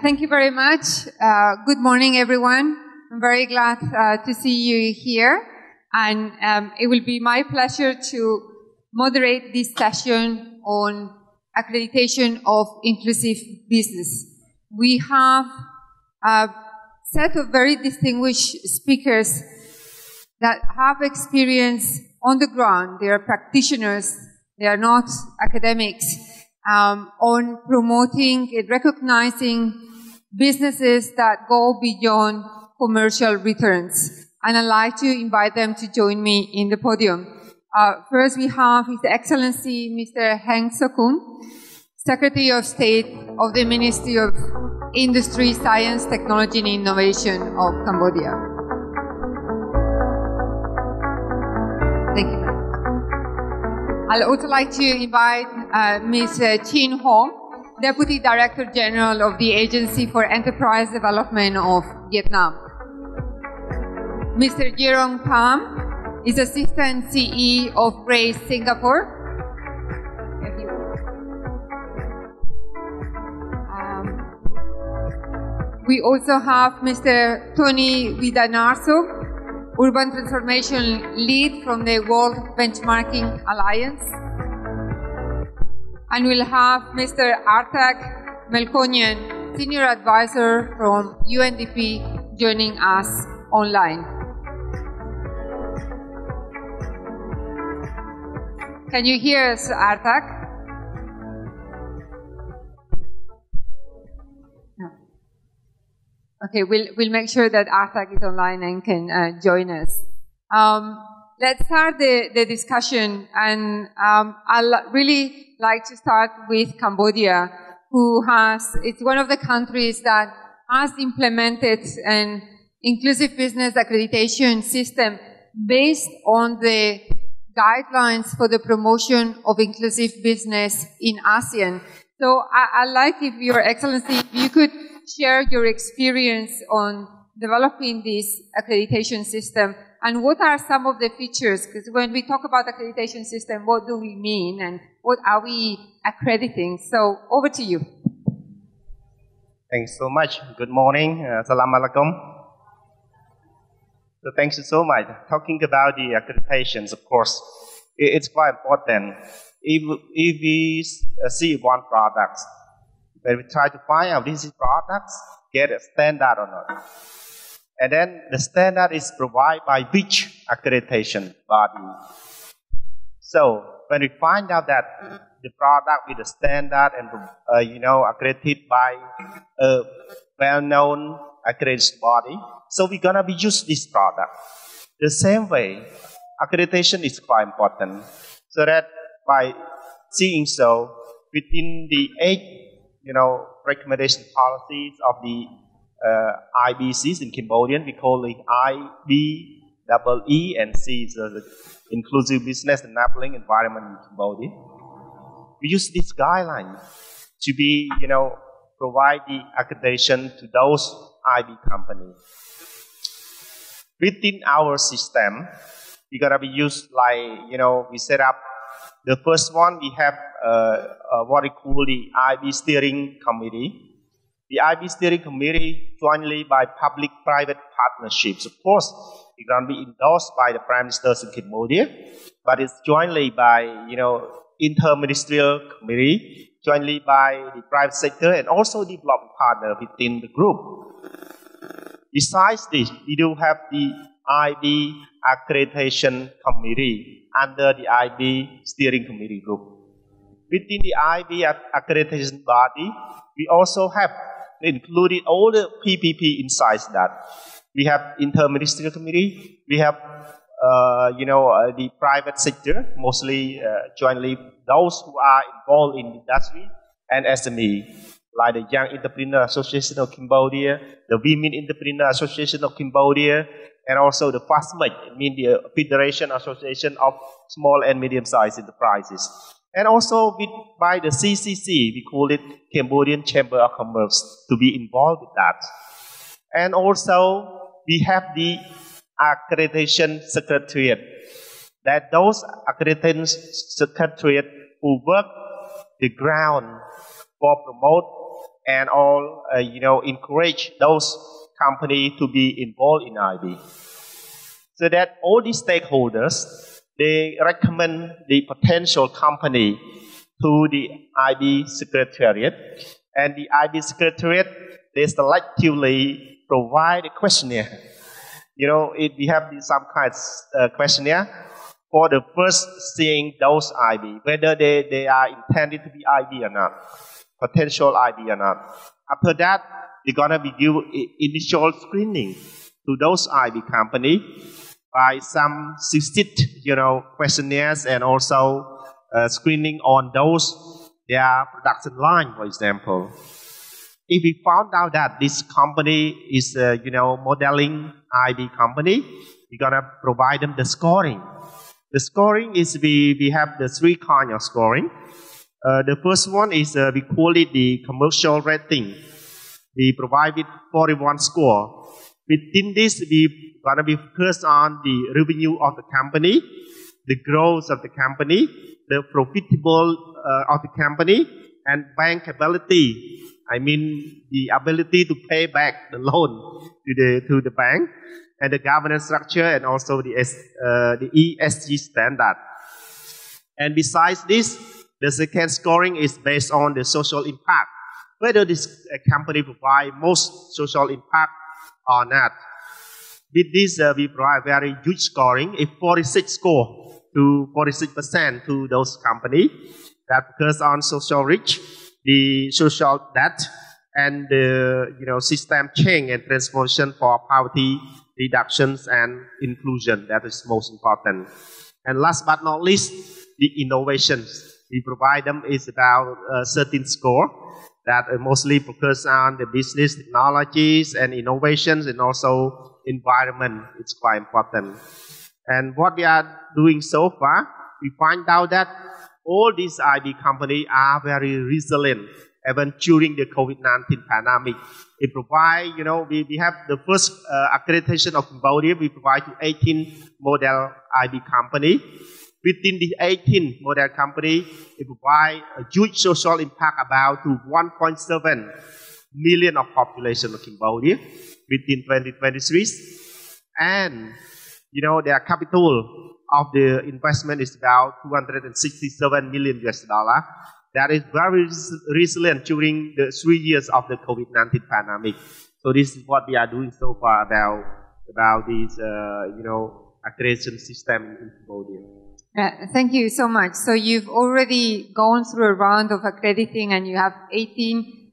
Thank you very much. Good morning, everyone. I'm very glad to see you here. And it will be my pleasure to moderate this session on accreditation of inclusive business. We have a set of very distinguished speakers that have experience on the ground. They are practitioners. They are not academics. On promoting and recognizing businesses that go beyond commercial returns. And I'd like to invite them to join me in the podium. First, we have His Excellency Mr. Heng Sokun, Secretary of State of the Ministry of Industry, Science, Technology and Innovation of Cambodia. Thank you. I'd also like to invite Ms. Chin Hong, Deputy Director General of the Agency for Enterprise Development of Vietnam. Mr. Jerong Pham is Assistant CE of Grace Singapore. We also have Mr. Tony Widanarso, Urban Transformation Lead from the World Benchmarking Alliance. And we'll have Mr. Artak Melkonian, Senior Advisor from UNDP, joining us online. Can you hear us, Artak? Okay, we'll make sure that Artak is online and can join us. Let's start the discussion, and I'll really like to start with Cambodia, it's one of the countries that has implemented an inclusive business accreditation system based on the guidelines for the promotion of inclusive business in ASEAN. So I'd like, if Your Excellency, if you could share your experience on developing this accreditation system, and what are some of the features? Because when we talk about accreditation system, what do we mean, and what are we accrediting? So over to you. Thanks so much. Good morning. Assalamu alaikum. So thanks so much. Talking about the accreditations, of course, it's quite important. If we see one product, when we try to find out these products get a standard or not. And then the standard is provided by which accreditation body. So when we find out that the product with the standard and accredited by a well-known accredited body, so we're gonna be use this product. The same way, accreditation is quite important. So that by seeing so, within the 8 recommendation policies of the IBCs in Cambodian, we call it IB, E, and C, so the Inclusive Business Enabling Environment in Cambodia. We use this guideline to be, provide the accreditation to those IB companies. Within our system, we're gonna be used like, we set up the first one. We have what we call the IB Steering Committee. The IB Steering Committee jointly by public-private partnerships. Of course, it's going to be endorsed by the Prime Minister in Cambodia, but it's jointly by, Interministerial Committee, jointly by the private sector and also development partner within the group. Besides this, we do have the IB Accreditation Committee under the IB Steering Committee group. Within the IB accreditation body, we also have included all the PPP inside that. We have Interministerial Committee, we have the private sector, mostly jointly those who are involved in industry and SME, like the Young Entrepreneur Association of Cambodia, the Women Entrepreneur Association of Cambodia, and also the FASMEC, the Federation Association of Small and Medium-Sized Enterprises. And also by the CCC, we call it Cambodian Chamber of Commerce, to be involved with that. And also, we have the Accreditation Secretariat, that those accreditation secretariat who work the ground for promote and all, encourage those companies to be involved in IB. So that all these stakeholders, they recommend the potential company to the IB Secretariat, and the IB Secretariat, they selectively provide a questionnaire. We have some kind of questionnaire for the first seeing those IB, whether they are intended to be IB or not, potential IB or not. After that, they're going to be give initial screening to those IB company by some 60, questionnaires, and also screening on those their production line, for example. If we found out that this company is, modeling IB company, we're going to provide them the scoring. The scoring is we have the three kinds of scoring. The first one is we call it the commercial rating. We provide it 41 score. Within this, we're going to be focused on the revenue of the company, the growth of the company, the profitable of the company, and bankability. I mean, the ability to pay back the loan to the bank, and the governance structure, and also the ESG standard. And besides this, the second scoring is based on the social impact, whether this company provide most social impact or not. With this, we provide very huge scoring, a 46 score to 46% to those companies that focus on social reach, the social debt, and the system change and transformation for poverty reductions and inclusion. That is most important. And last but not least, the innovations we provide them is about 13 score that mostly focus on the business technologies and innovations, and also environment. It's quite important. And what we are doing so far, we find out that all these IB companies are very resilient, even during the COVID-19 pandemic. We provide, we have the first accreditation of Cambodia. We provide to 18 model IB company. Within the 18 model company, we provide a huge social impact about to 1.7 million of population of Cambodia within 2023. And, their capital of the investment is about $267 million. That is very resilient during the 3 years of the COVID-19 pandemic. So this is what we are doing so far about this, accreditation system in Cambodia. Thank you so much. So you've already gone through a round of accrediting, and you have 18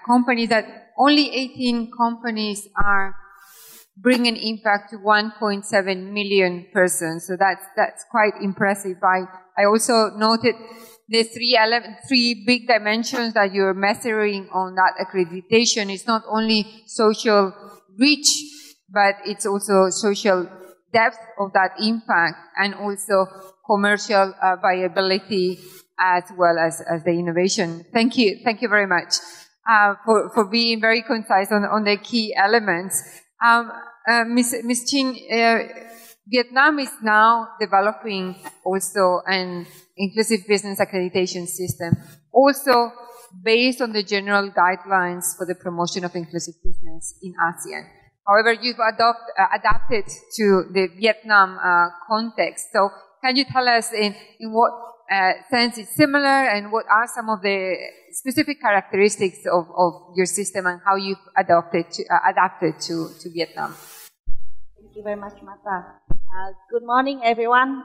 companies. That only 18 companies are bringing impact to 1.7 million persons. So that's quite impressive. I also noted the three big dimensions that you're measuring on that accreditation. It's not only social reach, but it's also social depth of that impact, and also commercial viability, as well as the innovation. Thank you very much for being very concise on the key elements. Ms. Chin, Vietnam is now developing also an inclusive business accreditation system, also based on the general guidelines for the promotion of inclusive business in ASEAN. However, you've adapted to the Vietnam context. So can you tell us in what sense it's similar, and what are some of the specific characteristics of your system, and how you've adapted to Vietnam? Thank you very much, Marta. Good morning, everyone.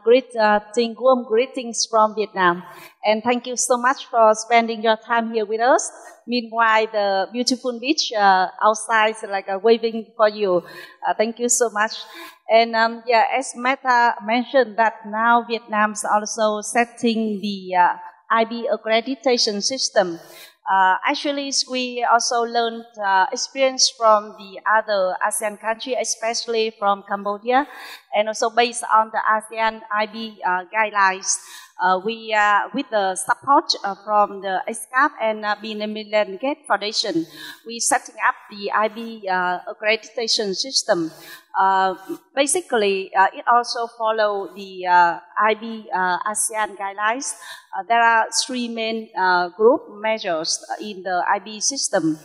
Warm greetings from Vietnam. And thank you so much for spending your time here with us. Meanwhile, the beautiful beach outside is like waving for you. Thank you so much. And as Marta mentioned, that now Vietnam's also setting the IB accreditation system. Actually, we also learned experience from the other ASEAN countries, especially from Cambodia, and also based on the ASEAN IB guidelines. We, with the support from the ESCAP and Millennium Gate Foundation, we setting up the IB accreditation system. Basically, it also follow the IB ASEAN guidelines. There are three main group measures in the IB system,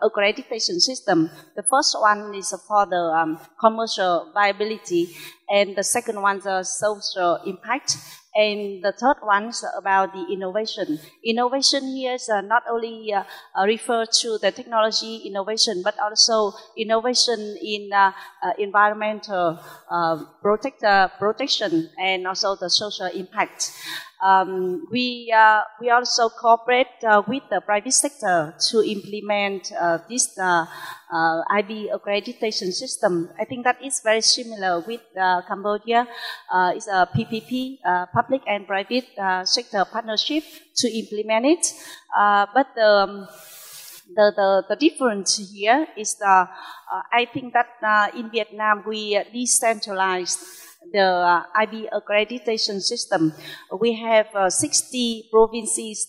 accreditation system. The first one is for the commercial viability, and the second one is social impact. And the third one is about the innovation. Innovation here is not only refer to the technology innovation, but also innovation in environmental protection and also the social impact. We also cooperate with the private sector to implement this IB accreditation system. I think that is very similar with Cambodia. It's a PPP, public and private sector partnership to implement it. But the difference here is I think that in Vietnam we decentralized the IB accreditation system. We have 60 provinces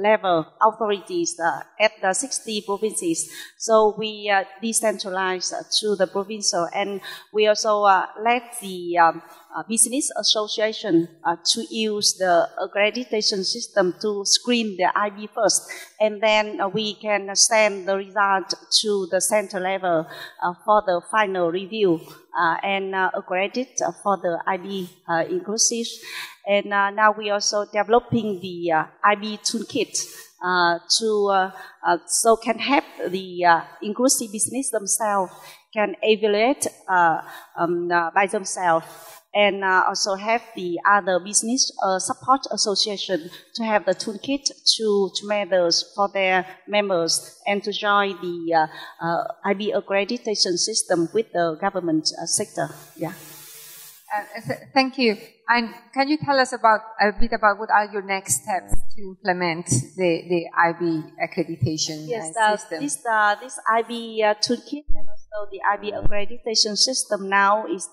level authorities at the 60 provinces. So we decentralized to the provincial, and we also let the business association to use the accreditation system to screen the IB first, and then we can send the result to the center level for the final review and accredit for the IB inclusive. And now we also developing the IB toolkit so can help the inclusive business themselves can evaluate by themselves, and also have the other business support association to have the toolkit to measures for their members and to join the IB accreditation system with the government sector. Yeah. Thank you. And can you tell us a bit about what are your next steps to implement the IB accreditation system? This IB toolkit and also the IB accreditation system now is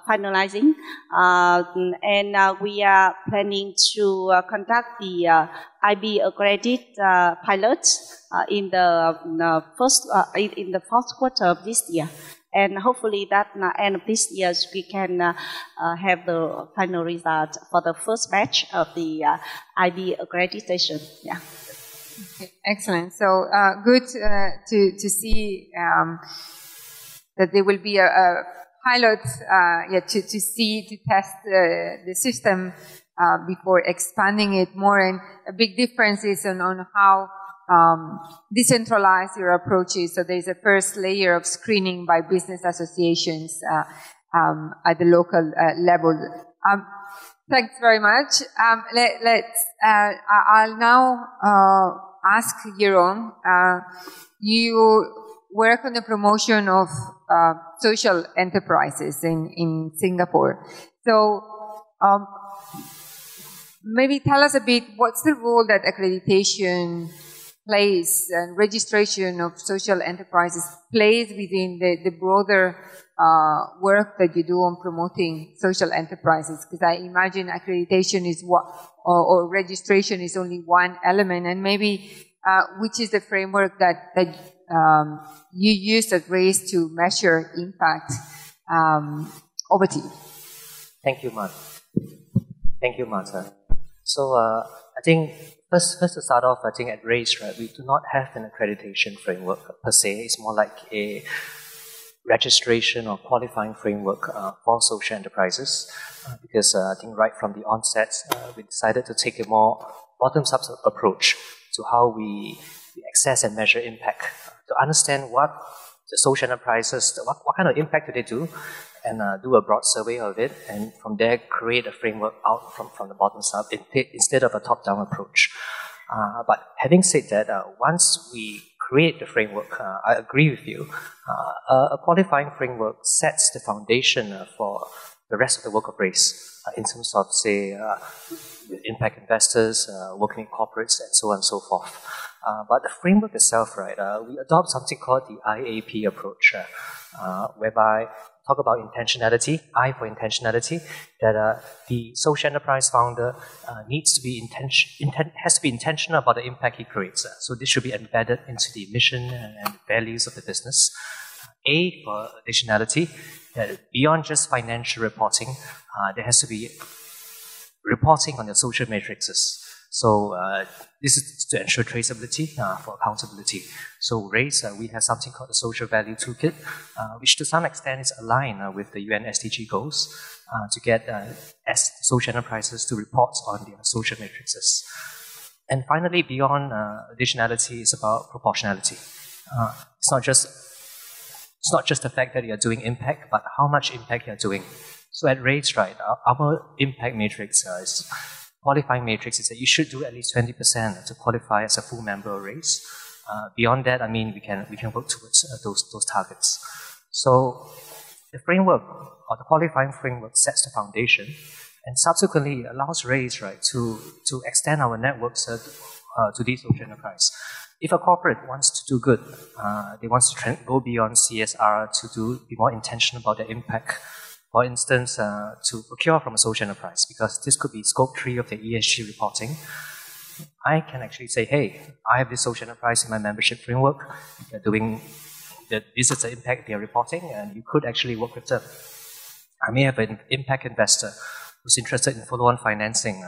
finalizing, and we are planning to conduct the IB accredited pilots in the fourth quarter of this year. And hopefully that end of this year we can have the final result for the first batch of the IB accreditation. Yeah. Okay, excellent. So good to see that there will be a pilot to test the system before expanding it more. And a big difference is on how decentralized your approach is. So there's a first layer of screening by business associations at the local level. Thanks very much. I'll now ask Jerome. You work on the promotion of social enterprises in Singapore. So maybe tell us a bit, what's the role that accreditation plays and registration of social enterprises plays within the broader work that you do on promoting social enterprises? Because I imagine accreditation is or registration is only one element, and maybe which is the framework that you use at RAISE to measure impact. Over to you. Thank you, Marta. Thank you, Marta. So I think first to start off, I think at RAISE, right, we do not have an accreditation framework per se. It's more like a registration or qualifying framework for social enterprises, because I think right from the onset, we decided to take a more bottoms-up approach to how we assess and measure impact, to understand what the social enterprises, what kind of impact do they do, and do a broad survey of it, and from there create a framework out from the bottoms up instead of a top-down approach. But having said that, once we create the framework, I agree with you, a qualifying framework sets the foundation for the rest of the work of RAISE in terms of, say, impact investors, working with corporates, and so on and so forth. But the framework itself, right, we adopt something called the IAP approach, whereby talk about intentionality, I for intentionality, that the social enterprise founder needs to be has to be intentional about the impact he creates. So this should be embedded into the mission and values of the business. A for additionality, that beyond just financial reporting, there has to be reporting on the social matrices. So this is to ensure traceability for accountability. So RAISE, we have something called the Social Value Toolkit, which to some extent is aligned with the UN SDG goals to get social enterprises to report on their social matrices. And finally, beyond additionality, is about proportionality. It's not just the fact that you're doing impact, but how much impact you're doing. So at RAISE, right, our impact matrix qualifying matrix is that you should do at least 20% to qualify as a full member of RAISE. Beyond that, I mean, we can work towards those targets. So the framework, or the qualifying framework, sets the foundation, and subsequently allows RAISE, right, to extend our networks to these social enterprise. If a corporate wants to do good, they want to go beyond CSR to be more intentional about their impact. For instance, to procure from a social enterprise, because this could be scope 3 of the ESG reporting. I can actually say, hey, I have this social enterprise in my membership framework. They're doing this is the impact they're reporting, and you could actually work with them. I may have an impact investor who's interested in follow-on financing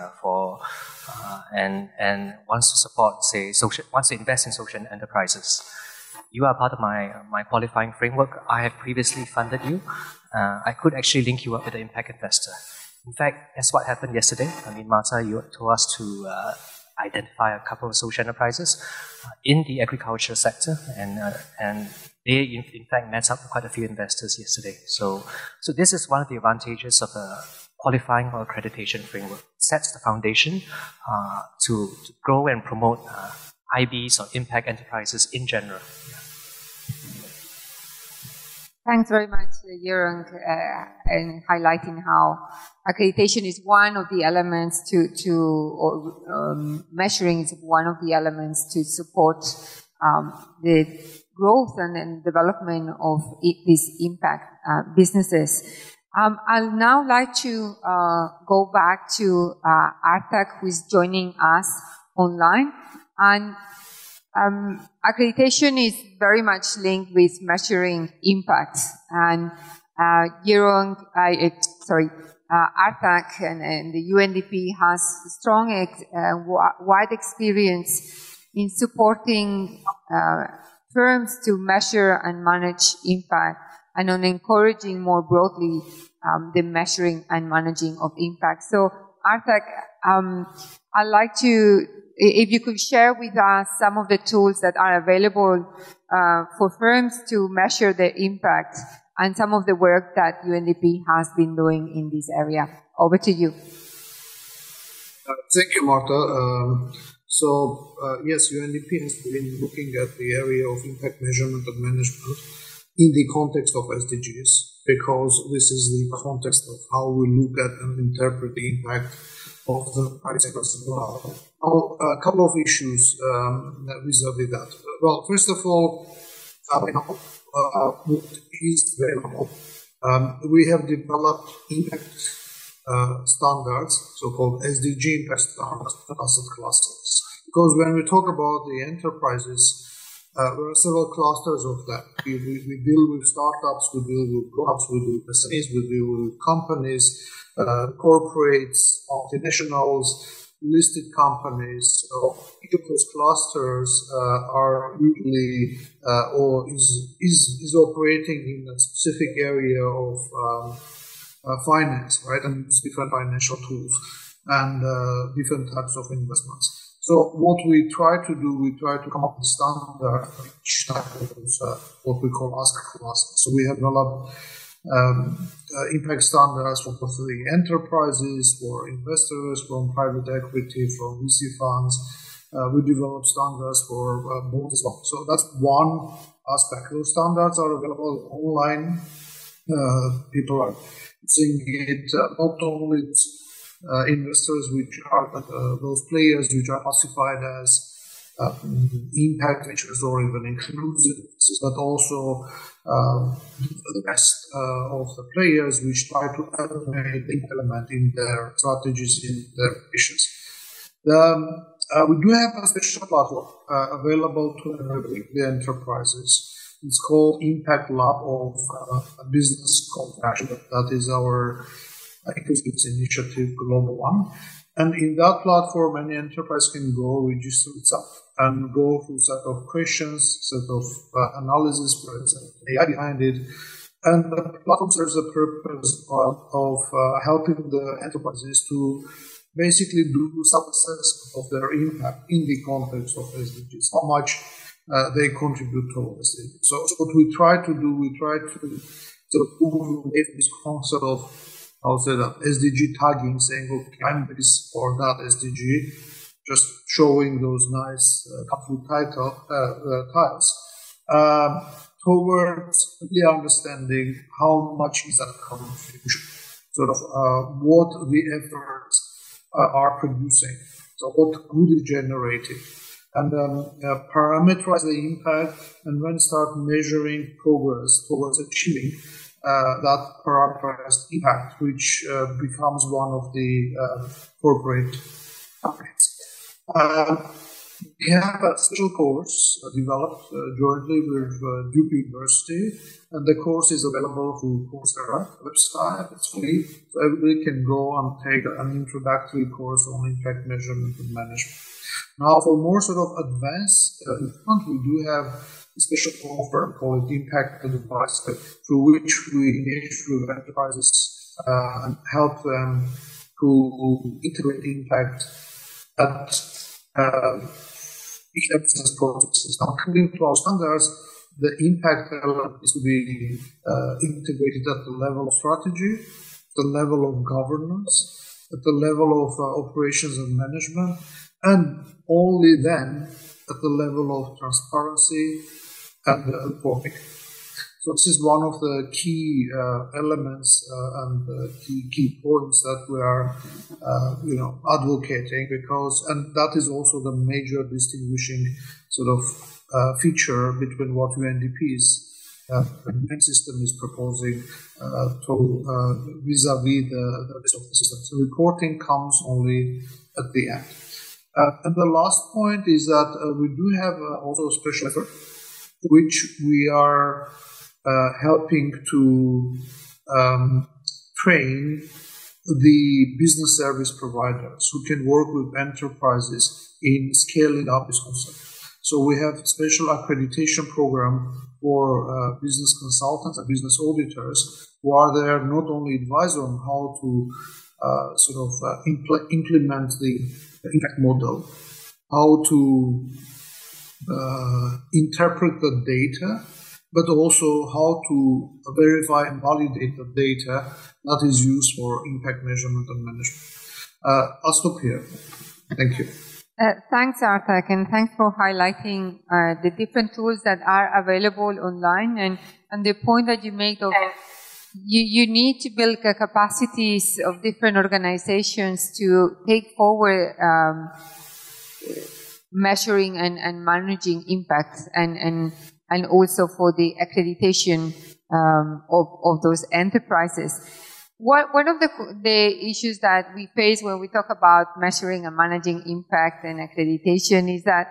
and wants to support, say, wants to invest in social enterprises. You are part of my qualifying framework. I have previously funded you. I could actually link you up with an impact investor. In fact, that's what happened yesterday. I mean, Marta, you told us to identify a couple of social enterprises in the agriculture sector, and they, in fact, met up with quite a few investors yesterday. So this is one of the advantages of a qualifying or accreditation framework. It sets the foundation to grow and promote IBs or impact enterprises in general. Yeah. Thanks very much, Jurong, in highlighting how accreditation is one of the elements measuring is one of the elements to support the growth and development of these impact businesses. I'll now like to go back to Artak, who is joining us online. And accreditation is very much linked with measuring impact. And Artak and the UNDP has strong wide experience in supporting firms to measure and manage impact, and on encouraging more broadly the measuring and managing of impact. So, Artak, I'd like to, if you could share with us some of the tools that are available for firms to measure their impact and some of the work that UNDP has been doing in this area. Over to you. Thank you, Marta. Yes, UNDP has been looking at the area of impact measurement and management in the context of SDGs, because this is the context of how we look at and interpret the impact of the private sector as well. A couple of issues vis-a-vis that. Well, first of all, what is available? We have developed impact standards, so-called SDG impact standards for asset clusters. Because when we talk about the enterprises, there are several clusters of that. We deal with startups, we deal with co-ops, we deal with SMEs, we deal with companies, corporates, multinationals, listed companies. So each of those clusters are usually or is operating in a specific area of finance, right? And use different financial tools and different types of investments. So what we try to do, we try to come up with standards for each type of what we call asset classes. So we have developed impact standards for the enterprises, for investors, from private equity, from VC funds. We develop standards for both as well. So that's one aspect. Those standards are available online. People are seeing it not only investors, which are those players which are classified as impact features or even inclusive, but also the best of the players which try to implement in their strategies, in their missions. We do have a special platform available to the enterprises. It's called Impact Lab of Business Compassion. That is our ecosystem initiative, global one. And in that platform, any enterprise can go register itself and go through a set of questions, set of analysis, for example, AI behind it. And the platform serves the purpose of helping the enterprises to basically do some assessment of their impact in the context of SDGs, how much they contribute towards it. So what we try to do, we try to sort of move away from this concept of, I'll say that, SDG tagging, saying, okay, I'm this or that SDG, just showing those nice colorful tiles, towards the understanding how much is that contribution, sort of what the efforts are producing, so what good is generated, and parameterize the impact, and then start measuring progress towards achieving that parameterized impact, which becomes one of the corporate targets. We have a special course developed jointly with Duke University, and the course is available through Coursera website. It's free, so everybody can go and take an introductory course on impact measurement and management. Now, for more sort of advanced we do have a special offer called Impact Advice, through which we engage with enterprises and help them to integrate impact at each business processes. Now, according to our standards, the impact element is to be integrated at the level of strategy, the level of governance, at the level of operations and management, and only then at the level of transparency and reporting. So this is one of the key elements and key points that we are, advocating, and that is also the major distinguishing sort of feature between what UNDP's UN system is proposing vis-a-vis the rest of the system. So reporting comes only at the end. And the last point is that we do have also a special effort, which we are helping to train the business service providers who can work with enterprises in scaling up this concept. So we have a special accreditation program for business consultants and business auditors who are there not only advise on how to implement the impact model, how to interpret the data, but also how to verify and validate the data that is used for impact measurement and management. I'll stop here. Thank you. Thanks, Artak, and thanks for highlighting the different tools that are available online, and the point that you made of you need to build the capacities of different organizations to take forward measuring and managing impacts, and also for the accreditation of those enterprises. One of the issues that we face when we talk about measuring and managing impact and accreditation is that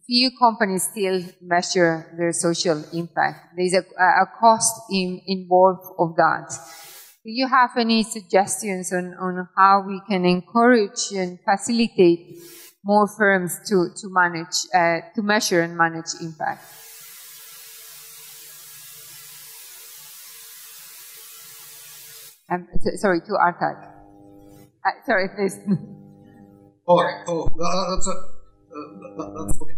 few companies still measure their social impact. There's a cost involved of that. Do you have any suggestions on how we can encourage and facilitate more firms to measure and manage impact? Sorry, to Artak. Sorry, please. That's okay.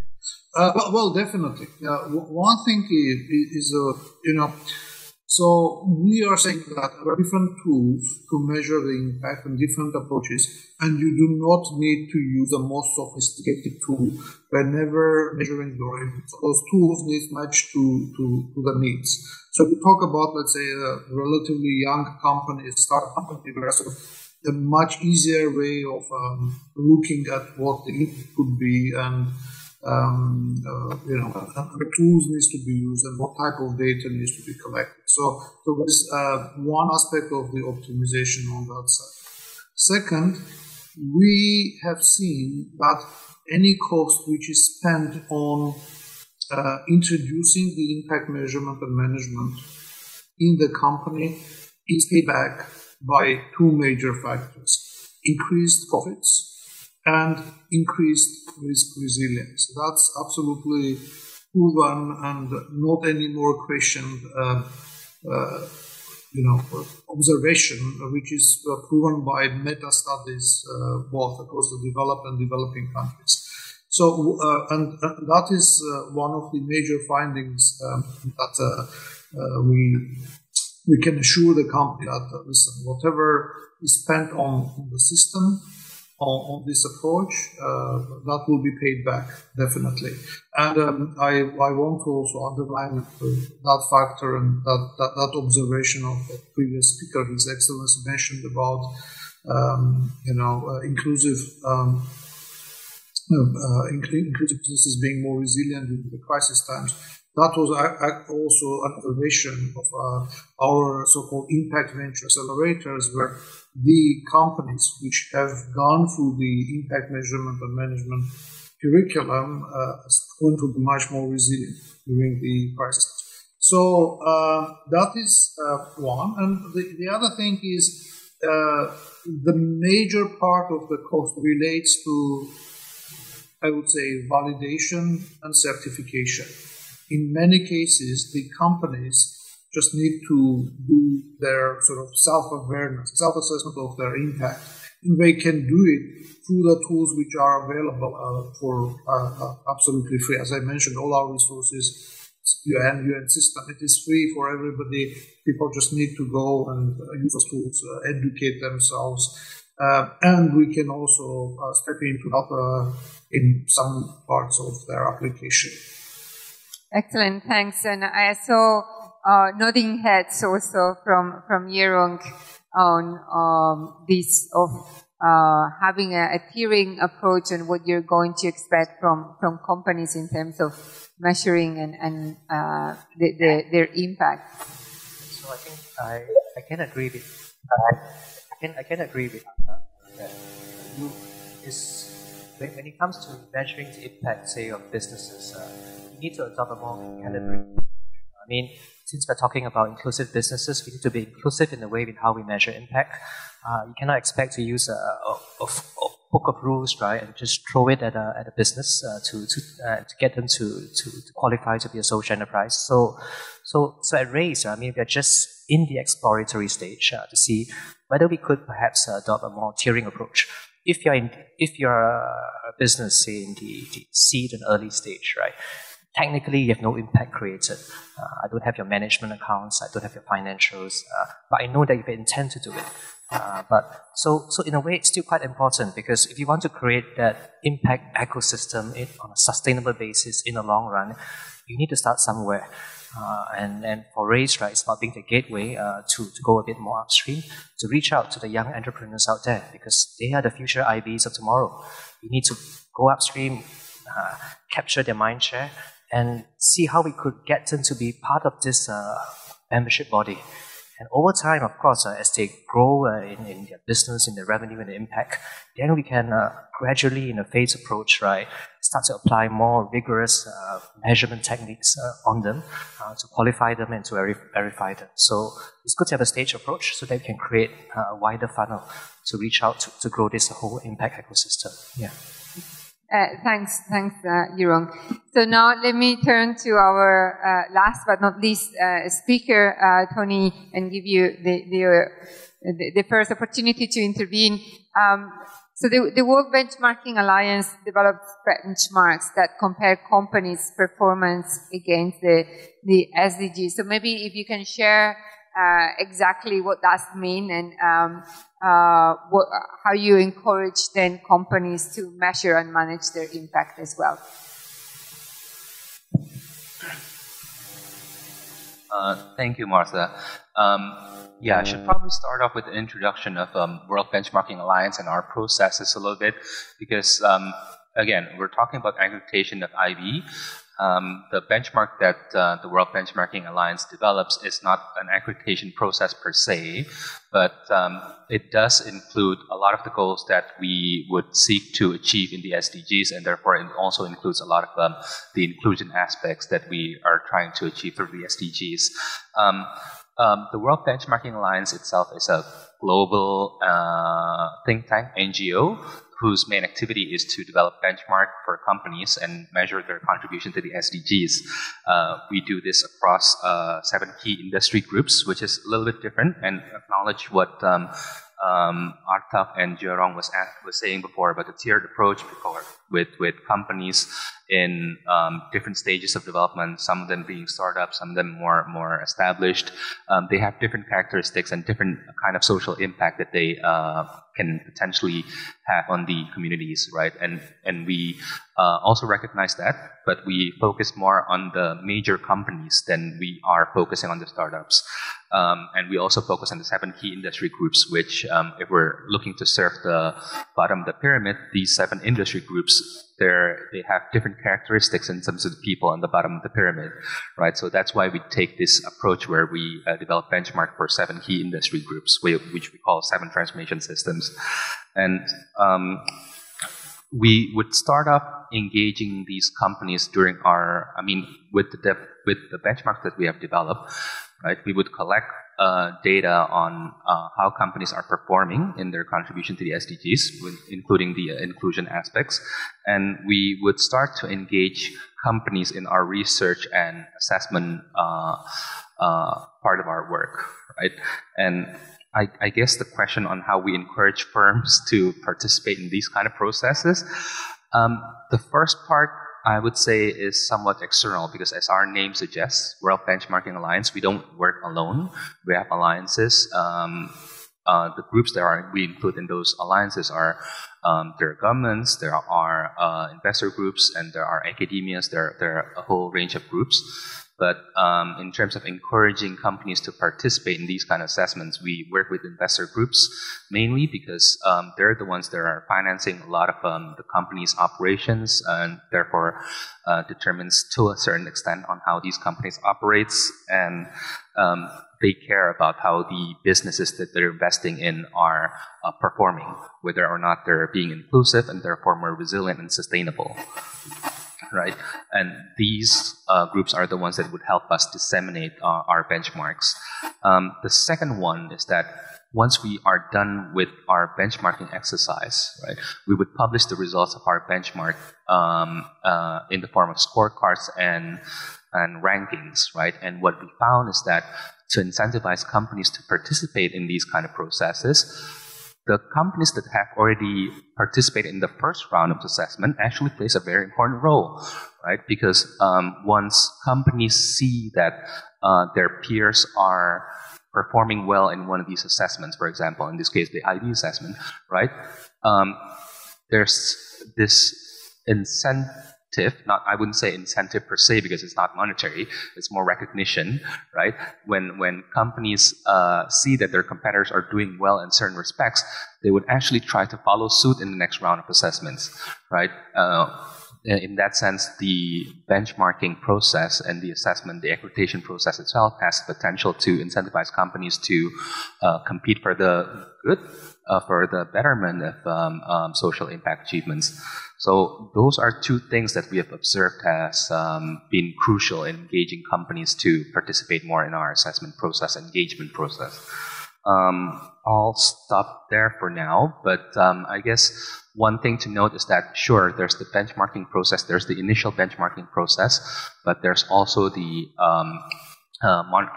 Well, definitely. One thing is so we are saying that there are different tools to measure the impact and different approaches, and you do not need to use the most sophisticated tool whenever measuring your impact. So those tools need match to the needs. So we talk about, let's say, a relatively young company, startup company, where a much easier way of looking at what the input could be and the tools needs to be used and what type of data needs to be collected. So there's one aspect of the optimization on that side. Second, we have seen that any cost which is spent on introducing the impact measurement and management in the company is paid back by two major factors: increased profits and increased risk resilience. That's absolutely proven and not any more questioned observation, which is proven by meta studies both across the developed and developing countries. So, and that is one of the major findings that we can assure the company that listen, whatever is spent on the system, on this approach, that will be paid back, definitely. And I want to also underline that factor and that observation of the previous speaker, His Excellency mentioned about, inclusive businesses being more resilient in the crisis times. That was also an observation of our so-called impact venture accelerators, where the companies which have gone through the impact measurement and management curriculum is going to be much more resilient during the crisis. So that is one. And the other thing is the major part of the cost relates to, I would say, validation and certification. In many cases, the companies just need to do their sort of self-awareness, self-assessment of their impact. And they can do it through the tools which are available for absolutely free. As I mentioned, all our resources, UN system, it is free for everybody. People just need to go and use those tools, educate themselves. And we can also step into help in some parts of their application. Excellent, thanks. And I saw nodding heads also from Yerong on this of having a tiering approach and what you're going to expect from companies in terms of measuring and their impact. So I think I can agree with I can agree with that. When it comes to measuring the impact, say, of businesses, you need to adopt a more calibrated. I mean, since we're talking about inclusive businesses, we need to be inclusive in the way in how we measure impact. You cannot expect to use a book of rules, right, and just throw it at a business to get them to qualify to be a social enterprise. So at RAISE, I mean, we're just in the exploratory stage to see whether we could perhaps adopt a more tiering approach. If you're a business, say, in the seed and early stage, right, technically you have no impact created. I don't have your management accounts, I don't have your financials, but I know that you intend to do it. But so in a way, it's still quite important, because if you want to create that impact ecosystem on a sustainable basis in the long run, you need to start somewhere. And for RAISE, right, it's about being the gateway to go a bit more upstream, to reach out to the young entrepreneurs out there, because they are the future IBs of tomorrow. You need to go upstream, capture their mind share, and see how we could get them to be part of this membership body. And over time, of course, as they grow in their business, in their revenue, and the impact, then we can gradually, in a phased approach, right, start to apply more rigorous measurement techniques on them to qualify them and to verify them. So it's good to have a stage approach so that we can create a wider funnel to reach out to grow this whole impact ecosystem. Yeah. Thanks, Yerong. So now let me turn to our last but not least speaker, Tony, and give you the first opportunity to intervene. So the World Benchmarking Alliance developed benchmarks that compare companies' performance against the SDGs. So maybe if you can share exactly what that means and how you encourage then companies to measure and manage their impact as well. Thank you, Martha. Yeah, I should probably start off with an introduction of World Benchmarking Alliance and our processes a little bit, because again, we're talking about accreditation of IB. The benchmark that the World Benchmarking Alliance develops is not an accreditation process per se, but it does include a lot of the goals that we would seek to achieve in the SDGs, and therefore it also includes a lot of the inclusion aspects that we are trying to achieve through the SDGs. The World Benchmarking Alliance itself is a global think tank, NGO, whose main activity is to develop benchmark for companies and measure their contribution to the SDGs. We do this across 7 key industry groups, which is a little bit different, and acknowledge what Artak and Jerong was saying before about the tiered approach with companies in different stages of development, some of them being startups, some of them more established. They have different characteristics and different kind of social impact that they can potentially have on the communities, right? And we also recognize that, but we focus more on the major companies than we are focusing on the startups. And we also focus on the 7 key industry groups, which if we're looking to serve the bottom of the pyramid, these 7 industry groups, they have different characteristics in terms of the people on the bottom of the pyramid, right? So that's why we take this approach where we develop benchmark for 7 key industry groups, which we call 7 transformation systems. And we would start up engaging these companies during with the benchmark that we have developed, right? We would collect data on how companies are performing in their contribution to the SDGs, including the inclusion aspects. And we would start to engage companies in our research and assessment part of our work, right? And I guess the question on how we encourage firms to participate in these kind of processes, the first part I would say is somewhat external, because as our name suggests, World Benchmarking Alliance, we don't work alone. We have alliances. The groups that we include in those alliances are there are governments, there are investor groups, and there are academias. There are a whole range of groups. But in terms of encouraging companies to participate in these kind of assessments, we work with investor groups mainly because they're the ones that are financing a lot of the company's operations, and therefore determines to a certain extent on how these companies operates, and they care about how the businesses that they're investing in are performing, whether or not they're being inclusive and therefore more resilient and sustainable. Right, and these groups are the ones that would help us disseminate our benchmarks. The second one is that once we are done with our benchmarking exercise, right, we would publish the results of our benchmark in the form of scorecards and rankings, right? And what we found is that to incentivize companies to participate in these kind of processes, the companies that have already participated in the first round of assessment actually plays a very important role, right? Because once companies see that their peers are performing well in one of these assessments, for example, in this case, the IB assessment, right? There's this incentive, I wouldn't say incentive per se because it's not monetary, it's more recognition, right? When companies see that their competitors are doing well in certain respects, they would actually try to follow suit in the next round of assessments, right? In that sense, the benchmarking process and the assessment, the accreditation process itself has the potential to incentivize companies to compete for the good, for the betterment of social impact achievements. So those are 2 things that we have observed has been crucial in engaging companies to participate more in our assessment process, engagement process. I'll stop there for now, but I guess one thing to note is that, sure, there's the benchmarking process, there's the initial benchmarking process, but there's also the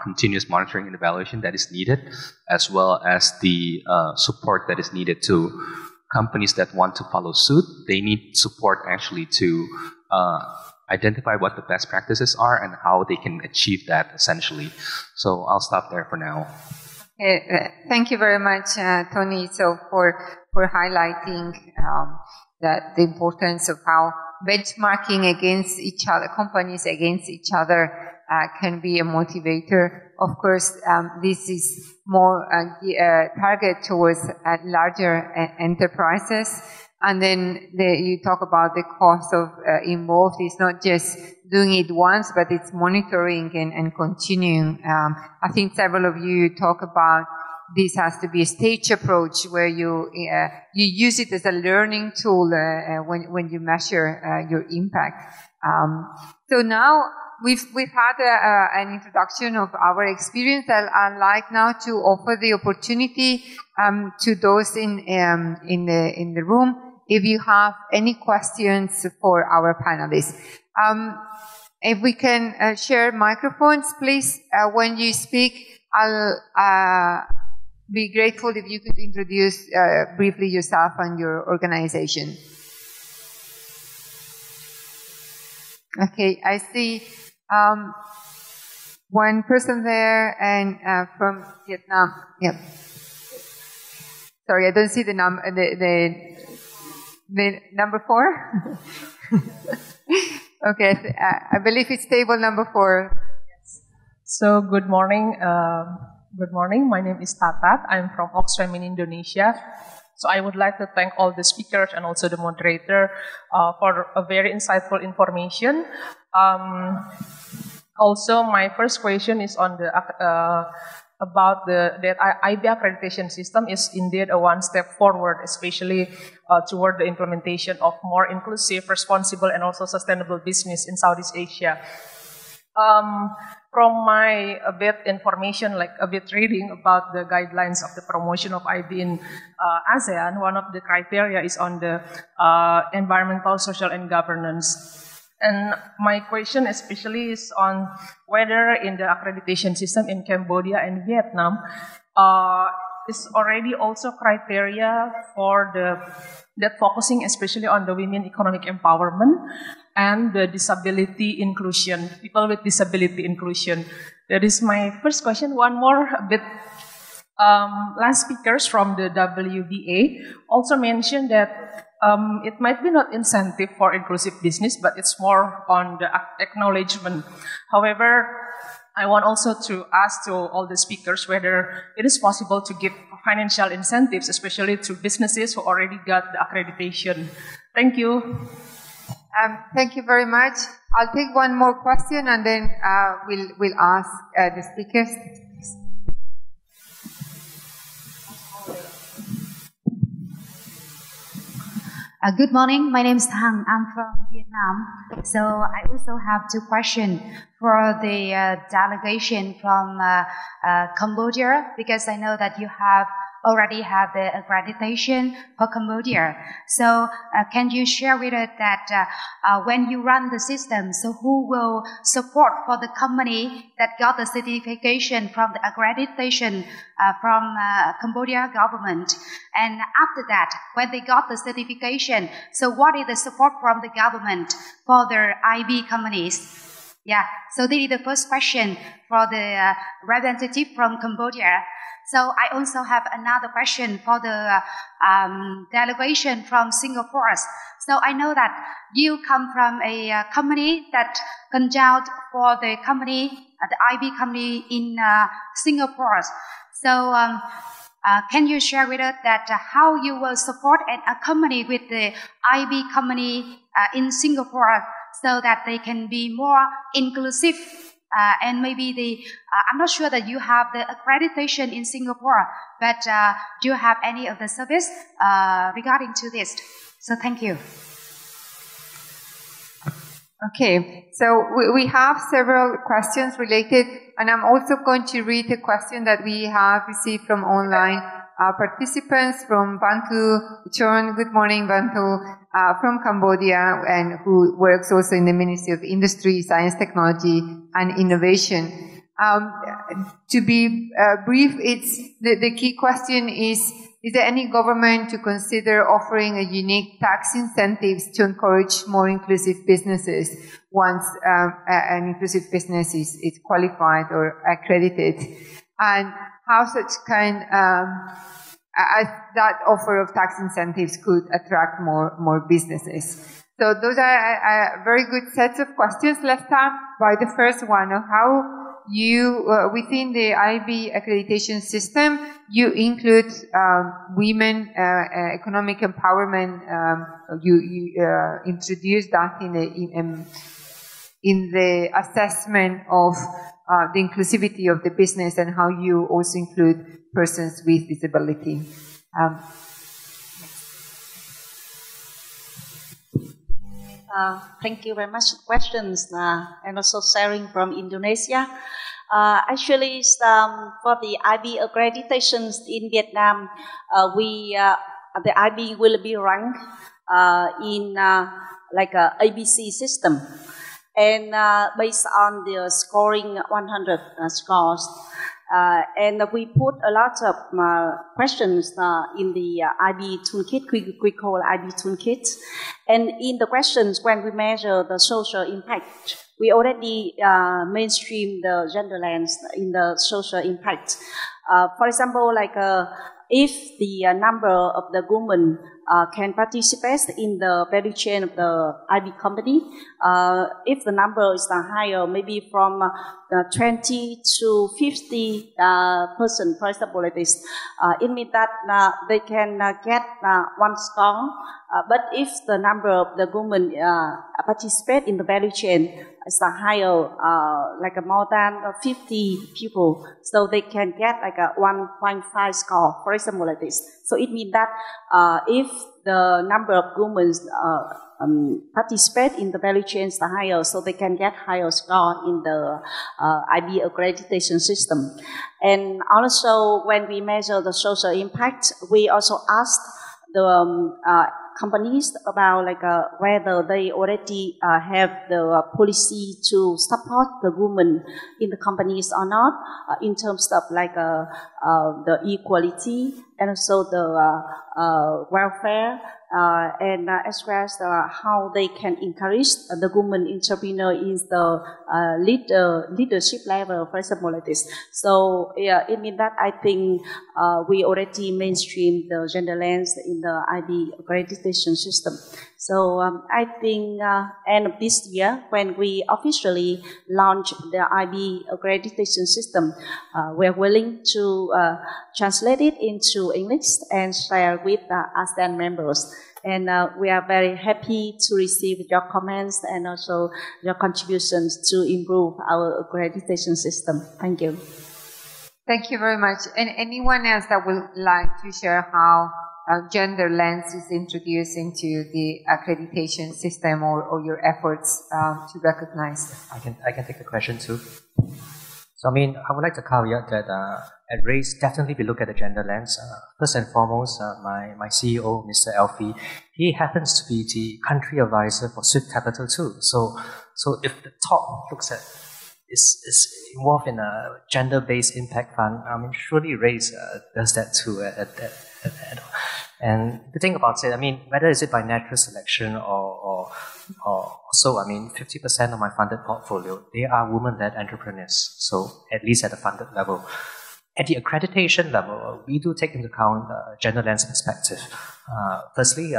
continuous monitoring and evaluation that is needed, as well as the support that is needed to companies that want to follow suit. They need support actually to identify what the best practices are and how they can achieve that essentially. So I'll stop there for now. Thank you very much, Tony, so for highlighting the importance of how benchmarking against each other, companies against each other, can be a motivator. Of course, this is more target towards larger enterprises. And then you talk about the cost of involved. It's not just doing it once, but it's monitoring and continuing. I think several of you talk about this has to be a stage approach where you use it as a learning tool when you measure your impact. So now we've had an introduction of our experience. I'd like now to offer the opportunity to those in the room if you have any questions for our panelists. If we can share microphones, please. When you speak, I'll be grateful if you could introduce briefly yourself and your organization. Okay, I see one person there and from Vietnam. Yep. Sorry, I don't see the number 4. Okay, I believe it's table number 4. Yes. So good morning. Good morning. My name is Tatat. I'm from Oxfam in Indonesia. So I would like to thank all the speakers and also the moderator for a very insightful information. Also, my first question is on the about that IB accreditation system is indeed a one step forward, especially toward the implementation of more inclusive, responsible, and also sustainable business in Southeast Asia. From my a bit information, like a bit reading about the guidelines of the promotion of IB in ASEAN, one of the criteria is on the environmental, social, and governance. And my question especially is on whether in the accreditation system in Cambodia and Vietnam is already also criteria for that focusing especially on the women economic empowerment and the disability inclusion, people with disability inclusion. That is my first question. One more a bit. Last speakers from the WBA also mentioned that it might be not incentive for inclusive business, but it's more on the acknowledgement. However, I want also to ask to all the speakers whether it is possible to give financial incentives, especially to businesses who already got the accreditation. Thank you. Thank you very much. I'll take one more question and then we'll ask the speakers. Good morning. My name is Thang. I'm from Vietnam. So I also have 2 questions for the delegation from Cambodia, because I know that you already have the accreditation for Cambodia. So can you share with us that when you run the system, so who will support for the company that got the certification from the accreditation from Cambodia government? And after that, when they got the certification, so what is the support from the government for their IB companies? Yeah, so this is the first question for the representative from Cambodia. So I also have another question for the delegation from Singapore. So I know that you come from a company that conduct for the company, the IB company in Singapore. So can you share with us that how you will support and accompany with the IB company in Singapore so that they can be more inclusive? And maybe I'm not sure that you have the accreditation in Singapore, but do you have any of the service regarding to this? So thank you. Okay, so we have several questions related, and I'm also going to read a question that we have received from online participants from Bantu Chon. Good morning, Bantu, from Cambodia, and who works also in the Ministry of Industry, Science, Technology, and Innovation. To be brief, it's the key question is there any government to consider offering a unique tax incentives to encourage more inclusive businesses once an inclusive business is qualified or accredited? And how such kind as that offer of tax incentives could attract more businesses? So those are very good sets of questions. Let's start by the first one of how you, within the IB accreditation system, you include women economic empowerment. You introduce that in the assessment of the inclusivity of the business, and how you also include persons with disability. Thank you very much for questions and also sharing from Indonesia. Actually, for the IB accreditations in Vietnam, the IB will be ranked in like a ABC system, and based on the scoring 100 scores. And we put a lot of questions in the IB toolkit, we call IB toolkit. And in the questions, when we measure the social impact, we already mainstream the gender lens in the social impact. For example, like if the number of the women can participate in the value chain of the IB company, if the number is higher, maybe from 20 to 50 person, for example, like this, it means that they can get one score. But if the number of the women participate in the value chain is higher, like more than 50 people, so they can get like a 1.5 score, for example, like this. So it means that if the number of women participate in the value chains are higher, so they can get higher score in the IB accreditation system. And also, when we measure the social impact, we also ask the companies about like whether they already have the policy to support the women in the companies or not, in terms of like the equality and also the welfare, and as well as how they can encourage the women entrepreneur in the leadership level, for example, like this. So yeah, it means that I think we already mainstream the gender lens in the IB accreditation system. So I think end of this year, when we officially launch the IB accreditation system, we're willing to translate it into English and share with the ASEAN members. And we are very happy to receive your comments and also your contributions to improve our accreditation system. Thank you. Thank you very much. And anyone else that would like to share how gender lens is introduced into the accreditation system, or your efforts to recognize? I can take the question too. So I mean, I would like to caveat that at RAISE, definitely we look at the gender lens. First and foremost, my CEO, Mr. Alfie, he happens to be the country advisor for Swift Capital too. So if the top looks at is involved in a gender-based impact fund, I mean, surely RAISE does that too. And the thing about it, I mean, whether is it by natural selection or so, I mean, 50% of my funded portfolio, they are women-led entrepreneurs. So at least at the funded level. At the accreditation level, we do take into account gender lens perspective. Firstly,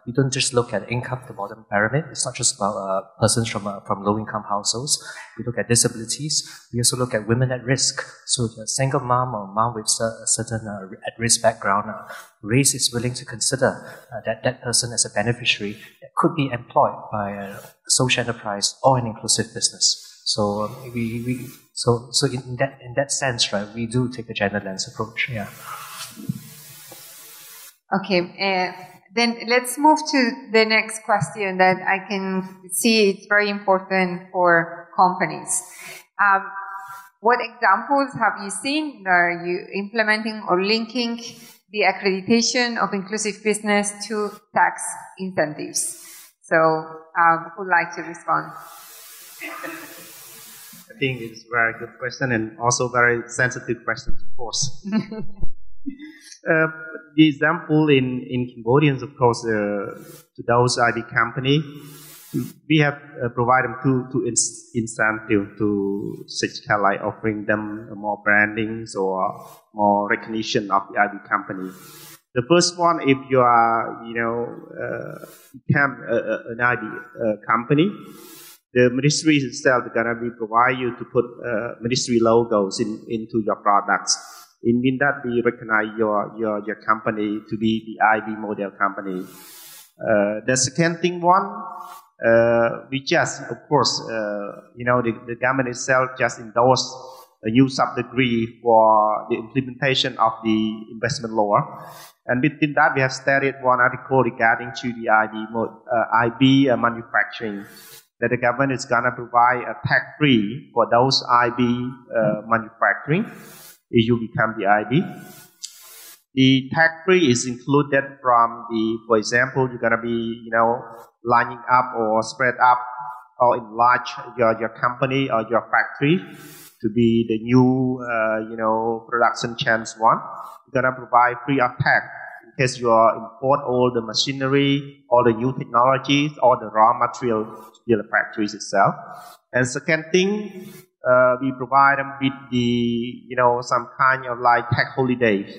we don't just look at income at the bottom pyramid. It's not just about persons from low-income households. We look at disabilities. We also look at women at risk. So the single mom or mom with a certain at-risk background, RAISE is willing to consider that person as a beneficiary that could be employed by a social enterprise or an inclusive business. So so in that sense, right, we do take a gender lens approach. Yeah. Okay. Then let's move to the next question that I can see it's very important for companies. What examples have you seen? Are you implementing or linking the accreditation of inclusive business to tax incentives? So, who would like to respond? I think it's a very good question and also very sensitive question, of course. The example in Cambodia, of course, to those IB company, we have provided them two incentive to such kind, like offering them more brandings or more recognition of the IB company. The first one, if you are, become an IB company, the ministry itself is gonna provide you to put ministry logos into your products. It means that we recognize your company to be the IB model company. The second thing we just, of course, the government itself just endorsed a new sub-degree for the implementation of the investment law. And within that, we have started one article regarding to the IB manufacturing, that the government is going to provide a tax-free for those IB manufacturing if you become the IB. The tax-free is included from for example, you're going to be, lining up or spread up or enlarge your company or your factory to be the new, production chance one. You're going to provide free of tax in case you import all the machinery, all the new technologies, all the raw material to build the factories itself. And second thing, we provide them with some kind of like tax holidays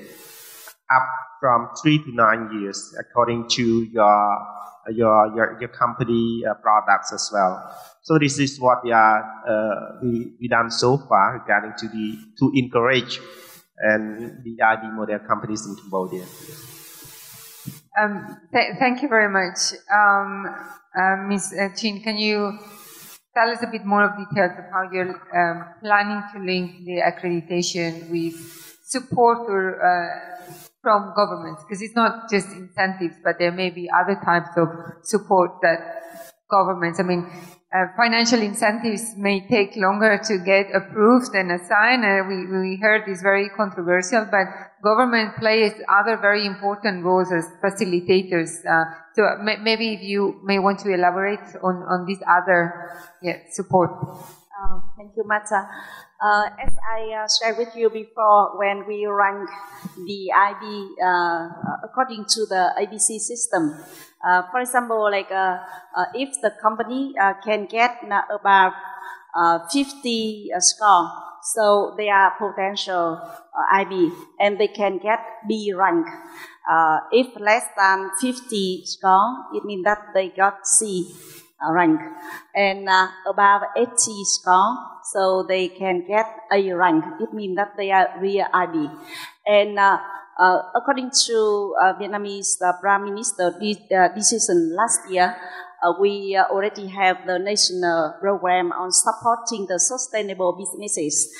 up from 3 to 9 years according to your company products as well. So this is what we done so far regarding to encourage and the IB model companies in Cambodia. Thank you very much. Ms. Chin, can you tell us a bit more of details of how you're planning to link the accreditation with support from governments? Because it's not just incentives, but there may be other types of support that governments, financial incentives may take longer to get approved and assigned. We heard it's very controversial, but government plays other very important roles as facilitators. So maybe if you may want to elaborate on this other support. Thank you, Marta. As I shared with you before, when we rank the IB according to the ABC system, for example, if the company can get about 50 score, so they are potential IB, and they can get B rank. If less than 50 score, it means that they got C rank, and above 80 score, so they can get A rank. It means that they are real IB. And according to Vietnamese Prime Minister decision last year, we already have the national program on supporting the sustainable businesses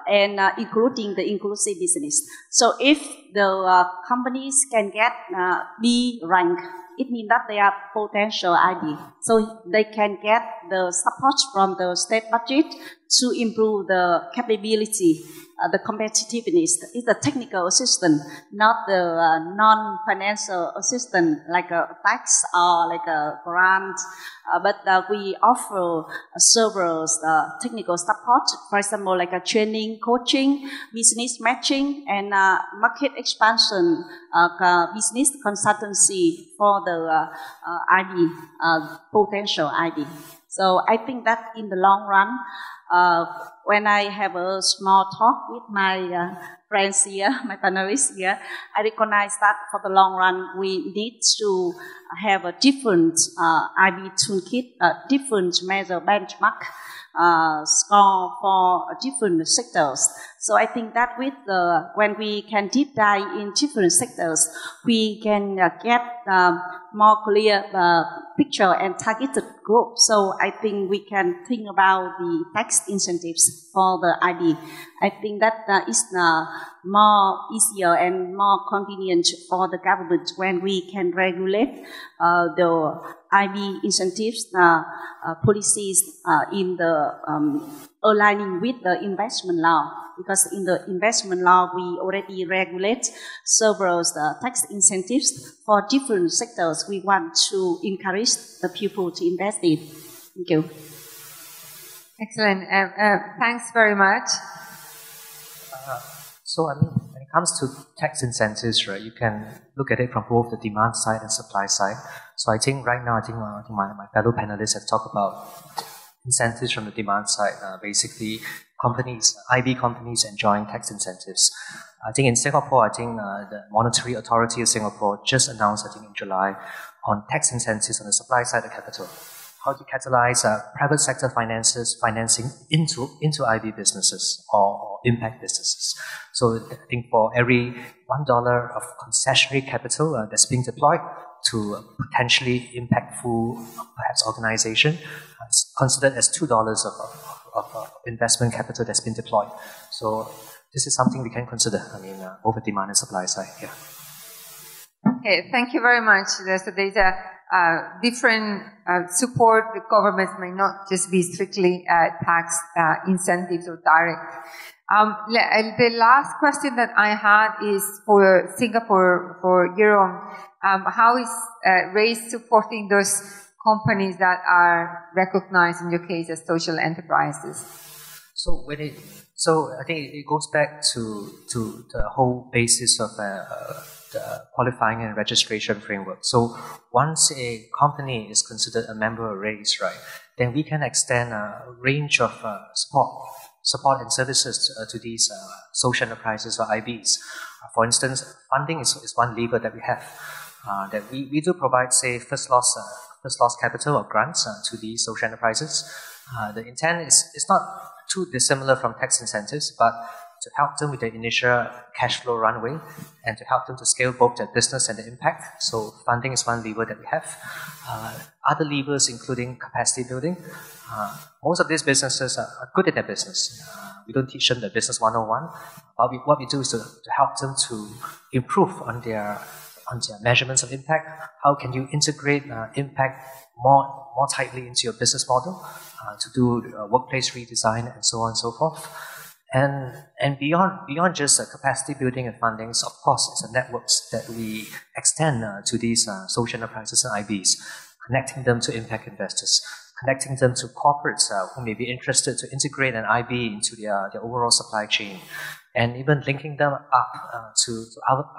and including the inclusive business. So if the companies can get B rank, it means that they are potential IB. So they can get the support from the state budget to improve the capability, the competitiveness. It's a technical assistance, not the non-financial assistance like a tax or like a grant. But we offer several technical support, for example, like a training, coaching, business matching, and market expansion, business consultancy for the IB, potential IB. So I think that in the long run, when I have a small talk with my friends here, my panelists here, I recognize that for the long run, we need to have a different IB toolkit, different measure benchmark score for different sectors. So I think that when we can deep dive in different sectors, we can get more clear picture and targeted group. So I think we can think about the tax incentives for the IB. I think that is more easier and more convenient for the government when we can regulate the IB incentives policies in the aligning with the investment law. Because in the investment law, we already regulate several tax incentives for different sectors we want to encourage the people to invest in. Thank you. Excellent. Thanks very much. So, when it comes to tax incentives, right, you can look at it from both the demand side and supply side. So I think right now, my fellow panelists have talked about incentives from the demand side, basically companies, IB companies enjoying tax incentives. I think in Singapore, the Monetary Authority of Singapore just announced, in July, on tax incentives on the supply side of capital. How to catalyze private sector financing into IB businesses or impact businesses. So I think for every $1 of concessionary capital that's being deployed to a potentially impactful, perhaps organization, it's considered as $2 of investment capital that's been deployed. So this is something we can consider. Over demand and supply side. Yeah. Okay, thank you very much. So there's a different support. The governments may not just be strictly tax incentives or direct. The last question that I had is for Singapore, for Jerome. How is RAISE supporting those companies that are recognized in your case as social enterprises? So I think it goes back to the whole basis of the qualifying and registration framework. So once a company is considered a member of RAISE, right, then we can extend a range of support and services to these social enterprises or IBs. For instance, funding is one lever that we have. That we do provide, say, first loss capital or grants to these social enterprises. The intent is not too dissimilar from tax incentives, but to help them with the initial cash flow runway and to help them to scale both their business and the impact. So funding is one lever that we have. Other levers including capacity building. Most of these businesses are good at their business. We don't teach them the business 101. But what we do is to help them to improve on their measurements of impact. How can you integrate impact more tightly into your business model to do workplace redesign and so on and so forth. And beyond just capacity building and fundings, of course, it's the networks that we extend to these social enterprises and IBs, connecting them to impact investors, connecting them to corporates who may be interested to integrate an IB into their overall supply chain, and even linking them up to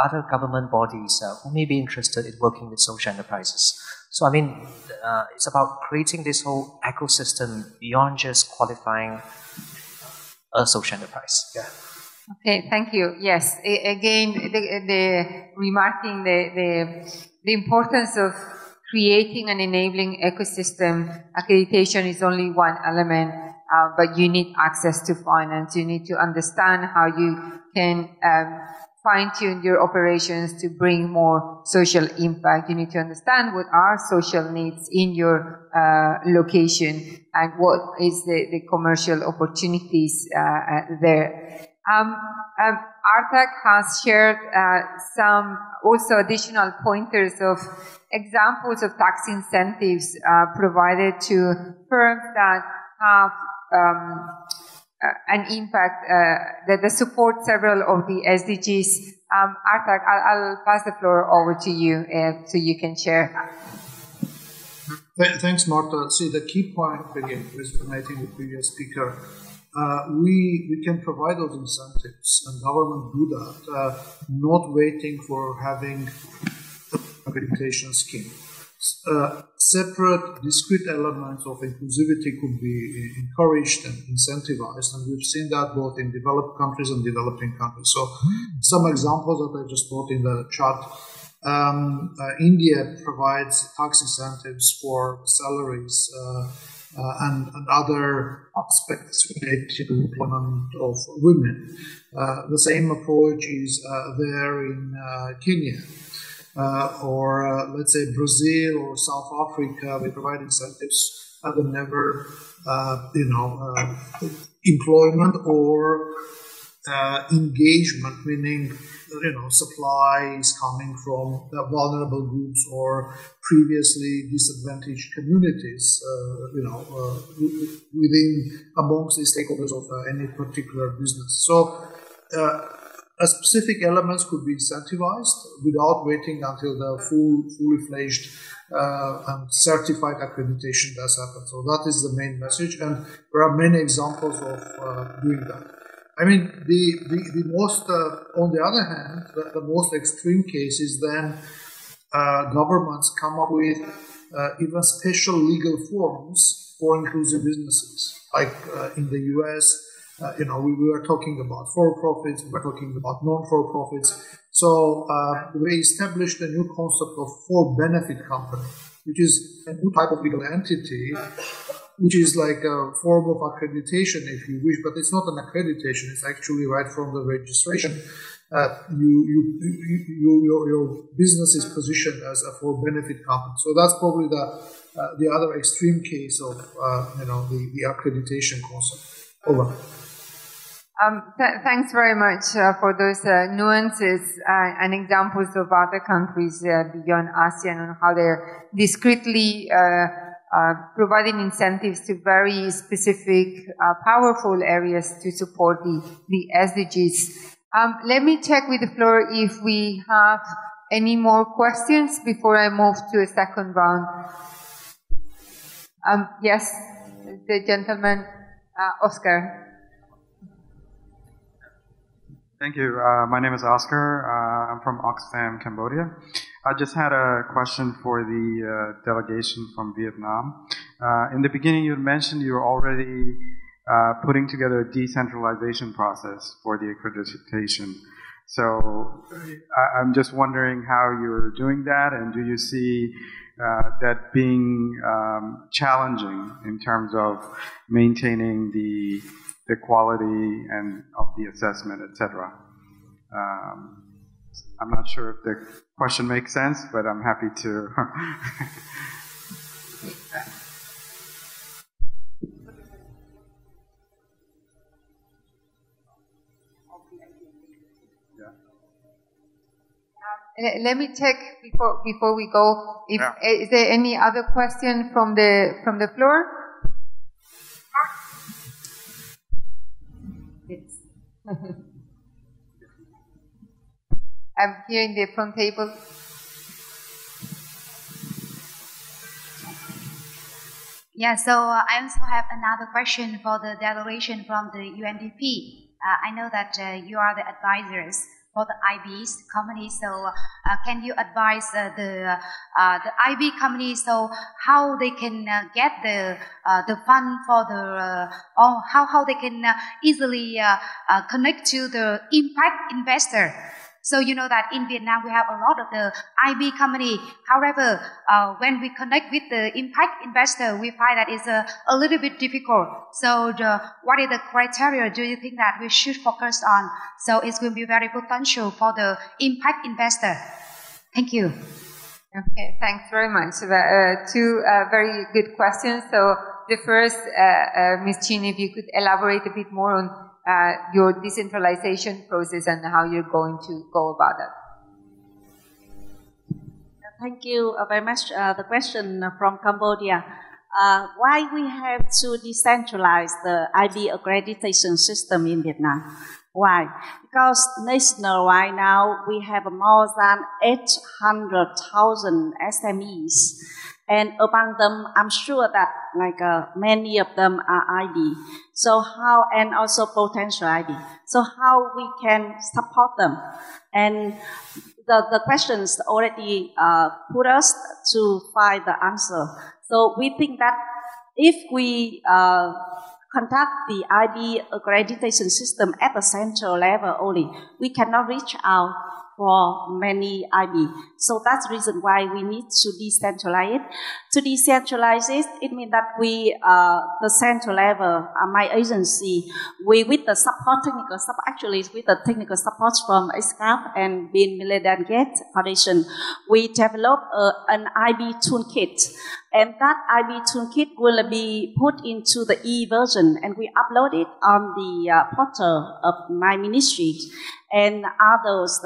other government bodies who may be interested in working with social enterprises. So it's about creating this whole ecosystem beyond just qualifying a social enterprise. Yeah. Okay, thank you. Yes, again, remarking the importance of creating an enabling ecosystem. Accreditation is only one element, but you need access to finance. You need to understand how you can fine-tune your operations to bring more social impact. You need to understand what are social needs in your location and what is the commercial opportunities there. Artak has shared some also additional pointers of examples of tax incentives provided to firms that have an impact that support several of the SDGs. Artak, I'll pass the floor over to you so you can share. Thanks, Marta. See, the key point, again, resonating with the previous speaker, we can provide those incentives, and government do that, not waiting for having accreditation scheme. Separate, discrete elements of inclusivity could be encouraged and incentivized, and we've seen that both in developed countries and developing countries. So, some examples that I just put in the chat. India provides tax incentives for salaries and other aspects related to employment of women. The same approach is there in Kenya. Or let's say Brazil or South Africa, we provide incentives whenever employment or engagement, meaning supply is coming from vulnerable groups or previously disadvantaged communities, amongst the stakeholders of any particular business. So. Specific elements could be incentivized without waiting until the fully fledged and certified accreditation does happen. So that is the main message, and there are many examples of doing that. The most, on the other hand, the most extreme case is then governments come up with even special legal forms for inclusive businesses. Like in the US, We were talking about for-profits, we were talking about non-for-profits. So we established a new concept of for-benefit company, which is a new type of legal entity, which is like a form of accreditation, if you wish, but it's not an accreditation. It's actually right from the registration. Your business is positioned as a for-benefit company. So that's probably the other extreme case of the accreditation concept. Over. Thanks very much for those nuances and examples of other countries beyond ASEAN and how they're discreetly providing incentives to very specific, powerful areas to support the SDGs. Let me check with the floor if we have any more questions before I move to a second round. Yes, the gentleman, Oscar. Thank you. My name is Oscar. I'm from Oxfam, Cambodia. I just had a question for the delegation from Vietnam. In the beginning, you mentioned you were already putting together a decentralization process for the accreditation. So I'm just wondering how you're doing that, and do you see that being challenging in terms of maintaining the quality and of the assessment, etc. I'm not sure if the question makes sense, but I'm happy to. Let me check before we go. If is there any other question from the floor? I'm here in the front table. Yeah, so I also have another question for the delegation from the UNDP. I know that you are the advisors for the IBs companies, so can you advise the IB companies so how they can get the fund for the or how they can easily connect to the impact investor? So you know that in Vietnam we have a lot of the IB company. However, when we connect with the impact investor, we find that it's a little bit difficult. So what is the criteria do you think that we should focus on? So it will be very potential for the impact investor. Thank you. Okay, thanks very much. Two very good questions. So the first, Ms. Chin, if you could elaborate a bit more on your decentralization process and how you're going to go about that. Thank you very much. The question from Cambodia. Why we have to decentralize the IB accreditation system in Vietnam? Why? Because nationwide now we have more than 800,000 SMEs. And among them, I'm sure that many of them are IB. So how, and also potential IB. So how we can support them? And the questions already put us to find the answer. So we think that if we conduct the IB accreditation system at the central level only, we cannot reach out for many IB. So that's the reason why we need to decentralize it. To decentralize it, it means that we, the central level, my agency, we with the technical support, actually with the technical support from ESCAP and Bill Melinda Gates Foundation, we develop an IB toolkit. And that IB toolkit will be put into the e-version, and we upload it on the portal of my ministry. And others,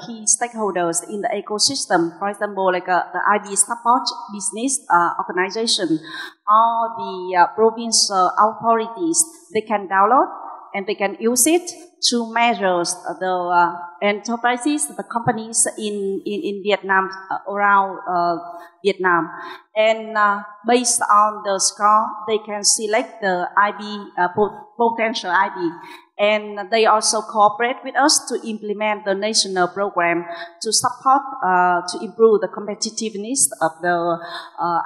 key stakeholders in the ecosystem, for example, the IB support business organization, or the provincial authorities, they can download and they can use it to measure the enterprises, the companies in Vietnam, around Vietnam. And based on the score, they can select the IB, potential IB. And they also cooperate with us to implement the national program to support, to improve the competitiveness of the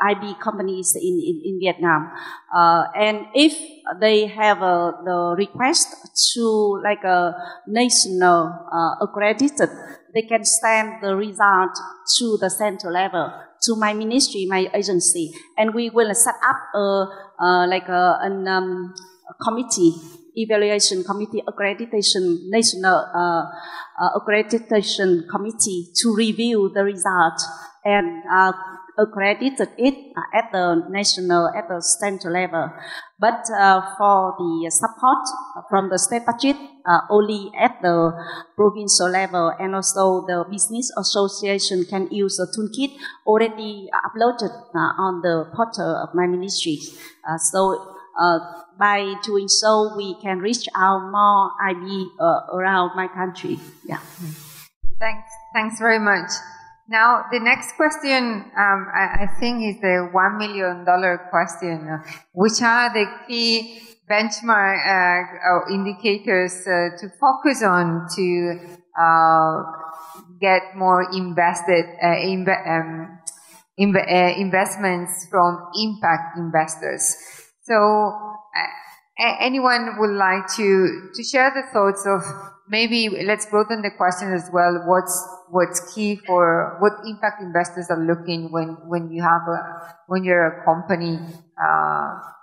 IB companies in Vietnam. And if they have the request to like a national accredited, they can send the result to the central level, to my ministry, my agency, and we will set up a committee, evaluation committee, accreditation, national accreditation committee to review the result and accredited it at the national, at the central level. But for the support from the state budget, only at the provincial level, and also the business association can use a toolkit already uploaded on the portal of my ministry. By doing so, we can reach out more IB around my country. Yeah. Thanks very much. Now, the next question, I think, is the $1 million question. Which are the key benchmark indicators to focus on to get more investments from impact investors? So, anyone would like to share the thoughts of, maybe let's broaden the question as well. What's key for what impact investors are looking when you're a company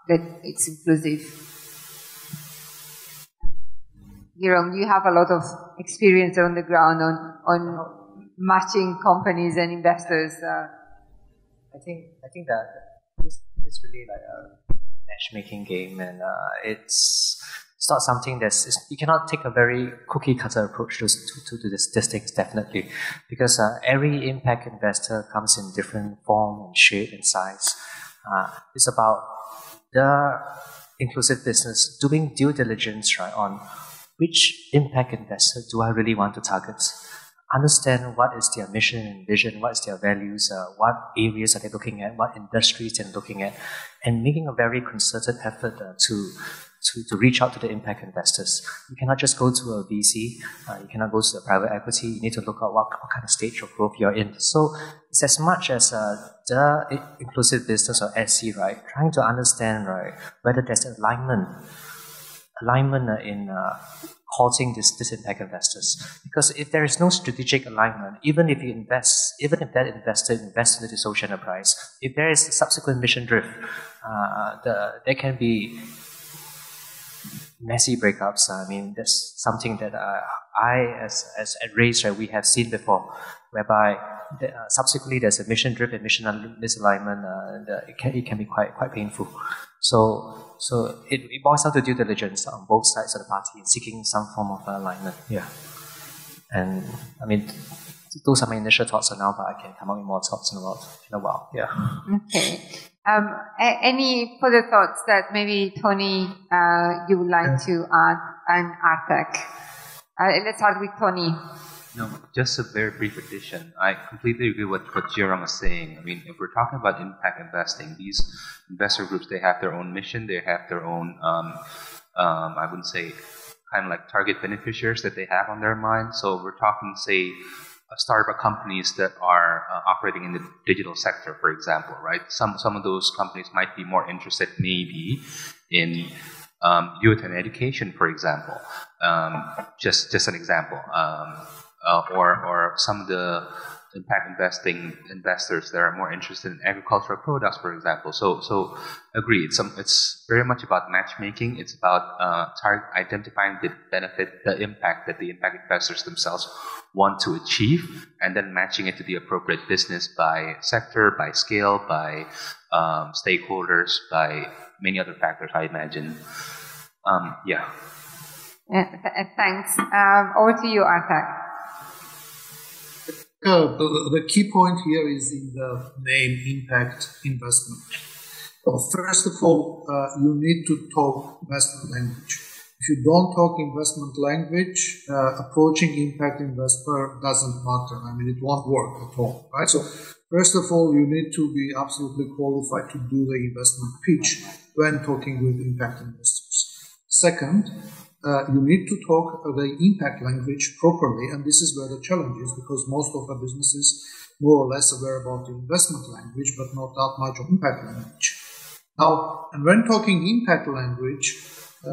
that it's inclusive? Jerome, you have a lot of experience on the ground on matching companies and investors. I think that this is really like a matchmaking game, and it's not something you cannot take a very cookie cutter approach to this things, definitely, because every impact investor comes in different form and shape and size. It's about the inclusive business doing due diligence, right, on which impact investor do I really want to target. Understand what is their mission and vision, what is their values, what areas are they looking at, what industries they're looking at, and making a very concerted effort to reach out to the impact investors. You cannot just go to a VC, you cannot go to a private equity, you need to look at what kind of stage of growth you're in. So it's as much as the inclusive business or SC, right, trying to understand, right, whether there's alignment in courting these impact investors. Because if there is no strategic alignment, even if that investor invests into the social enterprise, if there is subsequent mission drift, there can be messy breakups. I mean, that's something that as at RAISE, right, we have seen before, whereby subsequently there's a mission drift and mission misalignment, and it can be quite painful. So it boils down to due diligence on both sides of the party and seeking some form of alignment. Yeah. And I mean, those are my initial thoughts for now, but I can come up with more thoughts in a while. Yeah. Okay. Any further thoughts that maybe Tony you would like to add, and Artek? Let's start with Tony. No, just a very brief addition. I completely agree with what Jerome is saying. I mean, if we're talking about impact investing, these investor groups, they have their own mission, they have their own, I wouldn't say, kind of like target beneficiaries that they have on their mind. So we're talking, say, startup companies that are operating in the digital sector, for example, right? Some of those companies might be more interested maybe in youth and education, for example. Just an example. Or some of the impact investing investors that are more interested in agricultural products, for example. So agree. It's very much about matchmaking. It's about identifying the benefit, the impact that the impact investors themselves want to achieve, and then matching it to the appropriate business by sector, by scale, by stakeholders, by many other factors, I imagine. Yeah. Thanks. Over to you, Artek. The key point here is in the name impact investment. So first of all, you need to talk investment language. If you don't talk investment language, approaching impact investor doesn't matter. I mean, it won't work at all, right? So first of all, you need to be absolutely qualified to do the investment pitch when talking with impact investors. Second, you need to talk the impact language properly, and this is where the challenge is, because most of the businesses more or less aware about the investment language, but not that much of impact language. Now, and when talking impact language,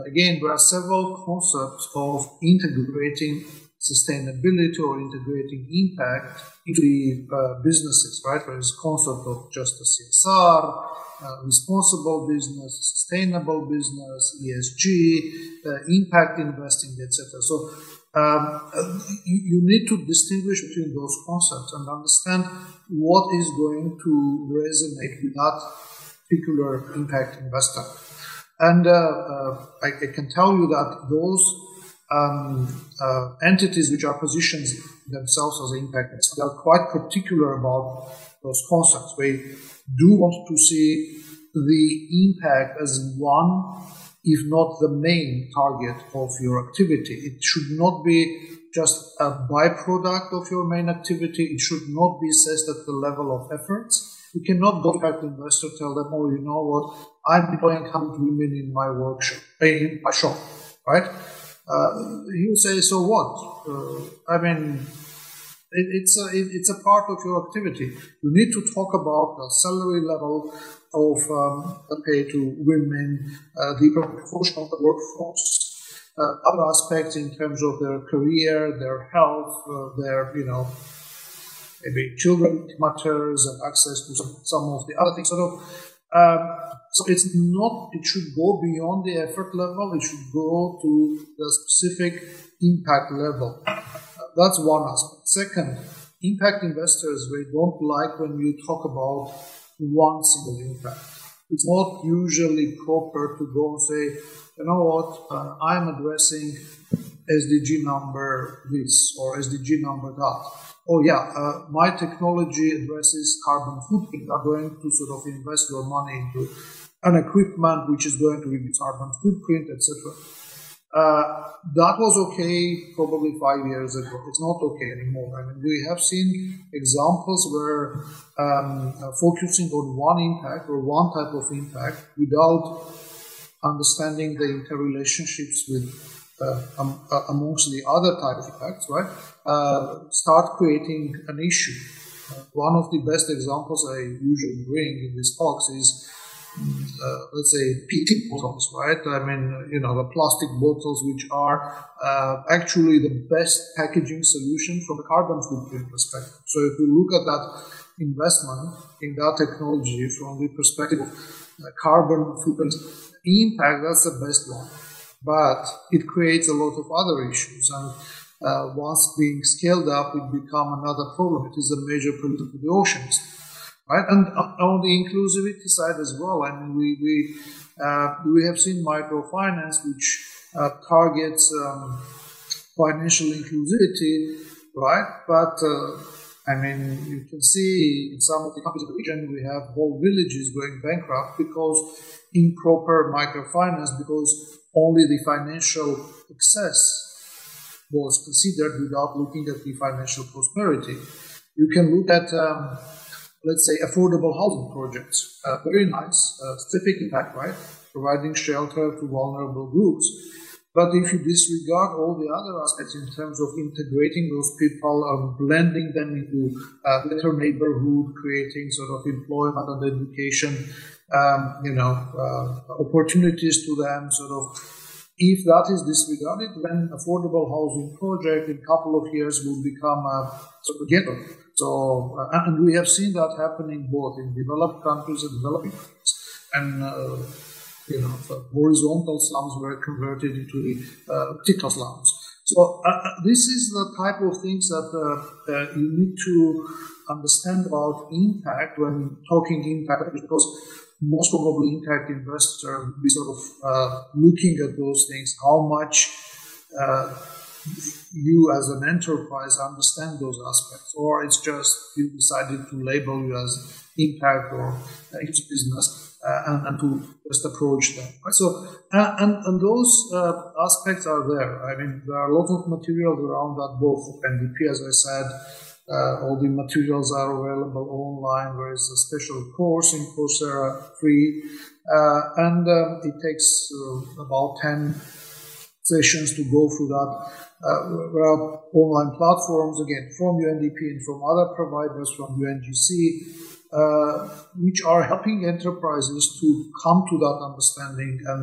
again, there are several concepts of integrating sustainability or integrating impact into the businesses, right? There is a concept of just a CSR, responsible business, sustainable business, ESG, impact investing, etc. So you need to distinguish between those concepts and understand what is going to resonate with that particular impact investor. And I can tell you that those entities which are positioned themselves as impact investors, they are quite particular about those concepts. They do want to see the impact as one, if not the main target of your activity. It should not be just a byproduct of your main activity. It should not be assessed at the level of efforts. You cannot go back to the investor, tell them, oh, you know what, I'm employing 100 women in my workshop, in my shop, right? He will say, so what? I mean, it's a part of your activity. You need to talk about the salary level of pay to women, the proportion of the workforce, other aspects in terms of their career, their health, their, maybe children matters and access to some of the other things. So it's not, it should go beyond the effort level, it should go to the specific impact level. That's one aspect. Second, impact investors, they don't like when you talk about one single impact. It's not usually proper to go and say, you know what, I'm addressing SDG number this or SDG number that. Oh yeah, my technology addresses carbon footprint. I'm going to sort of invest your money into an equipment which is going to reduce carbon footprint, etc. That was okay probably 5 years ago. It's not okay anymore. I mean, we have seen examples where focusing on one impact or one type of impact without understanding the interrelationships with amongst the other type of impacts, right, start creating an issue. One of the best examples I usually bring in these talks is, let's say, PET bottles, right? I mean, the plastic bottles, which are actually the best packaging solution from a carbon footprint perspective. So if you look at that investment in that technology from the perspective of carbon footprint impact, that's the best one. But it creates a lot of other issues, and once being scaled up, it becomes another problem. It is a major pollutant to the oceans, right? And on the inclusivity side as well, I mean, we have seen microfinance, which targets financial inclusivity, right? But I mean, you can see in some of the countries in the region, we have whole villages going bankrupt because improper microfinance, because only the financial excess was considered without looking at the financial prosperity. You can look at, let's say, affordable housing projects. Very nice, specific impact, right? Providing shelter to vulnerable groups. But if you disregard all the other aspects in terms of integrating those people and blending them into better neighborhood, creating sort of employment and education, opportunities to them, sort of, if that is disregarded, then affordable housing project in a couple of years will become a sort of ghetto. So, and we have seen that happening both in developed countries and developing countries. And, horizontal slums were converted into the vertical slums. So this is the type of things that you need to understand about impact when talking impact, because most probably impact investors will be sort of looking at those things, how much you as an enterprise understand those aspects, or it's just you decided to label you as impact or each business and to just approach them. Right? So, and those aspects are there. I mean, there are a lot of materials around that, both NDP, as I said, all the materials are available online. There is a special course in Coursera, free, and it takes about 10 sessions to go through that. There are online platforms, again, from UNDP and from other providers, from UNGC, which are helping enterprises to come to that understanding and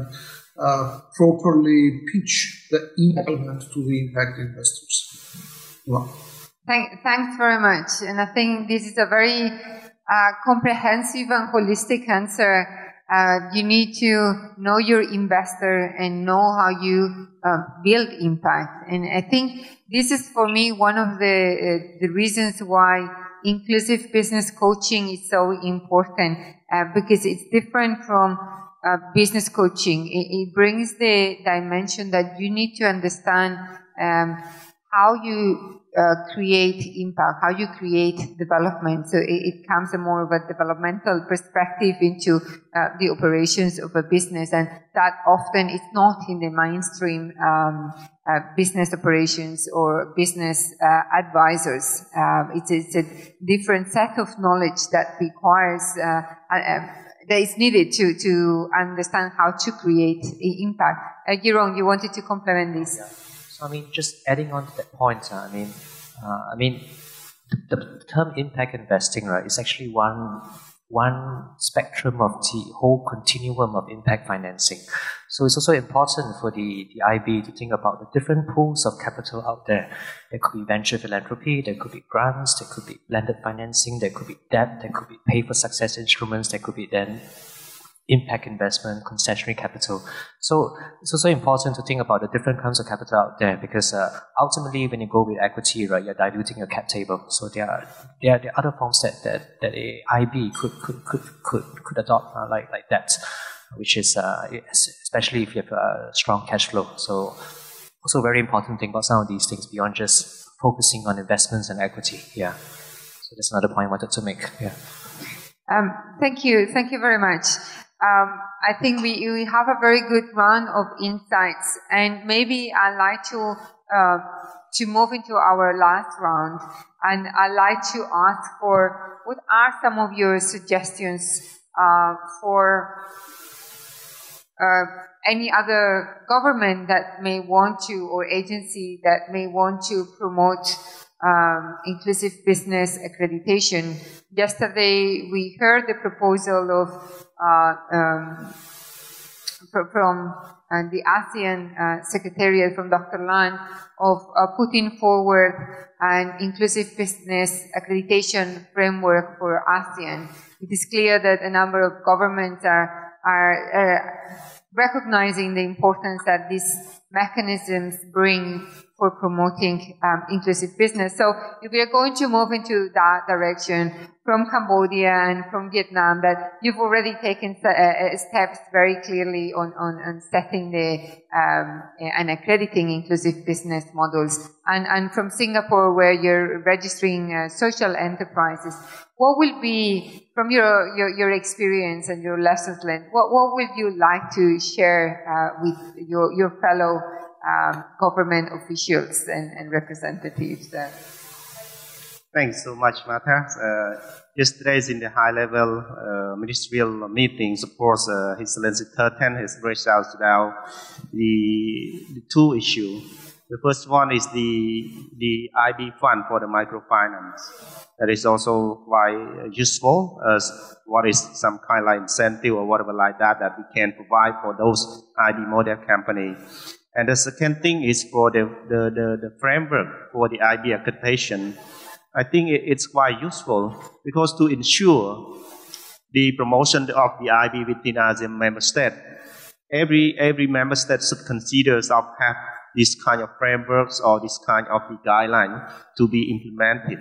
properly pitch the enablement to the impact investors. Well. Thanks very much. And I think this is a very comprehensive and holistic answer. You need to know your investor and know how you build impact. And I think this is, for me, one of the reasons why inclusive business coaching is so important, because it's different from business coaching. It brings the dimension that you need to understand how you create impact, how you create development. So it comes a more of a developmental perspective into the operations of a business, and that often is not in the mainstream business operations or business advisors. It's a different set of knowledge that requires that is needed to understand how to create impact. Jeroen, you wanted to complement this? Yeah. So I mean, just adding on to that point, I mean, the term impact investing, right, is actually one spectrum of the whole continuum of impact financing. So it's also important for the IB to think about the different pools of capital out there. There could be venture philanthropy, there could be grants, there could be blended financing, there could be debt, there could be pay for success instruments, there could be then impact investment, concessionary capital. So it's also important to think about the different kinds of capital out there, because ultimately when you go with equity, right, you're diluting your cap table. So there are other forms that a IB could adopt, like debt, which is especially if you have a strong cash flow. So also very important to think about some of these things beyond just focusing on investments and equity. Yeah. So that's another point I wanted to make. Yeah. Thank you very much. I think we have a very good run of insights, and maybe I'd like to move into our last round, and I'd like to ask for what are some of your suggestions for any other government that may want to, or agency that may want to promote inclusive business accreditation. Yesterday, we heard the proposal of from the ASEAN Secretariat, from Dr. Lan, of putting forward an inclusive business accreditation framework for ASEAN. It is clear that a number of governments are recognizing the importance that these mechanisms bring for promoting inclusive business. So if we are going to move into that direction from Cambodia and from Vietnam, that you've already taken steps very clearly on setting and accrediting inclusive business models, and from Singapore, where you're registering social enterprises, what will be, from your experience and your lessons learned, what would you like to share with your fellow government officials and representatives? Thanks so much, Marta. Yesterday's in the high-level ministerial meetings, of course, His Excellency Turton has raised out now the two issues. The first one is the IB fund for the microfinance. That is also quite useful as what is some kind of like incentive or whatever like that we can provide for those IB model company. And the second thing is for the framework for the IB accreditation. I think it's quite useful because to ensure the promotion of the IB within ASEAN member state, every member state should consider of have this kind of frameworks or this kind of the guideline to be implemented.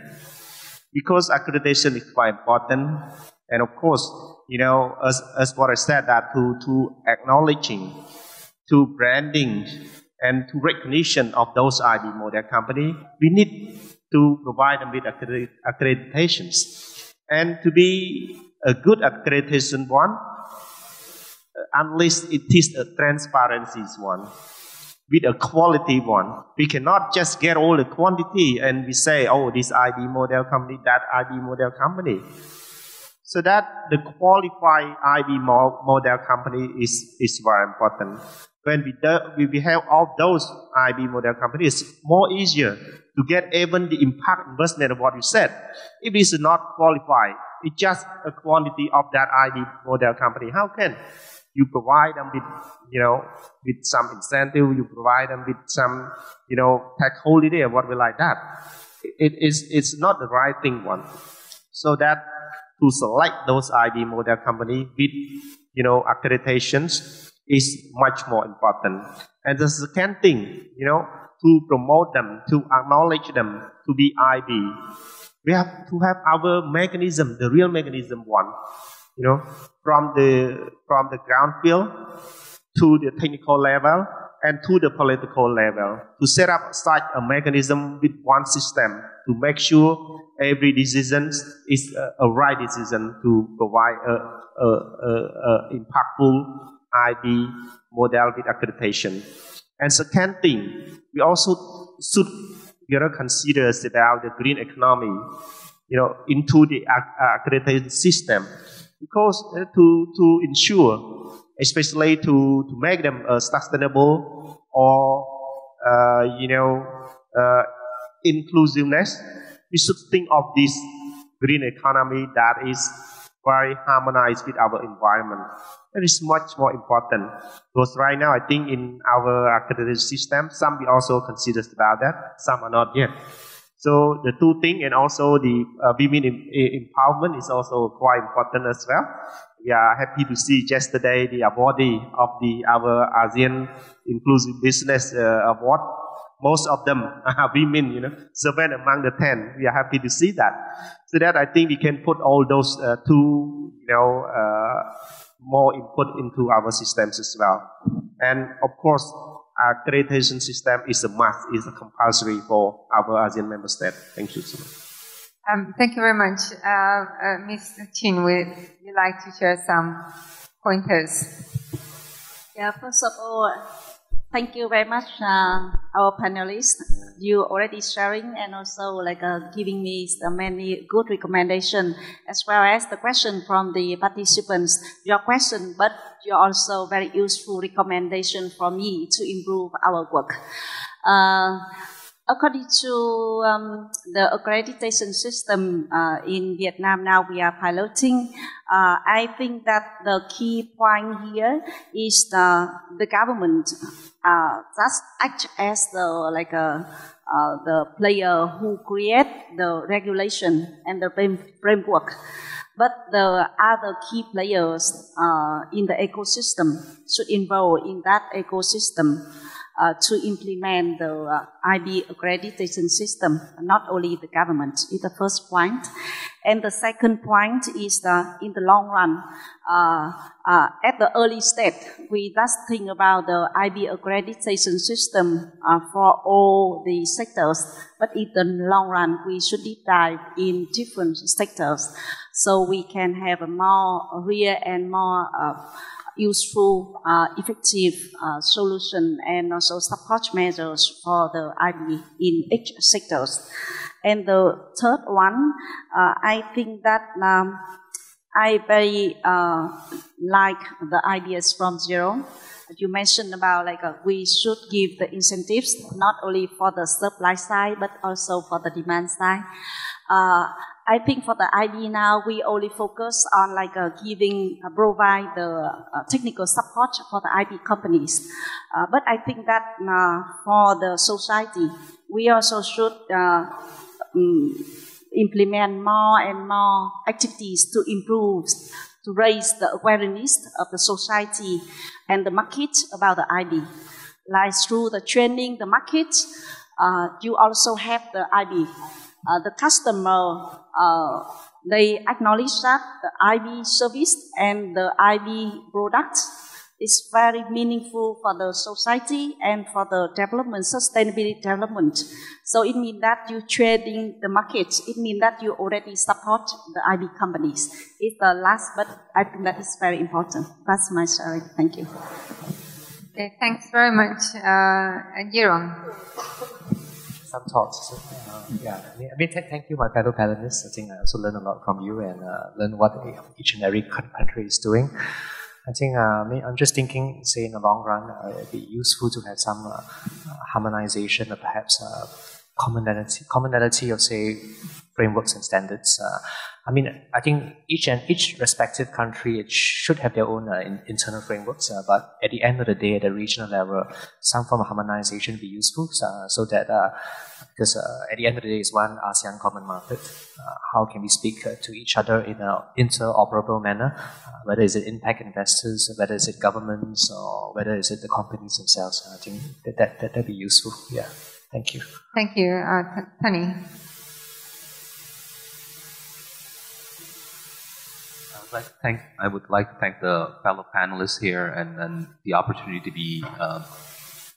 Because accreditation is quite important, and of course, you know, as what I said, that to acknowledging, to branding, and to recognition of those IB model company, we need to provide them with accreditations. And to be a good accreditation one, unless it is a transparency one, with a quality one. We cannot just get all the quantity and we say, oh, this IB model company, that IB model company. So that the qualified IB model company is very important. when we have all those IB model companies, it's more easier to get even the impact investment of what you said. If it is not qualified, it's just a quantity of that IB model company. How can you provide them with, with some incentive, you provide them with some, tax holiday or whatever like that? It's not the right thing one. So that to select those IB model company with, accreditations is much more important. And the second thing, to promote them, to acknowledge them to be IB, we have to have our mechanism, the real mechanism one, from the ground field to the technical level and to the political level, to set up such a mechanism with one system to make sure every decision is a right decision to provide a impactful IB model with accreditation. And second thing, we also should consider about the green economy, into the accreditation system, because to ensure, especially to make them sustainable or inclusiveness, we should think of this green economy that is very harmonized with our environment. That is much more important, because right now I think in our accreditation system, some we also consider about that, some are not yet. So the two things, and also the women empowerment is also quite important as well. We are happy to see yesterday the awardee of our ASEAN Inclusive Business Award. Most of them are women, 7 among the 10. We are happy to see that. So that I think we can put all those more input into our systems as well. And of course, accreditation system is a must, is a compulsory for our ASEAN member states. Thank you so much. Thank you very much. Ms. Chin, would you like to share some pointers? Yeah, first of all, thank you very much, our panelists. You already sharing and also giving me many good recommendations, as well as the question from the participants. Your question, but you're also very useful recommendation for me to improve our work. According to the accreditation system in Vietnam, now we are piloting. I think that the key point here is the government just act as the player who create the regulation and the framework. But the other key players in the ecosystem should involve in that ecosystem to implement the IB accreditation system, not only the government, is the first point. And the second point is in the long run, at the early stage, we just think about the IB accreditation system for all the sectors, but in the long run, we should deep dive in different sectors so we can have a more real and more useful, effective solution and also support measures for the IB in each sectors. And the third one, I think that I very like the ideas from zero. You mentioned about we should give the incentives not only for the supply side but also for the demand side. I think for the IB now, we only focus on provide the technical support for the IB companies. But I think that for the society, we also should implement more and more activities to improve, to raise the awareness of the society and the market about the IB. Like through the training the market, you also have the IB. The customer, they acknowledge that the IB service and the IB product is very meaningful for the society and for the development, sustainability development. So it means that you trading the market. It means that you already support the IB companies. It's the last, but I think that is very important. That's my sharing. Thank you. Okay, thanks very much, Jerome. Some thoughts. Thank you, my fellow panelists. I think I also learned a lot from you and learn what each and every country is doing. I think I'm just thinking, say, in the long run, it'd be useful to have some harmonization or perhaps commonality of, say, frameworks and standards. I think each respective country, it should have their own internal frameworks, but at the end of the day, at the regional level, some form of harmonization would be useful, so that, because at the end of the day, it's one ASEAN common market. How can we speak to each other in an interoperable manner, whether it's impact investors, whether it's governments, or whether it's the companies themselves. I think that'd be useful. Yeah. Thank you. Thank you. Tani. I would like to thank the fellow panelists here and the opportunity to be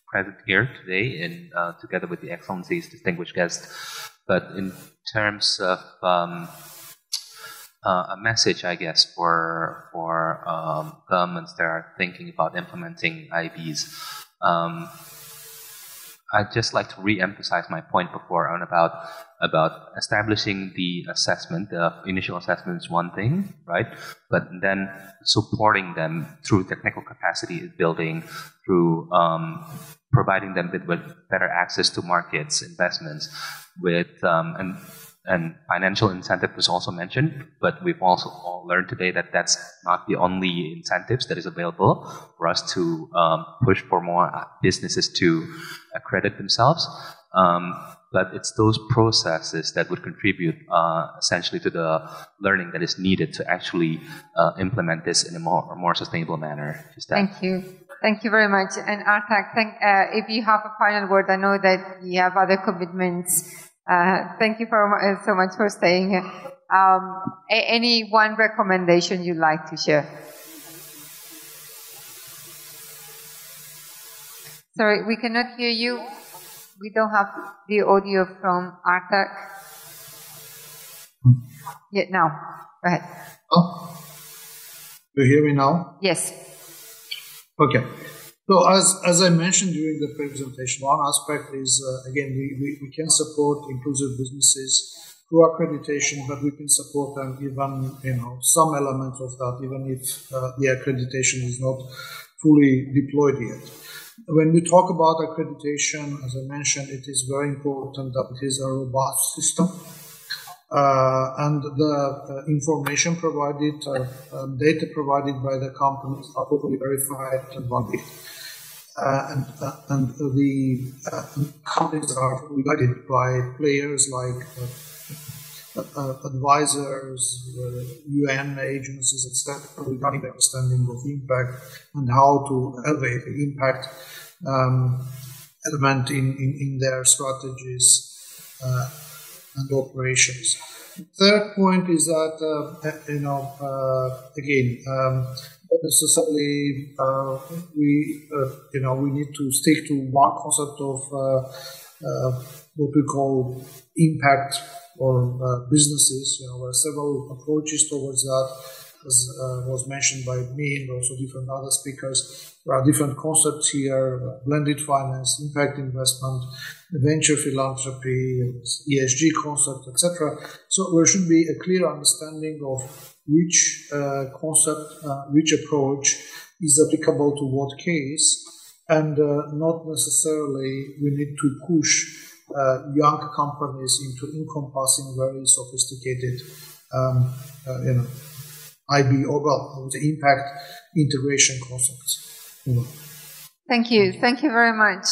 present here today and together with the Excellencies, distinguished guests. But in terms of a message, I guess, for governments that are thinking about implementing IBs, I'd just like to re-emphasize my point before on about establishing the assessment. The initial assessment is one thing, right? But then supporting them through technical capacity building, through providing them with better access to markets, investments, with and financial incentive was also mentioned, but we've also all learned today that that's not the only incentives that is available for us to push for more businesses to accredit themselves. But it's those processes that would contribute essentially to the learning that is needed to actually implement this in a more sustainable manner. Thank you. Thank you very much. And Artak, if you have a final word, I know that you have other commitments. Thank you so much for staying here. Any one recommendation you'd like to share? Sorry, we cannot hear you. We don't have the audio from Artak. Yeah, now. Go ahead. Oh, you hear me now? Yes. Okay. So as I mentioned during the presentation, one aspect is, again, we can support inclusive businesses through accreditation, but we can support them even, some elements of that, even if the accreditation is not fully deployed yet. When we talk about accreditation, as I mentioned, it is very important that it is a robust system. And the information provided, data provided by the companies are totally verified and valid. And the companies are guided by players like advisors, UN agencies, etc., regarding the understanding of impact and how to elevate the impact element in their strategies and operations. Third point is that necessarily we need to stick to one concept of what we call impact or businesses. There are several approaches towards that, as was mentioned by me and also different other speakers. There are different concepts here: blended finance, impact investment, venture philanthropy, ESG concept, etc. So there should be a clear understanding of which concept, which approach is applicable to what case, and not necessarily we need to push young companies into encompassing very sophisticated, IB or the impact integration concepts. Thank you. Thank you very much.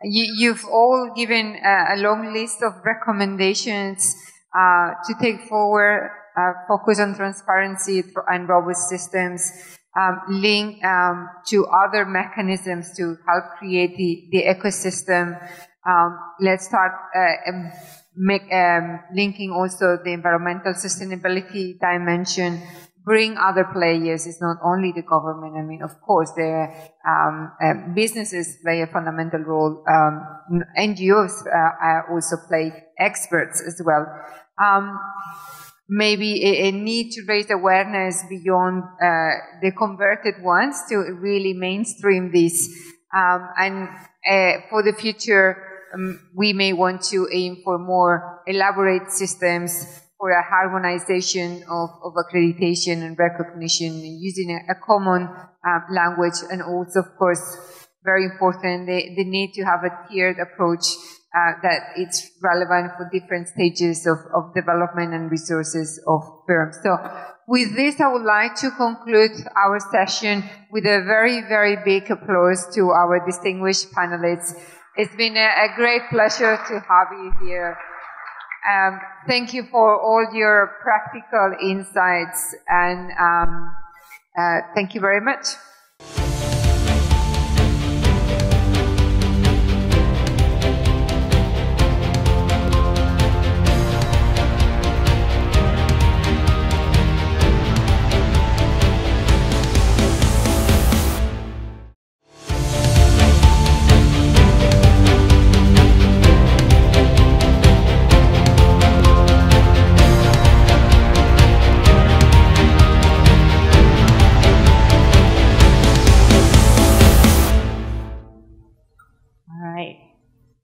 You've all given a long list of recommendations to take forward, focus on transparency and robust systems, link to other mechanisms to help create the ecosystem. Let's start linking also the environmental sustainability dimension. Bring other players. It's not only the government. I mean, of course, businesses play a fundamental role. NGOs also play experts as well. Maybe a need to raise awareness beyond the converted ones to really mainstream this. And for the future, we may want to aim for more elaborate systems for a harmonization of accreditation and recognition using a common language, and also, of course, very important, the need to have a tiered approach that it's relevant for different stages of development and resources of firms. So with this, I would like to conclude our session with a very, very big applause to our distinguished panelists. It's been a great pleasure to have you here. Thank you for all your practical insights, and thank you very much.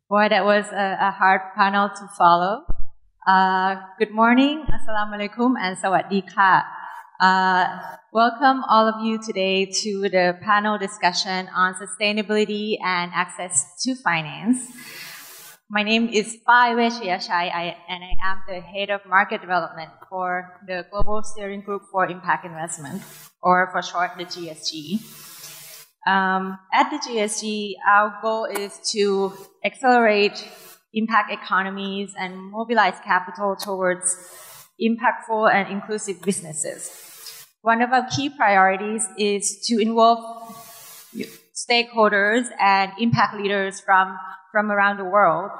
Boy, that was a hard panel to follow. Good morning, assalamu alaikum, and sawadee ka. Welcome all of you today to the panel discussion on sustainability and access to finance. My name is Fai Wechayachai, and I am the head of market development for the Global Steering Group for Impact Investment, or for short, the GSG. At the GSG, our goal is to accelerate impact economies and mobilize capital towards impactful and inclusive businesses. One of our key priorities is to involve stakeholders and impact leaders from around the world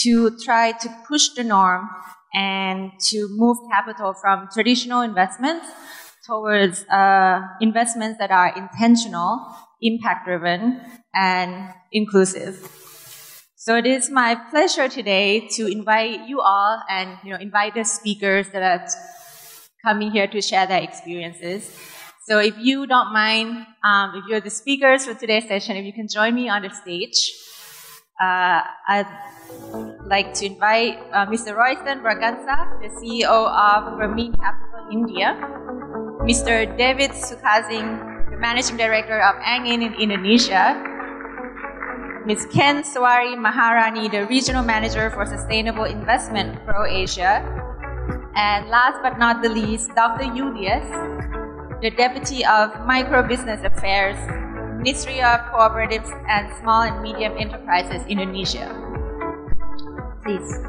to try to push the norm and to move capital from traditional investments towards investments that are intentional, impact-driven, and inclusive. So it is my pleasure today to invite you all and invite the speakers that are coming here to share their experiences. So if you don't mind, if you're the speakers for today's session, if you can join me on the stage, I'd like to invite Mr. Royston Braganza, the CEO of Grameen Capital India, Mr. David Sukasing, the Managing Director of Angin in Indonesia, Ms. Ken Sawari Maharani, the Regional Manager for Sustainable Investment Croatia, and last but not the least, Dr. Julius, the Deputy of Micro Business Affairs, Ministry of Cooperatives and Small and Medium Enterprises, Indonesia. Please.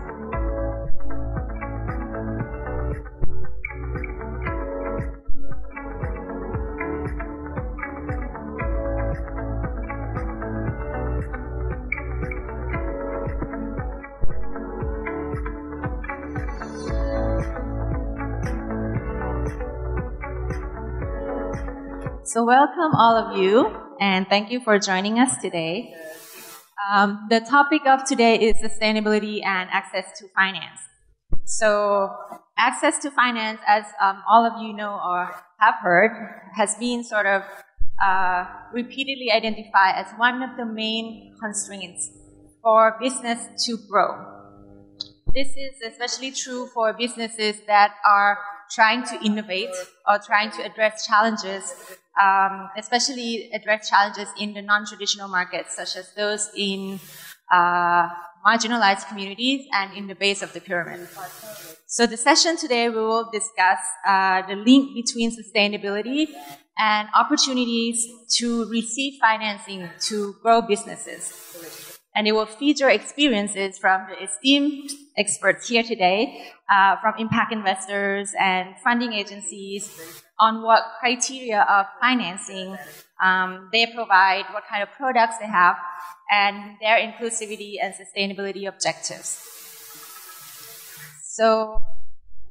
So welcome all of you, and thank you for joining us today. The topic of today is sustainability and access to finance. So access to finance, as all of you know or have heard, has been sort of repeatedly identified as one of the main constraints for business to grow. This is especially true for businesses that are trying to innovate or trying to address challenges, especially address challenges in the non-traditional markets, such as those in marginalized communities and in the base of the pyramid. So the session today, we will discuss the link between sustainability and opportunities to receive financing to grow businesses. And it will feature experiences from the esteemed experts here today, from impact investors and funding agencies, on what criteria of financing they provide, what kind of products they have, and their inclusivity and sustainability objectives. So,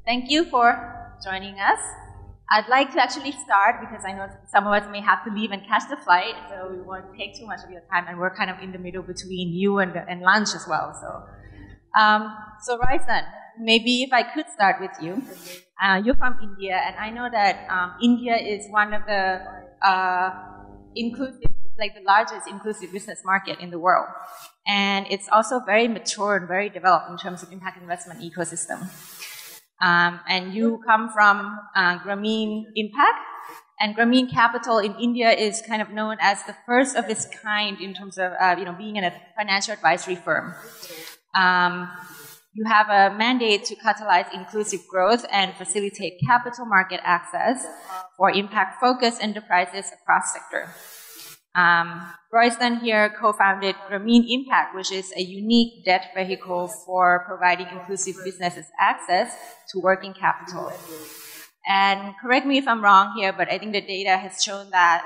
thank you for joining us. I'd like to actually start, because I know some of us may have to leave and catch the flight, so we won't take too much of your time, and we're kind of in the middle between you and lunch as well. So Royston, maybe if I could start with you. You're from India, and I know that India is one of the inclusive, like the largest inclusive business market in the world. And it's also very mature and very developed in terms of impact investment ecosystem. And you come from Grameen Impact. And Grameen Capital in India is kind of known as the first of its kind in terms of being a financial advisory firm. You have a mandate to catalyze inclusive growth and facilitate capital market access for impact-focused enterprises across sector. Royston here co-founded Grameen Impact, which is a unique debt vehicle for providing inclusive businesses access to working capital. And correct me if I'm wrong here, but I think the data has shown that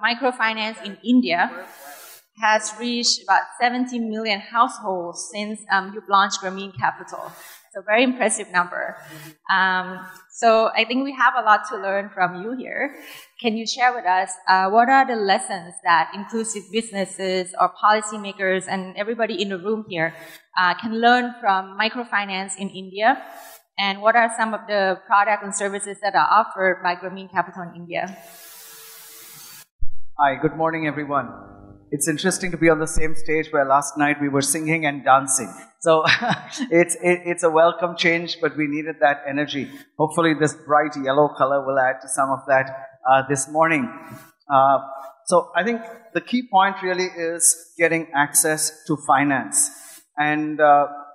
microfinance in India has reached about 70 million households since you've launched Grameen Capital. It's a very impressive number. So I think we have a lot to learn from you here. Can you share with us what are the lessons that inclusive businesses or policymakers and everybody in the room here can learn from microfinance in India? And what are some of the products and services that are offered by Grameen Capital in India? Hi, good morning, everyone. It's interesting to be on the same stage where last night we were singing and dancing. So it's a welcome change, but we needed that energy. Hopefully this bright yellow color will add to some of that this morning. So I think the key point really is getting access to finance. And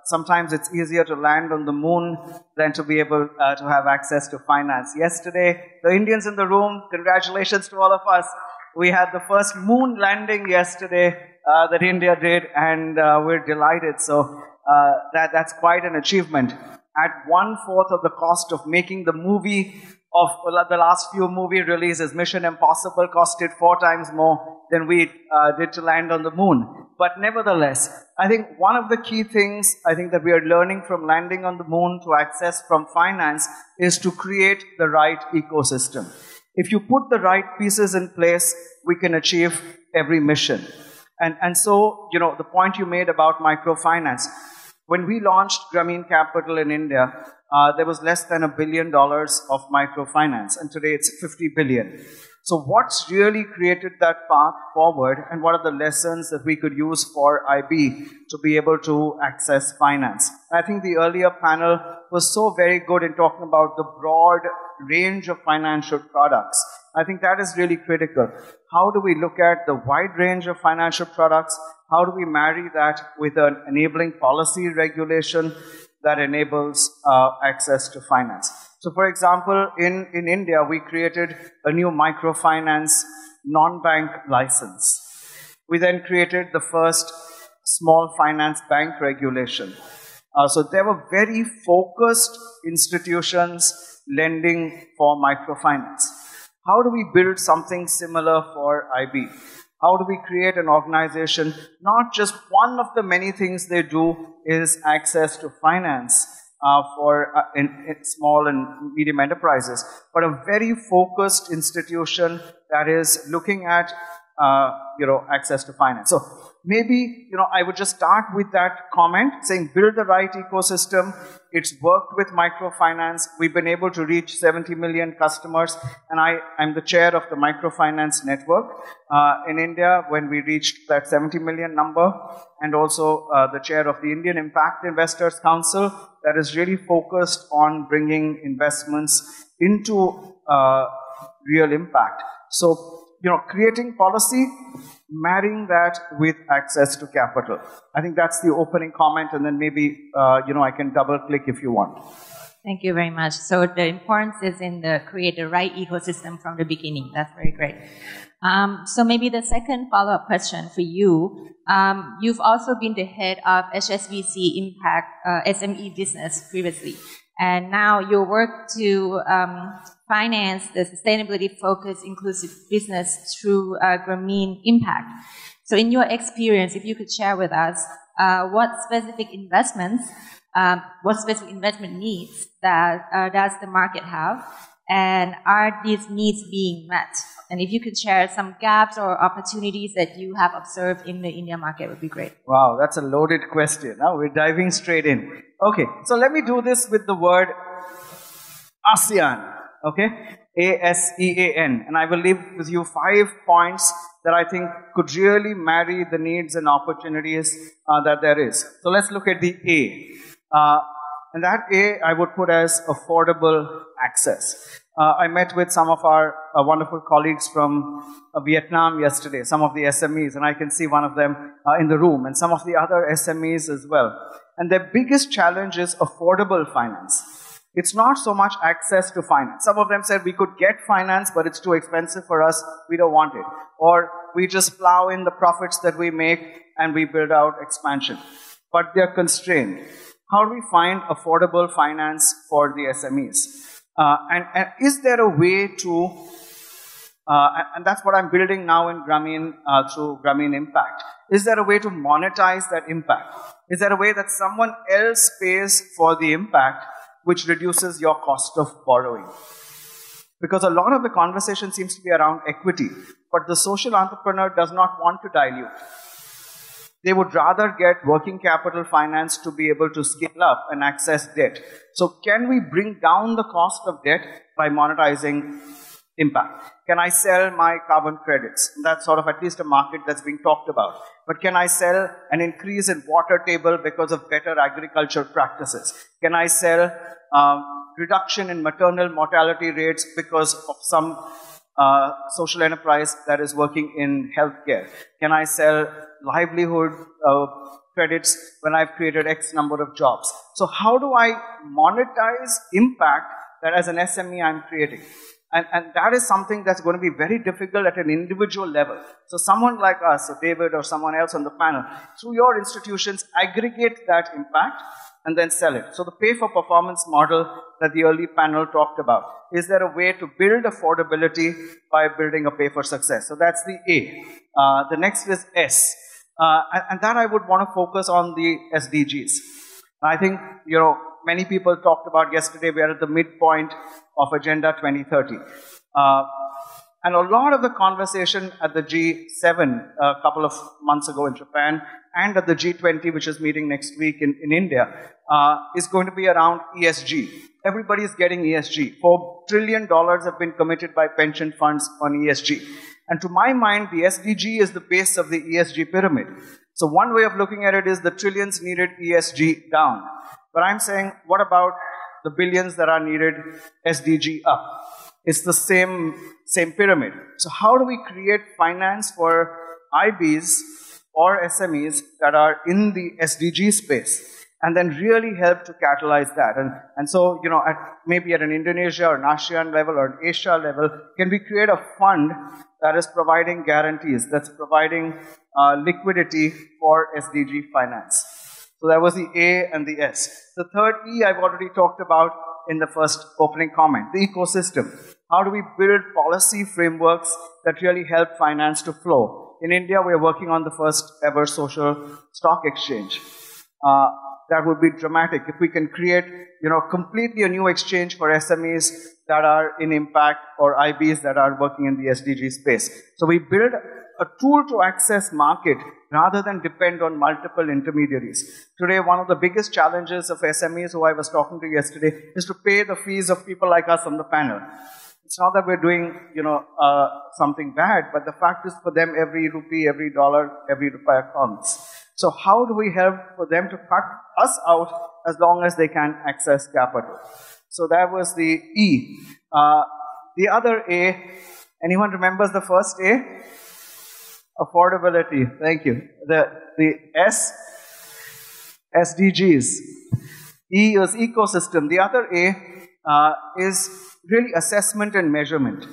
sometimes it's easier to land on the moon than to be able to have access to finance. Yesterday, the Indians in the room, congratulations to all of us. We had the first moon landing yesterday that India did, and we're delighted. So that's quite an achievement. At 1/4 of the cost of making the movie of the last few movie releases, Mission Impossible costed 4 times more than we did to land on the moon. But nevertheless, I think one of the key things I think that we are learning from landing on the moon to access from finance is to create the right ecosystem. If you put the right pieces in place, we can achieve every mission. And so, the point you made about microfinance, when we launched Grameen Capital in India, there was less than $1 billion of microfinance, and today it's $50 billion. So what's really created that path forward, and what are the lessons that we could use for IB to be able to access finance? I think the earlier panel was so very good in talking about the broad range of financial products. I think that is really critical. How do we look at the wide range of financial products? How do we marry that with an enabling policy regulation that enables access to finance? So for example, in India, we created a new microfinance non-bank license. We then created the first small finance bank regulation. So there were very focused institutions lending for microfinance. How do we build something similar for IB? How do we create an organization? Not just one of the many things they do is access to finance for in small and medium enterprises, but a very focused institution that is looking at access to finance. So maybe I would just start with that comment saying build the right ecosystem. It's worked with microfinance. We've been able to reach 70 million customers, and I'm the chair of the microfinance network in India when we reached that 70 million number, and also the chair of the Indian Impact Investors Council that is really focused on bringing investments into real impact. So creating policy, marrying that with access to capital. I think that's the opening comment, and then maybe, I can double click if you want. Thank you very much. So the importance is in the create the right ecosystem from the beginning. That's very great. So maybe the second follow-up question for you. You've also been the head of HSBC Impact SME business previously. And now you work to finance the sustainability-focused inclusive business through Grameen Impact. So in your experience, if you could share with us what specific investment needs that does the market have, and are these needs being met? And if you could share some gaps or opportunities that you have observed in the India market, would be great. Wow, that's a loaded question. Now we're diving straight in. Okay, so let me do this with the word ASEAN. Okay, ASEAN. And I will leave with you 5 points that I think could really marry the needs and opportunities that there is. So let's look at the A. And that A I would put as affordable access. I met with some of our wonderful colleagues from Vietnam yesterday, some of the SMEs, and I can see one of them in the room, and some of the other SMEs as well. And their biggest challenge is affordable finance. It's not so much access to finance. Some of them said we could get finance, but it's too expensive for us, we don't want it. Or we just plow in the profits that we make and we build out expansion. But they're constrained. How do we find affordable finance for the SMEs? And is there a way to, and that's what I'm building now in Grameen through Grameen Impact. Is there a way to monetize that impact? Is there a way that someone else pays for the impact, which reduces your cost of borrowing? Because a lot of the conversation seems to be around equity, but the social entrepreneur does not want to dilute. They would rather get working capital finance to be able to scale up and access debt. So can we bring down the cost of debt by monetizing impact? Can I sell my carbon credits? That's sort of at least a market that's being talked about. But can I sell an increase in water table because of better agriculture practices? Can I sell reduction in maternal mortality rates because of some social enterprise that is working in healthcare? Can I sell livelihood credits when I've created X number of jobs? So how do I monetize impact that as an SME I'm creating? And that is something that's going to be very difficult at an individual level. So someone like us, or David or someone else on the panel, through your institutions, aggregate that impact and then sell it. So the pay-for-performance model that the early panel talked about, is there a way to build affordability by building a pay-for-success? So that's the A. The next is S. And that I would want to focus on the SDGs. I think, many people talked about yesterday, we are at the midpoint of Agenda 2030. And a lot of the conversation at the G7 a couple of months ago in Japan, and at the G20, which is meeting next week in India, is going to be around ESG. Everybody is getting ESG. $4 trillion have been committed by pension funds on ESG. And to my mind, the SDG is the base of the ESG pyramid. So one way of looking at it is the trillions needed ESG down. But I'm saying, what about the billions that are needed SDG up? It's the same pyramid. So how do we create finance for IBs or SMEs that are in the SDG space, and then really help to catalyze that? And so, maybe at an Indonesia or an ASEAN level or an Asia level, can we create a fund that is providing guarantees, that's providing liquidity for SDG finance? So that was the A and the S. The third E I've already talked about in the first opening comment, the ecosystem. How do we build policy frameworks that really help finance to flow? In India, we're working on the first ever social stock exchange. That would be dramatic if we can create, completely a new exchange for SMEs that are in impact or IBs that are working in the SDG space. So we build a tool to access market rather than depend on multiple intermediaries. Today, one of the biggest challenges of SMEs who I was talking to yesterday is to pay the fees of people like us on the panel. It's not that we're doing, something bad, but the fact is for them, every rupee, every dollar, every rupiah counts. So how do we help for them to cut us out as long as they can access capital? So that was the E. The other A, anyone remembers the first A? Affordability. Thank you. The S, SDGs. E is ecosystem. The other A is really assessment and measurement.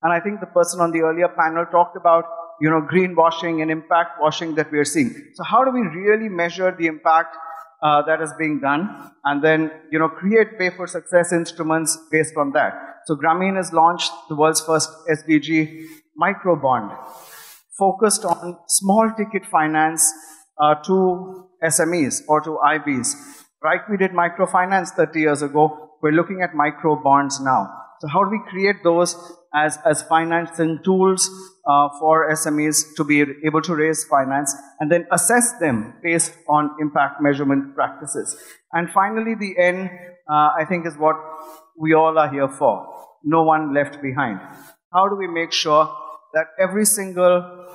And I think the person on the earlier panel talked about, greenwashing and impact washing that we are seeing. So how do we really measure the impact that is being done, and then, create pay-for-success instruments based on that? So Grameen has launched the world's first SDG micro bond, focused on small ticket finance to SMEs or to IBs. Right, we did microfinance 30 years ago. We're looking at micro bonds now. So how do we create those as financing tools for SMEs to be able to raise finance and then assess them based on impact measurement practices? And finally, the N, I think, is what we all are here for. No one left behind. How do we make sure that every single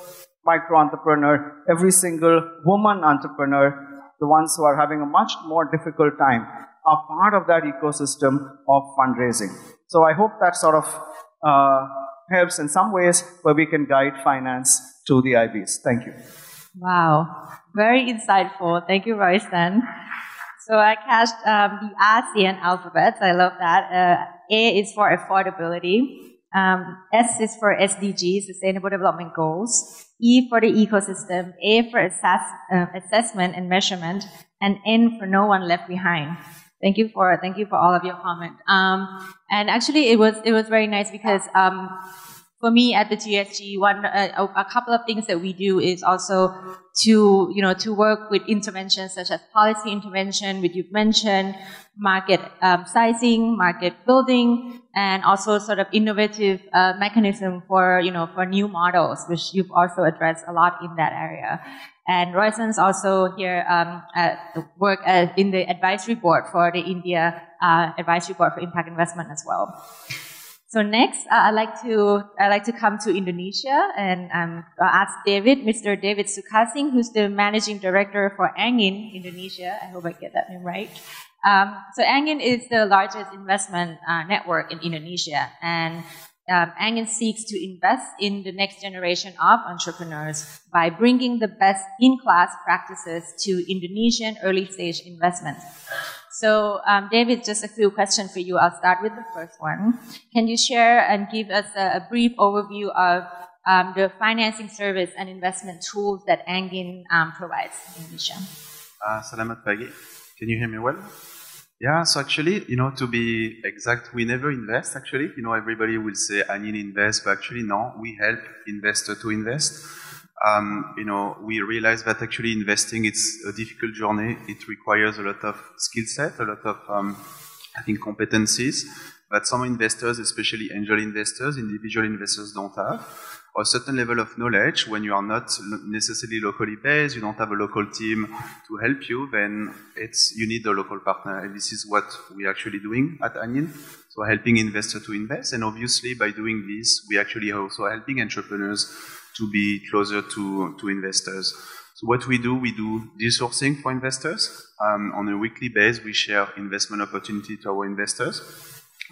micro-entrepreneur, every single woman entrepreneur, the ones who are having a much more difficult time, are part of that ecosystem of fundraising. So I hope that sort of helps in some ways where we can guide finance to the IBs. Thank you. Wow, very insightful. Thank you, Royston. So I catched the ASEAN alphabets. I love that. A is for affordability. S is for SDG, Sustainable Development Goals. E for the ecosystem. A for assessment and measurement. And N for no one left behind. Thank you for all of your comment. And actually, it was very nice because for me at the GSG, a couple of things that we do is also to work with interventions such as policy intervention, which you've mentioned, market sizing, market building, and also sort of innovative mechanism for new models, which you've also addressed a lot in that area. And Royston's also here work in the advisory board for the India Advisory Board for Impact Investment as well. So next, I'd like to come to Indonesia and ask Mr. David Sukasing, who's the managing director for Angin Indonesia. I hope I get that name right. So Angin is the largest investment network in Indonesia, and Angin seeks to invest in the next generation of entrepreneurs by bringing the best in-class practices to Indonesian early-stage investment. So, David, just a few questions for you. I'll start with the first one. Can you share and give us a brief overview of the financing service and investment tools that Angin provides in Indonesia? Selamat pagi. Can you hear me well? Yeah, so actually, to be exact, we never invest, actually. Everybody will say Angin invest, but actually, no, we help investor to invest. We realize that actually investing, it's a difficult journey. It requires a lot of skill set, a lot of, competencies that some investors, especially angel investors, individual investors don't have. Or a certain level of knowledge when you are not necessarily locally based, you don't have a local team to help you, then you need a local partner. And this is what we're actually doing at Angin. So helping investors to invest. And obviously by doing this, we actually are also helping entrepreneurs to be closer to investors. So what we do deal sourcing for investors. On a weekly basis, we share investment opportunity to our investors.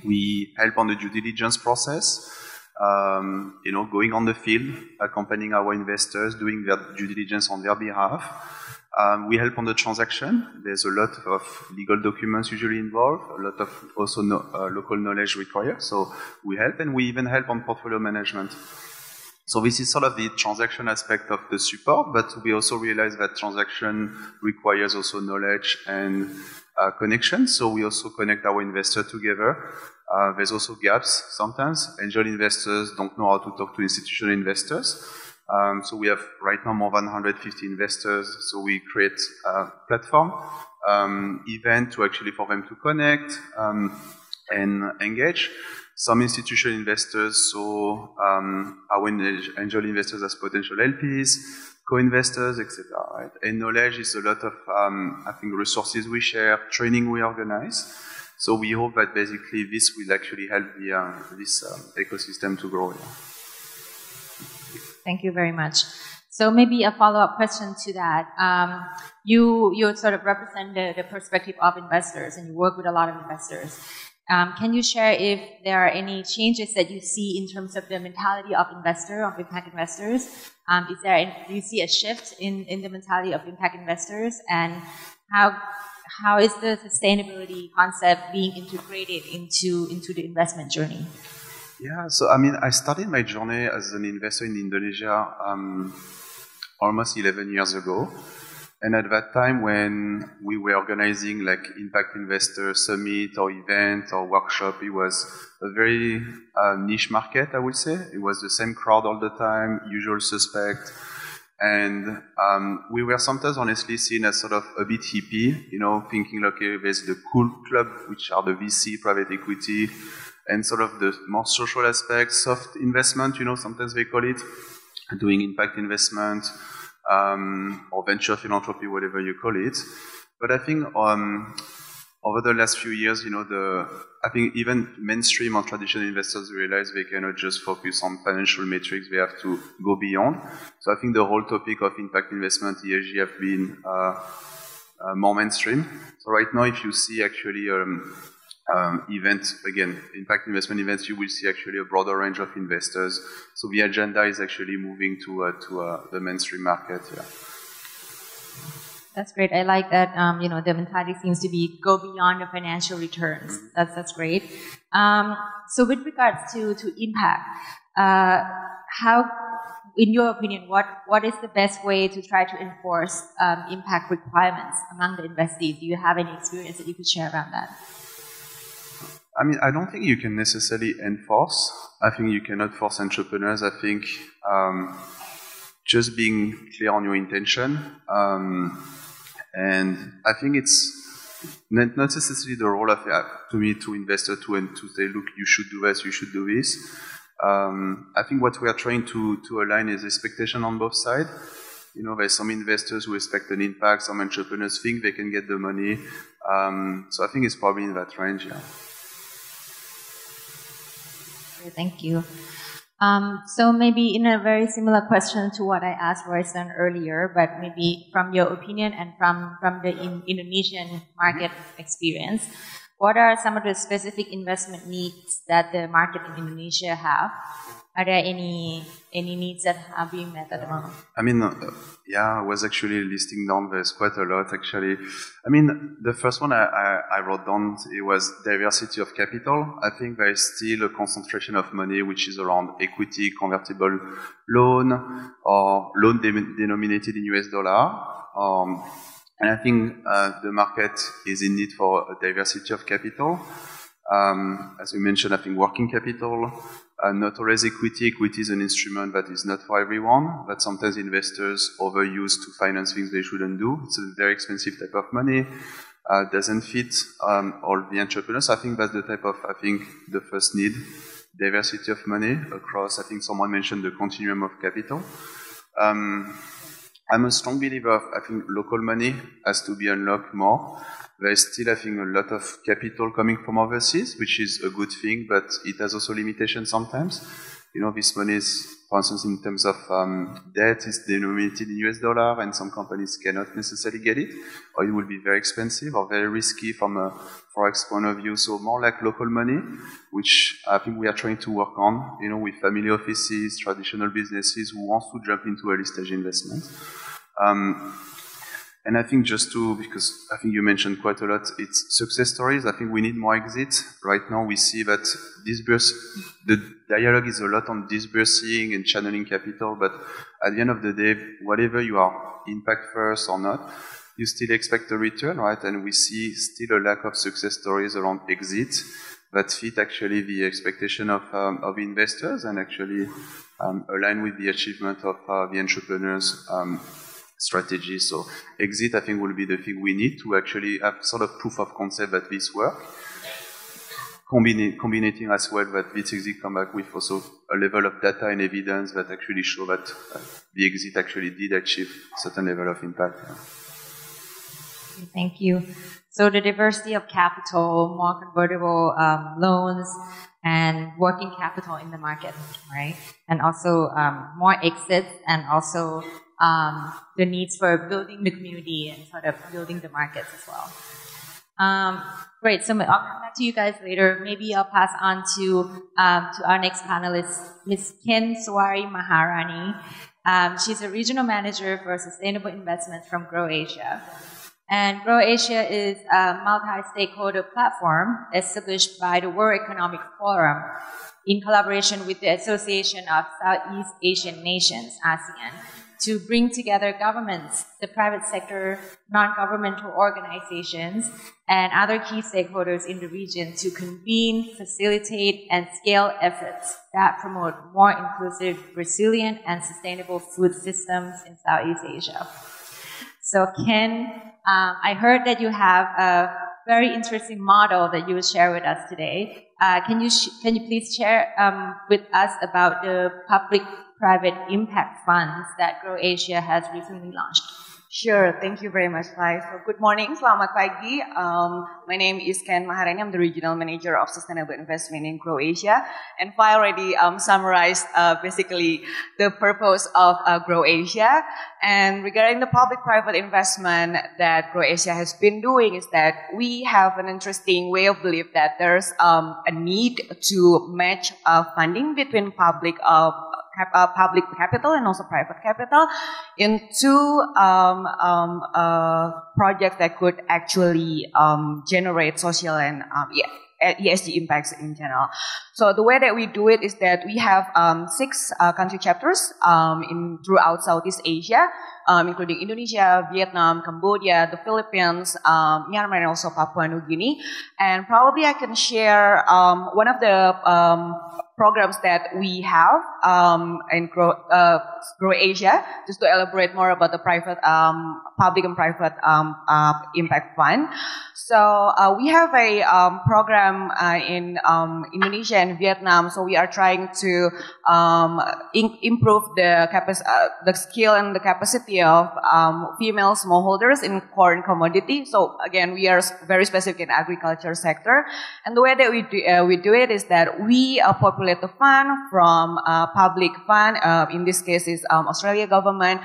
We help on the due diligence process, going on the field, accompanying our investors, doing their due diligence on their behalf. We help on the transaction. There's a lot of legal documents usually involved, a lot of also local knowledge required. So we help, and we even help on portfolio management. So this is sort of the transaction aspect of the support, but we also realize that transaction requires also knowledge and connection. So we also connect our investors together. There's also gaps sometimes. Angel investors don't know how to talk to institutional investors. So we have right now more than 150 investors. So we create a platform, event for them to connect and engage. Some institutional investors saw our angel investors as potential LPs, co-investors, etc. Right? And knowledge is a lot of, resources we share, training we organize. So we hope that basically this will actually help this ecosystem to grow. Yeah. Thank you very much. So maybe a follow-up question to that. You sort of represent the perspective of investors, and you work with a lot of investors. Can you share if there are any changes that you see in terms of the mentality of impact investors? Do you see a shift in the mentality of impact investors, and how is the sustainability concept being integrated into the investment journey? Yeah, so I started my journey as an investor in Indonesia almost 11 years ago. And at that time, when we were organizing like impact investor summit or event or workshop, it was a very niche market, I would say. It was the same crowd all the time, usual suspect. And we were sometimes honestly seen as sort of a bit hippie, thinking, okay, there's the cool club, which are the VC, private equity, and sort of the more social aspects, soft investment, sometimes they call it, doing impact investment, or venture philanthropy, whatever you call it. But I think over the last few years, I think even mainstream or traditional investors realize they cannot just focus on financial metrics, they have to go beyond. So I think the whole topic of impact investment, ESG, have been more mainstream. So right now, if you see actually events, again, impact investment events, you will see actually a broader range of investors. So the agenda is actually moving to the mainstream market. Yeah. That's great. I like that. The mentality seems to be go beyond the financial returns. That's great. So with regards to impact, how, in your opinion, what is the best way to try to enforce impact requirements among the investees? Do you have any experience that you could share around that? I mean, I don't think you can necessarily enforce. I think you cannot force entrepreneurs. I think just being clear on your intention. And I think it's not necessarily the role of, to me, to investor to say, look, you should do this, you should do this. I think what we are trying to align is expectation on both sides. There's some investors who expect an impact, some entrepreneurs think they can get the money. So I think it's probably in that range, yeah. Thank you. So maybe in a very similar question to what I asked Royston earlier, but maybe from your opinion and from the Indonesian market experience, what are some of the specific investment needs that the market in Indonesia have? Are there any needs that are being met at the moment? I mean, I was actually listing down, there's quite a lot actually. I mean, the first one I wrote down, it was diversity of capital. I think there is still a concentration of money which is around equity, convertible loan, or loan denominated in US dollar. And I think the market is in need for a diversity of capital. As we mentioned, I think working capital, not always equity. Equity is an instrument that is not for everyone, that sometimes investors overuse to finance things they shouldn't do. It's a very expensive type of money, doesn't fit all the entrepreneurs. I think that's the type of, the first need, diversity of money across, I think someone mentioned the continuum of capital. I'm a strong believer of, local money has to be unlocked more. There is still, a lot of capital coming from overseas, which is a good thing, but it has also limitations sometimes. This money is, for instance, in terms of debt, is denominated in US dollar, and some companies cannot necessarily get it, or it will be very expensive or very risky from a forex point of view. So more like local money, which I think we are trying to work on, with family offices, traditional businesses who want to jump into early stage investment. And I think because I think you mentioned quite a lot, it's success stories. I think we need more exits. Right now we see that the dialogue is a lot on disbursing and channeling capital, but at the end of the day, whatever you are, impact first or not, you still expect a return, right? And we see still a lack of success stories around exit that fit actually the expectation of investors and actually align with the achievement of the entrepreneurs' strategy. So exit, I think, will be the thing we need to actually have sort of proof of concept that this work. Combining as well that this exit come back with also a level of data and evidence that actually show that the exit actually did achieve a certain level of impact. Yeah. Thank you. So the diversity of capital, more convertible loans, and working capital in the market, right? And also more exits, and also the needs for building the community and sort of building the markets as well. Great. So I'll come back to you guys later. Maybe I'll pass on to our next panelist, Ms. Ken Swari Maharani. She's a regional manager for sustainable investments from Grow Asia. And Grow Asia is a multi-stakeholder platform established by the World Economic Forum in collaboration with the Association of Southeast Asian Nations, ASEAN, to bring together governments, the private sector, non-governmental organizations, and other key stakeholders in the region to convene, facilitate, and scale efforts that promote more inclusive, resilient, and sustainable food systems in Southeast Asia. So Ken, I heard that you have a very interesting model that you will share with us today. Can you please share with us about the public-private impact funds that Grow Asia has recently launched? Sure, thank you very much, Fai. So good morning, selamat pagi. My name is Ken Maharani. I'm the Regional Manager of Sustainable Investment in Croatia. And Fai already summarized basically the purpose of Croatia. And regarding the public-private investment that Croatia has been doing is that we have an interesting way of belief that there's a need to match funding between public capital and also private capital into projects that could actually generate social and ESG impacts in general. So the way that we do it is that we have 6 country chapters throughout Southeast Asia, including Indonesia, Vietnam, Cambodia, the Philippines, Myanmar, and also Papua New Guinea. And probably I can share one of the programs that we have in Croatia, just to elaborate more about the private, public and private impact fund. So we have a program in Indonesia and Vietnam. So we are trying to improve the skill and the capacity of female smallholders in corn commodity. So again, we are very specific in agriculture sector. And the way that we do it is that we populate the fund from public fund. In this case, is Australia government.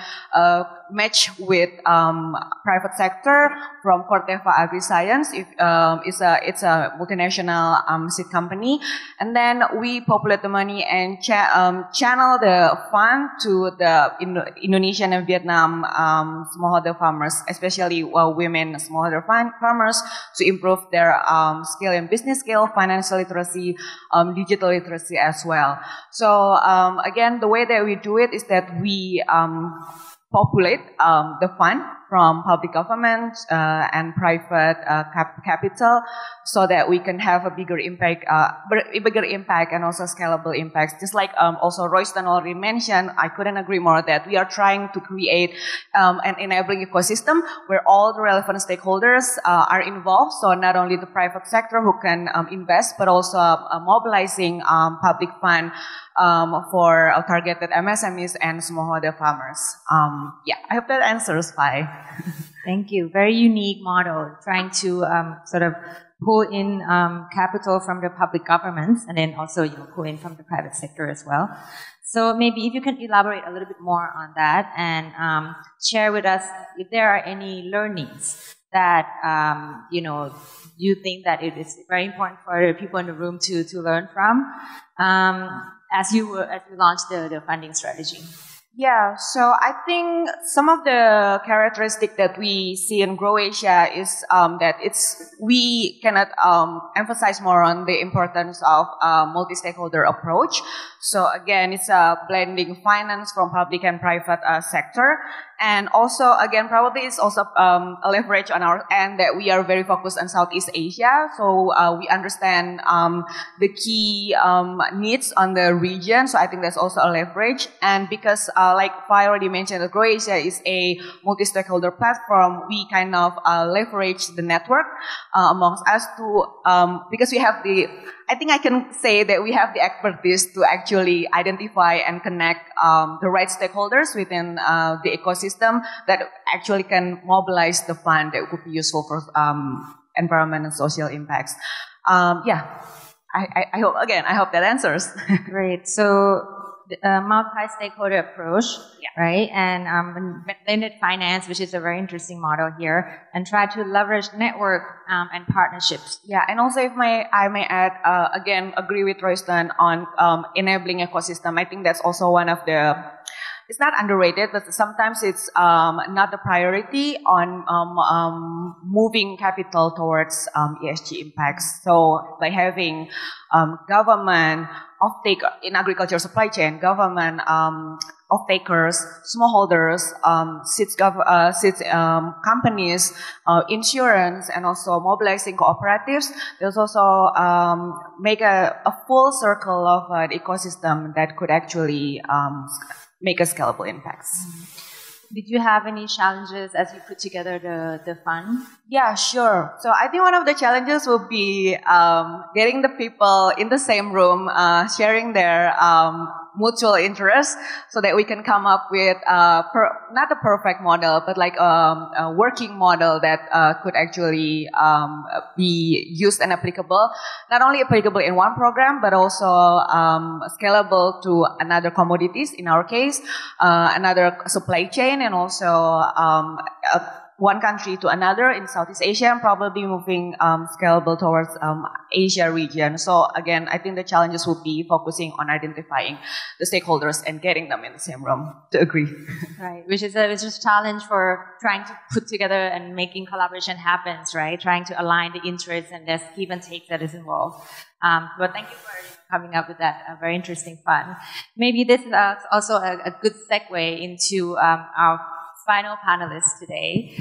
Match with private sector from Corteva Agri-Science. It's a multinational seed company, and then we populate the money and channel the fund to the Indonesian and Vietnam smallholder farmers, especially women smallholder farmers, to improve their skill and business skill, financial literacy, digital literacy as well. So again, the way that we do it is that we populate the fund from public government and private capital, so that we can have a bigger impact and also scalable impacts. Just like also Royston already mentioned, I couldn't agree more that we are trying to create an enabling ecosystem where all the relevant stakeholders are involved. So not only the private sector who can invest, but also mobilizing public fund for targeted MSMEs and smallholder farmers. Yeah, I hope that answers, Fai. Thank you. Very unique model, trying to sort of pull in capital from the public governments and then also pull in from the private sector as well. So maybe if you can elaborate a little bit more on that and share with us if there are any learnings that you think that it is very important for people in the room to learn from as you launched the funding strategy. Yeah, so I think some of the characteristics that we see in Croatia is that we cannot emphasize more on the importance of multi-stakeholder approach. So again, it's a blending finance from public and private sector. And also, again, probably it's also a leverage on our end that we are very focused on Southeast Asia. So we understand the key needs on the region. So I think that's also a leverage. And because, like Fai already mentioned, Croatia is a multi-stakeholder platform, we kind of leverage the network amongst us to, because we have I think I can say that we have the expertise to actually identify and connect the right stakeholders within the ecosystem that actually can mobilize the fund that could be useful for environment and social impacts. Yeah, I hope that answers. Great. So multi-stakeholder approach, right? And blended finance, which is a very interesting model here, and try to leverage network and partnerships. Yeah, and also if I may add, again, agree with Royston on enabling ecosystem. I think that's also one of the, it's not underrated, but sometimes it's not the priority on moving capital towards ESG impacts. So by having government offtake in agriculture supply chain, government off-takers, smallholders, seeds companies, insurance, and also mobilizing cooperatives. There's also make a full circle of the ecosystem that could actually make a scalable impacts. Did you have any challenges as you put together the fund? Yeah, sure. So I think one of the challenges will be getting the people in the same room, sharing their mutual interest, so that we can come up with not a perfect model, but like a working model that could actually be used and applicable, not only applicable in one program, but also scalable to another commodities, in our case, another supply chain, and also one country to another in Southeast Asia, and probably moving scalable towards Asia region. So again, I think the challenges will be focusing on identifying the stakeholders and getting them in the same room to agree. Right, which is a challenge for trying to put together and making collaboration happens, right? Trying to align the interests and there's give and take that is involved. But thank you for coming up with that very interesting fun. Maybe this is also a good segue into our final panelist today.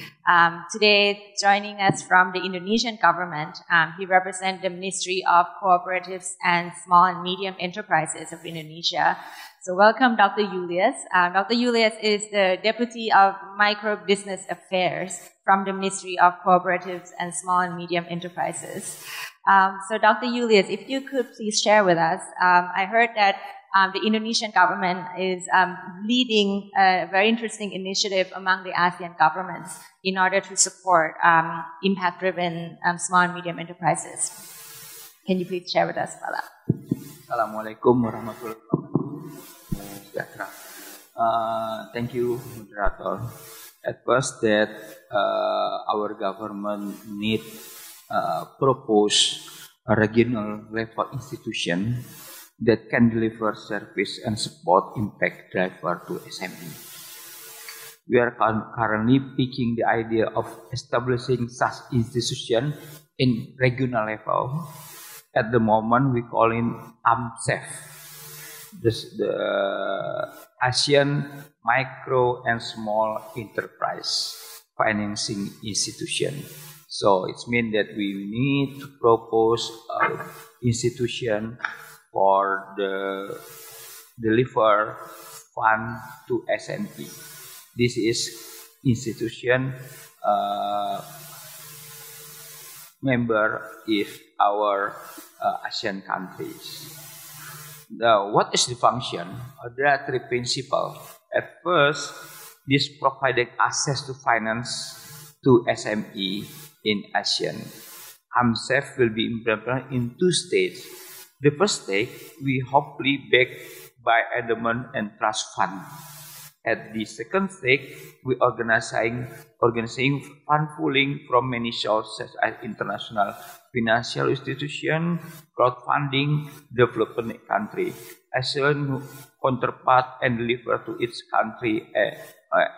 Today, joining us from the Indonesian government, he represents the Ministry of Cooperatives and Small and Medium Enterprises of Indonesia. So welcome, Dr. Julius. Dr. Julius is the Deputy of Micro Business Affairs from the Ministry of Cooperatives and Small and Medium Enterprises. So Dr. Julius, if you could please share with us, I heard that the Indonesian government is leading a very interesting initiative among the ASEAN governments in order to support impact-driven small and medium enterprises. Can you please share with us about that? Assalamualaikum warahmatullahi wabarakatuh. Thank you, Moderator. At first, that our government need propose a regional level institution that can deliver service and support impact driver to SME. We are currently pitching the idea of establishing such institution in regional level. At the moment, we call it AMCEF, the ASEAN Micro and Small Enterprise Financing Institution. So it means that we need to propose an institution for the deliver fund to SME. This is institution member is our ASEAN countries. Now, what is the function? There are three principles. At first, this provided access to finance to SME in ASEAN. AMCEF will be implemented in two stages. The first stage, we hopefully backed by endowment and trust fund. At the second stage, we organizing fund pooling from many sources as international financial institution, crowdfunding, development country. As a counterpart and deliver to its country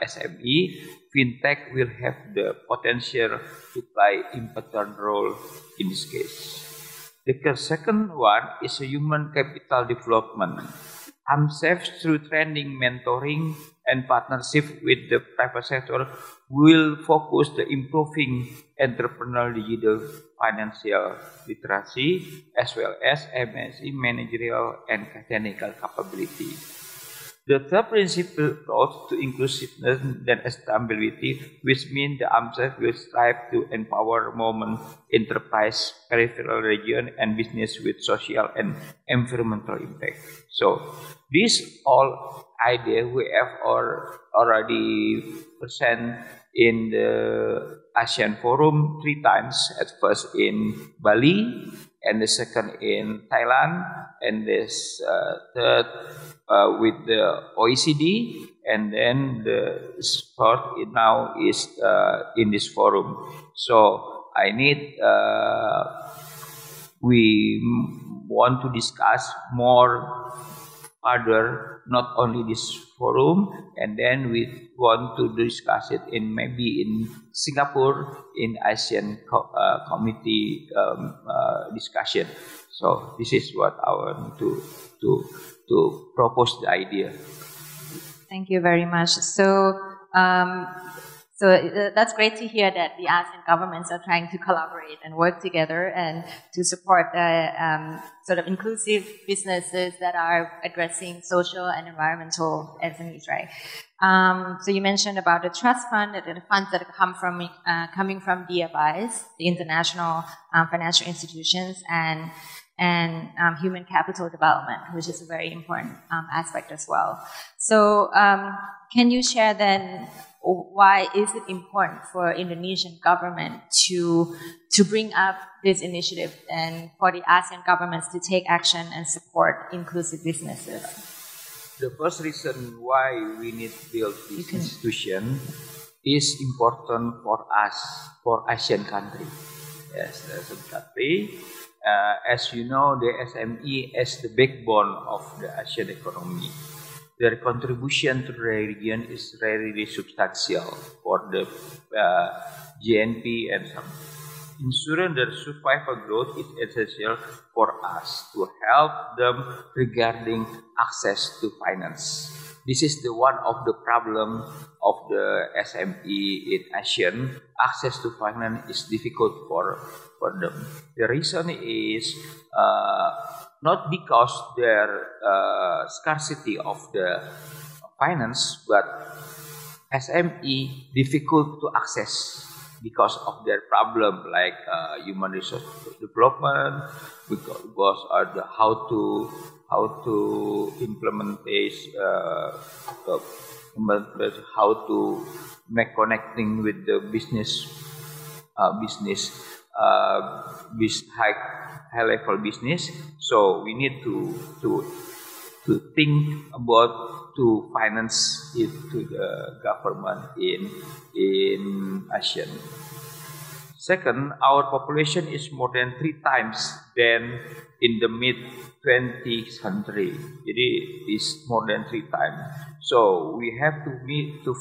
SME, fintech will have the potential to play important role in this case. The second one is a human capital development. AMCEF, through training, mentoring, and partnership with the private sector, will focus on improving entrepreneurial digital financial literacy, as well as MSE managerial and technical capability. The third principle approach to inclusiveness and stability, which means the AMCEF will strive to empower women, enterprise, peripheral region, and business with social and environmental impact. So, these all ideas we have already present in the ASEAN Forum 3 times. At first in Bali, and the second in Thailand, and this third with the OECD, and then the fourth now is in this forum. So I need, we want to discuss more further, not only this forum, and then we want to discuss it in maybe in Singapore in ASEAN committee discussion. So this is what I want to propose the idea. Thank you very much. So that's great to hear that the ASEAN governments are trying to collaborate and work together and to support the sort of inclusive businesses that are addressing social and environmental SMEs, right? So you mentioned about the trust fund, the funds that come from coming from DFIs, the international financial institutions, and and human capital development, which is a very important aspect as well. So can you share then why is it important for Indonesian government to bring up this initiative and for the ASEAN governments to take action and support inclusive businesses? The first reason why we need to build this institution is important for us, for Asian country. Yes, the Asian country. As you know, the SME is the backbone of the Asian economy. Their contribution to the region is really substantial for the GNP and some. Ensuring their survival growth is essential for us to help them regarding access to finance. This is the one of the problem of the SME in ASEAN. Access to finance is difficult for them. The reason is not because their scarcity of the finance, but SME difficult to access because of their problem like human resource development, because of the how to implement this, how to make connecting with the business high level business. So we need to think about to finance it to the government in ASEAN. Second, our population is more than 3 times than in the mid-20th century. It is more than 3 times. So we have to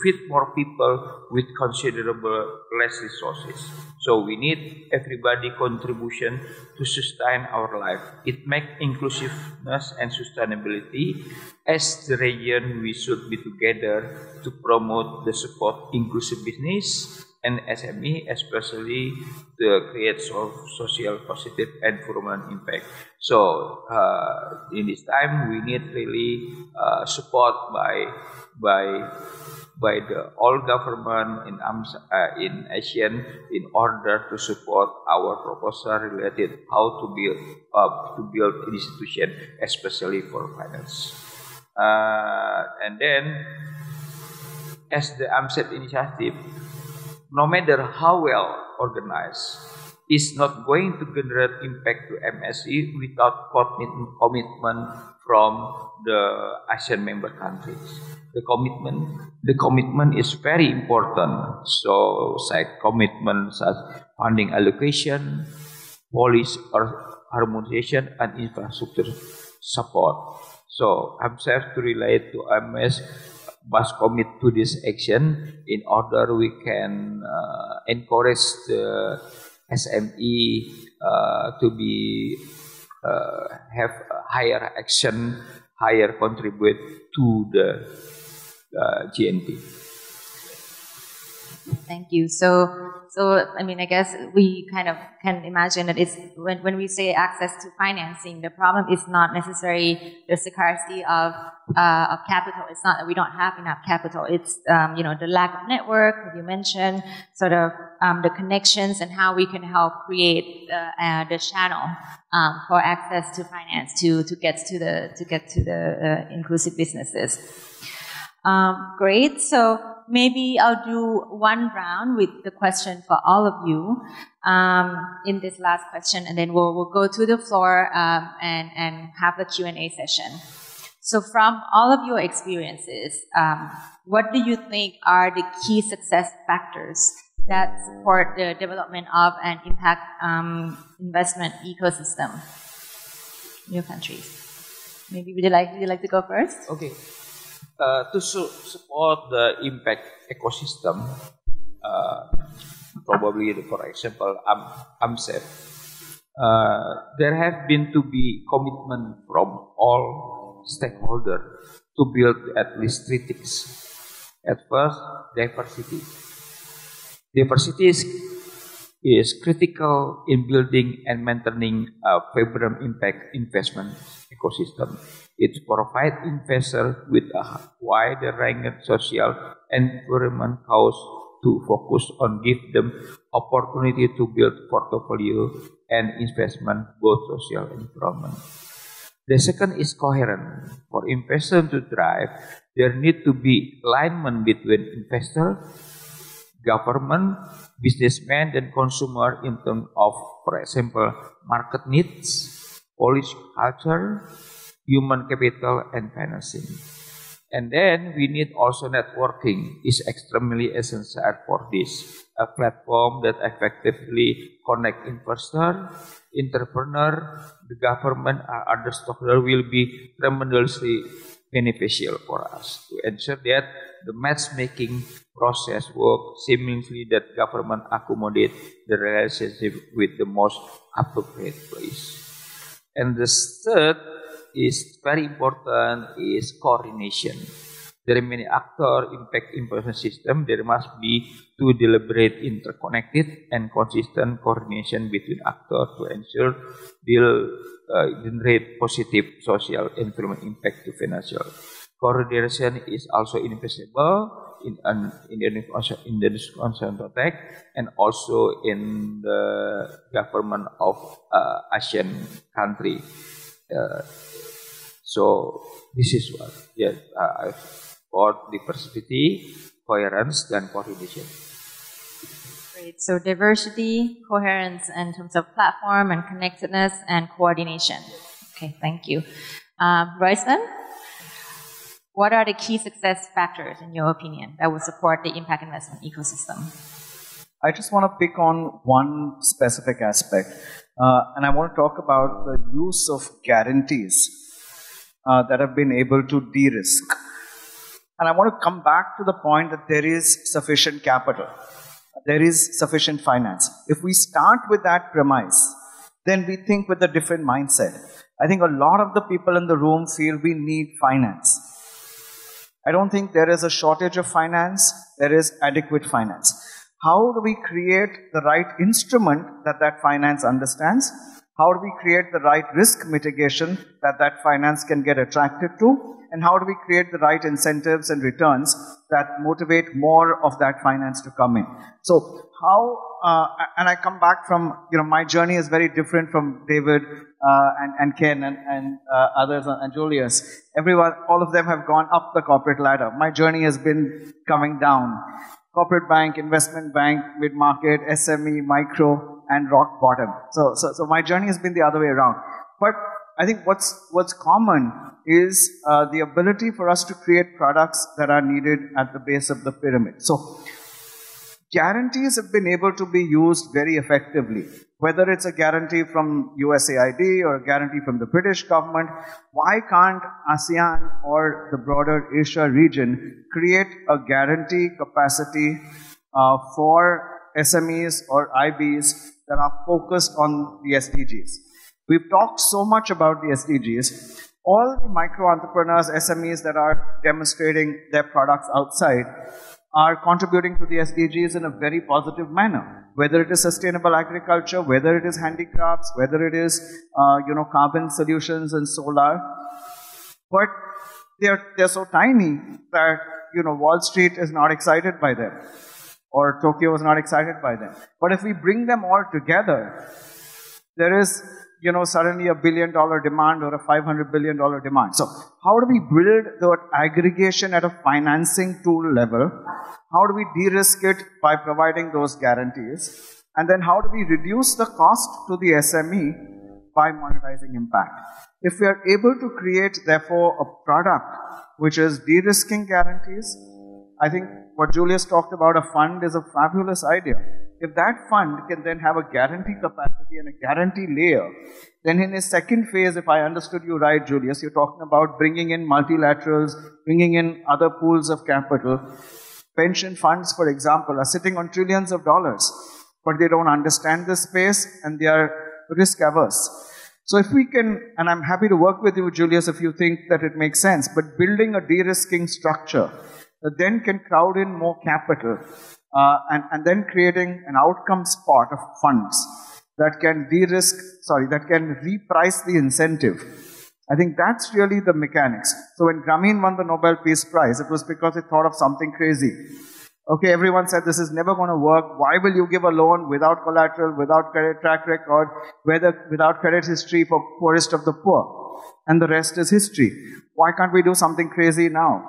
feed more people with considerable less resources. So we need everybody contribution to sustain our life. It makes inclusiveness and sustainability. As the region, we should be together to promote the support inclusive business and SME, especially to create social positive environment impact. So in this time, we need really support by the all government in ASEAN in order to support our proposal related how to build institution, especially for finance. And then, as the AMSET initiative, no matter how well organized, is not going to generate impact to MSE without commitment from the ASEAN member countries. The commitment is very important. So, side commitments as funding allocation, policy or harmonization, and infrastructure support. So, AMSEF to relate to MS must commit to this action in order we can encourage the SME to be have higher action, higher contribute to the GNP. Thank you. So I mean, I guess we kind of can imagine that it's when we say access to financing, the problem is not necessarily the scarcity of capital. It's not that we don't have enough capital. It's the lack of network that you mentioned, sort of the connections and how we can help create the channel for access to finance to get to the inclusive businesses. Great. So maybe I'll do one round with the question for all of you in this last question, and then we'll go to the floor and have the Q&A session. So from all of your experiences, what do you think are the key success factors that support the development of an impact investment ecosystem in your countries? Maybe would you like to go first? Okay. To support the impact ecosystem, probably, for example, AMSEF, there have been to be commitment from all stakeholders to build at least 3 things. At first, diversity. Diversity is critical in building and maintaining a favorable impact investment ecosystem. It provides investors with a wide range of social and environmental cause to focus on give them opportunity to build portfolio and investment, both social and environment. The second is coherent. For investors to thrive, there need to be alignment between investor, government, businessmen, and consumer in terms of, for example, market needs, policy culture, human capital, and financing. And then we need also networking is extremely essential for this. A platform that effectively connect investor, entrepreneur, the government, or other stakeholders will be tremendously beneficial for us to ensure that the matchmaking process work seamlessly, that government accommodate the relationship with the most appropriate place. And the third is very important is coordination. There are many actors impact information system. There must be two deliberate, interconnected, and consistent coordination between actors to ensure they'll generate positive social and environmental impact to financial. Coordination is also invisible in the consent tech and also in the government of ASEAN country. So this is what for diversity, coherence, and coordination. Great. So diversity, coherence in terms of platform and connectedness and coordination. Okay, thank you. Royston, what are the key success factors, in your opinion, that will support the impact investment ecosystem? I just want to pick on one specific aspect, and I want to talk about the use of guarantees that have been able to de-risk. And I want to come back to the point that there is sufficient capital, there is sufficient finance. If we start with that premise, then we think with a different mindset. I think a lot of the people in the room feel we need finance. I don't think there is a shortage of finance, there is adequate finance. How do we create the right instrument that that finance understands? How do we create the right risk mitigation that that finance can get attracted to? And how do we create the right incentives and returns that motivate more of that finance to come in? So how, and I come back from, my journey is very different from David and Ken and others and Julius. Everyone, all of them have gone up the corporate ladder. My journey has been coming down. Corporate bank, investment bank, mid-market, SME, micro, and rock bottom. So my journey has been the other way around. But I think what's common is the ability for us to create products that are needed at the base of the pyramid. So guarantees have been able to be used very effectively. Whether it's a guarantee from USAID or a guarantee from the British government, why can't ASEAN or the broader Asia region create a guarantee capacity for SMEs or IBs that are focused on the SDGs? We've talked so much about the SDGs. All the micro entrepreneurs, SMEs that are demonstrating their products outside are contributing to the SDGs in a very positive manner. Whether it is sustainable agriculture, whether it is handicrafts, whether it is carbon solutions and solar. But they're so tiny that Wall Street is not excited by them, or Tokyo is not excited by them. But if we bring them all together, there is suddenly $1 billion demand or a $500 billion demand. So how do we build the aggregation at a financing tool level? How do we de-risk it by providing those guarantees? And then how do we reduce the cost to the SME by monetizing impact? If we are able to create, therefore, a product which is de-risking guarantees, I think what Julius talked about, a fund, is a fabulous idea. If that fund can then have a guarantee capacity and a guarantee layer, then in his second phase, if I understood you right, Julius, you're talking about bringing in multilaterals, bringing in other pools of capital. Pension funds, for example, are sitting on trillions of dollars, but they don't understand this space and they are risk averse. So if we can, and I'm happy to work with you, Julius, if you think that it makes sense, but building a de-risking structure that then can crowd in more capital, and then creating an outcomes pot of funds that can that can reprice the incentive. I think that's really the mechanics. So when Grameen won the Nobel Peace Prize, it was because it thought of something crazy. Okay, everyone said this is never going to work. Why will you give a loan without collateral, without credit track record, without credit history for poorest of the poor? And the rest is history. Why can't we do something crazy now?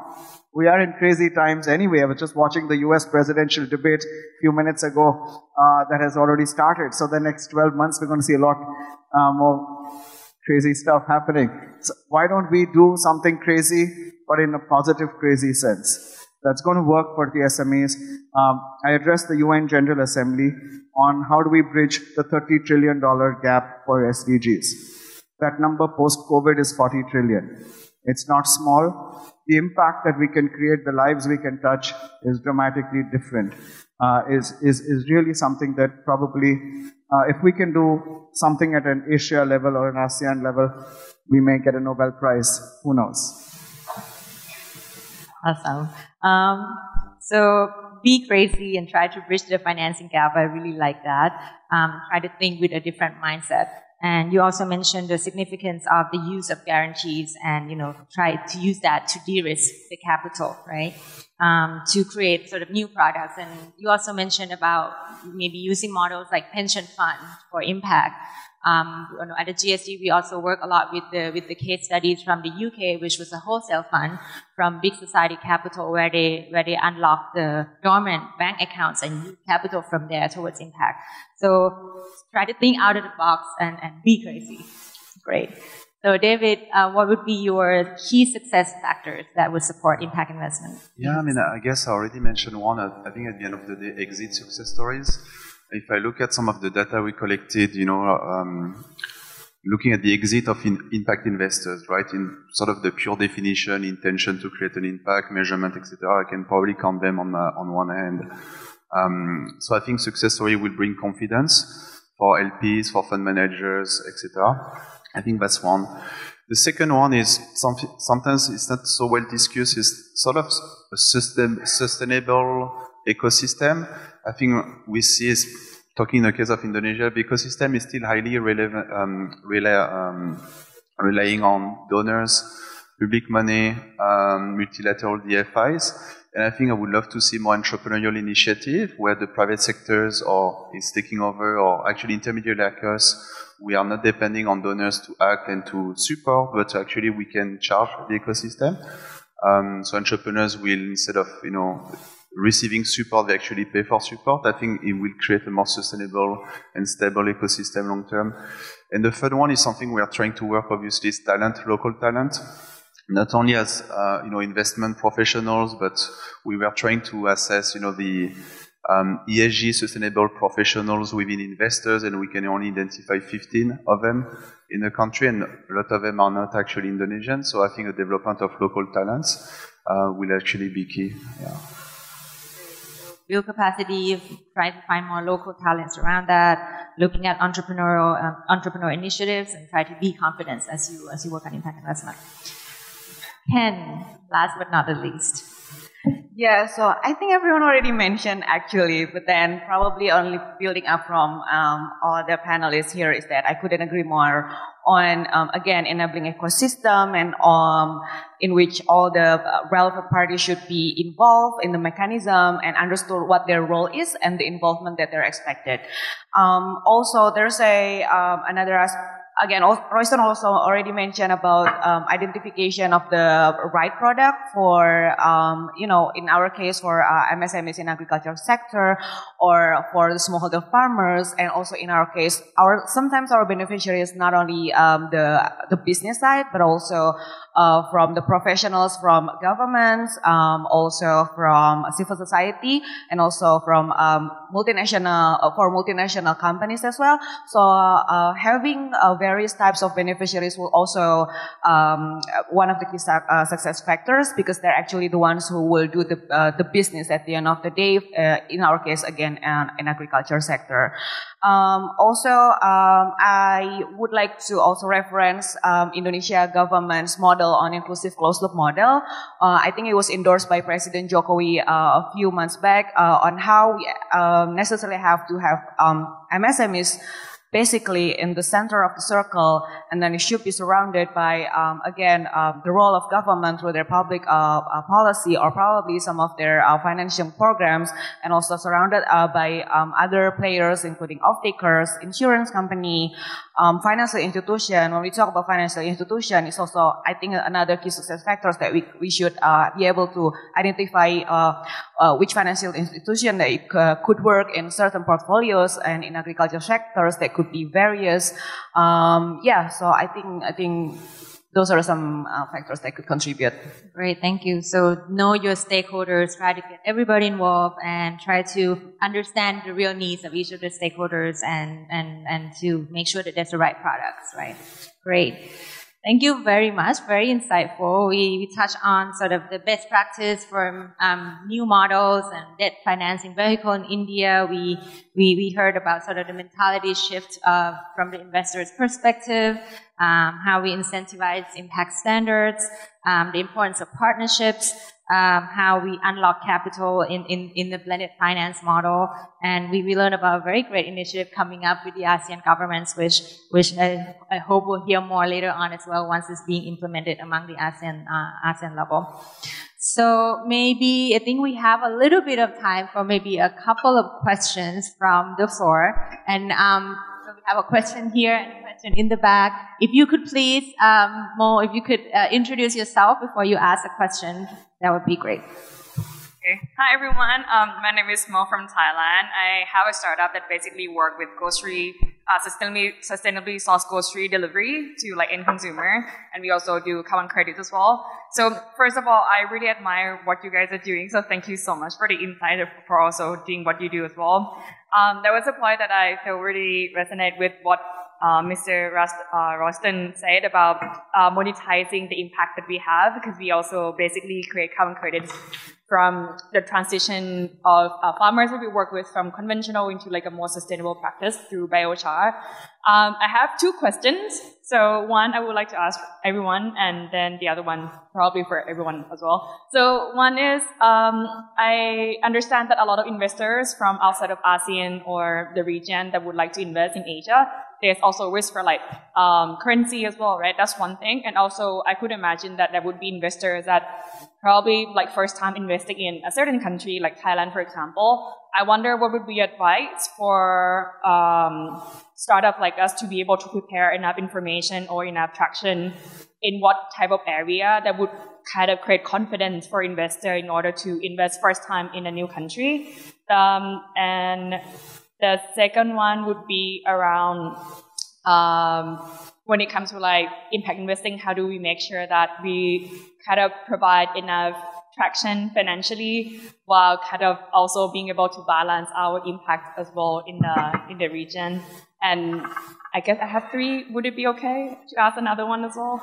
We are in crazy times anyway. I was just watching the US presidential debate a few minutes ago that has already started. So the next 12 months, we're going to see a lot more crazy stuff happening. So why don't we do something crazy, but in a positive crazy sense? That's going to work for the SMEs. I addressed the UN General Assembly on how do we bridge the $30 trillion gap for SDGs. That number post-COVID is 40 trillion. It's not small. The impact that we can create, the lives we can touch is dramatically different. Is really something that probably, if we can do something at an Asia level or an ASEAN level, we may get a Nobel Prize. Who knows? Awesome. So be crazy and try to bridge the financing gap. I really like that. Try to think with a different mindset. And you also mentioned the significance of the use of guarantees and, try to use that to de-risk the capital, right? To create sort of new products. And you also mentioned about maybe using models like pension fund for impact. At the GSD, we also work a lot with the case studies from the UK, which was a wholesale fund from Big Society Capital, where they unlocked the dormant bank accounts and use capital from there towards impact. So try to think out of the box and be crazy. Great. So David, what would be your key success factors that would support impact investment? Yeah, I guess I already mentioned one. I think at the end of the day, exit success stories. If I look at some of the data we collected, looking at the exit of impact investors, right, in sort of the pure definition, intention to create an impact, measurement, etc., I can probably count them on one hand. So I think success story will bring confidence for LPs, for fund managers, etc. I think that's one. The second one is sometimes it's not so well discussed. Is sort of a sustainable ecosystem. I think we see, talking in the case of Indonesia, the ecosystem is still highly relying on donors, public money, multilateral DFIs. And I think I would love to see more entrepreneurial initiative where the private sectors is taking over, or actually intermediate actors. We are not depending on donors to act and to support, but actually we can charge the ecosystem. So entrepreneurs will, instead of, receiving support, they actually pay for support. I think it will create a more sustainable and stable ecosystem long term. And the third one is something we are trying to work, obviously, is talent, local talent. Not only as, investment professionals, but we were trying to assess, the ESG sustainable professionals within investors, and we can only identify 15 of them in the country, and a lot of them are not actually Indonesian. So I think the development of local talents will actually be key. Yeah. Build capacity, try to find more local talents around that, looking at entrepreneur initiatives, and try to be confident as you work on impact investment. Ken, last but not the least. Yeah, so I think everyone already mentioned actually, but then probably only building up from all the panelists here is that I couldn't agree more on, again, enabling ecosystem and in which all the relevant parties should be involved in the mechanism and understood what their role is and the involvement that they're expected. Also, there's another aspect. Again, Royston also already mentioned about identification of the right product for, in our case for MSMEs in agriculture sector or for the smallholder farmers, and also in our case, sometimes our beneficiary is not only the business side, but also from the professionals, from governments, also from civil society, and also from multinational companies as well. So having various types of beneficiaries will also one of the key success factors, because they're actually the ones who will do the business at the end of the day. In our case, again, in agriculture sector. Also, I would like to also reference Indonesia government's model on inclusive closed-loop model. I think it was endorsed by President Jokowi a few months back on how we necessarily have to have MSMEs basically in the center of the circle, and then it should be surrounded by, again, the role of government through their public policy or probably some of their financial programs, and also surrounded by other players, including off-takers, insurance company, financial institution. When we talk about financial institution, it's also, I think, another key success factors that we should be able to identify which financial institution that could work in certain portfolios and in agriculture sectors that could be various. So I think those are some factors that could contribute. Great, thank you. So know your stakeholders, try to get everybody involved, and try to understand the real needs of each of the stakeholders, and to make sure that there's the right products, right? Great. Thank you very much. Very insightful. We touched on sort of the best practice from new models and debt financing vehicle in India. We heard about sort of the mentality shift from the investor's perspective, how we incentivize impact standards, the importance of partnerships, how we unlock capital in the blended finance model. And we learned about a very great initiative coming up with the ASEAN governments, which I hope we'll hear more later on as well once it's being implemented among the ASEAN level. So maybe, I think we have a little bit of time for maybe a couple of questions from the floor. And so we have a question here and a question in the back. If you could please, Mo, if you could introduce yourself before you ask a question, that would be great. Okay. Hi everyone, my name is Mo from Thailand. I have a startup that basically works with grocery, sustainably sourced grocery delivery to like end consumer, and we also do carbon credits as well. So first of all, I really admire what you guys are doing, so thank you so much for the insight, for also doing what you do as well. There was a point that I feel really resonate with what Mr. Roston said about monetizing the impact that we have, because we also basically create carbon credits from the transition of farmers that we work with from conventional into like a more sustainable practice through biochar. I have two questions. So one I would like to ask everyone, and then the other one probably for everyone as well. So one is, I understand that a lot of investors from outside of ASEAN or the region that would like to invest in Asia, there's also risk for like currency as well, right? That's one thing. And also I could imagine that there would be investors that probably like first time investing in a certain country, like Thailand, for example. I wonder what would be advice for startup like us to be able to prepare enough information or enough traction in what type of area that would kind of create confidence for investor in order to invest first time in a new country. And the second one would be around when it comes to like impact investing, how do we make sure that we kind of provide enough traction financially while kind of also being able to balance our impact as well in the region. And I guess I have three. Would it be okay to ask another one as well?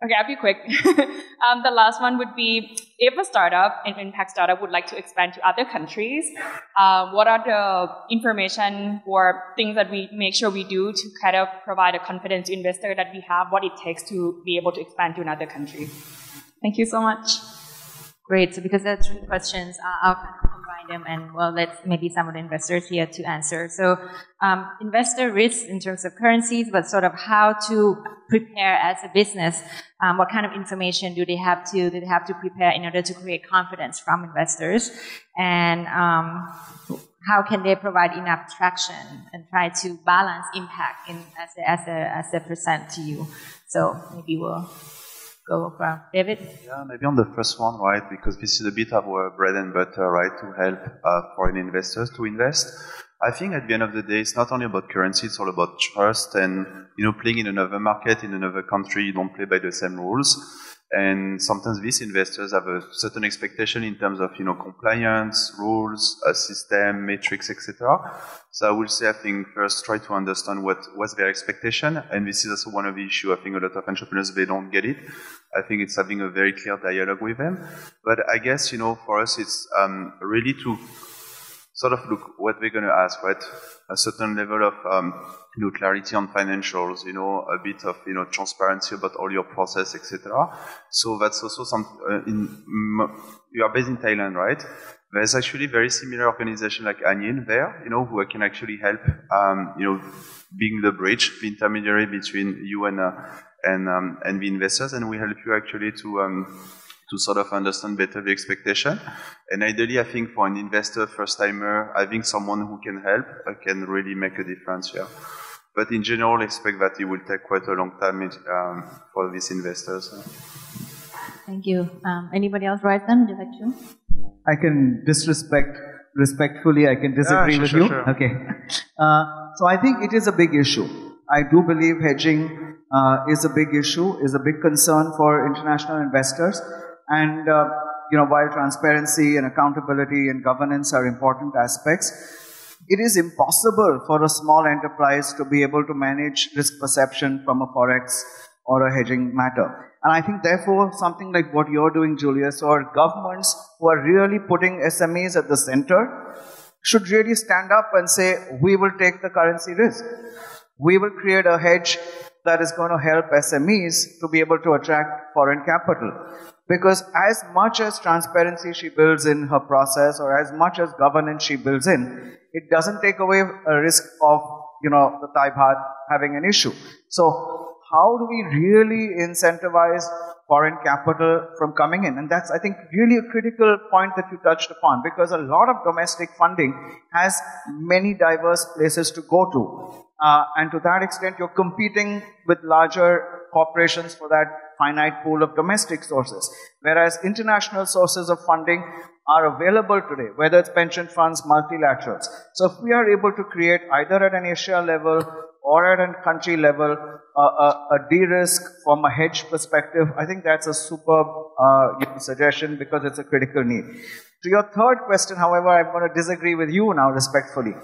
Okay, I'll be quick. The last one would be, if a startup, an impact startup, would like to expand to other countries, what are the information or things that we make sure we do to kind of provide a confidence to investor that we have what it takes to be able to expand to another country? Thank you so much. Great. So because there are three questions, I'll combine them, and well, let maybe some of the investors here to answer. So investor risk in terms of currencies, but sort of how to prepare as a business. What kind of information do they have to prepare in order to create confidence from investors? And how can they provide enough traction and try to balance impact as a percent to you? So maybe we'll go for David. Yeah, maybe on the first one, right? Because this is a bit of our bread and butter, right? To help foreign investors to invest. I think at the end of the day, it's not only about currency; it's all about trust. And playing in another market, in another country, you don't play by the same rules. And sometimes these investors have a certain expectation in terms of, compliance, rules, a system, metrics, etc. So I will say, I think first try to understand what's their expectation. And this is also one of the issues. I think a lot of entrepreneurs, they don't get it. I think it's having a very clear dialogue with them. But I guess, for us, it's really to sort of look what we're going to ask, right? A certain level of clarity on financials, a bit of transparency about all your process, etc. So that's also some. You are based in Thailand, right? there's actually very similar organization like Anin there, who can actually help, being the bridge, the intermediary between you and the investors, and we help you actually to sort of understand better the expectation. And ideally, I think for an investor, first-timer, having someone who can help can really make a difference here. But in general, expect that it will take quite a long time for these investors. Thank you. Anybody else, Raisen? Would you like to? I can respectfully, I can disagree with you. Sure. Okay. So I think it is a big issue. I do believe hedging is a big issue, is a big concern for international investors. And, while transparency and accountability and governance are important aspects, it is impossible for a small enterprise to be able to manage risk perception from a forex or a hedging matter. And I think, therefore, something like what you're doing, Julius, or governments who are really putting SMEs at the center should really stand up and say, we will take the currency risk. We will create a hedge that is going to help SMEs to be able to attract foreign capital. Because as much as transparency she builds in her process, or as much as governance she builds in, it doesn't take away a risk of, the Thai baht having an issue. So how do we really incentivize foreign capital from coming in? And that's, I think, really a critical point that you touched upon, because a lot of domestic funding has many diverse places to go to. And to that extent, you're competing with larger corporations for that finite pool of domestic sources. Whereas international sources of funding are available today, whether it's pension funds, multilaterals. So if we are able to create either at an Asia level or at a country level a de-risk from a hedge perspective, I think that's a superb suggestion, because it's a critical need. To your third question, however, I'm going to disagree with you now respectfully.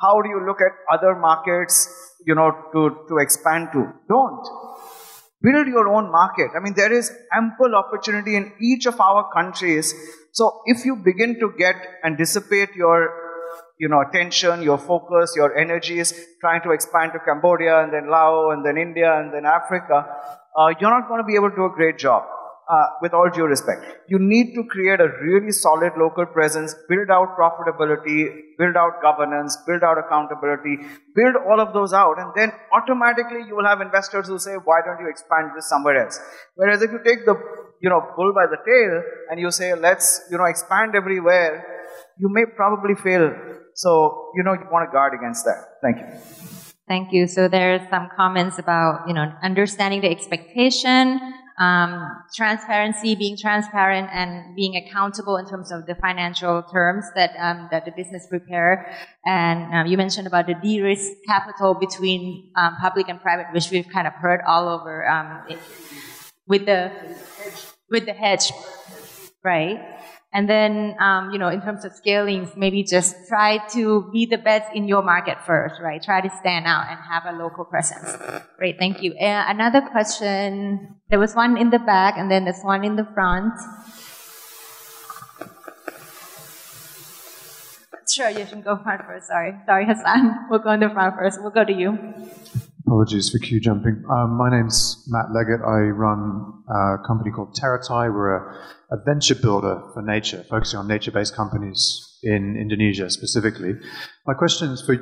How do you look at other markets, to expand to? Don't. Build your own market. I mean, there is ample opportunity in each of our countries. So if you begin to get and dissipate your, attention, your focus, your energies, trying to expand to Cambodia and then Laos and then India and then Africa, you're not going to be able to do a great job. With all due respect, you need to create a really solid local presence, build out profitability, build out governance, build out accountability, build all of those out, and then automatically you will have investors who say, why don't you expand this somewhere else? Whereas if you take the bull by the tail and you say, let's expand everywhere, you may probably fail. So you want to guard against that. Thank you. Thank you. So there are some comments about understanding the expectation, transparency, being transparent, and being accountable in terms of the financial terms that the business prepare. And you mentioned about the de-risk capital between public and private, which we've kind of heard all over with the hedge, right? And then, in terms of scaling, maybe just try to be the best in your market first, right? Try to stand out and have a local presence. Great, thank you. Another question. There was one in the back, and then there's one in the front. Sure, you can go front first. Sorry, Hassan. We'll go in the front first. We'll go to you. Apologies for queue jumping. My name's Matt Leggett. I run a company called Teratai. We're a venture builder for nature, focusing on nature-based companies in Indonesia specifically. My question is for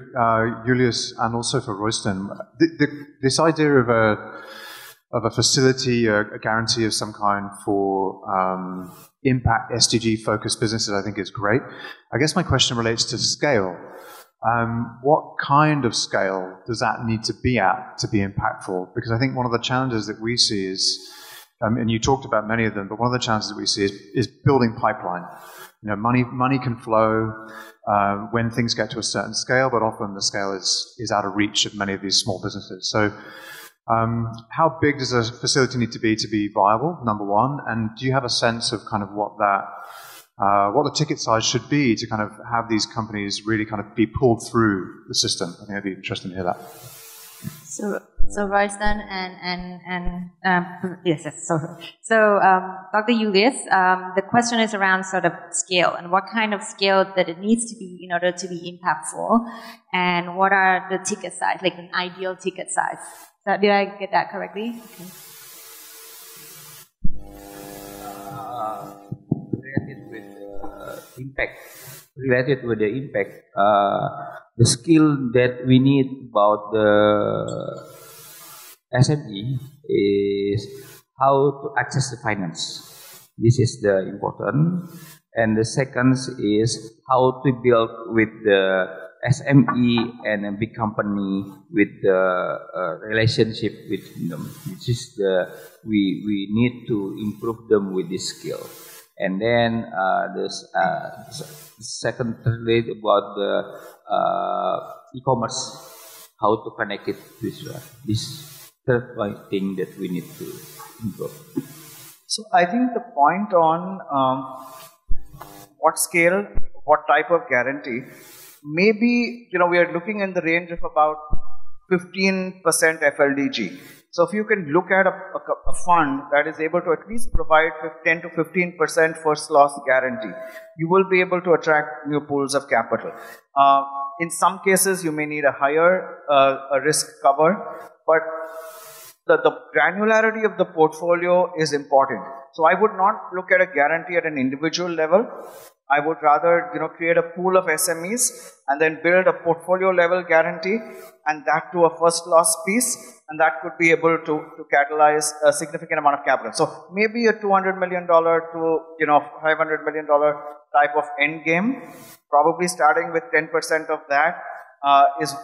Julius and also for Royston. This idea of a facility, a guarantee of some kind for impact SDG-focused businesses, I think is great. I guess my question relates to scale. What kind of scale does that need to be at to be impactful? Because I think one of the challenges that we see is, and you talked about many of them, but one of the challenges that we see is building pipeline. Money can flow when things get to a certain scale, but often the scale is out of reach of many of these small businesses. So how big does a facility need to be viable, number one? And do you have a sense of kind of what the ticket size should be to kind of have these companies really kind of be pulled through the system? I think I'd be interested to hear that. So Royston and yes. So Dr. Julius, the question is around sort of scale and what kind of scale that it needs to be in order to be impactful, and what are the ticket size, like an ideal ticket size. So did I get that correctly? Okay. Related with impact. Related with the impact, the skill that we need about the SME is how to access the finance. This is the important. And the second is how to build with the SME and a big company with the relationship with them. Which is we need to improve them with this skill. And then second related about the e-commerce, how to connect it with this third thing that we need to improve. So I think the point on what scale, what type of guarantee, maybe we are looking in the range of about 15% FLDG. So if you can look at a fund that is able to at least provide 10 to 15% first loss guarantee, you will be able to attract new pools of capital. In some cases, you may need a higher risk cover, but the granularity of the portfolio is important. So I would not look at a guarantee at an individual level. I would rather create a pool of SMEs and then build a portfolio level guarantee, and that to a first loss piece, and that could be able to catalyze a significant amount of capital. So maybe a $200 million to $500 million type of end game, probably starting with 10% of that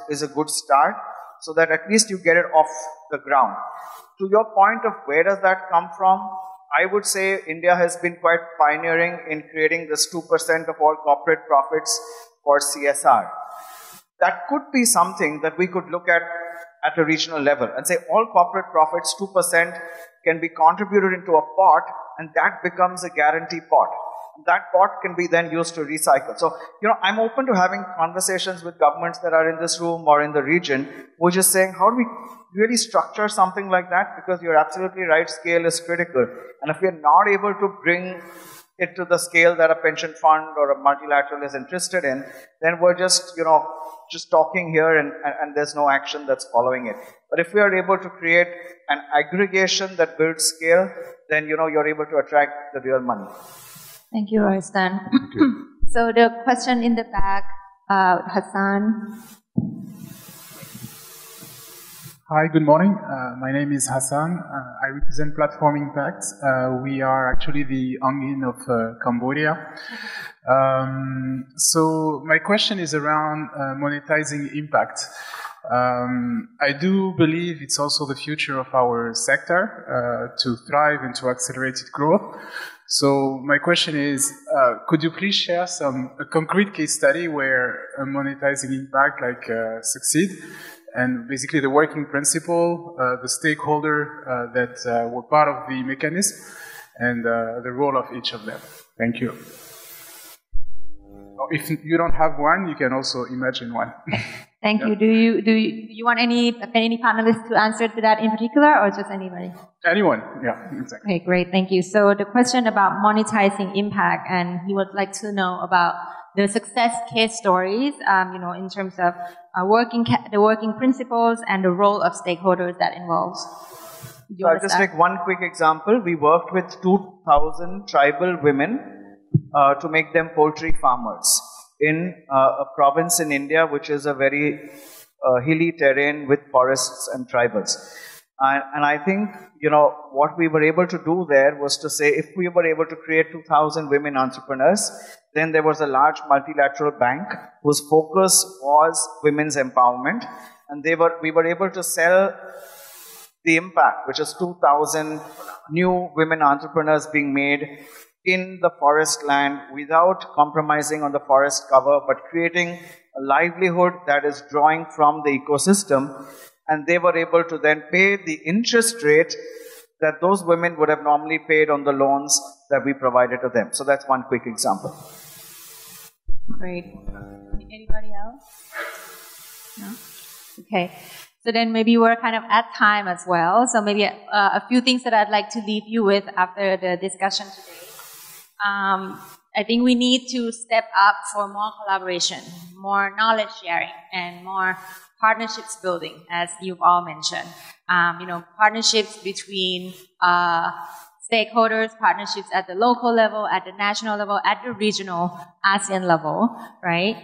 is a good start, so that at least you get it off the ground. To your point of where does that come from, I would say India has been quite pioneering in creating this 2% of all corporate profits for CSR. That could be something that we could look at a regional level and say all corporate profits, 2% can be contributed into a pot, and that becomes a guarantee pot. That pot can be then used to recycle. So, I'm open to having conversations with governments that are in this room or in the region, which is saying, how do we really structure something like that? Because you're absolutely right, scale is critical. And if we're not able to bring it to the scale that a pension fund or a multilateral is interested in, then we're just talking here and there's no action that's following it. But if we are able to create an aggregation that builds scale, then you're able to attract the real money. Thank you, Royston. So the question in the back, Hassan. Hi, good morning. My name is Hassan. I represent Platform Impact. We are actually the Angin of Cambodia. So my question is around monetizing impact. I do believe it's also the future of our sector to thrive and to accelerate its growth. So my question is, could you please share a concrete case study where monetizing impact succeed? And basically the working principle, the stakeholder that were part of the mechanism, and the role of each of them. Thank you. If you don't have one, you can also imagine one. Thank you. Do you want any panelists to answer to that in particular, or just anybody? Anyone, yeah, exactly. Okay, great, thank you. So the question about monetizing impact, and he would like to know about the success case stories, in terms of the working principles and the role of stakeholders that involves. So I'll just take one quick example. We worked with 2,000 tribal women to make them poultry farmers in a province in India which is a very hilly terrain with forests and tribals. And I think, what we were able to do there was to say, if we were able to create 2,000 women entrepreneurs, then there was a large multilateral bank whose focus was women's empowerment. And we were able to sell the impact, which is 2,000 new women entrepreneurs being made in the forest land without compromising on the forest cover, but creating a livelihood that is drawing from the ecosystem. And they were able to then pay the interest rate that those women would have normally paid on the loans that we provided to them. So that's one quick example. Great. Anybody else? No? Okay. So then maybe we're kind of at time as well. So maybe a few things that I'd like to leave you with after the discussion today. I think we need to step up for more collaboration, more knowledge sharing, and more partnerships building, as you've all mentioned. Partnerships between stakeholders, partnerships at the local level, at the national level, at the regional ASEAN level, right?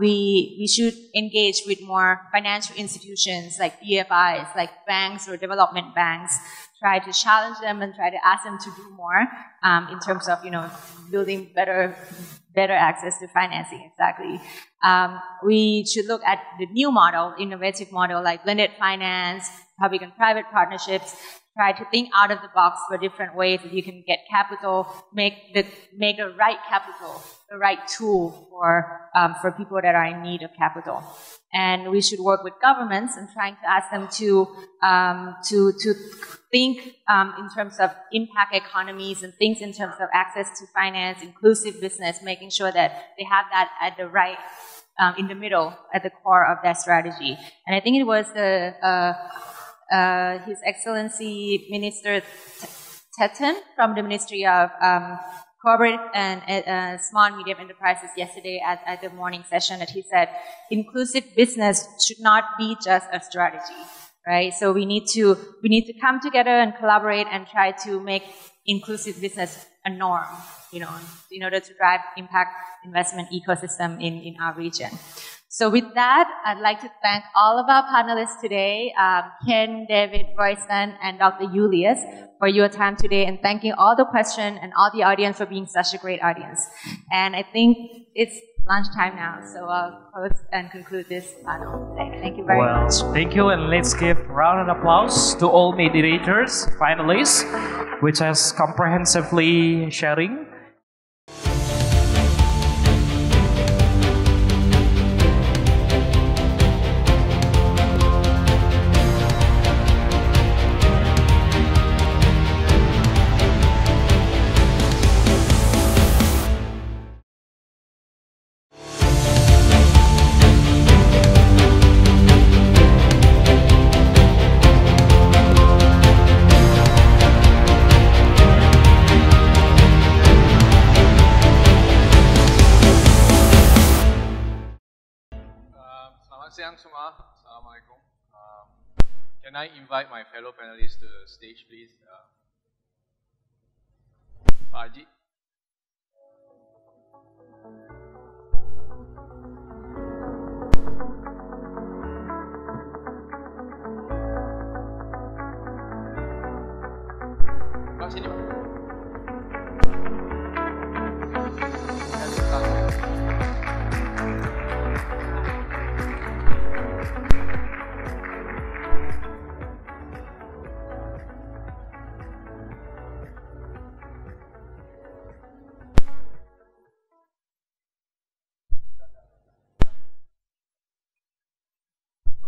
We should engage with more financial institutions like DFIs, like banks or development banks, try to challenge them and try to ask them to do more in terms of, building better access to financing, exactly. We should look at the new model, innovative model like blended finance, public and private partnerships, try to think out of the box for different ways that you can get capital, make the right capital, the right tool for people that are in need of capital. And we should work with governments and trying to ask them to think in terms of impact economies and things in terms of access to finance, inclusive business, making sure that they have that at the right, in the middle, at the core of their strategy. And I think it was His Excellency Minister Tetten from the Ministry of Corporate and Small and Medium Enterprises yesterday at the morning session that he said, inclusive business should not be just a strategy, right? So we need to come together and collaborate and try to make inclusive business a norm, in order to drive impact investment ecosystem in our region. So with that, I'd like to thank all of our panelists today, Ken, David, Royston, and Dr. Julius, for your time today, and thanking all the questions and all the audience for being such a great audience. And I think it's lunchtime now, so I'll close and conclude this panel today. Thank you very much. Thank you, and let's give a round of applause to all moderators, finalists, which has comprehensively sharing. Selamat siang semua. Assalamualaikum. Can I invite my fellow panelists to the stage, please? Pak Haji. Pak, sini Pak.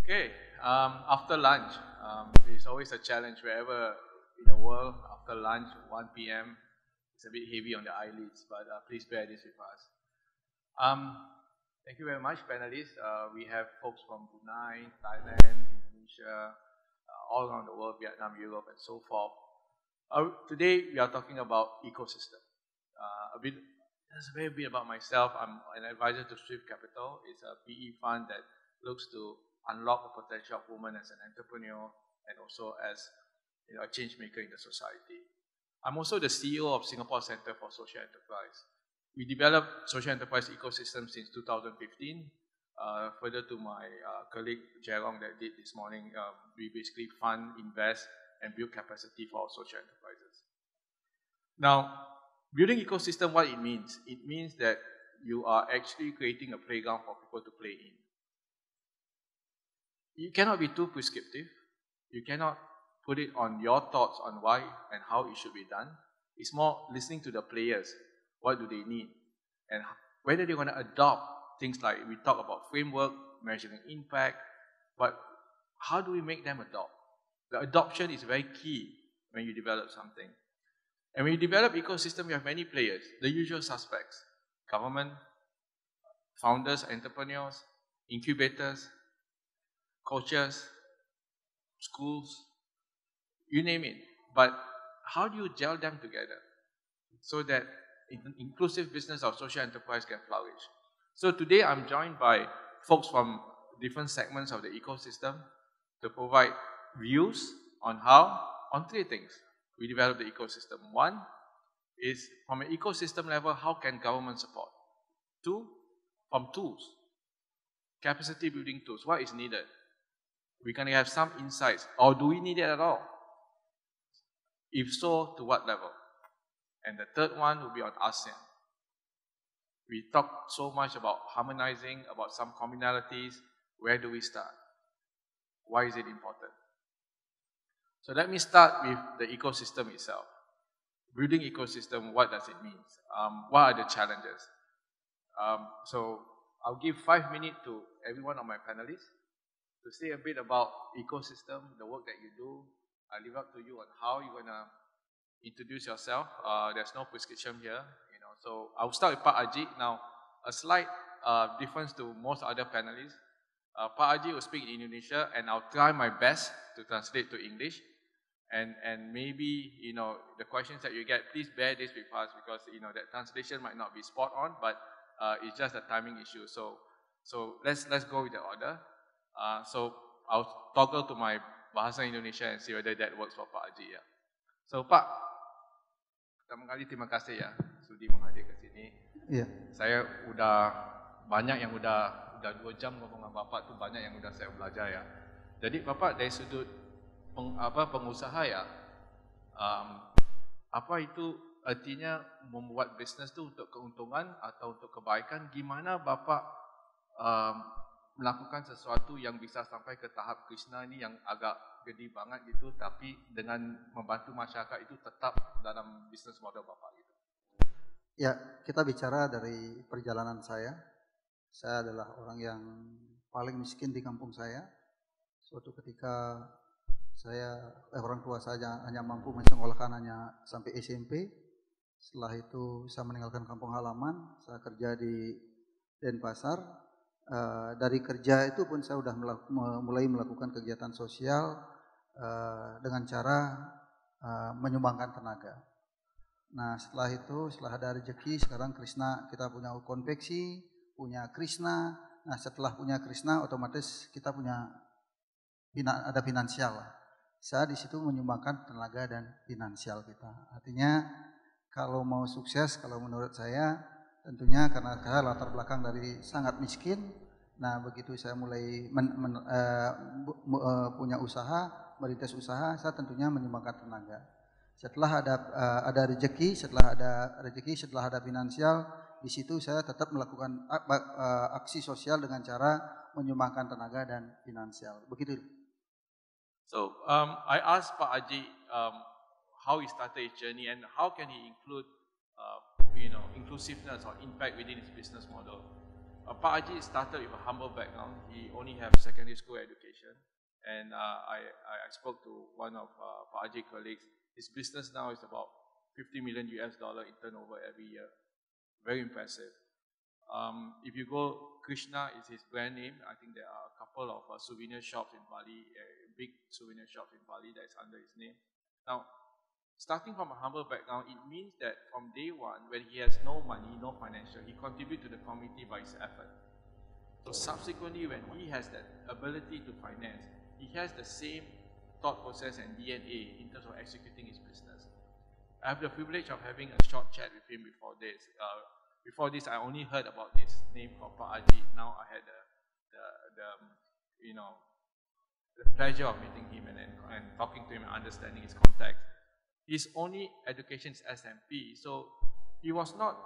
Okay, after lunch, it's always a challenge wherever in the world. After lunch, 1 p.m., it's a bit heavy on the eyelids, but please bear this with us. Thank you very much, panelists. We have folks from Brunei, Thailand, Indonesia, all around the world, Vietnam, Europe, and so forth. Today, we are talking about ecosystem. Just a very bit about myself. I'm an advisor to Swift Capital. It's a PE fund that looks to unlock the potential of women as an entrepreneur and also as a change maker in the society. I'm also the CEO of Singapore Center for Social Enterprise. We developed social enterprise ecosystem since 2015. Further to my colleague Jerong that did this morning, we basically fund, invest, and build capacity for our social enterprises. Now, building ecosystem, what it means? It means that you are actually creating a playground for people to play in. You cannot be too prescriptive. You cannot put it on your thoughts on why and how it should be done. It's more listening to the players. What do they need? And whether they want to adopt things like we talk about framework, measuring impact, but how do we make them adopt? The adoption is very key when you develop something. And when you develop ecosystem, you have many players, the usual suspects: government, founders, entrepreneurs, incubators, coaches, schools, you name it. But how do you gel them together so that inclusive business or social enterprise can flourish? So today I'm joined by folks from different segments of the ecosystem to provide views on three things. we develop the ecosystem. One is from an ecosystem level, how can government support? Two, from tools, capacity building tools, what is needed? We're going to have some insights, or do we need it at all? If so, to what level? And the third one will be on ASEAN. We talk so much about harmonizing, about some commonalities. Where do we start? Why is it important? So let me start with the ecosystem itself. Building ecosystem, what does it mean? What are the challenges? So I'll give 5 minutes to every one of my panelists to say a bit about ecosystem, the work that you do. I leave up to you on how you're going to introduce yourself. There's no prescription here. So I'll start with Pak Haji. Now, a slight difference to most other panelists. Pak Haji will speak in Indonesia, and I'll try my best to translate to English. And maybe, the questions that you get, please bear this with us because, that translation might not be spot on, but it's just a timing issue. So let's go with the order. So I'll toggle to my bahasa Indonesia and see whether that works for Pak Haji. Ya. So Pak, pertama kali terima kasih ya sudi menghadir ke sini. Yeah. Saya udah banyak yang udah 2 jam ngomong sama Bapak tuh banyak yang udah saya belajar ya. Jadi Bapak dari sudut pengusaha ya, apa itu artinya membuat bisnes itu untuk keuntungan atau untuk kebaikan? Gimana Bapak melakukan sesuatu yang bisa sampai ke tahap Krishna ini yang agak gede banget gitu, tapi dengan membantu masyarakat itu tetap dalam bisnes model Bapak gitu? Ya, kita bicara dari perjalanan saya. Saya adalah orang yang paling miskin di kampung saya. Suatu ketika orang tua saya hanya mampu mensekolahkan hanya sampai SMP. Setelah itu saya meninggalkan kampung halaman, saya kerja di Denpasar. Dari kerja itu pun saya sudah mulai melakukan kegiatan sosial dengan cara menyumbangkan tenaga. Nah setelah itu, setelah ada rezeki, sekarang Krishna kita punya konveksi, punya Krishna. Nah setelah punya Krishna, otomatis kita ada finansial. Saya di situ menyumbangkan tenaga dan finansial kita. Artinya kalau mau sukses, kalau menurut saya, tentunya karena saya latar belakang dari sangat miskin. Nah begitu saya mulai punya usaha, merintis usaha, saya tentunya menyumbangkan tenaga. Setelah ada rezeki, setelah ada finansial, di situ saya tetap melakukan aksi sosial dengan cara menyumbangkan tenaga dan finansial. Begitu. So I asked Pak Haji how he started his journey and how can he include inclusiveness or impact within his business model. Pak Haji started with a humble background. He only has secondary school education, and I spoke to one of Pak Haji colleagues. His business now is about $50 million in turnover every year. Very impressive. If you go, Krishna is his brand name. I think there are a couple of souvenir shops in Bali, big souvenir shops in Bali that is under his name. Now, starting from a humble background, it means that from day one, when he has no money, no financial, he contributes to the community by his effort. So subsequently, when he has that ability to finance, he has the same thought process and DNA in terms of executing his business. I have the privilege of having a short chat with him before this. Before this, I only heard about this name called Pak Haji. Now I had the pleasure of meeting him and talking to him and understanding his context. His only education is SMP, so he was not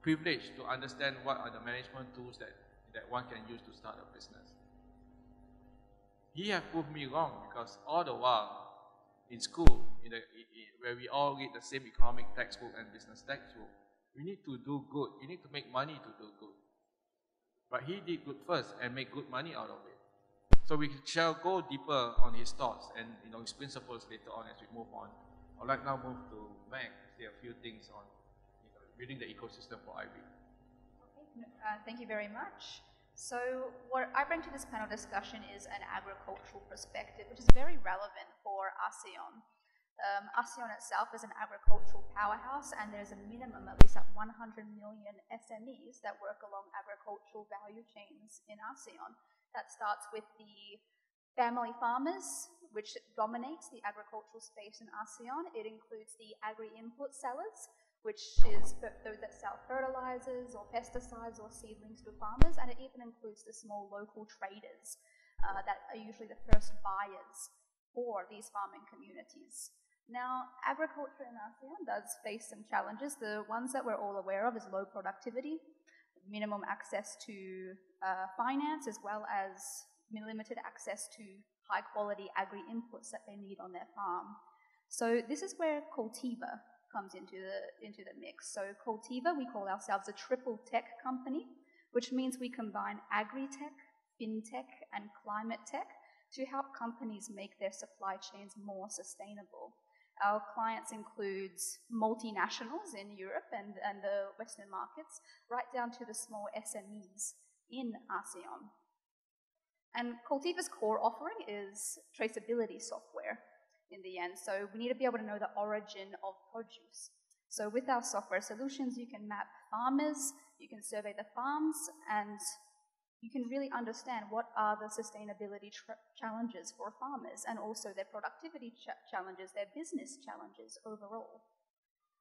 privileged to understand what are the management tools that one can use to start a business. He has proved me wrong because all the while in school, where we all read the same economic textbook and business textbook, we need to do good. You need to make money to do good. But he did good first and make good money out of it. So we shall go deeper on his thoughts and his principles later on as we move on. I'd like now move to Meg to say a few things on building the ecosystem for IB. Okay, thank you very much. So what I bring to this panel discussion is an agricultural perspective, which is very relevant for ASEAN. ASEAN itself is an agricultural powerhouse, and there's a minimum at least at 100 million SMEs that work along agricultural value chains in ASEAN. That starts with the family farmers, which dominates the agricultural space in ASEAN. It includes the agri-input sellers, which is those that sell fertilizers or pesticides or seedlings to farmers, and it even includes the small local traders that are usually the first buyers for these farming communities. Now, agriculture in ASEAN does face some challenges. The ones that we're all aware of is low productivity, minimum access to finance, as well as limited access to high-quality agri-inputs that they need on their farm. So this is where Cultiva comes into the mix. So Cultiva, we call ourselves a triple tech company, which means we combine agri-tech, fintech, and climate tech to help companies make their supply chains more sustainable. Our clients includes multinationals in Europe and the Western markets, right down to the small SMEs in ASEAN. And Cultiva's core offering is traceability software in the end. So we need to be able to know the origin of produce. So with our software solutions, you can map farmers, you can survey the farms, and you can really understand what are the sustainability challenges for farmers and also their productivity challenges, their business challenges overall.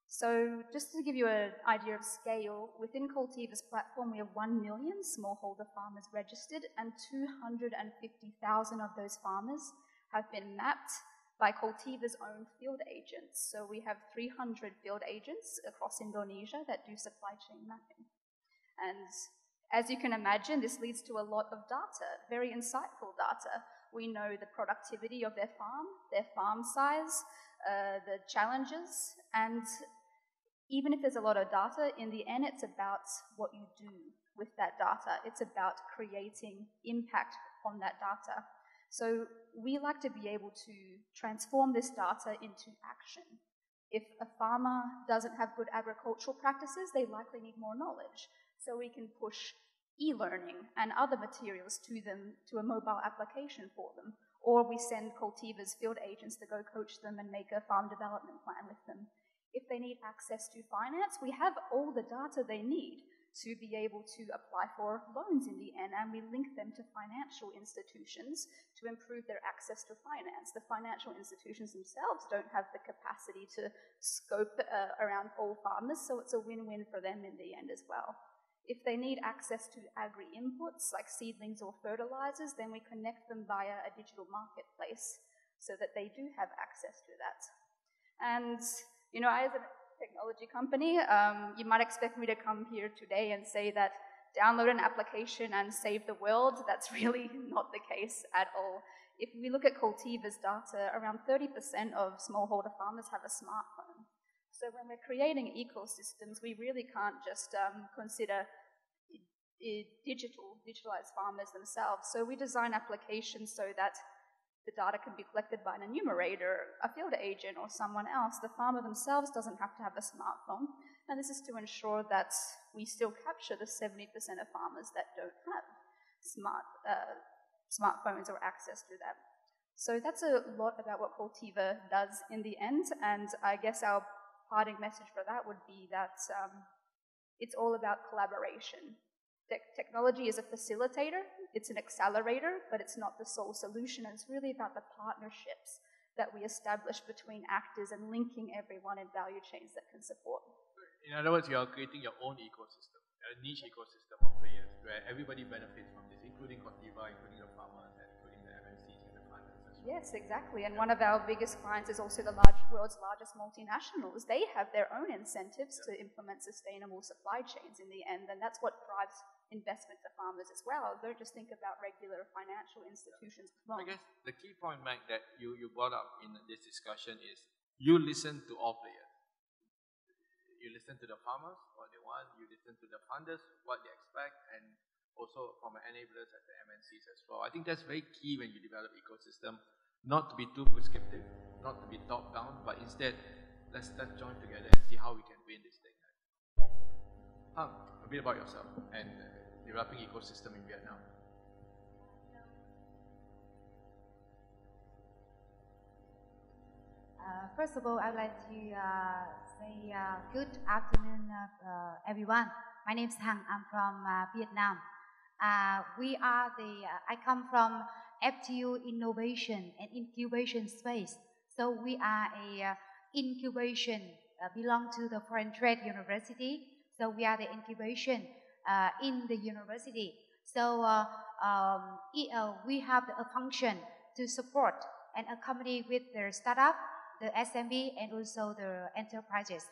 So just to give you an idea of scale, within Cultiva's platform, we have 1 million smallholder farmers registered, and 250,000 of those farmers have been mapped by Cultiva's own field agents. So we have 300 field agents across Indonesia that do supply chain mapping. And as you can imagine, this leads to a lot of data, very insightful data. We know the productivity of their farm size, the challenges, and even if there's a lot of data, in the end, it's about what you do with that data. It's about creating impact on that data. So we like to be able to transform this data into action. If a farmer doesn't have good agricultural practices, they likely need more knowledge. So we can push e-learning and other materials to them, to a mobile application for them. Or we send Cultiva's field agents to go coach them and make a farm development plan with them. If they need access to finance, we have all the data they need to be able to apply for loans in the end, and we link them to financial institutions to improve their access to finance. The financial institutions themselves don't have the capacity to scope around all farmers, so it's a win-win for them in the end as well. If they need access to agri-inputs like seedlings or fertilizers, then we connect them via a digital marketplace so that they do have access to that. And, you know, as a technology company, you might expect me to come here today and say that download an application and save the world. That's really not the case at all. If we look at Cultiva's data, around 30% of smallholder farmers have a smartphone. So when we're creating ecosystems, we really can't just consider digitalized farmers themselves. So we design applications so that the data can be collected by an enumerator, a field agent, or someone else. The farmer themselves doesn't have to have a smartphone, and this is to ensure that we still capture the 70% of farmers that don't have smartphones or access to them. So that's a lot about what Cultiva does in the end, and I guess our parting message for that would be that it's all about collaboration. Technology is a facilitator, it's an accelerator, but it's not the sole solution. And it's really about the partnerships that we establish between actors and linking everyone in value chains that can support. In other words, you are creating your own ecosystem, a niche ecosystem of players where everybody benefits from this, including Cultiva, including the farmers, and including the MNCs and the partners as well. Yes, exactly. And one of our biggest clients is also the world's largest multinationals. They have their own incentives to implement sustainable supply chains in the end, and that's what drives investment to farmers as well. Don't just think about regular financial institutions alone. I guess the key point, Mike, that you brought up in this discussion is you listen to all players. You listen to the farmers, what they want, you listen to the funders, what they expect, and also from enablers at the MNCs as well. I think that's very key when you develop ecosystem, not to be too prescriptive, not to be top-down, but instead, let's join together and see how we can win this thing. Yes. A bit about yourself and developing ecosystem in Vietnam. First of all, I'd like to say good afternoon, everyone. My name is Hằng. I'm from Vietnam. I come from FTU innovation and incubation space. So we are a incubation, belong to the Foreign Trade University. So we are the incubation in the university. So we have a function to support and accompany with the startup, the SME, and also the enterprises.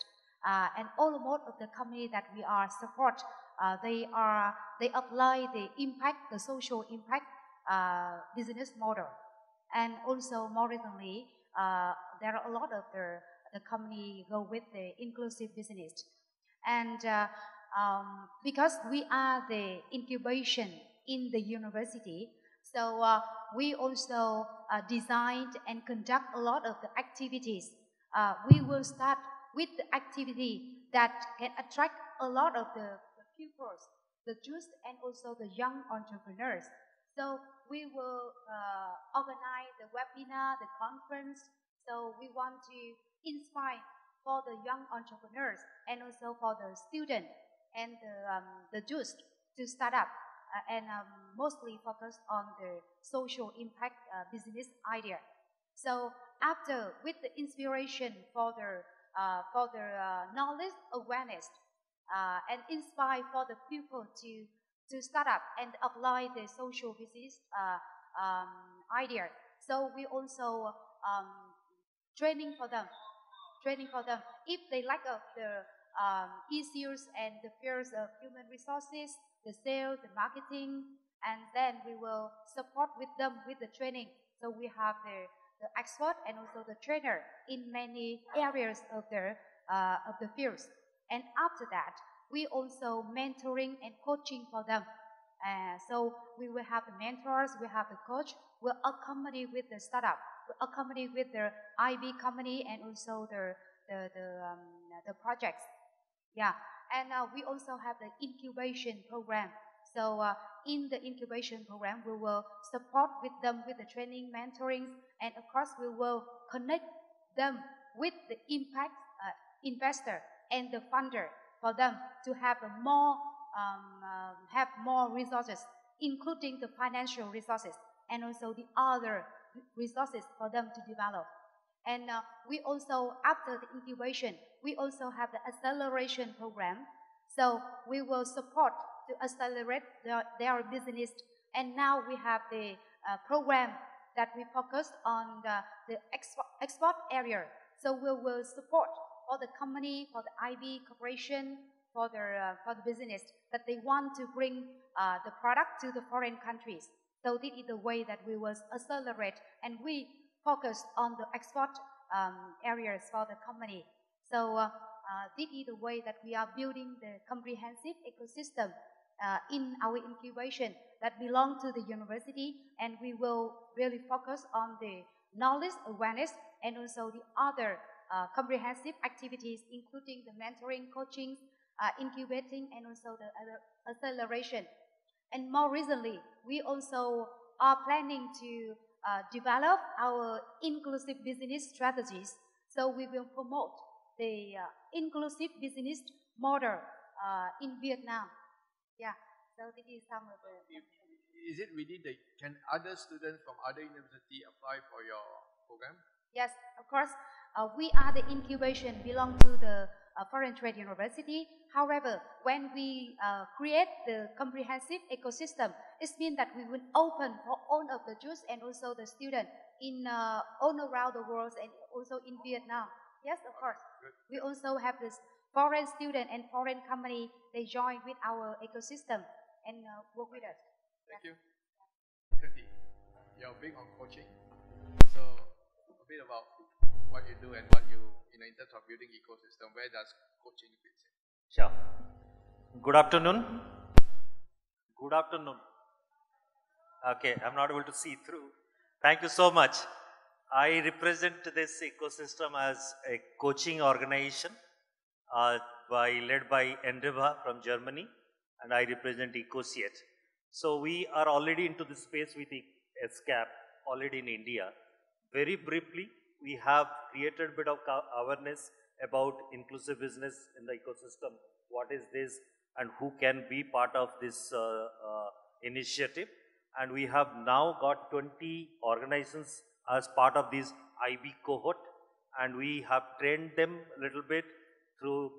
And almost of the company that we are support, they apply the impact, the social impact business model. And also more recently, there are a lot of the company go with the inclusive business. And because we are the incubation in the university, so we also designed and conduct a lot of the activities. We will start with the activity that can attract a lot of the pupils, the youth, and also the young entrepreneurs. So we will organize the webinar, the conference. So we want to inspire for the young entrepreneurs and also for the students and the youth to start up and mostly focus on the social impact business idea. So after, with the inspiration for the knowledge awareness and inspire for the people to start up and apply the social business idea. So we also training for them. If they lack of the issues and the fears of human resources, the sales, the marketing, and then we will support with them with the training. So we have the expert and also the trainer in many areas of the fields. And after that, we also mentoring and coaching for them. So we will have the mentors, we have the coach, we'll accompany with the startup, we'll accompany with the IB company and also the projects. Yeah, and we also have the incubation program. So in the incubation program, we will support with them with the training, mentoring, and of course we will connect them with the impact investor and the funder for them to have more resources, including the financial resources and also the other resources for them to develop. And we also, after the incubation, we also have the acceleration program. So we will support to accelerate their business. And now we have the program that we focus on the export area. So we will support for the company, for the IB corporation, for the business that they want to bring the product to the foreign countries. So this is the way that we will accelerate, and we focus on the export areas for the company. So this is the way that we are building the comprehensive ecosystem in our incubation that belong to the university, and we will really focus on the knowledge awareness and also the other comprehensive activities, including the mentoring, coaching, incubating, and also the acceleration. And more recently, we also are planning to develop our inclusive business strategies. So we will promote the inclusive business model in Vietnam. Yeah, so this is some of the... Is it within the... Can other students from other university apply for your program? Yes, of course. We are the incubation, belong to the Foreign Trade University. However, when we create the comprehensive ecosystem, it means that we will open for all of the youth and also the students in all around the world and also in Vietnam. Yes, of course. We also have this foreign student and foreign company. They join with our ecosystem and work with us. Thank you. Kathy, you're big on coaching. So a bit about what you do and what you, in terms of building ecosystem, where does coaching fit in? Sure. Good afternoon. Good afternoon. Okay, I'm not able to see through. Thank you so much. I represent this ecosystem as a coaching organization led by Enriva from Germany, and I represent ECOSIAT. So we are already into the space with ESCAP already in India. Very briefly, we have created a bit of awareness about inclusive business in the ecosystem. What is this and who can be part of this initiative? and we have now got 20 organizations as part of this IB cohort, and we have trained them a little bit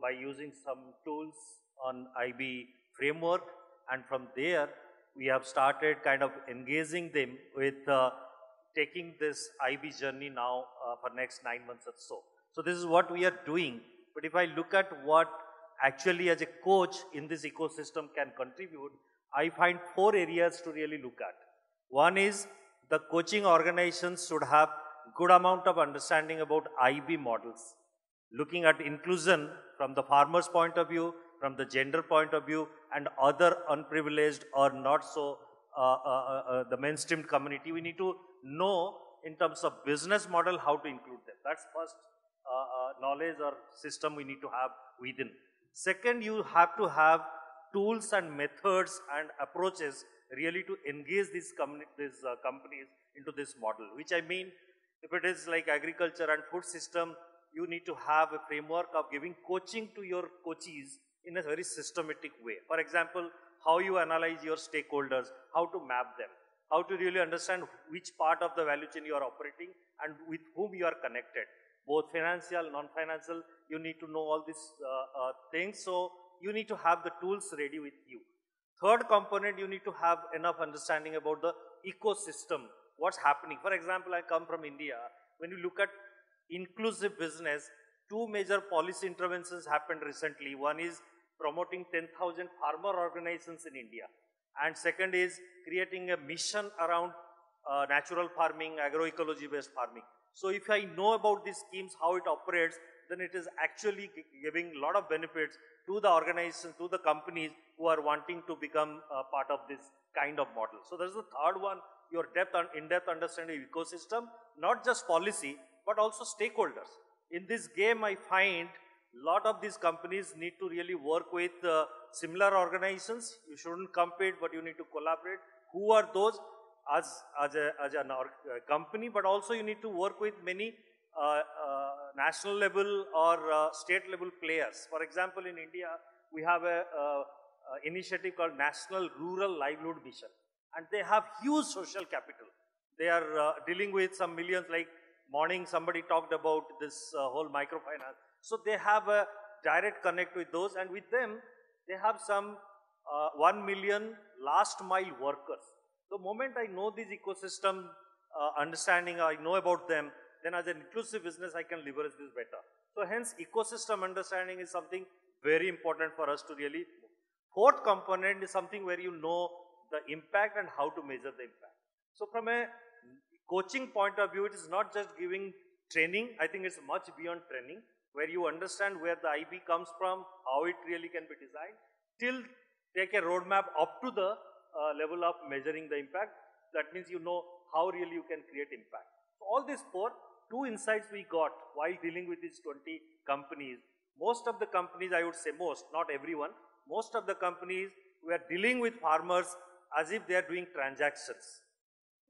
by using some tools on IB framework, and from there we have started kind of engaging them with taking this IB journey now for next 9 months or so. So this is what we are doing. But if I look at what actually as a coach in this ecosystem can contribute, I find 4 areas to really look at. One is the coaching organizations should have good amount of understanding about IB models, looking at inclusion from the farmer's point of view, from the gender point of view, and other unprivileged or not so the mainstream community. We need to know in terms of business model how to include them. That's first knowledge or system we need to have within. Second, you have to have tools and methods and approaches really to engage these companies into this model, which I mean, if it is like agriculture and food system, you need to have a framework of giving coaching to your coachees in a very systematic way. For example, how you analyze your stakeholders, how to map them, how to really understand which part of the value chain you are operating and with whom you are connected, both financial, non-financial. You need to know all these things, so you need to have the tools ready with you. Third component, you need to have enough understanding about the ecosystem, what's happening. For example, I come from India. When you look at inclusive business, 2 major policy interventions happened recently. One is promoting 10,000 farmer organizations in India, and second is creating a mission around natural farming, agroecology based farming. So if I know about these schemes, how it operates, then it is actually giving a lot of benefits to the organizations, to the companies who are wanting to become part of this kind of model. So there's the third one, your in-depth understanding of ecosystem, not just policy, but also stakeholders. In this game, I find a lot of these companies need to really work with similar organizations. You shouldn't compete, but you need to collaborate. Who are those as a company, but also you need to work with many national level or state level players. For example, in India, we have a initiative called National Rural Livelihood Mission, and they have huge social capital. They are dealing with some millions, like morning somebody talked about this whole microfinance. So they have a direct connect with those, and with them, they have some 1 million last mile workers. The moment I know this ecosystem understanding, I know about them, then as an inclusive business, I can leverage this better. So hence, ecosystem understanding is something very important for us to really move. Fourth component is something where you know the impact and how to measure the impact. So from a coaching point of view, it is not just giving training. I think it's much beyond training, where you understand where the IB comes from, how it really can be designed, till take a roadmap up to the level of measuring the impact. That means you know how really you can create impact. So all these 2 insights we got while dealing with these 20 companies. Most of the companies, I would say most, not everyone, most of the companies were dealing with farmers as if they are doing transactions.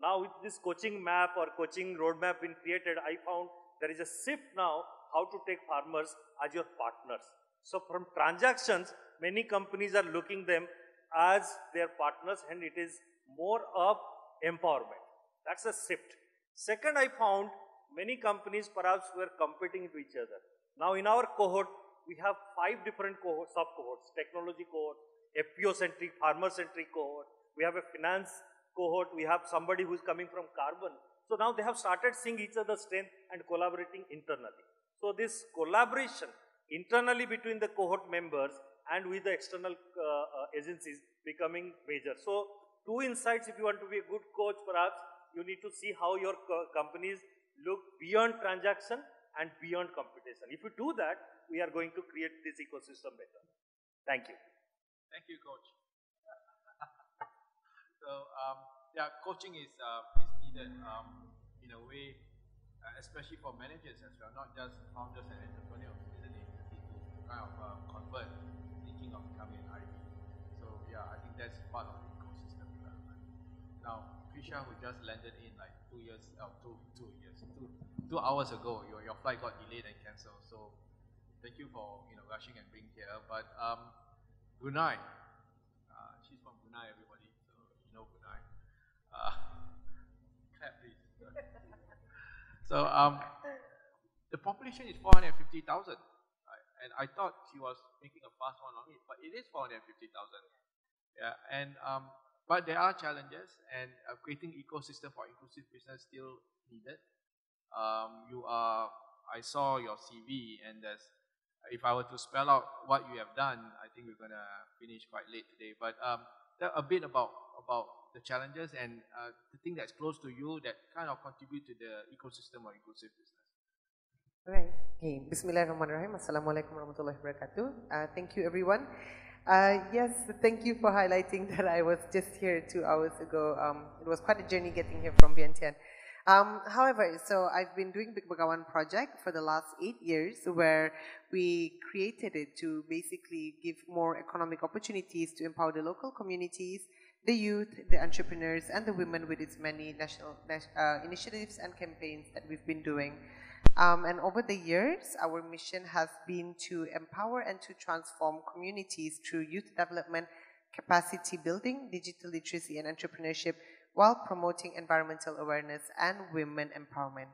Now with this coaching map or coaching roadmap being created, I found there is a shift now how to take farmers as your partners. So from transactions, many companies are looking them as their partners, and it is more of empowerment. That's a shift. Second, I found many companies perhaps were competing with each other. Now in our cohort, we have 5 different sub-cohorts: technology cohort, FPO-centric, farmer-centric cohort. We have a finance cohort. We have somebody who is coming from carbon. So now they have started seeing each other's strength and collaborating internally. So this collaboration internally between the cohort members and with the external agencies becoming major. So 2 insights, if you want to be a good coach, perhaps you need to see how your companies look beyond transaction and beyond competition. If you do that, we are going to create this ecosystem better. Thank you. Thank you, Coach. So, yeah, coaching is needed in a way, especially for managers as well, not just founders and entrepreneurs, isn't it? To kind of convert thinking of becoming an IB. So, yeah, I think that's part of the ecosystem development. Now, Krisha, who just landed in like 2 hours ago, your flight got delayed and cancelled. So, thank you for rushing and being here. But Brunei, she's from Brunei, everybody, so you know Brunei. Clap, please. So the population is 450,000, and I thought she was making a fast one on it, but it is 450,000. Yeah, and but there are challenges, and creating ecosystem for inclusive business still needed. I saw your CV, and if I were to spell out what you have done, I think we're gonna finish quite late today. But a bit about the challenges and the thing that's close to you that kind of contribute to the ecosystem of inclusive business. Right. Okay. Bismillahirrahmanirrahim. Assalamualaikum warahmatullahi wabarakatuh. Thank you, everyone. Yes, thank you for highlighting that I was just here 2 hours ago. It was quite a journey getting here from Vientiane. However, so I've been doing Big Bagawan project for the last 8 years, where we created it to basically give more economic opportunities to empower the local communities, the youth, the entrepreneurs, and the women with its many national initiatives and campaigns that we've been doing. And over the years, our mission has been to empower and to transform communities through youth development, capacity building, digital literacy, and entrepreneurship, while promoting environmental awareness and women empowerment.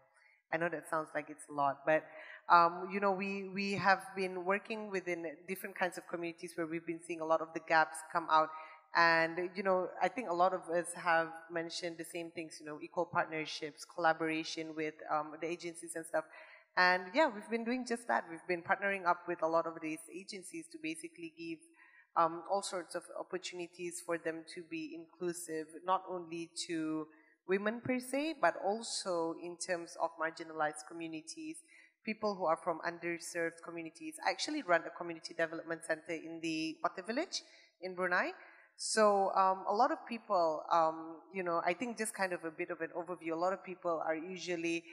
I know that sounds like it's a lot, but we have been working within different kinds of communities where we've been seeing a lot of the gaps come out. And, I think a lot of us have mentioned the same things, equal partnerships, collaboration with the agencies and stuff. And yeah, we've been doing just that. We've been partnering up with a lot of these agencies to basically give all sorts of opportunities for them to be inclusive, not only to women per se, but also in terms of marginalized communities, people who are from underserved communities. I actually run a community development center in the Wata village in Brunei. So a lot of people, I think just kind of a bit of an overview, a lot of people are usually,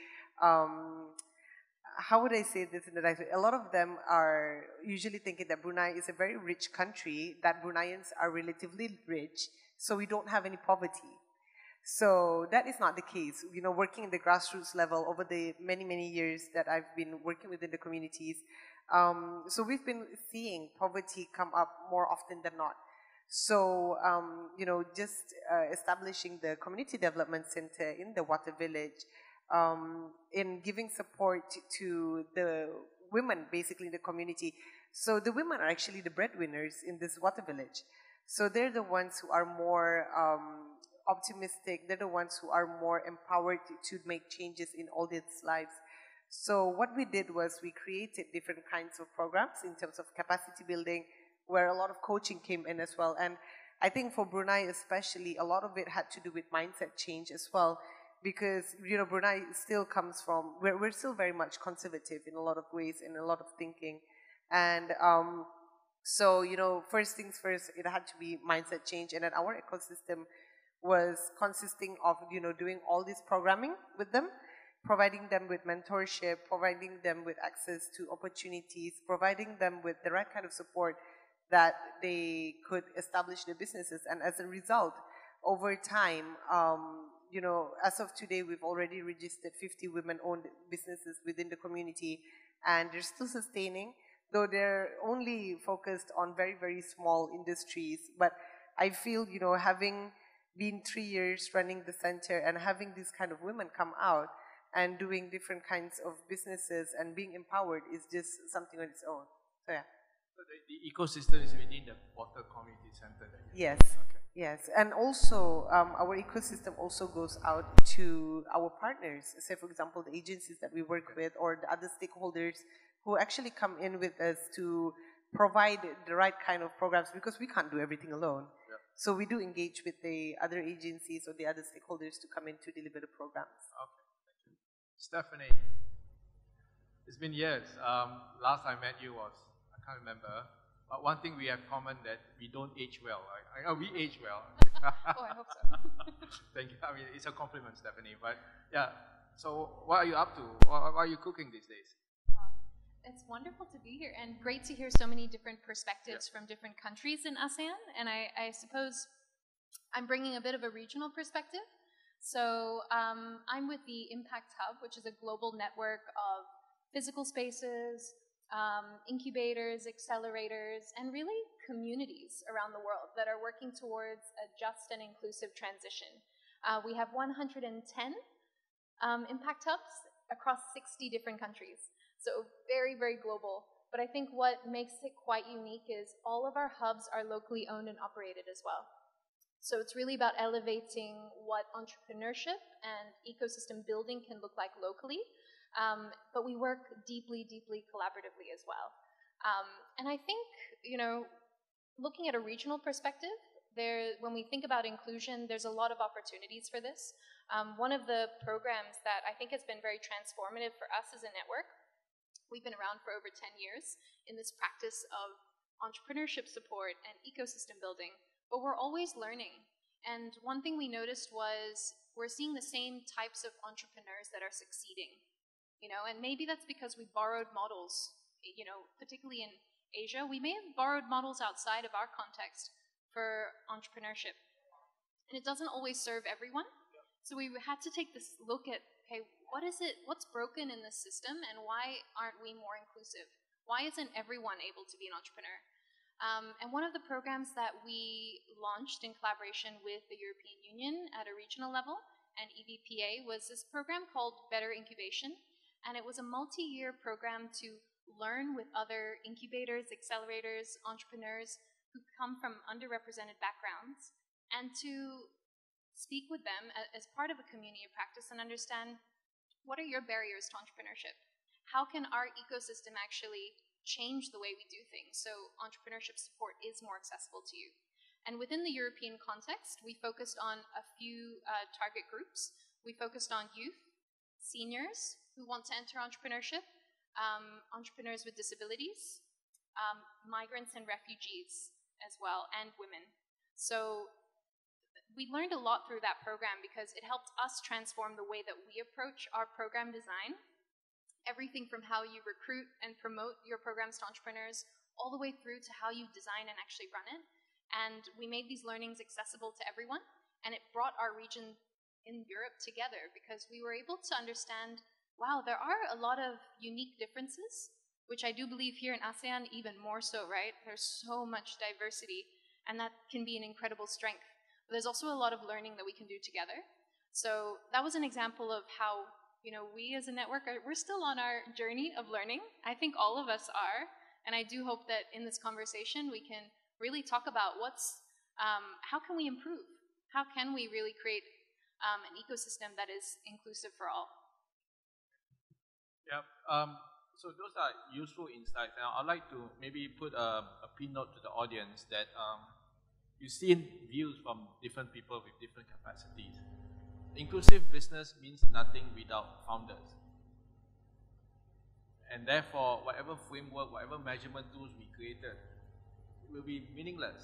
how would I say this in the right way? A lot of them are usually thinking that Brunei is a very rich country, that Bruneians are relatively rich, so we don't have any poverty. So that is not the case. Working in the grassroots level over the many, many years that I've been working within the communities, so we've been seeing poverty come up more often than not. So, just establishing the Community Development Center in the Wata village, in giving support to the women basically in the community. So the women are actually the breadwinners in this Wata village. So they're the ones who are more optimistic, they're the ones who are more empowered to make changes in all their lives. So what we did was we created different kinds of programs in terms of capacity building, where a lot of coaching came in as well. And I think for Brunei especially, a lot of it had to do with mindset change as well, because, Brunei still comes from, we're still very much conservative in a lot of ways, in a lot of thinking. And so, first things first, it had to be mindset change. And then our ecosystem was consisting of, doing all this programming with them, providing them with mentorship, providing them with access to opportunities, providing them with the right kind of support that they could establish their businesses. And as a result, over time, as of today, we've already registered 50 women-owned businesses within the community, and they're still sustaining, though they're only focused on very, very small industries. But I feel, having been 3 years running the center and having these kind of women come out and doing different kinds of businesses and being empowered is just something on its own. So yeah. So the ecosystem is within the Water Community Center. Yes, okay. Yes. And also, our ecosystem also goes out to our partners. Say, for example, the agencies that we work with or the other stakeholders who actually come in with us to provide the right kind of programs, because we can't do everything alone. Yep. So we do engage with the other agencies or the other stakeholders to come in to deliver the programs. Okay, thank you. Stephanie, it's been years. Last I met you was, I can't remember, but one thing we have common that we don't age well. We age well. Oh, I hope so. Thank you. I mean, it's a compliment, Stephanie. But yeah, so what are you up to? What are you cooking these days? It's wonderful to be here and great to hear so many different perspectives from different countries in ASEAN. And I suppose I'm bringing a bit of a regional perspective. So I'm with the Impact Hub, which is a global network of physical spaces, incubators, accelerators, and really communities around the world that are working towards a just and inclusive transition. We have 110 impact hubs across 60 different countries. So very, very global. But I think what makes it quite unique is all of our hubs are locally owned and operated as well. So it's really about elevating what entrepreneurship and ecosystem building can look like locally. But we work deeply, deeply collaboratively as well. And I think, looking at a regional perspective, when we think about inclusion, there's a lot of opportunities for this. One of the programs that I think has been very transformative for us as a network, we've been around for over 10 years in this practice of entrepreneurship support and ecosystem building, but we're always learning. And one thing we noticed was we're seeing the same types of entrepreneurs that are succeeding, and maybe that's because we borrowed models, particularly in Asia. We may have borrowed models outside of our context for entrepreneurship, and it doesn't always serve everyone. So we had to take this look at, okay, what's broken in this system, and why aren't we more inclusive? Why isn't everyone able to be an entrepreneur? And one of the programs that we launched in collaboration with the European Union at a regional level and EVPA was this program called Better Incubation, and it was a multi-year program to learn with other incubators, accelerators, entrepreneurs who come from underrepresented backgrounds, and to speak with them as part of a community of practice and understand, what are your barriers to entrepreneurship? How can our ecosystem actually change the way we do things so entrepreneurship support is more accessible to you? And within the European context, we focused on a few target groups. We focused on youth, seniors who want to enter entrepreneurship, entrepreneurs with disabilities, migrants and refugees as well, and women. So we learned a lot through that program because it helped us transform the way that we approach our program design. Everything from how you recruit and promote your programs to entrepreneurs, all the way through to how you design and actually run it. And we made these learnings accessible to everyone, and it brought our region in Europe together because we were able to understand, wow, there are a lot of unique differences, which I do believe here in ASEAN even more so, right? There's so much diversity, and that can be an incredible strength. But there's also a lot of learning that we can do together. So that was an example of how, we as a network, we're still on our journey of learning. I think all of us are, and I do hope that in this conversation we can really talk about how can we improve? How can we really create an ecosystem that is inclusive for all? Yeah. So those are useful insights. Now I'd like to maybe put a pin note to the audience that you've seen views from different people with different capacities. Inclusive business means nothing without founders. And therefore, whatever framework, whatever measurement tools we created, will be meaningless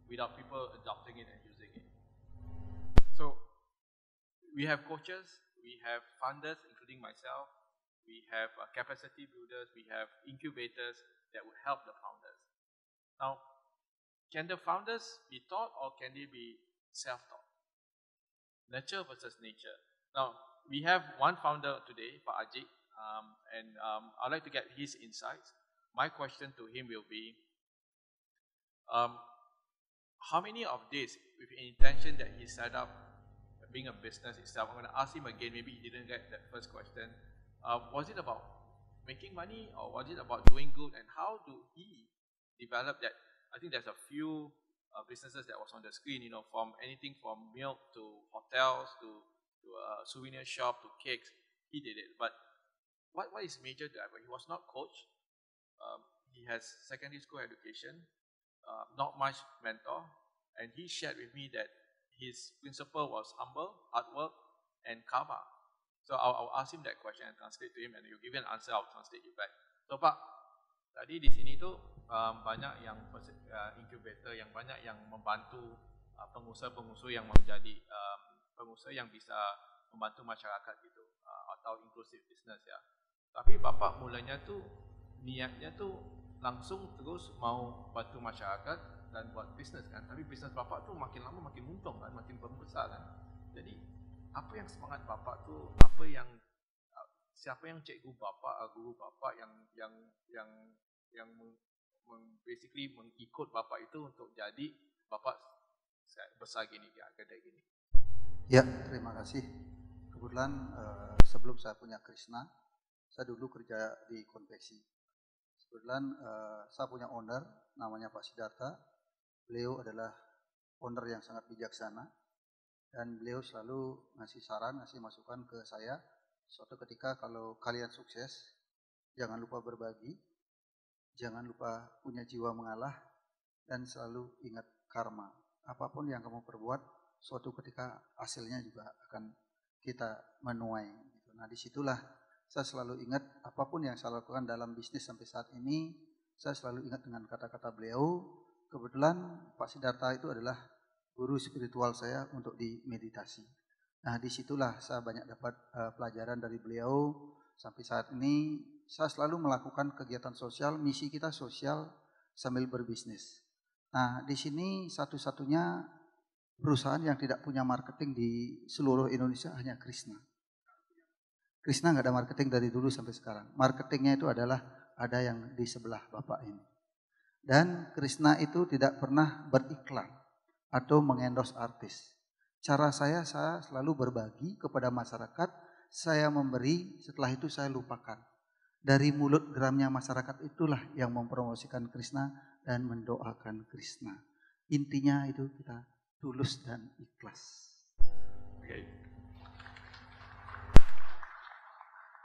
without people adopting it and using it. So we have coaches, we have funders, including myself, we have capacity builders, we have incubators that will help the founders. Now, can the founders be taught, or can they be self-taught? Nurture versus nature. Now, we have one founder today, Pak Ajik, and I'd like to get his insights. My question to him will be, how many of this, with the intention that he set up, being a business itself, I'm going to ask him again, maybe he didn't get that first question, was it about making money, or was it about doing good, and how do he develop that? I think there's a few businesses that was on the screen, from anything from milk to hotels to a souvenir shop to cakes. He did it. But what is major driver? He was not coached. He has secondary school education, not much mentor, and he shared with me that his principle was humble, hard work, and karma. So I'll ask him that question and translate to him, and you give an answer, I'll translate you back. So Pak, tadi di sini tuh banyak yang incubator, yang banyak yang membantu pengusaha-pengusaha yang menjadi pengusaha yang bisa membantu masyarakat gitu, atau inclusive business ya. Tapi Bapak mulanya tuh niatnya tuh langsung terus mau bantu masyarakat dan buat bisnis kan. Tapi bisnis Bapak tuh makin lama makin untung kan, makin membesar kan. Jadi apa yang semangat Bapak tuh, siapa yang cikgu Bapak, guru Bapak yang basically mengikut Bapak itu untuk jadi Bapak besar gini, gede gini. Ya, terima kasih. Kebetulan sebelum saya punya Krishna, saya dulu kerja di konveksi. Kebetulan saya punya owner, namanya Pak Siddhartha. Beliau adalah owner yang sangat bijaksana. Dan beliau selalu ngasih saran, ngasih masukan ke saya. Suatu ketika kalau kalian sukses, jangan lupa berbagi. Jangan lupa punya jiwa mengalah. Dan selalu ingat karma. Apapun yang kamu perbuat, suatu ketika hasilnya juga akan kita menuai. Nah disitulah saya selalu ingat apapun yang saya lakukan dalam bisnis sampai saat ini, saya selalu ingat dengan kata-kata beliau. Kebetulan Pak Siddhartha itu adalah guru spiritual saya untuk di meditasi. Nah disitulah saya banyak dapat pelajaran dari beliau. Sampai saat ini saya selalu melakukan kegiatan sosial, misi kita sosial sambil berbisnis. Nah di sini satu-satunya perusahaan yang tidak punya marketing di seluruh Indonesia hanya Krishna. Krishna nggak ada marketing dari dulu sampai sekarang. Marketingnya itu adalah ada yang di sebelah Bapak ini. Dan Krishna itu tidak pernah beriklan atau mengendorse artis. Cara saya selalu berbagi kepada masyarakat, saya memberi, setelah itu saya lupakan. Dari mulut geramnya masyarakat itulah yang mempromosikan Krishna dan mendoakan Krishna. Intinya itu kita tulus dan ikhlas. Okay.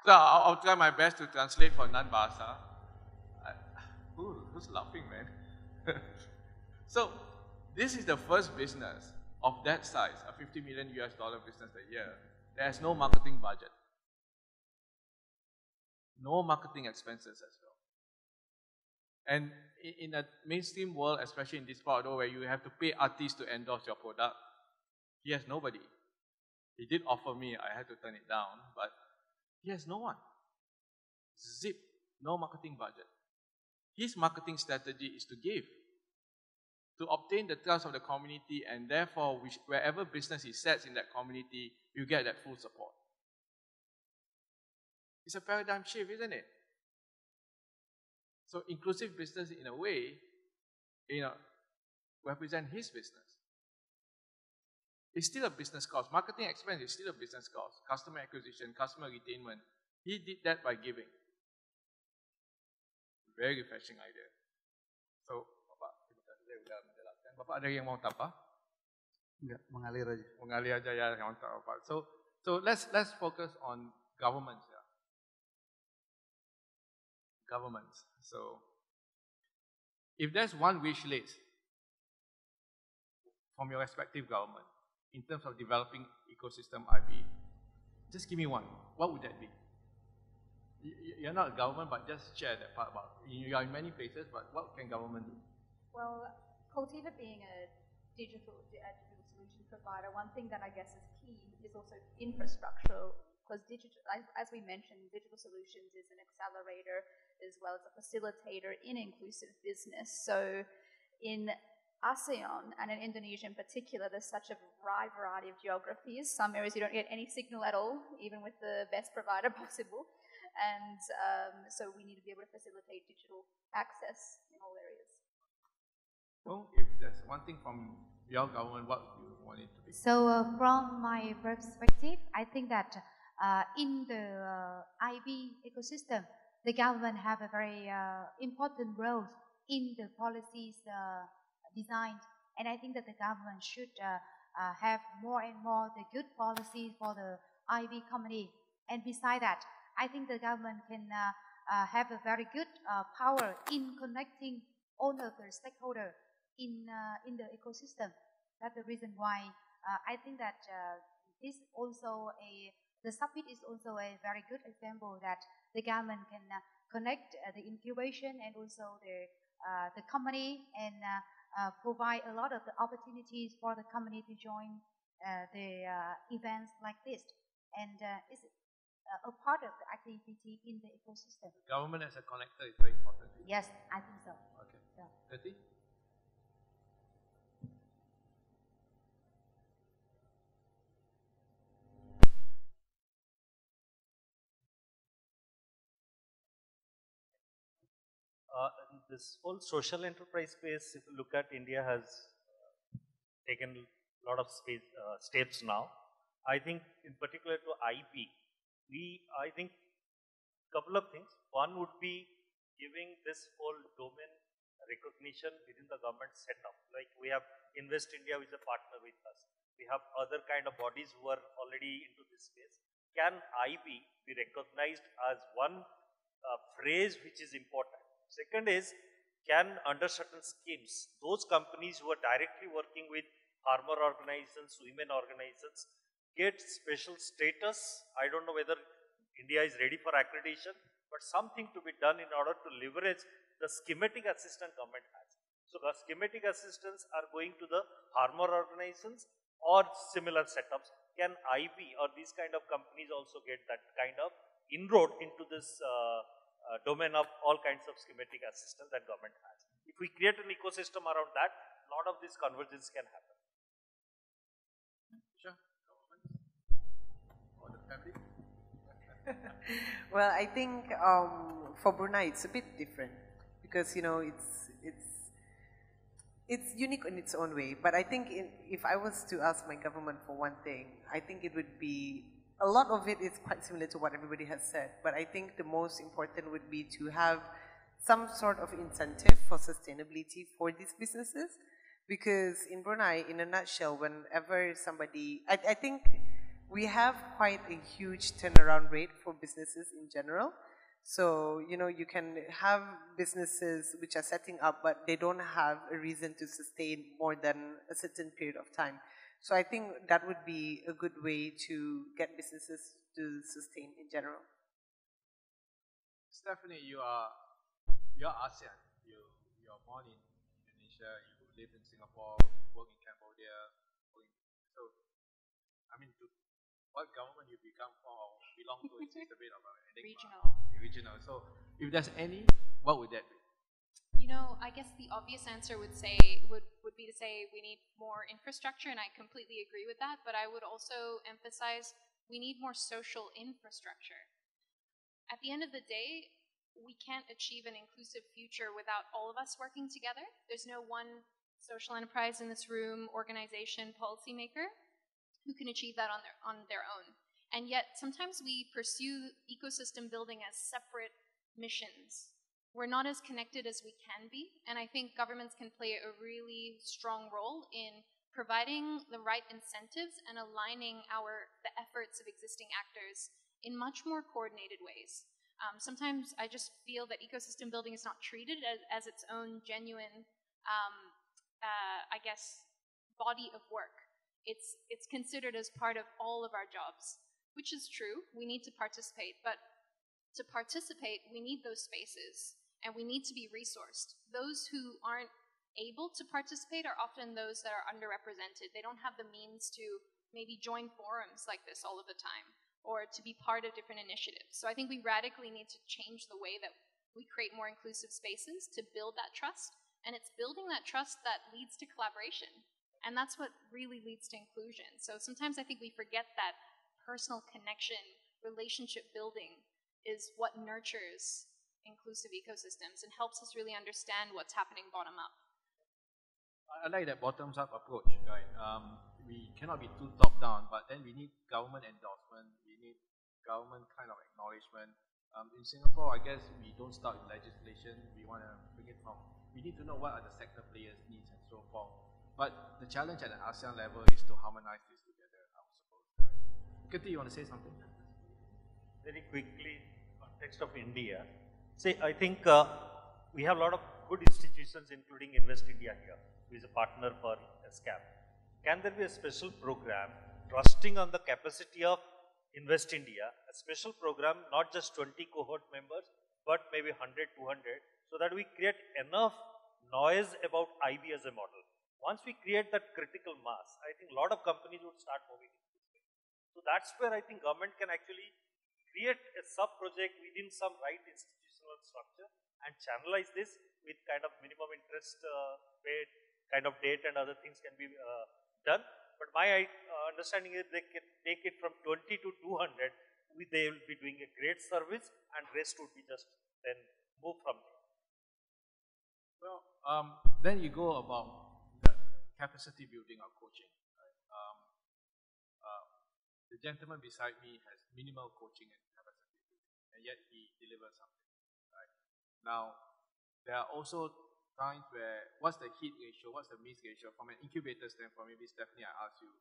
So I'll try my best to translate for non-Bahasa. Who's laughing, man? So this is the first business of that size, a $50 million business a year. There's no marketing budget. No marketing expenses as well. And in a mainstream world, especially in this part of the world where you have to pay artists to endorse your product, he has nobody. He did offer me, I had to turn it down, but he has no one. Zip, no marketing budget. His marketing strategy is to give, to obtain the trust of the community, and therefore, wherever business he sets in that community, you get that full support. It's a paradigm shift, isn't it? So inclusive business, in a way, represent his business. It's still a business cost. Marketing expense is still a business cost. Customer acquisition, customer retainment. He did that by giving. Very refreshing idea. So, Bapak, terima kasih saya sudah menjelaskan. Bapak ada yang mau tambah? Enggak, mengalir aja. Mengalir aja ya, yang Bapak. So let's focus on governments. Yeah. Governments. So, if there's one wish list from your respective government in terms of developing ecosystem IB, just give me one. What would that be? You're not a government, but just share that part about. You are in many places, but what can government do? Well, Cultiva being a digital solution provider, one thing that I guess is key is also infrastructure, because digital, as we mentioned, digital solutions is an accelerator as well as a facilitator in inclusive business. So in ASEAN and in Indonesia in particular, there's such a wide variety of geographies. Some areas you don't get any signal at all, even with the best provider possible. And so we need to be able to facilitate digital access in all areas. Well, if there's one thing from your government, what you want it to be? So from my perspective, I think that in the IB ecosystem, the government have a very important role in the policies designed. And I think that the government should have more and more the good policies for the IB community. And beside that, I think the government can have a very good power in connecting all of the stakeholders in the ecosystem. That's the reason why I think that this also the summit is also a very good example that the government can connect the incubation and also the company and provide a lot of the opportunities for the company to join the events like this. And it's a part of the activity in the ecosystem. The government as a connector is very important. Yes, I think so. Okay. Yeah. Betty? This whole social enterprise space, if you look at India, has taken a lot of steps now. I think in particular to IP, I think couple of things. One would be giving this whole domain recognition within the government setup. Like we have Invest India, which is a partner with us. We have other kind of bodies who are already into this space. Can IP be recognized as one phrase which is important? Second is, can under certain schemes, those companies who are directly working with farmer organizations, women organizations, get special status? I don't know whether India is ready for accreditation, but something to be done in order to leverage the schematic assistance government has. So the schematic assistants are going to the farmer organizations or similar setups. Can IP or these kind of companies also get that kind of inroad into this domain of all kinds of schematic assistance that government has? If we create an ecosystem around that, a lot of this convergence can happen. Sure. Or the family? Well, I think for Brunei it's a bit different because it's unique in its own way. But I think if I was to ask my government for one thing, I think it would be, a lot of it is quite similar to what everybody has said. But I think the most important would be to have some sort of incentive for sustainability for these businesses, because in Brunei, in a nutshell, whenever somebody, I think we have quite a huge turnaround rate for businesses in general. So, you can have businesses which are setting up, but they don't have a reason to sustain more than a certain period of time. So I think that would be a good way to get businesses to sustain in general. Stephanie, you're ASEAN. You're born in Indonesia, you live in Singapore, work in Cambodia. So, I mean, what government you become or belong to is a bit of a regional. So, if there's any, what would that be? I guess the obvious answer would be to say we need more infrastructure, and I completely agree with that. But I would also emphasize we need more social infrastructure. At the end of the day, we can't achieve an inclusive future without all of us working together. There's no one social enterprise in this room, organization, policymaker who can achieve that on their own. And yet, sometimes we pursue ecosystem building as separate missions. We're not as connected as we can be, and I think governments can play a really strong role in providing the right incentives and aligning the efforts of existing actors in much more coordinated ways. Sometimes I just feel that ecosystem building is not treated as its own genuine, I guess, body of work. It's considered as part of all of our jobs, which is true. We need to participate, but to participate, we need those spaces, and we need to be resourced. Those who aren't able to participate are often those that are underrepresented. They don't have the means to maybe join forums like this all of the time, or to be part of different initiatives. So I think we radically need to change the way that we create more inclusive spaces to build that trust, and it's building that trust that leads to collaboration. And that's what really leads to inclusion. So sometimes I think we forget that personal connection, relationship building is what nurtures inclusive ecosystems and helps us really understand what's happening bottom up. I like that bottoms up approach, right? We cannot be too top down, but then we need government endorsement, we need government kind of acknowledgement. In Singapore, I guess we don't start with legislation, we want to bring it from, we need to know what are the sector players' needs and so forth. But the challenge at an ASEAN level is to harmonize this together, I suppose. Right? Kirti, you want to say something? Very quickly, context of India. See, I think we have a lot of good institutions, including Invest India here, who is a partner for ESCAP. Can there be a special program trusting on the capacity of Invest India, a special program, not just 20 cohort members, but maybe 100, 200, so that we create enough noise about IB as a model. Once we create that critical mass, I think a lot of companies would start moving into this way. So that's where I think government can actually create a sub-project within some right institutional structure and channelize this with kind of minimum interest paid, kind of date and other things can be done. But my understanding is they can take it from 20 to 200, they will be doing a great service, and rest would be just then move from there. Well, then you go about the capacity building or coaching. Right? the gentleman beside me has minimal coaching and capacity, and yet he delivers something, right? Now, there are also times where, what's the hit ratio, what's the miss ratio? From an incubator standpoint, maybe Stephanie, I ask you,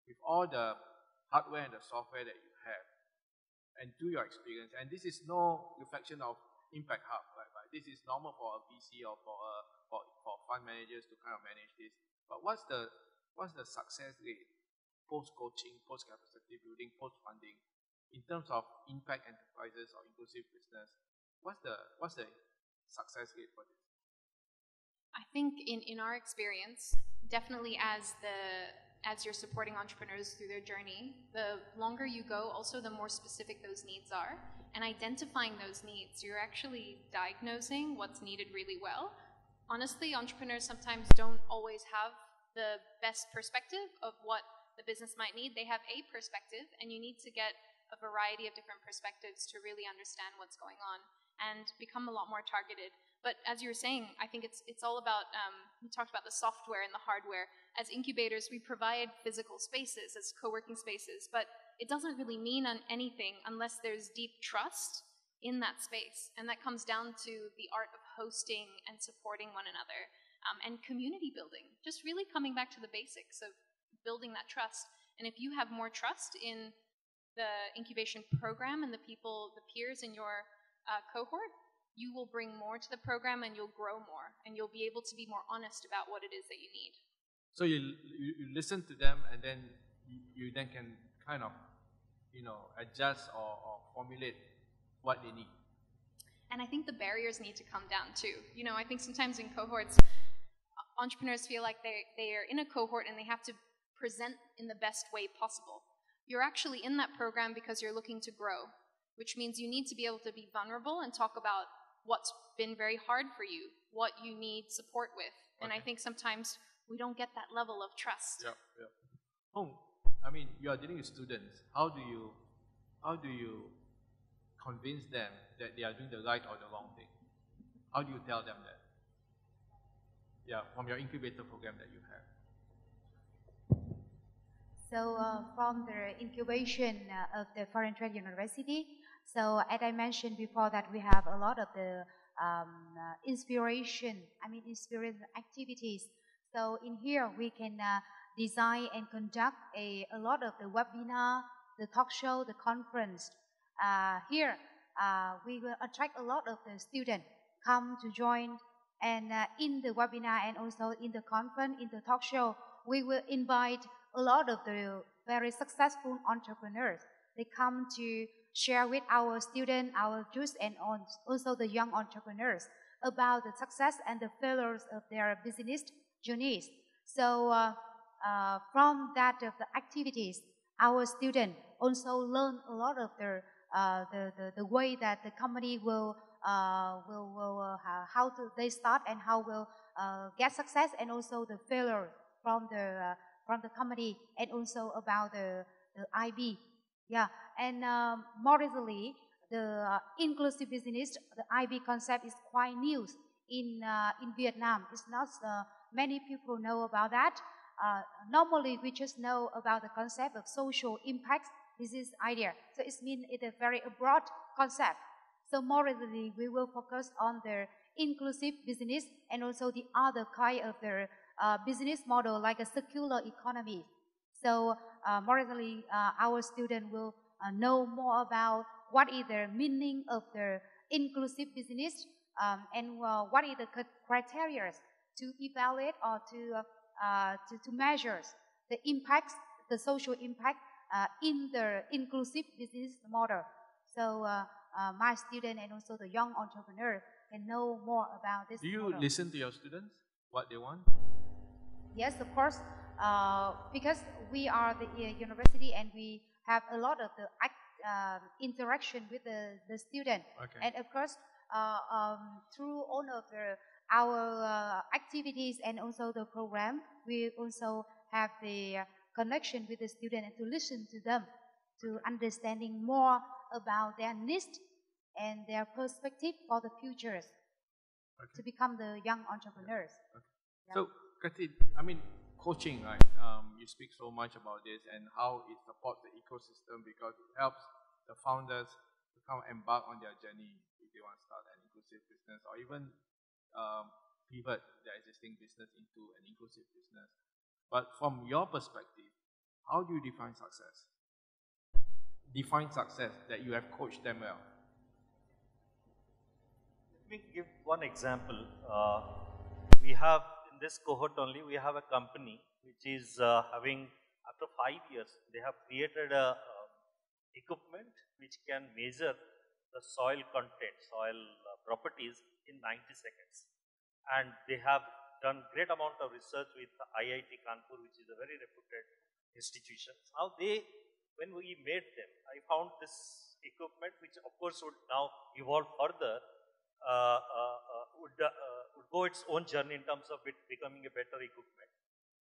with all the hardware and the software that you have, and through your experience, and this is no reflection of Impact Hub, right? This is normal for a VC or for fund managers to kind of manage this. But what's the success rate post-coaching, post-capacity building, post-funding, in terms of impact enterprises or inclusive business? What's the success rate for this? I think in our experience, definitely as you're supporting entrepreneurs through their journey, the longer you go, also the more specific those needs are. And identifying those needs, you're actually diagnosing what's needed really well. Honestly, entrepreneurs sometimes don't always have the best perspective of what the business might need. They have a perspective, and you need to get a variety of different perspectives to really understand what's going on and become a lot more targeted. But as you were saying, I think it's all about, we talked about the software and the hardware. As incubators, we provide physical spaces as co-working spaces, but it doesn't really mean anything unless there's deep trust in that space. And that comes down to the art of hosting and supporting one another, and community building, just really coming back to the basics of building that trust. And if you have more trust in the incubation program and the people, the peers in your cohort, you will bring more to the program and you'll grow more, and you'll be able to be more honest about what it is that you need. So you listen to them, and then you then can kind of, adjust or formulate what they need. And I think the barriers need to come down too. I think sometimes in cohorts, entrepreneurs feel like they are in a cohort and they have to present in the best way possible. You're actually in that program because you're looking to grow, which means you need to be able to be vulnerable and talk about what's been very hard for you, what you need support with. And I think sometimes we don't get that level of trust. Yeah. You are dealing with students. How do you convince them that they are doing the right or the wrong thing? How do you tell them that? Yeah, from your incubator program that you have. So from the incubation of the Foreign Trade University, so as I mentioned before that we have a lot of the inspiration activities. So in here we can design and conduct a lot of the webinar, the talk show, the conference. Here we will attract a lot of the students come to join, and in the webinar and also in the conference, in the talk show, we will invite a lot of the very successful entrepreneurs. They come to share with our students, our youth, and also the young entrepreneurs about the success and the failures of their business journeys. So from that of the activities, our students also learn a lot of the way that the company will how they start and how will get success, and also the failure from the company, and also about the IB. Yeah, and more recently, the inclusive business, the IB concept is quite new in Vietnam. It's not many people know about that. Normally, we just know about the concept of social impact business idea. So it means it's a very broad concept. So more recently, we will focus on the inclusive business and also the other kind of the business model like a circular economy. So more recently, our students will know more about what is the meaning of the inclusive business and what is the criteria to evaluate or to measure the impacts, the social impact in the inclusive business model. So my student and also the young entrepreneur can know more about this. Do you model. listen to your students, what they want? Yes, of course, because we are the university and we have a lot of the interaction with the student. Okay. And of course, through all of our activities and also the program, we also have the connection with the student and to listen to them, to understanding more about their needs and their perspective for the futures, to become the young entrepreneurs. Okay. So, Kathy, coaching, right? You speak so much about this and how it supports the ecosystem because it helps the founders to come embark on their journey if they want to start an inclusive business or even pivot their existing business into an inclusive business. But from your perspective, how do you define success? Define success that you have coached them well. Let me give one example. We have, in this cohort only, we have a company which is having, after 5 years, they have created a equipment which can measure the soil content, soil properties in 90 seconds. And they have done great amount of research with IIT Kanpur, which is a very reputed institution. Now when we made them, I found this equipment, which of course would now evolve further, would go its own journey in terms of it becoming a better equipment.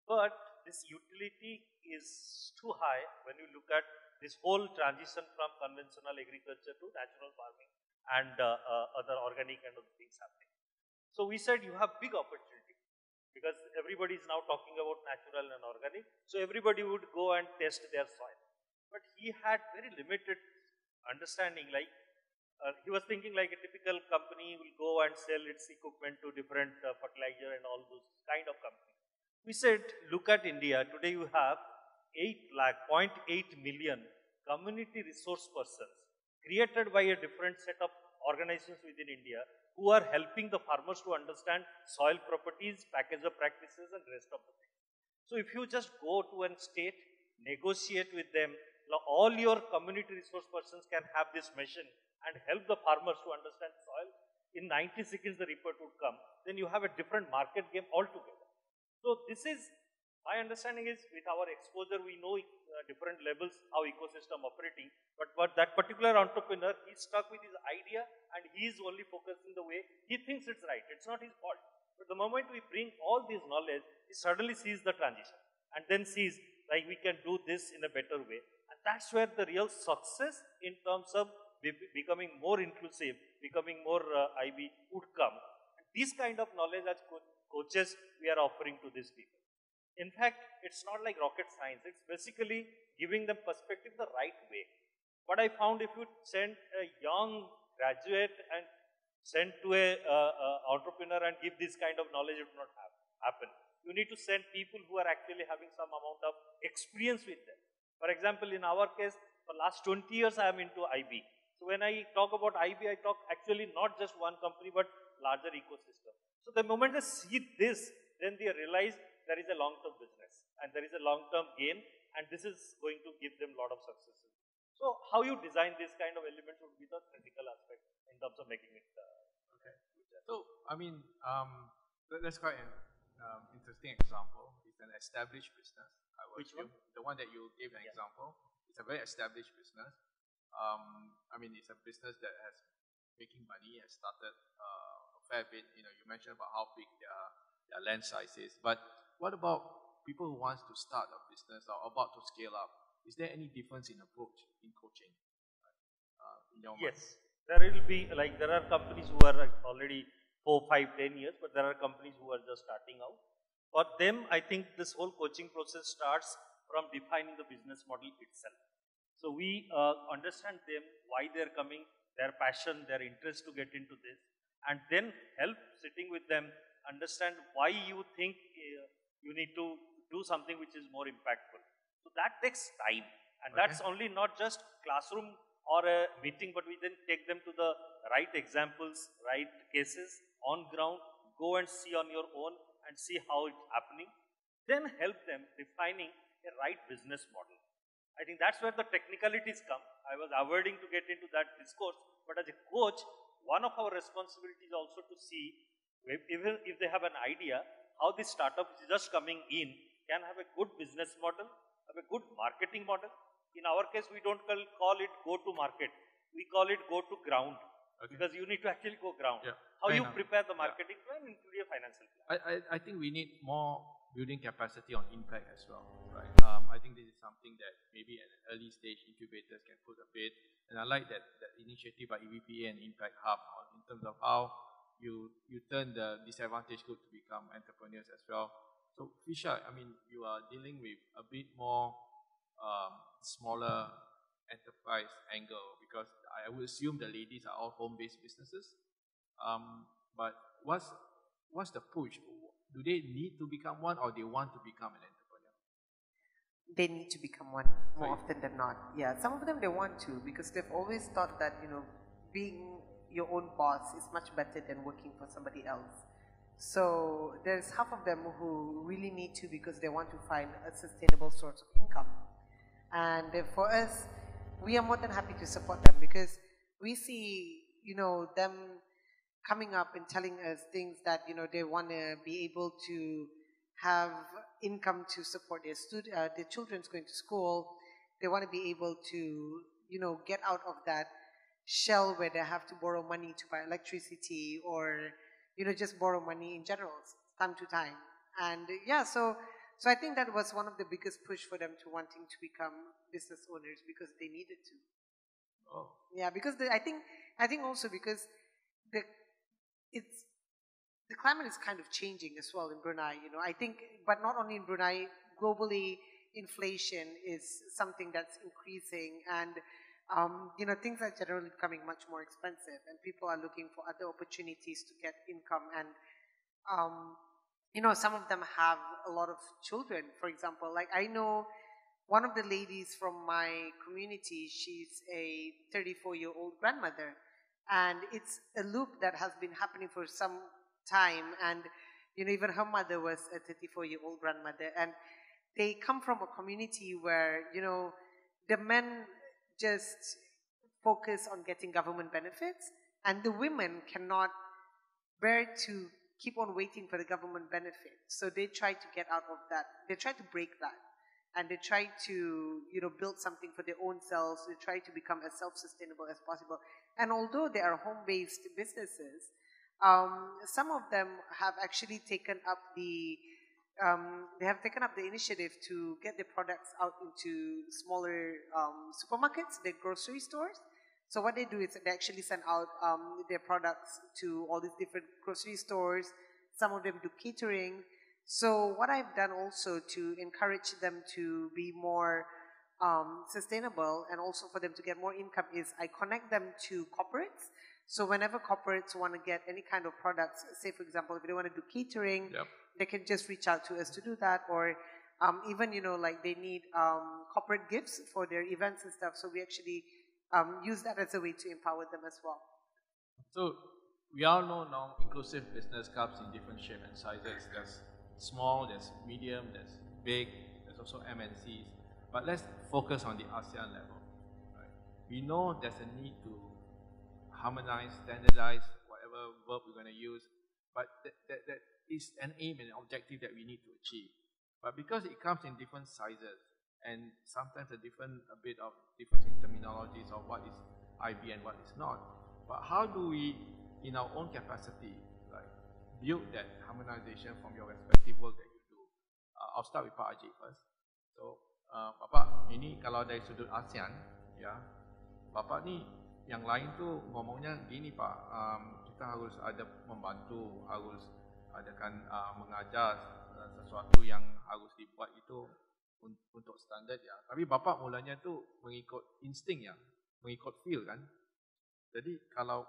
But this utility is too high when you look at this whole transition from conventional agriculture to natural farming and other organic kind of things happening. So we said you have big opportunity because everybody is now talking about natural and organic. So everybody would go and test their soil. But he had very limited understanding, like he was thinking like a typical company will go and sell its equipment to different fertilizer and all those kind of companies. We said, look at India. Today you have 0.8 million community resource persons created by a different set of organizations within India who are helping the farmers to understand soil properties, package of practices and rest of the things. So if you just go to a state, negotiate with them, all your community resource persons can have this mission and help the farmers to understand soil. In 90 seconds the report would come. Then you have a different market game altogether. So this is, my understanding is with our exposure we know different levels how ecosystem operating, but that particular entrepreneur, he's stuck with his idea and he is only focusing the way he thinks it's right. It's not his fault. But the moment we bring all this knowledge, he suddenly sees the transition and then sees like we can do this in a better way. And that's where the real success in terms of becoming more inclusive, becoming more IB would come. And this kind of knowledge as coaches we are offering to these people. In fact, it's not like rocket science. It's basically giving them perspective the right way. What I found, if you send a young graduate and send to a entrepreneur and give this kind of knowledge, it will not happen. You need to send people who are actually having some amount of experience with them. For example, in our case, for last 20 years I am into IB. So when I talk about IB, I talk actually not just one company, but larger ecosystem. So the moment they see this, then they realize there is a long-term business and there is a long-term gain, and this is going to give them a lot of successes. So how you design this kind of elements would be the critical aspect in terms of making it. Okay. So I mean, that's quite an interesting example. It's an established business. Which one? The one that you gave an example. It's a very established business. I mean, it's a business that has making money, has started a fair bit. You know, you mentioned about how big their land size is. But what about people who want to start a business or about to scale up? Is there any difference in approach in coaching? In your mind? Yes, there will be, like there are companies who are already 4, 5, 10 years, but there are companies who are just starting out. For them, I think this whole coaching process starts from defining the business model itself. So we understand them, why they're coming, their passion, their interest to get into this, and then help sitting with them, understand why you think you need to do something which is more impactful. So that takes time, and that's only not just classroom or a meeting, but we then take them to the right examples, right cases, on ground, go and see on your own and see how it's happening, then help them defining a right business model. I think that's where the technicalities come. I was avoiding to get into that discourse, but as a coach, one of our responsibilities also to see, even if they have an idea, how this startup is just coming in can have a good business model, have a good marketing model. In our case, we don't call it go to market. We call it go to ground. Because you need to actually go ground. Yeah. How you prepare the marketing plan, including your financial plan. I think we need more building capacity on impact as well, right? I think this is something that maybe at an early stage incubators can put a bit. And I like that initiative by EVPA and Impact Hub in terms of how you turn the disadvantaged group to become entrepreneurs as well. So Fisha, I mean, you are dealing with a bit more smaller enterprise angle, because I would assume the ladies are all home-based businesses. But what's the push? Do they need to become one, or they want to become an entrepreneur? They need to become one more often than not. Yeah, some of them they want to, because they've always thought that, you know, being your own boss is much better than working for somebody else. So there's half of them who really need to, because they want to find a sustainable source of income. And for us, we are more than happy to support them, because we see, you know, them coming up and telling us things that, you know, they want to be able to have income to support their children's going to school. They want to be able to, you know, get out of that shell where they have to borrow money to buy electricity, or, you know, just borrow money in general, time to time. And yeah, so I think that was one of the biggest push for them to wanting to become business owners, because they needed to. Oh. Yeah, because I think also because the climate is kind of changing as well in Brunei, you know. I think, but not only in Brunei, globally, inflation is something that's increasing, and you know, things are generally becoming much more expensive, and people are looking for other opportunities to get income. And you know, some of them have a lot of children. For example, like I know one of the ladies from my community, she's a 34-year-old grandmother, and it's a loop that has been happening for some time. And you know, even her mother was a 34-year-old grandmother, and they come from a community where, you know, the men just focus on getting government benefits, and the women cannot bear to keep on waiting for the government benefit. So they try to get out of that. They try to break that, and they try to, you know, build something for their own selves. They try to become as self-sustainable as possible. And although they are home-based businesses, some of them have actually taken up the initiative to get their products out into smaller supermarkets, their grocery stores. So what they do is they actually send out their products to all these different grocery stores. Some of them do catering. So what I've done also to encourage them to be more sustainable, and also for them to get more income, is I connect them to corporates. So whenever corporates want to get any kind of products, say for example, if they want to do catering, they can just reach out to us to do that. Or even, you know, like they need corporate gifts for their events and stuff. So we actually use that as a way to empower them as well. So we all know now inclusive business comes in different shapes and sizes. There's small, there's medium, there's big, there's also MNCs. But let's focus on the ASEAN level. Right? We know there's a need to harmonize, standardize, whatever verb we're going to use, but that is an aim and an objective that we need to achieve. But because it comes in different sizes, and sometimes a bit of difference in terminologies of what is IB and what is not, but how do we, in our own capacity, like, build that harmonization from your respective work that you do? I'll start with Pak Ajit first. So, Bapak, ini kalau dari sudut ASEAN, ya, Bapak ni yang lain tu ngomongnya gini Pak, kita harus ada membantu, harus adakan mengajar sesuatu yang harus dibuat itu untuk standard ya. Tapi Bapak mulanya tu mengikut insting ya, mengikut feel kan. Jadi kalau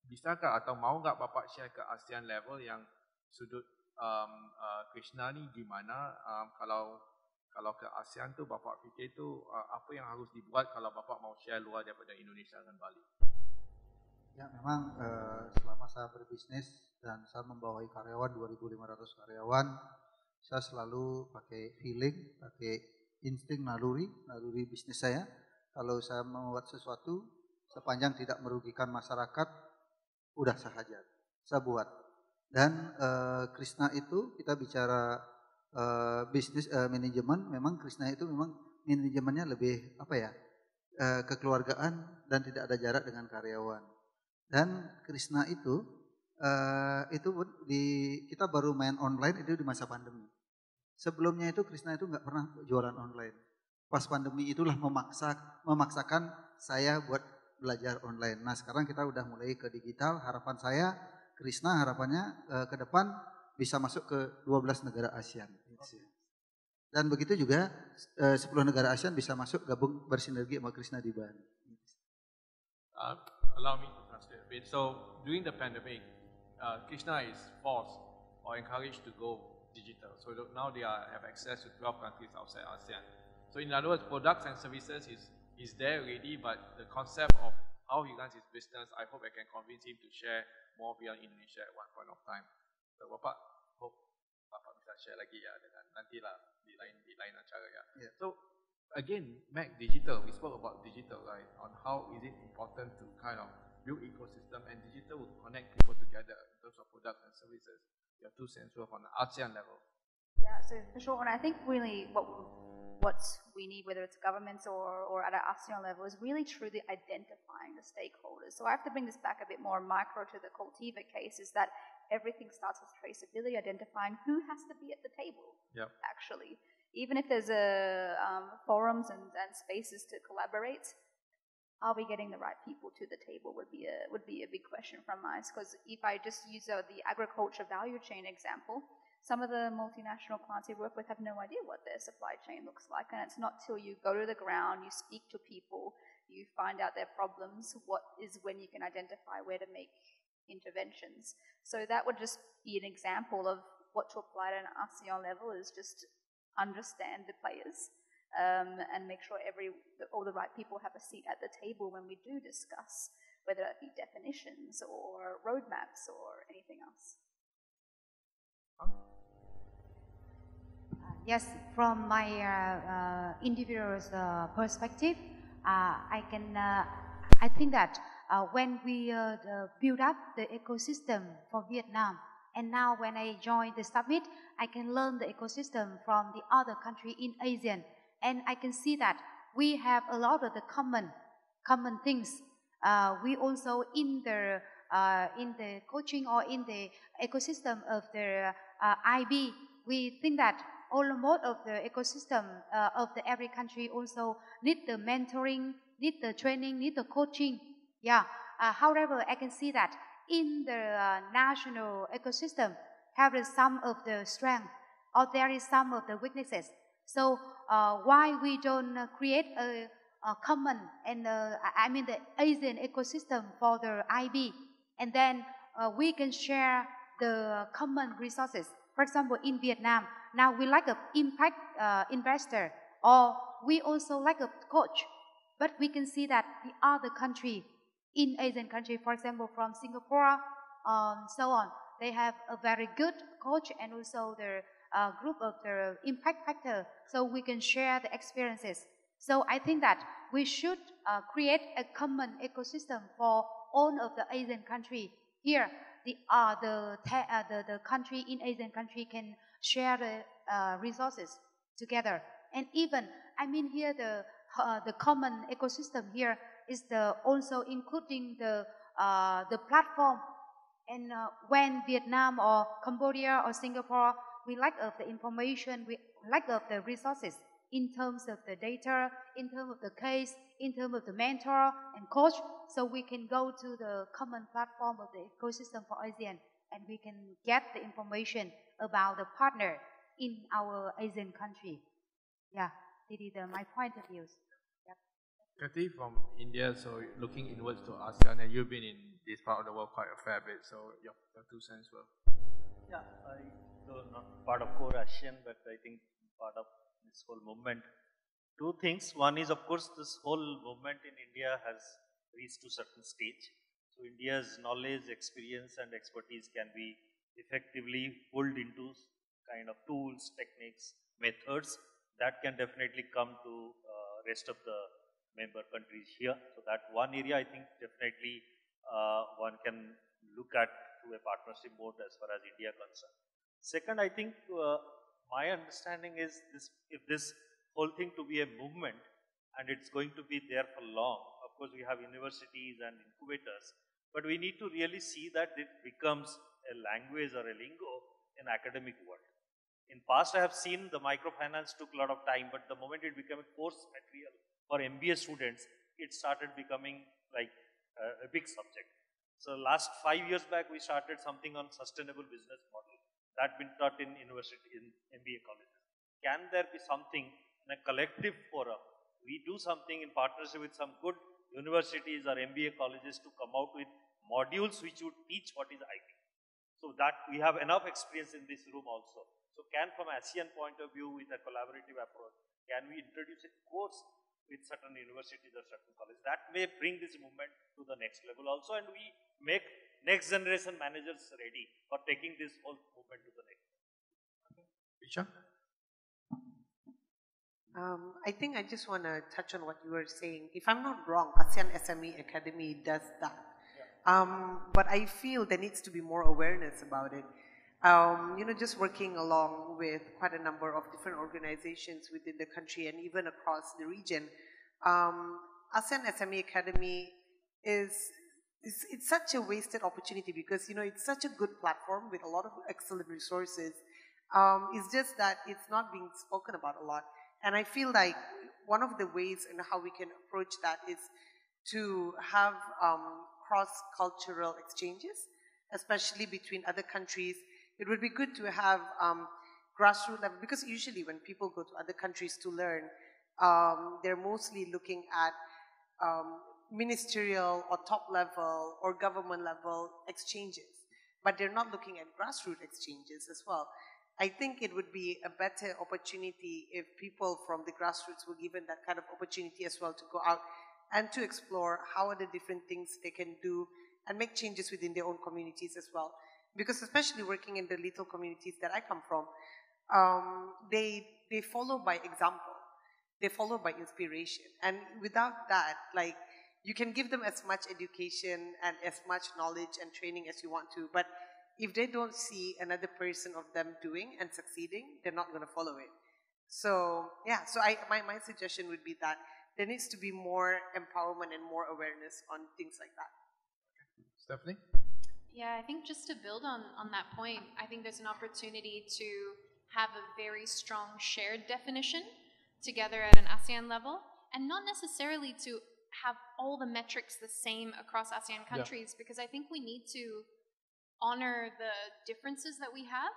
bisakah atau mau nggak Bapak share ke ASEAN level yang sudut Krishna ni gimana, kalau ke ASEAN tu Bapak fikir tu apa yang harus dibuat kalau Bapak mau share luar daripada Indonesia dan Bali? Ya memang selama saya berbisnis dan saya membawahi karyawan 2.500 karyawan, saya selalu pakai feeling, pakai insting, naluri bisnis saya. Kalau saya membuat sesuatu sepanjang tidak merugikan masyarakat, udah saja saya buat. Dan Krishna itu kita bicara bisnis manajemen, memang Krishna itu memang manajemennya lebih apa ya, kekeluargaan dan tidak ada jarak dengan karyawan. Dan Krishna itu kita baru main online itu di masa pandemi. Sebelumnya itu Krishna itu nggak pernah jualan online. Pas pandemi itulah memaksakan saya buat belajar online. Nah sekarang kita udah mulai ke digital. Harapan saya Krishna harapannya ke depan bisa masuk ke 12 negara ASEAN. Dan begitu juga 10 negara ASEAN bisa masuk gabung bersinergi sama Krishna di Bali. Allow me to translate a bit. So during the pandemic, Krishna is forced or encouraged to go digital. So now they have access to 12 countries outside ASEAN. So in other words, products and services is there already, but the concept of how he runs his business, I hope I can convince him to share more beyond Indonesia at one point of time. So Bapak, hope Bapak bisa share lagi ya dengan nantilah di lain acara ya. Yeah. So again, Mac digital, we spoke about digital, right? On how is it important to kind of build ecosystem, and digital will connect people together in terms of products and services. Your 2 cents worth on the ASEAN level. Yeah, so for sure, and I think really what we need, whether it's governments or at an ASEAN level, is really truly identifying the stakeholders. So I have to bring this back a bit more micro to the Cultiva case, is that everything starts with traceability, identifying who has to be at the table, actually. Even if there's forums and spaces to collaborate, are we getting the right people to the table would be a big question from us. Because if I just use the agriculture value chain example, some of the multinational clients we work with have no idea what their supply chain looks like, and it's not till you go to the ground, you speak to people, you find out their problems, what is when you can identify where to make interventions. So that would just be an example of what to apply at an ASEAN level, is just understand the players and make sure all the right people have a seat at the table when we do discuss, whether that be definitions or roadmaps or anything else. Yes, from my individual perspective, I think that when we build up the ecosystem for Vietnam, and now when I join the summit, I can learn the ecosystem from the other country in ASEAN, and I can see that we have a lot of the common things. We also in the coaching or in the ecosystem of the IB, we think that almost of the ecosystem of every country also need the mentoring, need the training, need the coaching. Yeah. However, I can see that in the national ecosystem, there is some of the strength or there is some of the weaknesses. So why we don't create a common and the ASEAN ecosystem for the IB, and then we can share the common resources. For example, in Vietnam, now we like an impact investor, or we also like a coach, but we can see that the other country in Asian country, for example, from Singapore, so on, they have a very good coach and also the group of the impact factor, so we can share the experiences. So I think that we should create a common ecosystem for all of the Asian country. Here, the country in Asian country can share the resources together, and even here the common ecosystem here is also including the platform. And when Vietnam or Cambodia or Singapore, we lack of the information, we lack of the resources in terms of the data, in terms of the case, in terms of the mentor and coach, so we can go to the common platform of the ecosystem for ASEAN, and we can get the information about the partner in our Asian country. Yeah, this is my point of view. Yep. Kathy from India, so looking inwards to ASEAN, and you've been in this part of the world quite a fair bit, so your 2 cents worth. Yeah, though not part of core ASEAN, but I think part of this whole movement. 2 things. One is, of course, this whole movement in India has reached to a certain stage. So India's knowledge, experience and expertise can be effectively pulled into kind of tools, techniques, methods that can definitely come to rest of the member countries here. So that one area I think definitely one can look at through a partnership mode as far as India concerned. Second, I think my understanding is this, if this whole thing to be a movement and it's going to be there for long, of course we have universities and incubators, but we need to really see that it becomes a language or a lingo in academic world. In past I have seen the microfinance took a lot of time, but the moment it became a course material for MBA students, it started becoming like a big subject. So last 5 years back we started something on sustainable business model. that been taught in university, in MBA colleges. Can there be something in a collective forum? We do something in partnership with some good universities or MBA colleges to come out with modules which would teach what is IP. So that we have enough experience in this room also. So can from ASEAN point of view with a collaborative approach, can we introduce a course with certain universities or certain colleges? That may bring this movement to the next level also, and we make next generation managers ready for taking this whole movement to the next level. Richard? I think I just want to touch on what you were saying. If I'm not wrong, ASEAN SME Academy does that. But I feel there needs to be more awareness about it. You know, just working along with quite a number of different organizations within the country and even across the region, ASEAN SME Academy it's such a wasted opportunity because, you know, it's such a good platform with a lot of excellent resources. It's just that it's not being spoken about a lot. And I feel like one of the ways in how we can approach that is to have cross-cultural exchanges, especially between other countries. It would be good to have grassroots level, because usually when people go to other countries to learn, they're mostly looking at ministerial or top level or government level exchanges, but they're not looking at grassroots exchanges as well. I think it would be a better opportunity if people from the grassroots were given that kind of opportunity as well to go out and to explore how are the different things they can do and make changes within their own communities as well. Because especially working in the little communities that I come from, they follow by example. They follow by inspiration. And without that, like, you can give them as much education and as much knowledge and training as you want to, but if they don't see another person of them doing and succeeding, they're not going to follow it. So, yeah, so my suggestion would be that there needs to be more empowerment and more awareness on things like that. Stephanie? Yeah, I think just to build on that point, I think there's an opportunity to have a very strong shared definition together at an ASEAN level, and not necessarily to have all the metrics the same across ASEAN countries, because I think we need to honor the differences that we have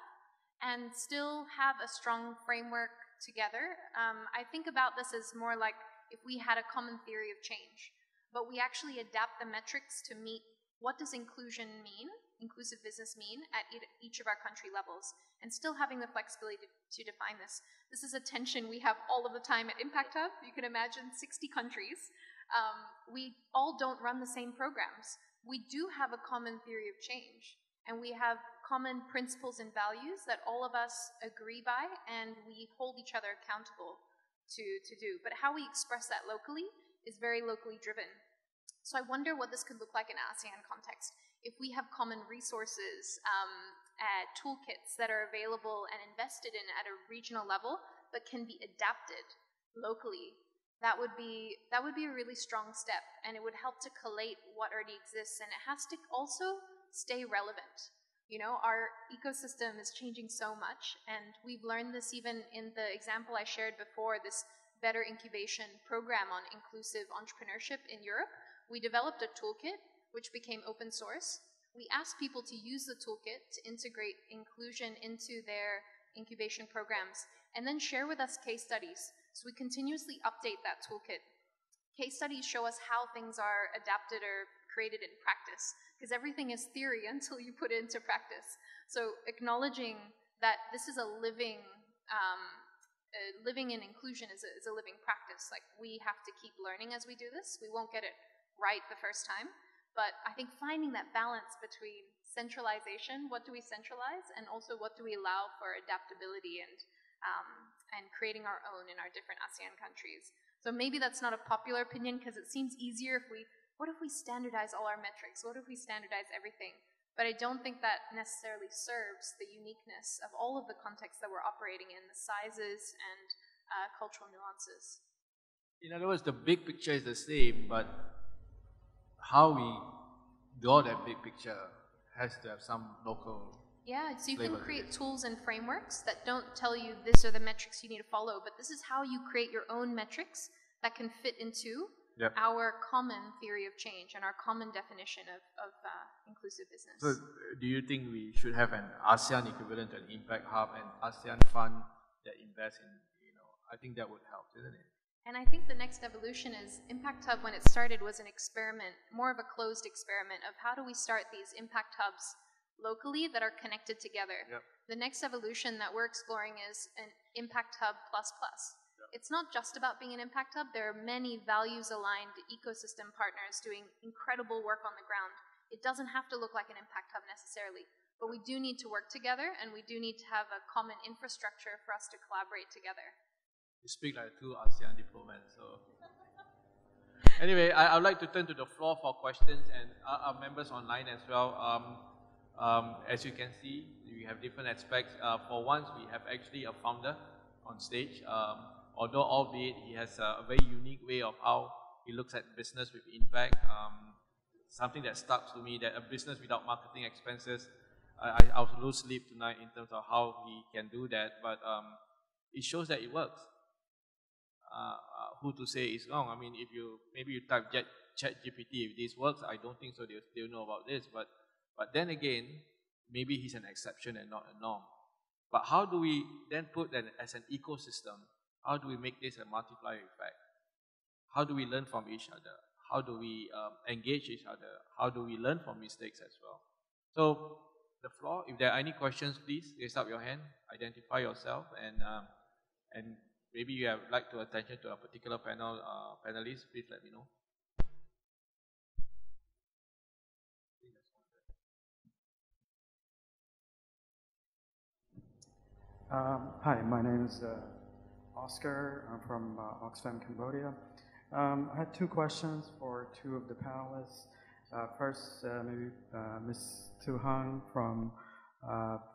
and still have a strong framework together. I think about this as more like if we had a common theory of change, but we actually adapt the metrics to meet what does inclusion mean, inclusive business mean at each of our country levels, and still having the flexibility to define this. This is a tension we have all of the time at Impact Hub. You can imagine 60 countries. We all don't run the same programs. We do have a common theory of change, and we have common principles and values that all of us agree by and we hold each other accountable to do. But how we express that locally is very locally driven. So I wonder what this could look like in an ASEAN context. If we have common resources, toolkits that are available and invested in at a regional level, but can be adapted locally, that would be a really strong step, and it would help to collate what already exists, and it has to also stay relevant. You know, our ecosystem is changing so much, and we've learned this even in the example I shared before, this Better Incubation program on inclusive entrepreneurship in Europe. We developed a toolkit, which became open source. We asked people to use the toolkit to integrate inclusion into their incubation programs, and then share with us case studies. So we continuously update that toolkit. Case studies show us how things are adapted or created in practice, because everything is theory until you put it into practice. So acknowledging that this is a living in inclusion is a living practice. Like, we have to keep learning as we do this. We won't get it right the first time, but I think finding that balance between centralization, what do we centralize, and also what do we allow for adaptability and creating our own in our different ASEAN countries. So maybe that's not a popular opinion, because it seems easier what if we standardize all our metrics? What if we standardize everything? But I don't think that necessarily serves the uniqueness of all of the contexts that we're operating in, the sizes and cultural nuances. In other words, the big picture is the same, but how we draw that big picture has to have some local. Yeah, so you can create tools and frameworks that don't tell you this are the metrics you need to follow, but this is how you create your own metrics that can fit into our common theory of change and our common definition of inclusive business. So, do you think we should have an ASEAN equivalent to an impact hub and ASEAN fund that invests in, I think that would help, isn't it? And I think the next evolution is Impact Hub, when it started, was an experiment, more of a closed experiment of how do we start these impact hubs locally that are connected together. Yep. The next evolution that we're exploring is an Impact Hub plus plus. Yep. It's not just about being an impact hub. There are many values-aligned ecosystem partners doing incredible work on the ground. It doesn't have to look like an impact hub necessarily, but we do need to work together, and we do need to have a common infrastructure for us to collaborate together. You speak like two ASEAN diplomats. So, anyway, I would like to turn to the floor for questions, and our members online as well. As you can see, we have different aspects. For once, we have actually a founder on stage. Although albeit he has a very unique way of how he looks at business with impact. Something that stuck to me, that a business without marketing expenses, I'll lose sleep tonight in terms of how he can do that. But it shows that it works. Who to say is wrong? I mean, if maybe you type ChatGPT, if this works, I don't think so. They'll know about this. But then again, maybe he's an exception and not a norm. But how do we then put that as an ecosystem? How do we make this a multiplier effect? How do we learn from each other? How do we engage each other? How do we learn from mistakes as well? So the floor, if there are any questions, please raise up your hand, identify yourself, and maybe you have like to attention to a particular panelist, please let me know. Hi, my name is Oscar. I'm from Oxfam, Cambodia. I had two questions for two of the panelists. First, maybe Ms. Tu Hung from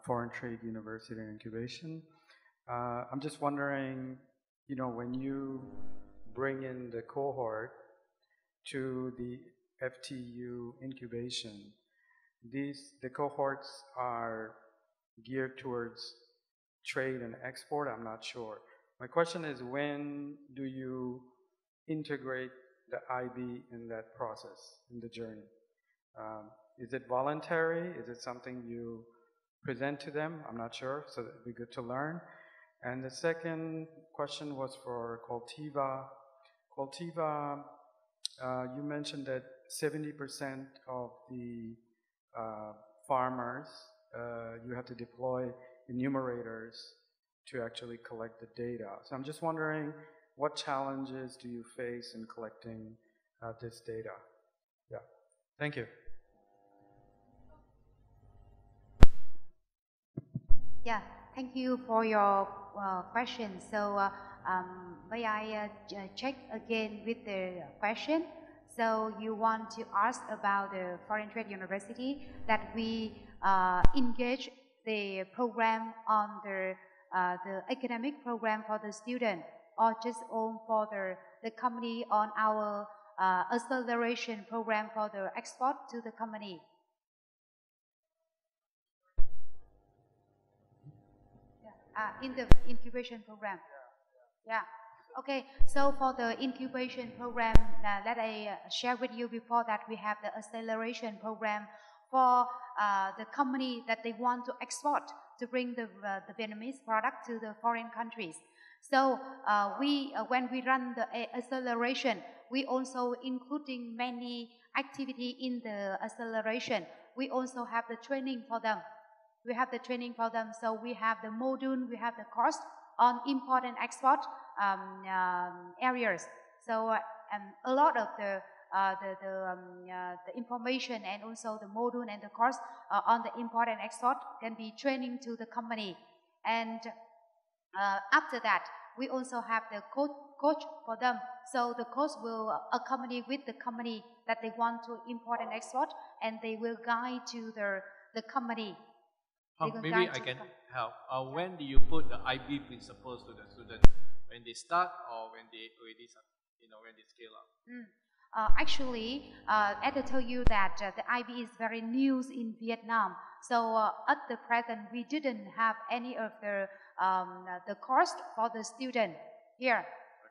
Foreign Trade University and Incubation. I'm just wondering, when you bring in the cohort to the FTU incubation, the cohorts are geared towards trade and export. I'm not sure. My question is, when do you integrate the IB in that process, in the journey? Is it voluntary? Is it something you present to them? I'm not sure, so it'd be good to learn. And the second question was for Cultiva. Cultiva, you mentioned that 70% of the farmers, you have to deploy enumerators to actually collect the data. So I'm just wondering, what challenges do you face in collecting this data? Yeah, thank you. Yeah, thank you for your question. So may I check again with the question? So you want to ask about the Foreign Trade University, that we engage the program on the academic program for the student, or just on for the company on our acceleration program for the export to the company? In the incubation program. Yeah. Okay. So for the incubation program, that I share with you before, that we have the acceleration program for the company that they want to export, to bring the Vietnamese product to the foreign countries. So when we run the acceleration, we also including many activity in the acceleration. We also have the training for them. We have the training for them. So we have the module, we have the course on import and export areas. So a lot of the information and also the module and the course on the import and export can be training to the company. And after that, we also have the coach for them. So the coach will accompany with the company that they want to import and export, and they will guide to the company. Maybe I can help. When do you put the IB principles to the students? When they start, or when they already, when they scale up? Actually, I tell you that the IB is very new in Vietnam. So at the present, we didn't have any of the course for the student here.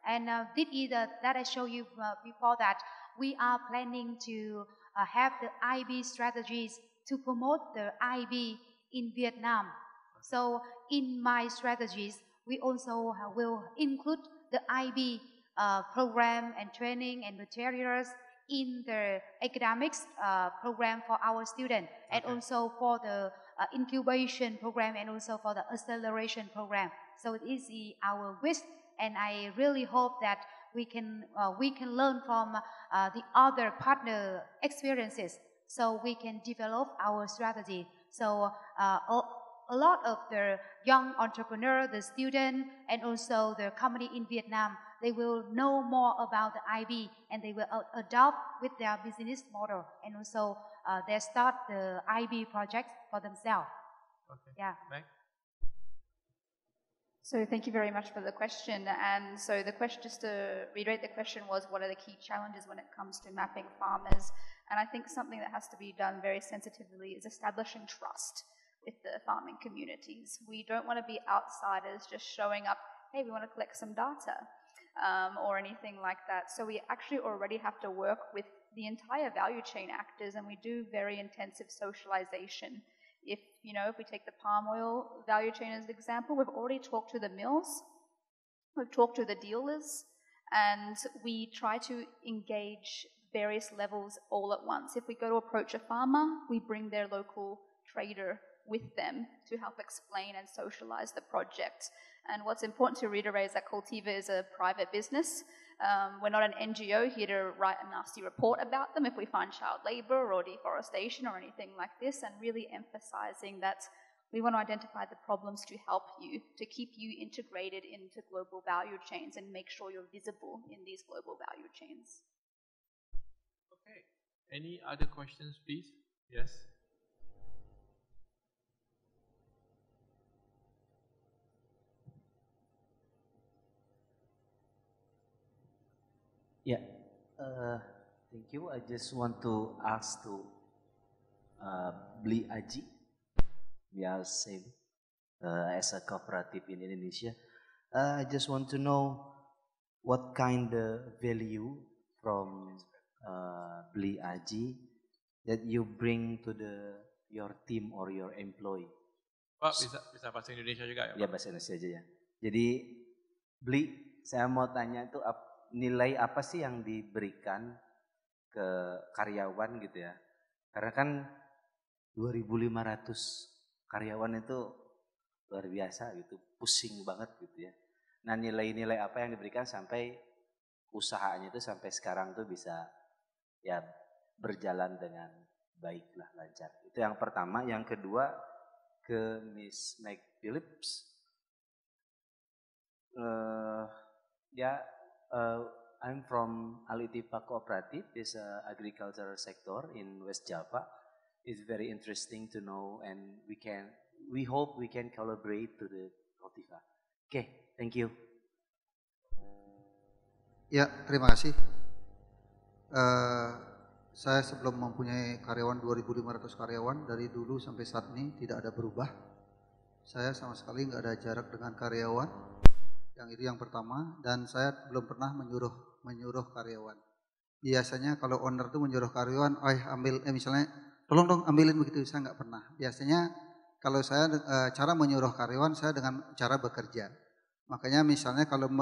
And that I showed you before that we are planning to have the IB strategies to promote the IB in Vietnam. So in my strategies, we also will include the IB program and training and materials in the academics program for our students, and also for the incubation program and also for the acceleration program. So it is our wish, and I really hope that we can learn from the other partner experiences, so we can develop our strategy. So a lot of the young entrepreneur, the student, and also the company in Vietnam, they will know more about the IB, and they will adopt with their business model, and also they start the IB project for themselves. Okay. Yeah. Meg? So thank you very much for the question. And so the question, just to reiterate, the question was, what are the key challenges when it comes to mapping farmers? And I think something that has to be done very sensitively is establishing trust with the farming communities. We don't want to be outsiders just showing up, hey, we want to collect some data, or anything like that. So we actually already have to work with the entire value chain actors, and we do very intensive socialization. If we take the palm oil value chain as an example, we've already talked to the mills, we've talked to the dealers, and we try to engage various levels all at once. If we go to approach a farmer, we bring their local trader with them to help explain and socialize the project. And what's important to reiterate is that Cultiva is a private business. We're not an NGO here to write a nasty report about them if we find child labor or deforestation or anything like this, and really emphasizing that we want to identify the problems to help you, to keep you integrated into global value chains and make sure you're visible in these global value chains. Okay. Any other questions, please? Yes. Yeah, thank you. I just want to ask to Beli Aji, we are same as a cooperative in Indonesia. I just want to know what kind of value from Beli Aji that you bring to your team or your employee. Pak, bisa bahasa Indonesia juga ya? Ya, bahasa Indonesia aja ya. Jadi Beli, saya mau tanya itu nilai apa sih yang diberikan ke karyawan gitu ya? Karena kan 2.500 karyawan itu luar biasa gitu, pusing banget gitu ya. Nah, nilai-nilai apa yang diberikan sampai usahanya itu sampai sekarang tuh bisa ya berjalan dengan baik lah, lancar. Itu yang pertama. Yang kedua ke Miss Meg Phillips. I'm from Alitipa Cooperative. It's an agricultural sector in West Java. It's very interesting to know, and we hope we can collaborate to the Cultiva. Okay, thank you. Ya, terima kasih. Saya sebelum mempunyai karyawan 2.500 karyawan, dari dulu sampai saat ini tidak ada berubah. Saya sama sekali nggak ada jarak dengan karyawan. Yang itu yang pertama, dan saya belum pernah menyuruh karyawan. Biasanya kalau owner tuh menyuruh karyawan, misalnya tolong dong ambilin begitu, saya nggak pernah. Biasanya kalau saya cara menyuruh karyawan, saya dengan cara bekerja. Makanya misalnya kalau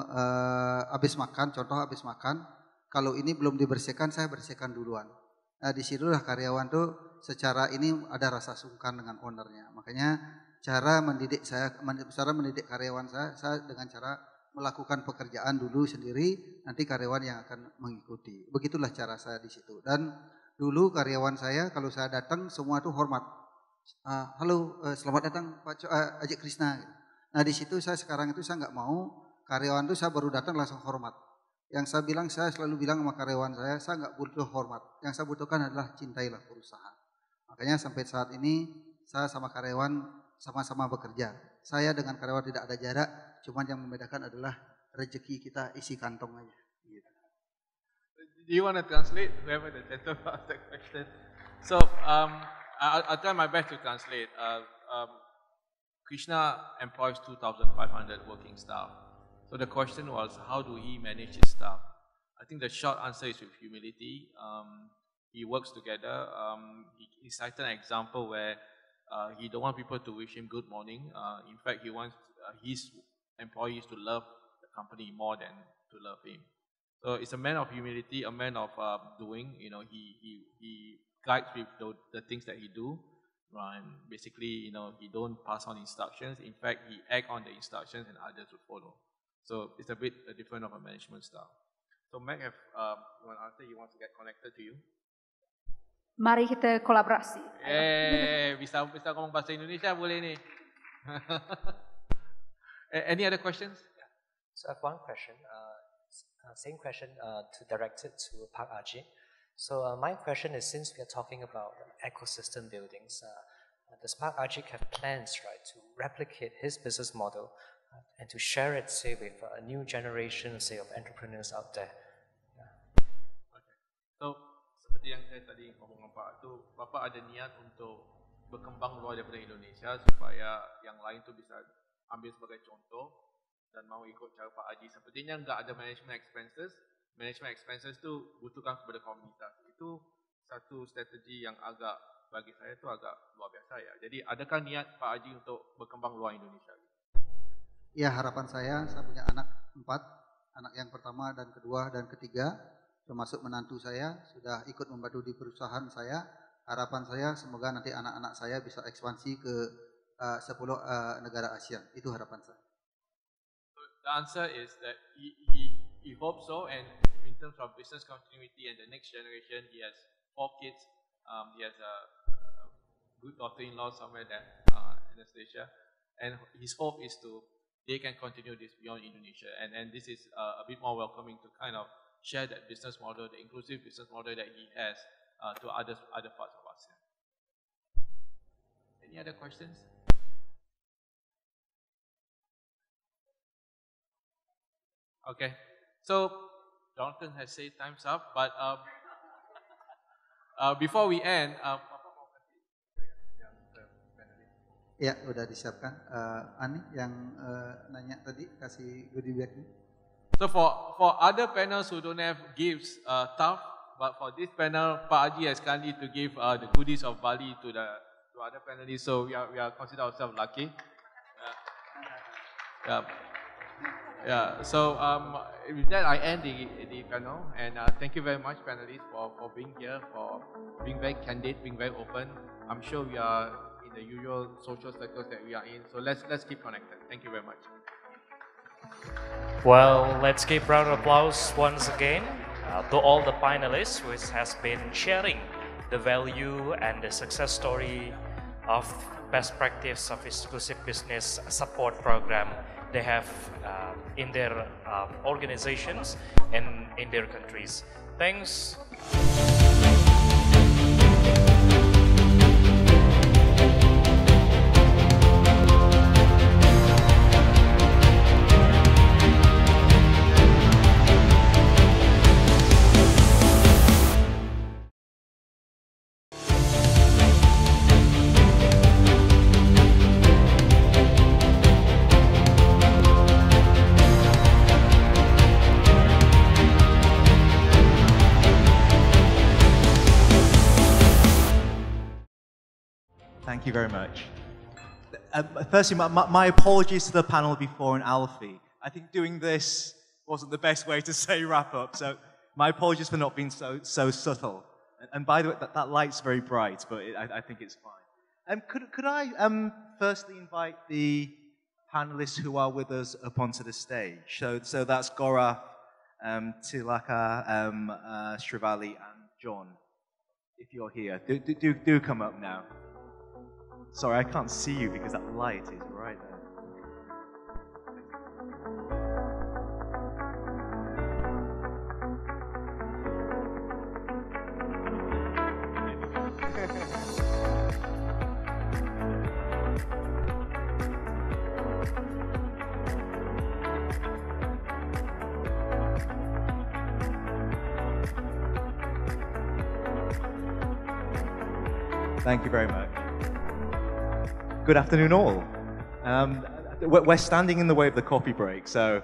habis makan, contoh habis makan, kalau ini belum dibersihkan, saya bersihkan duluan. Nah, disitulah karyawan tuh secara ini ada rasa sungkan dengan ownernya. Makanya cara mendidik karyawan saya dengan cara melakukan pekerjaan dulu sendiri, nanti karyawan yang akan mengikuti. Begitulah cara saya di situ. Dan dulu karyawan saya kalau saya datang semua tuh hormat. Halo, selamat datang Pak Aji Krishna. Nah, di situ saya sekarang itu saya nggak mau karyawan itu saya baru datang langsung hormat. Yang saya selalu bilang sama karyawan saya nggak butuh hormat. Yang saya butuhkan adalah cintailah perusahaan. Makanya sampai saat ini saya sama karyawan sama-sama bekerja. Saya dengan karyawan tidak ada jarak, cuman yang membedakan adalah rezeki kita isi kantong aja. Gitu. Do you want to translate? Whoever the gentleman asked the question. So I'll try my best to translate. Krishna employs 2,500 working staff. So the question was, how do he manage his staff? I think the short answer is with humility. He works together. He cited an example where he don't want people to wish him good morning. In fact, he wants his employees to love the company more than to love him. So it's a man of humility, a man of doing. You know, he guides with the things that he do. And basically, you know, he don't pass on instructions. In fact, he act on the instructions and others will follow. So it's a bit different of a management style. So Mac, have one answer, he wants to get connected to you. Mari kita kolaborasi. Bisa ngomong bahasa Indonesia boleh ni. Any other questions? Yeah. So I have one question. Same question to direct it to Pak Ajit. So my question is, since we are talking about ecosystem buildings, does Pak Ajit have plans, right, to replicate his business model and to share it, say, with a new generation, say, of entrepreneurs out there? Yeah. Okay. So seperti yang saya tadi ngomong dengan Pak tu, Bapak ada niat untuk berkembang luar daripada Indonesia supaya yang lain tu bisa ambil sebagai contoh dan mau ikut cara Pak Haji. Sepertinya enggak ada management expenses. Management expenses tu butuhkan kepada komunitas. Itu satu strategi yang agak bagi saya tu agak luar biasa ya. Jadi adakah niat Pak Haji untuk berkembang luar Indonesia? Ya, harapan saya punya anak 4, anak yang pertama dan kedua dan ketiga, termasuk menantu saya sudah ikut membantu di perusahaan saya. Harapan saya semoga nanti anak-anak saya bisa ekspansi ke 10 negara ASEAN. Itu harapan saya. So the answer is that he hopes so, and in terms of business continuity and the next generation, he has 4 kids. He has a good daughter-in-law somewhere there in Asia, and his hope is they can continue this beyond Indonesia, and this is a bit more welcoming to kind of share that business model, the inclusive business model that he has to other parts of ASEAN. Any other questions? Okay, so Jonathan has said time's up, but before we end, ya, udah disiapkan. Ani yang nanya tadi, kasih goodie bag-nya. So for other panels who don't have gifts, tough, but for this panel, Pak Haji has kindly to give the goodies of Bali to other panelists. So we are consider ourselves lucky. Yeah. So with that, I end the panel, and thank you very much, panelists, for being here, for being very candid, being very open. I'm sure we are in the usual social circles that we are in. So let's keep connected. Thank you very much. Well, let's give a round of applause once again to all the panelists who has been sharing the value and the success story of best practice of exclusive business support program they have in their organizations and in their countries. Thanks. Thank you very much. Firstly, my apologies to the panel before and Alfie. I think doing this wasn't the best way to say wrap up, so my apologies for not being so subtle. And by the way, that light's very bright, but I think it's fine. Could I firstly invite the panelists who are with us up onto the stage? So that's Gaurav, Tilaka, Srivali, and John. If you're here, do come up now. Sorry, I can't see you because that light is right there. Thank you very much. Good afternoon all. we're standing in the way of the coffee break, so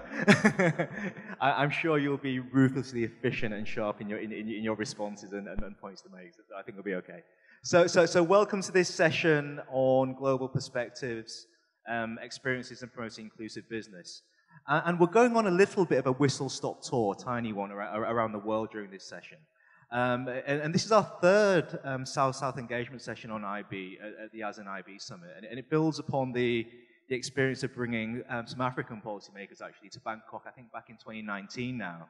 I'm sure you'll be ruthlessly efficient and sharp in your responses and points to make. So I think we'll be okay. So welcome to this session on global perspectives, experiences in promoting inclusive business. And we're going on a little bit of a whistle-stop tour, tiny one, around the world during this session. And this is our third South-South engagement session on IB at the ASEAN IB Summit. And it builds upon the experience of bringing some African policymakers actually to Bangkok, I think back in 2019 now,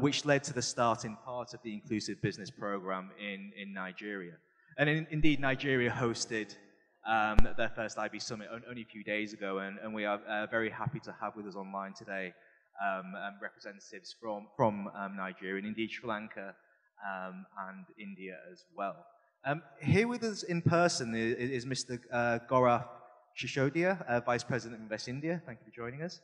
which led to the start in part of the Inclusive Business Program in Nigeria. And indeed, Nigeria hosted their first IB Summit only a few days ago, and we are very happy to have with us online today representatives from Nigeria, and indeed Sri Lanka and India as well. Here with us in person is Mr. Gaurav Shishodia, Vice President of Invest India. Thank you for joining us.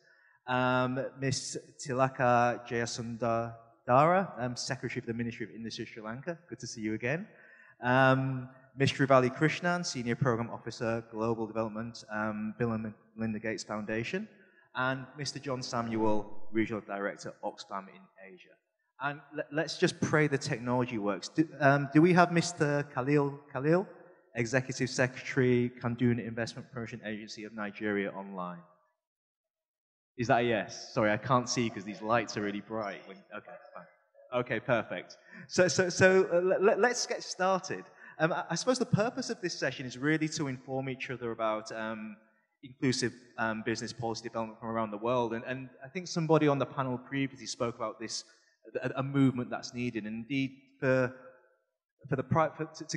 Ms. Tilaka Jayasundara, Secretary of the Ministry of Industry, Sri Lanka. Good to see you again. Ms. Shrivali Krishnan, Senior Program Officer, Global Development, Bill and Melinda Gates Foundation, and Mr. John Samuel, Regional Director, Oxfam in Asia. And let's just pray the technology works. Do we have Mr. Khalil, Executive Secretary, Kandun Investment Promotion Agency of Nigeria online? Is that a yes? Sorry, I can't see because these lights are really bright. Okay, fine. Okay, perfect. So let's get started. I suppose the purpose of this session is really to inform each other about inclusive business policy development from around the world. And I think somebody on the panel previously spoke about this, a movement that's needed. And indeed, to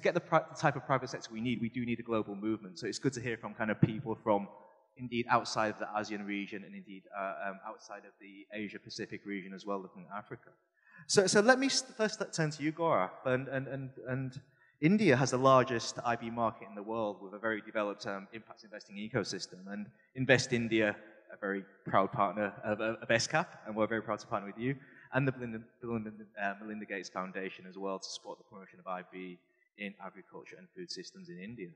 get the type of private sector we do need a global movement. So it's good to hear from kind of people from, indeed, outside of the ASEAN region and indeed outside of the Asia-Pacific region as well, looking at Africa. So let me first turn to you, Gaurav, and India has the largest IB market in the world with a very developed impact investing ecosystem. And Invest India, a very proud partner of ESCAP, and we're very proud to partner with you, and the Bill and Melinda Gates Foundation as well to support the promotion of IB in agriculture and food systems in India.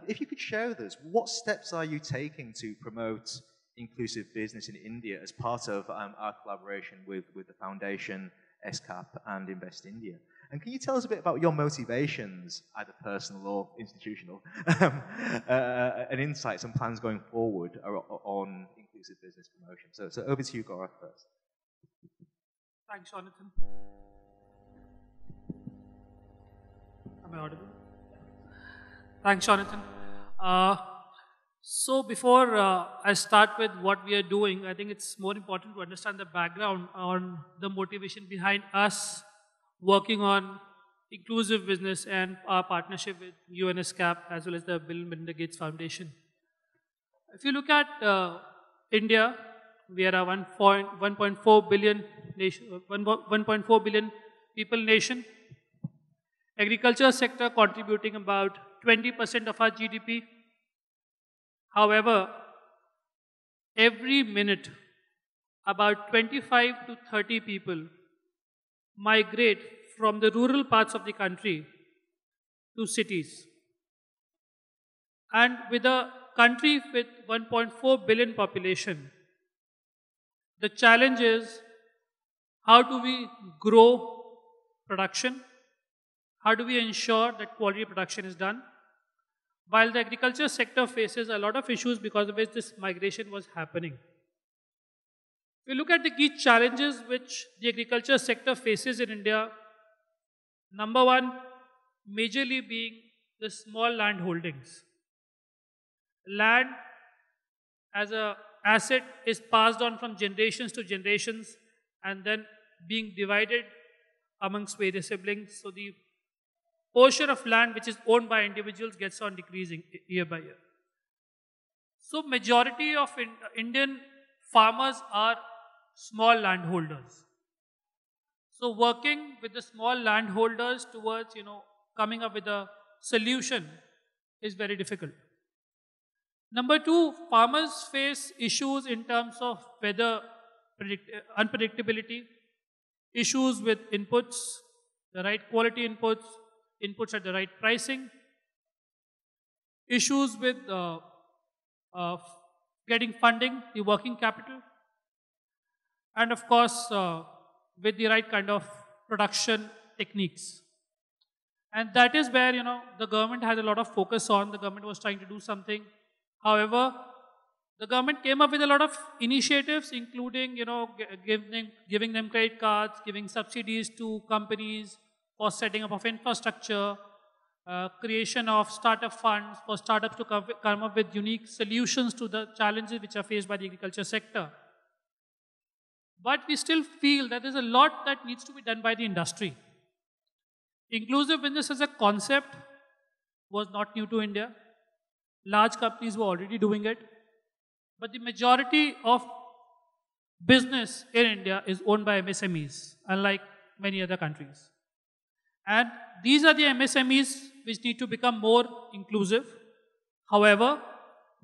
If you could share with us, what steps are you taking to promote inclusive business in India as part of our collaboration with the Foundation, ESCAP, and Invest India? And can you tell us a bit about your motivations, either personal or institutional, and insights and plans going forward on inclusive business promotion? So over to you, Gaurav, first. Thanks, Jonathan. Am I audible? Thanks, Jonathan. So before I start with what we are doing, I think it's more important to understand the background on the motivation behind us working on inclusive business and our partnership with ESCAP as well as the Bill and Melinda Gates Foundation. If you look at India, we are a 1.4 billion nation, 1.4 billion people nation. Agriculture sector contributing about 20% of our GDP. However, every minute, about 25 to 30 people migrate from the rural parts of the country to cities. And with a country with 1.4 billion population, the challenge is how do we grow production? How do we ensure that quality production is done? While the agriculture sector faces a lot of issues because of which this migration was happening. If we look at the key challenges which the agriculture sector faces in India, number one, majorly being the small land holdings. Land as an asset is passed on from generations to generations and then being divided amongst various siblings. So the portion of land which is owned by individuals gets on decreasing year by year. So majority of Indian farmers are small landholders. So working with the small landholders towards, coming up with a solution is very difficult. Number two, farmers face issues in terms of weather unpredictability, issues with inputs, the right quality inputs at the right pricing, issues with getting funding, the working capital, and of course, with the right kind of production techniques. And that is where, the government has a lot of focus on. The government was trying to do something. However, the government came up with a lot of initiatives, including, giving them credit cards, giving subsidies to companies for setting up of infrastructure, creation of startup funds for startups to come up with unique solutions to the challenges which are faced by the agriculture sector. But we still feel that there's a lot that needs to be done by the industry. Inclusive business as a concept was not new to India. Large companies were already doing it. But the majority of business in India is owned by MSMEs, unlike many other countries. And these are the MSMEs which need to become more inclusive. However,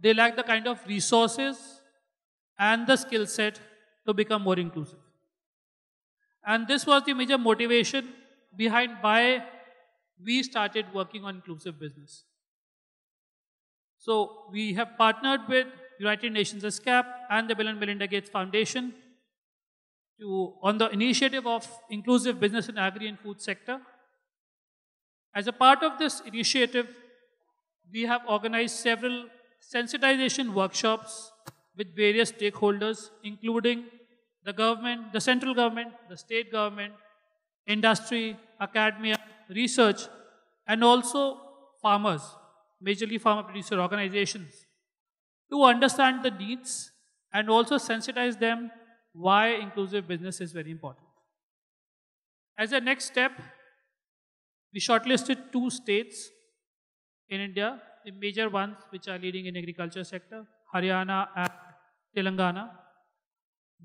they lack the kind of resources and the skill set to become more inclusive. And this was the major motivation behind why we started working on inclusive business. So we have partnered with United Nations ESCAP and the Bill and Melinda Gates Foundation on the initiative of inclusive business in agri and food sector. As a part of this initiative, we have organized several sensitization workshops with various stakeholders, including the government, the central government, the state government, industry, academia, research, and also farmers, majorly farmer producer organizations, to understand the needs and also sensitize them why inclusive business is very important. As a next step, we shortlisted 2 states in India, the major ones which are leading in agriculture sector, Haryana and Telangana,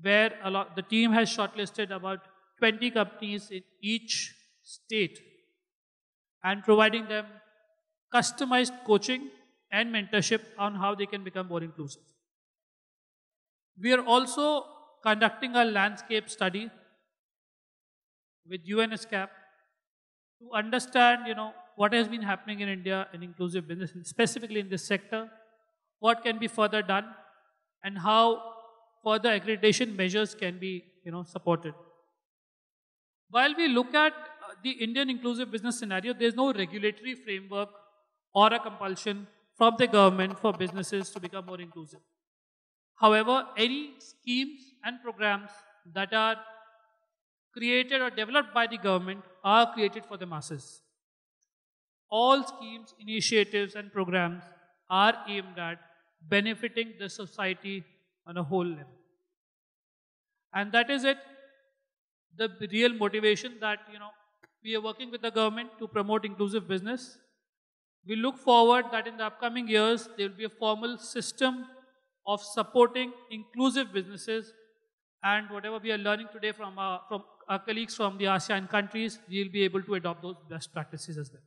where the team has shortlisted about 20 companies in each state and providing them customized coaching and mentorship on how they can become more inclusive. We are also conducting a landscape study with ESCAP to understand, what has been happening in India in inclusive business, and specifically in this sector, what can be further done, and how further accreditation measures can be, supported. While we look at the Indian inclusive business scenario, there is no regulatory framework or a compulsion from the government for businesses to become more inclusive. However, any schemes and programs that are created or developed by the government are created for the masses. All schemes, initiatives, and programs are aimed at benefiting the society on a whole level. And that is it, the real motivation that, we are working with the government to promote inclusive business. We look forward that in the upcoming years, there will be a formal system of supporting inclusive businesses, and whatever we are learning today from our colleagues from the ASEAN countries, we will be able to adopt those best practices as well.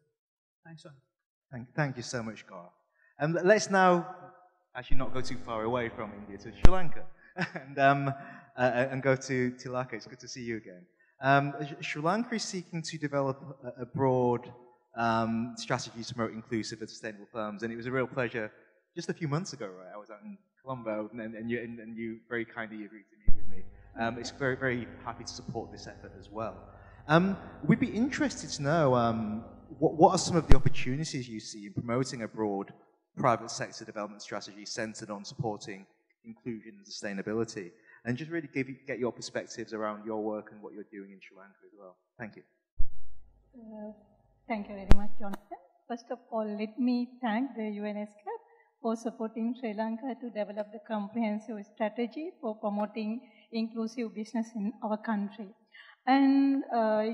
Thanks, John. Thank you so much, Gaurav. And let's now actually not go too far away from India to Sri Lanka and go to Tilaka. It's good to see you again. Sri Lanka is seeking to develop a broad strategy to promote inclusive and sustainable firms, and it was a real pleasure just a few months ago, right? I was out in Colombo, and you very kindly agreed to meet with me. It's very, very happy to support this effort as well. We'd be interested to know what are some of the opportunities you see in promoting a broad private sector development strategy centered on supporting inclusion and sustainability, and just really get your perspectives around your work and what you're doing in Sri Lanka as well. Thank you. Thank you very much, Jonathan. First of all, let me thank the ESCAP for supporting Sri Lanka to develop the comprehensive strategy for promoting inclusive business in our country. And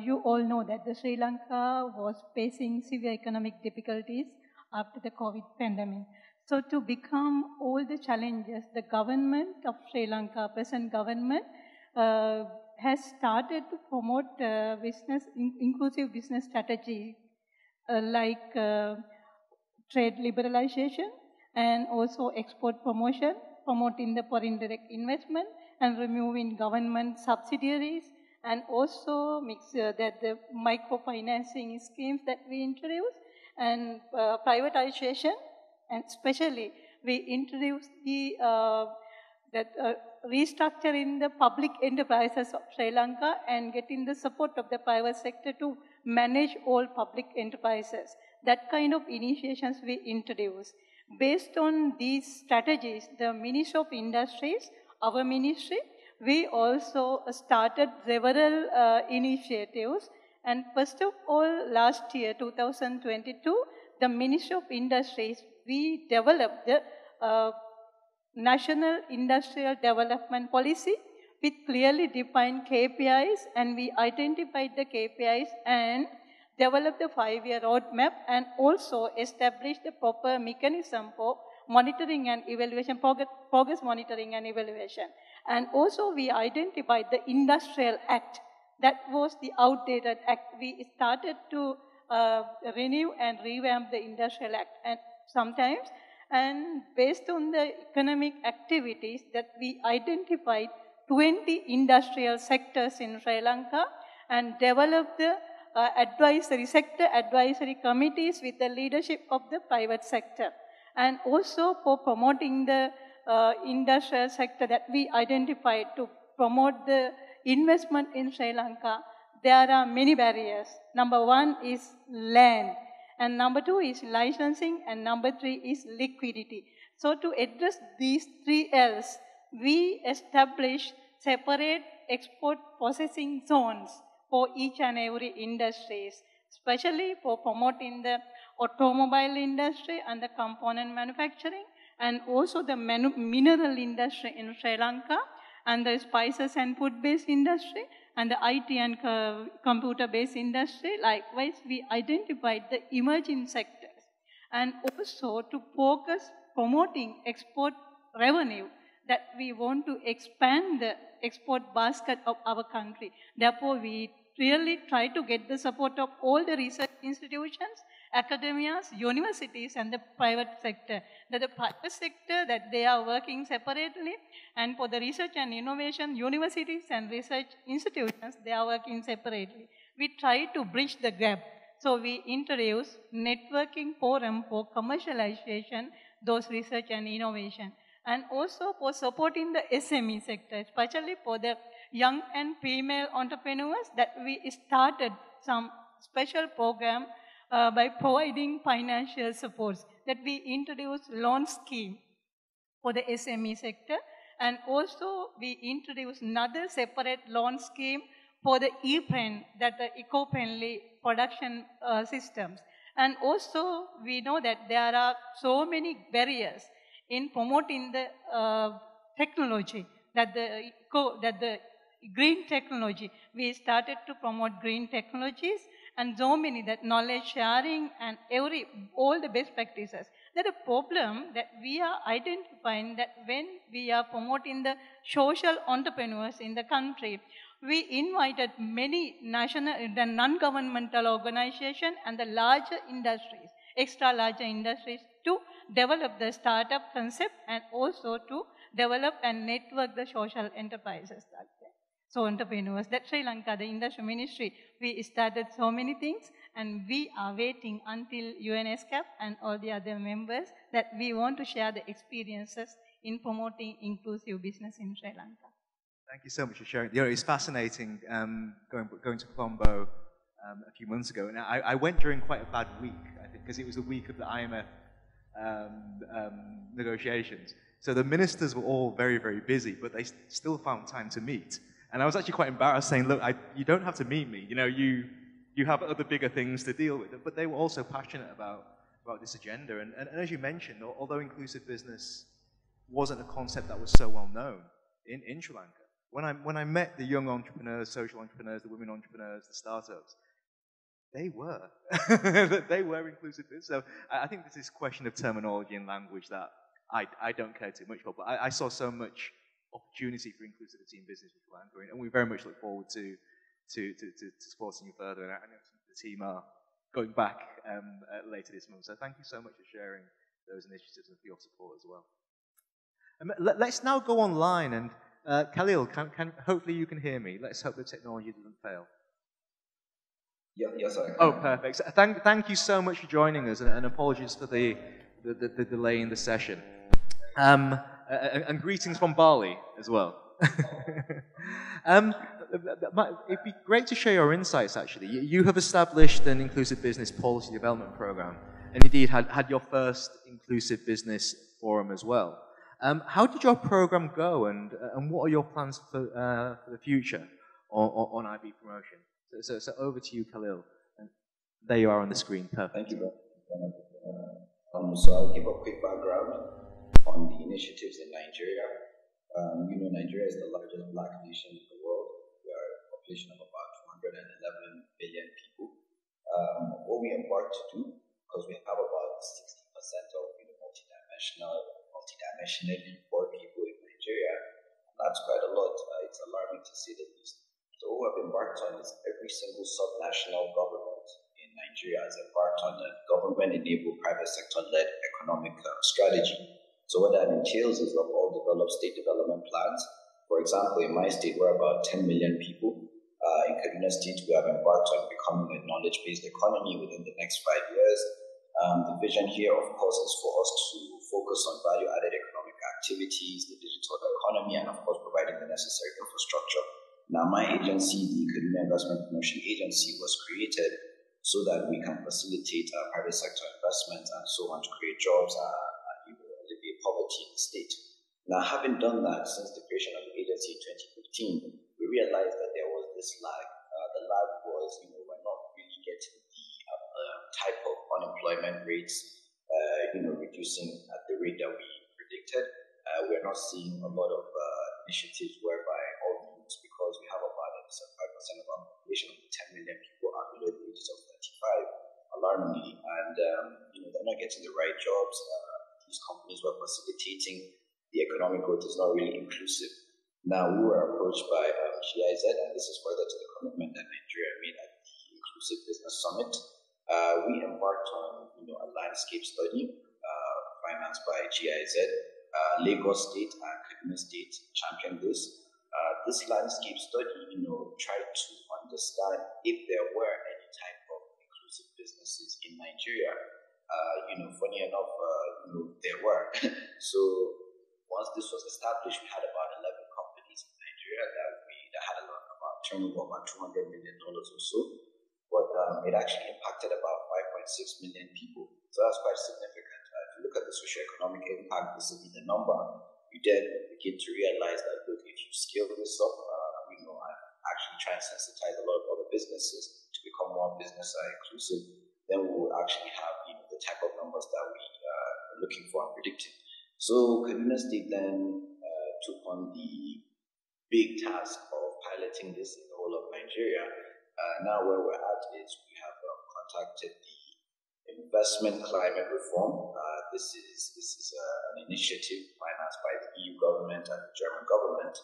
you all know that the Sri Lanka was facing severe economic difficulties after the COVID pandemic. So to become all the challenges, the government of Sri Lanka, present government, has started to promote inclusive business strategy like trade liberalization and also export promotion, promoting the foreign direct investment and removing government subsidiaries, and also make sure that the microfinancing schemes that we introduce and privatization, and especially we introduced the restructuring the public enterprises of Sri Lanka and getting the support of the private sector to manage all public enterprises. That kind of initiations we introduced. Based on these strategies, the Ministry of Industries, our ministry, we also started several initiatives. And first of all, last year, 2022, the Ministry of Industries, we developed the National Industrial Development Policy with clearly defined KPIs, and we identified the KPIs and developed the 5-year roadmap and also established the proper mechanism for monitoring and evaluation, progress monitoring and evaluation. And also we identified the Industrial Act. That was the outdated act. We started to renew and revamp the Industrial Act. And sometimes, and based on the economic activities that we identified 20 industrial sectors in Sri Lanka and developed the sector advisory committees with the leadership of the private sector. And also for promoting the industrial sector that we identified to promote the investment in Sri Lanka, there are many barriers. Number 1 is land, and number 2 is licensing, and number 3 is liquidity. So to address these 3 L's, we established separate export processing zones for each and every industries, especially for promoting the automobile industry and the component manufacturing, and also the mineral industry in Sri Lanka, and the spices and food-based industry, and the IT and computer-based industry. Likewise, we identified the emerging sectors, and also to focus promoting export revenue, that we want to expand the export basket of our country. Therefore, we really try to get the support of all the research institutions, academias, universities, and the private sector. That the private sector, that they are working separately, and for the research and innovation, universities and research institutions, they are working separately. We try to bridge the gap. So we introduce networking forum for commercialization, those research and innovation. And also for supporting the SME sector, especially for the young and female entrepreneurs, that we started some special program by providing financial supports, that we introduced loan scheme for the SME sector, and also we introduced another separate loan scheme for the e-pen, that the eco-friendly production systems. And also we know that there are so many barriers in promoting the technology, that the green technology. We started to promote green technologies, and so many that knowledge sharing and all the best practices. That a problem that we are identifying, that when we are promoting the social entrepreneurs in the country, we invited many the non-governmental organizations and the larger industries, extra larger industries, to develop the startup concept and also to develop and network the social enterprises. So entrepreneurs, that Sri Lanka, the Industry Ministry, we started so many things, and we are waiting until ESCAP and all the other members, that we want to share the experiences in promoting inclusive business in Sri Lanka. Thank you so much for sharing. You know, it's fascinating going to Colombo a few months ago, and I went during quite a bad week, I think, because it was the week of the IMF negotiations. So the ministers were all very, very busy, but they still found time to meet. And I was actually quite embarrassed, saying, look, you don't have to meet me. You know, you have other bigger things to deal with. But they were also passionate about this agenda. And as you mentioned, although inclusive business wasn't a concept that was so well known in Sri Lanka, when I met the young entrepreneurs, social entrepreneurs, the women entrepreneurs, the startups, they were. They were inclusive business. So I think this is a question of terminology and language that I don't care too much for. But I saw so much opportunity for inclusivity in business with Sri Lanka, and we very much look forward to supporting you further. And I know some of the team are going back later this month. So thank you so much for sharing those initiatives and for your support as well. Let's now go online, and Khalil, hopefully you can hear me. Let's hope the technology doesn't fail. Yes, I can. Oh, perfect. So thank you so much for joining us, and apologies for the delay in the session. And greetings from Bali as well. It'd be great to share your insights, actually. You have established an inclusive business policy development program, and indeed had your first inclusive business forum as well. How did your program go, and what are your plans for the future on IB promotion? So over to you, Khalil. And there you are on the screen. Perfect. Thank you. So I'll give a quick background on the initiatives in Nigeria. Nigeria is the largest black nation in the world. We are a population of about 211 million people. What we embarked to do, because we have about 60% of multidimensionally poor people in Nigeria, and that's quite a lot. It's alarming to say the least. So what we've embarked on is every single subnational government in Nigeria has embarked on a government-enabled private sector-led economic strategy. So what that entails is of all developed state development plans. For example, in my state, we're about 10 million people. In Kaduna State, we have embarked on becoming a knowledge-based economy within the next 5 years. The vision here, of course, is for us to focus on value-added economic activities, the digital economy, and of course, providing the necessary infrastructure. Now, my agency, the Kaduna Investment Promotion Agency, was created so that we can facilitate private sector investment and so on to create jobs and alleviate poverty in the state. Now, having done that since the creation of the agency in 2015, we realized that there was this lag. The lag was, we're not really getting the type of unemployment rates, reducing at the rate that we predicted. We're not seeing a lot of initiatives whereby all the youths, because we have about 75% of our population of 10 million people are below the ages of 35, alarmingly, and they're not getting the right jobs. These companies were facilitating the economic growth is not really inclusive. Now, we were approached by GIZ, and this is further to the commitment that Nigeria made at the Inclusive Business Summit. We embarked on a landscape study financed by GIZ. Lagos State and Kaduna State championed this. This landscape study, tried to understand if there were any type of inclusive businesses in Nigeria. Funny enough, there were. So once this was established, we had about 11 companies in Nigeria that had about turnover about $200 million or so. But it actually impacted about 5.6 million people. So that's quite significant. If you look at the socioeconomic impact, this will be the number. You then begin to realize that, look, if you scale this up, and actually try and sensitize a lot of other businesses to become more business inclusive, then we will actually have the type of numbers that we are looking for and predicting. So Kaduna State then took on the big task of piloting this in the whole of Nigeria. Now where we're at is we have contacted the Investment Climate Reform. This is an initiative financed by the EU government and the German government.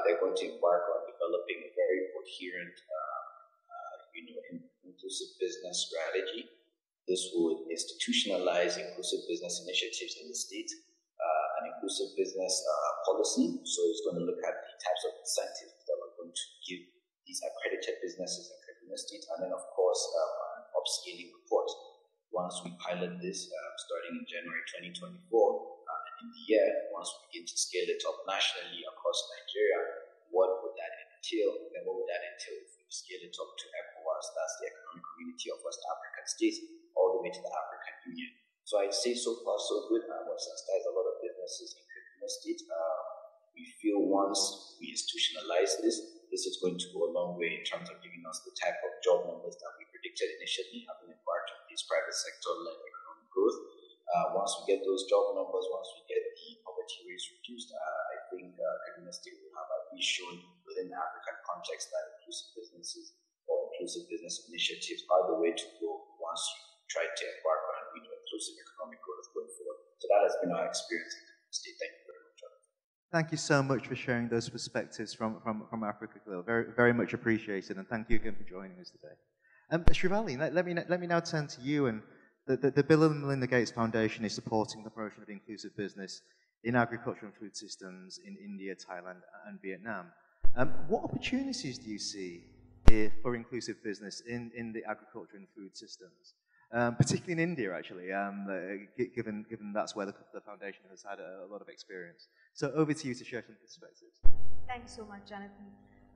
They're going to embark on developing a very coherent, inclusive business strategy. This would institutionalize inclusive business initiatives in the state, an inclusive business policy. So it's going to look at the types of incentives that we're going to give these accredited businesses in Kaduna State, and then of course an upscaling report. Once we pilot this, starting in January 2024, and in the year, once we begin to scale it up nationally across Nigeria, what would that entail? Then what would that entail if we scale it up to ECOWAS, that's the Economic Community of West African States, all the way to the African Union? So I'd say so far so good. We've sensitized a lot of businesses in Kaduna State. We feel once we institutionalize this is going to go a long way in terms of giving us the type of job numbers that we predicted initially, having embarked on this private sector-led economic growth. Once we get those job numbers, once we get the poverty rates reduced, I think Kaduna State will have at least shown within the African context that inclusive businesses or inclusive business initiatives are the way to go once you try to embark on inclusive economic growth going forward. So that has been our experience in Kaduna State. Thank you very much. Thank you so much for sharing those perspectives from Africa, Khalil. Very, very much appreciated, and thank you again for joining us today. Shrivali, let me now turn to you. And the Bill and Melinda Gates Foundation is supporting the promotion of inclusive business in agriculture and food systems in India, Thailand, and Vietnam. What opportunities do you see for inclusive business in the agriculture and food systems? particularly in India, actually, given that's where the foundation has had a lot of experience. So over to you to share some perspectives. Thanks so much, Jonathan.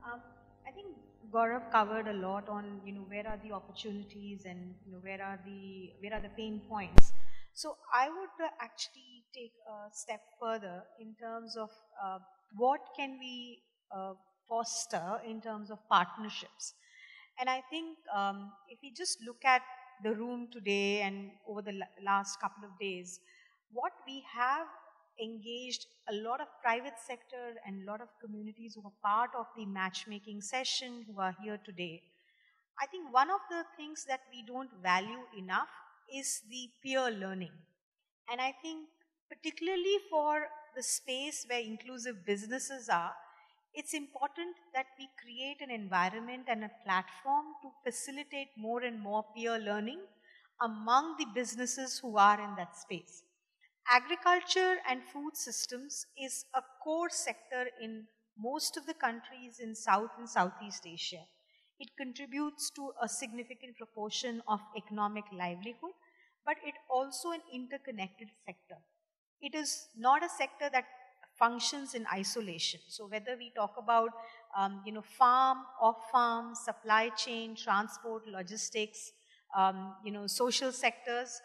I think Gaurav covered a lot on where are the opportunities and where are the pain points. So I would actually take a step further in terms of what can we foster in terms of partnerships. And I think if we just look at the room today and over the last couple of days, what we have engaged a lot of private sector and a lot of communities who are part of the matchmaking session who are here today. I think one of the things that we don't value enough is the peer learning. And I think particularly for the space where inclusive businesses are, it's important that we create an environment and a platform to facilitate more and more peer learning among the businesses who are in that space. Agriculture and food systems is a core sector in most of the countries in South and Southeast Asia. It contributes to a significant proportion of economic livelihood, but it also an interconnected sector. It is not a sector that functions in isolation. So whether we talk about farm, off-farm, supply chain, transport, logistics, social sectors,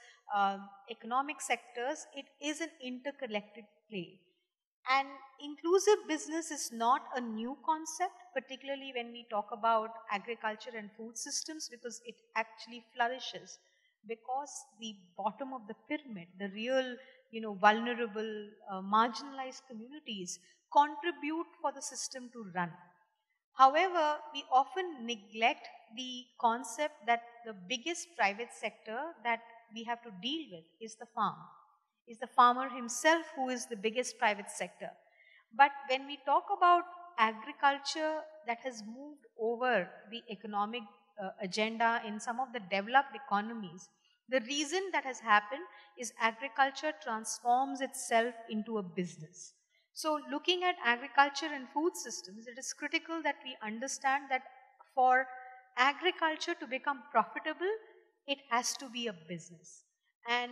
economic sectors, it is an interconnected play. And inclusive business is not a new concept, particularly when we talk about agriculture and food systems, because it actually flourishes because the bottom of the pyramid, the real vulnerable, marginalized communities contribute for the system to run. However, we often neglect the concept that the biggest private sector that we have to deal with is the farm. Is the farmer himself who is the biggest private sector. But when we talk about agriculture that has moved over the economic agenda in some of the developed economies, the reason that has happened is agriculture transforms itself into a business. So looking at agriculture and food systems, it is critical that we understand that for agriculture to become profitable, it has to be a business. And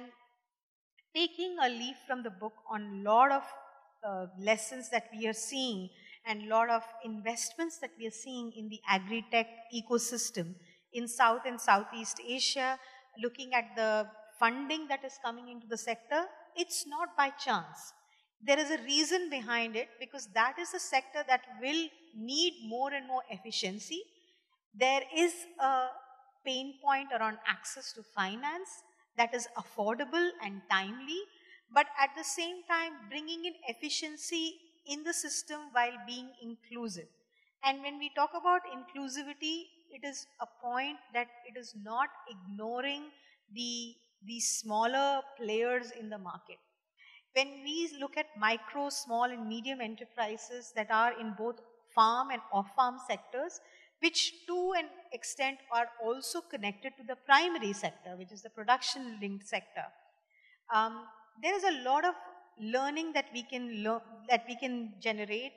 taking a leaf from the book on a lot of lessons that we are seeing and a lot of investments that we are seeing in the agri-tech ecosystem in South and Southeast Asia, looking at the funding that is coming into the sector, it's not by chance. There is a reason behind it because that is a sector that will need more and more efficiency. There is a pain point around access to finance that is affordable and timely, but at the same time bringing in efficiency in the system while being inclusive. And when we talk about inclusivity, it is a point that it is not ignoring the smaller players in the market. When we look at micro, small and medium enterprises that are in both farm and off-farm sectors, which to an extent are also connected to the primary sector, which is the production-linked sector. There is a lot of learning that we can generate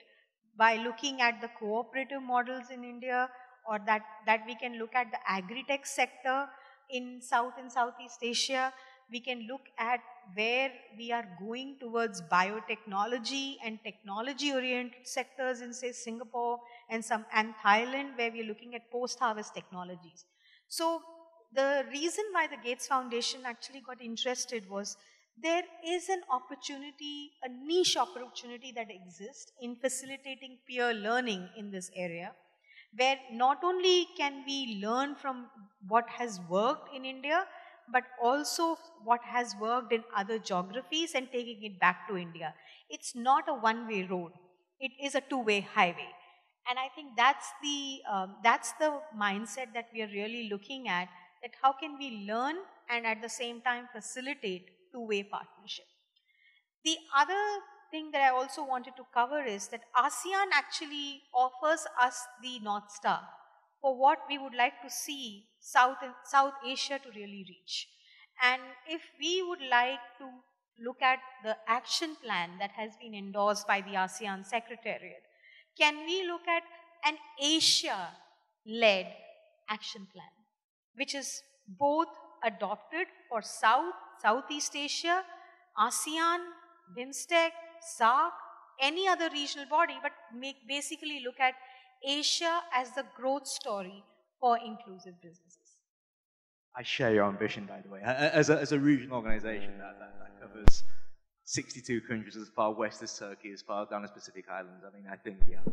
by looking at the cooperative models in India, or that we can look at the agri-tech sector in South and Southeast Asia. We can look at where we are going towards biotechnology and technology-oriented sectors in, say, Singapore and Thailand, where we are looking at post-harvest technologies. So the reason why the Gates Foundation actually got interested was there is an opportunity, a niche opportunity that exists in facilitating peer learning in this area, where not only can we learn from what has worked in India, but also what has worked in other geographies and taking it back to India. It's not a one-way road. It is a two-way highway. And I think that's the mindset that we are really looking at, that how can we learn and at the same time facilitate two-way partnership. The other thing that I also wanted to cover is that ASEAN actually offers us the North Star for what we would like to see South Asia to really reach. And if we would like to look at the action plan that has been endorsed by the ASEAN Secretariat, can we look at an Asia-led action plan, which is both adopted for Southeast Asia, ASEAN, BIMSTEC, SAARC, any other regional body, but basically look at Asia as the growth story for inclusive businesses. I share your ambition, by the way. As a regional organization that covers 62 countries as far west as Turkey, as far down as Pacific Islands, I mean, I think, yeah,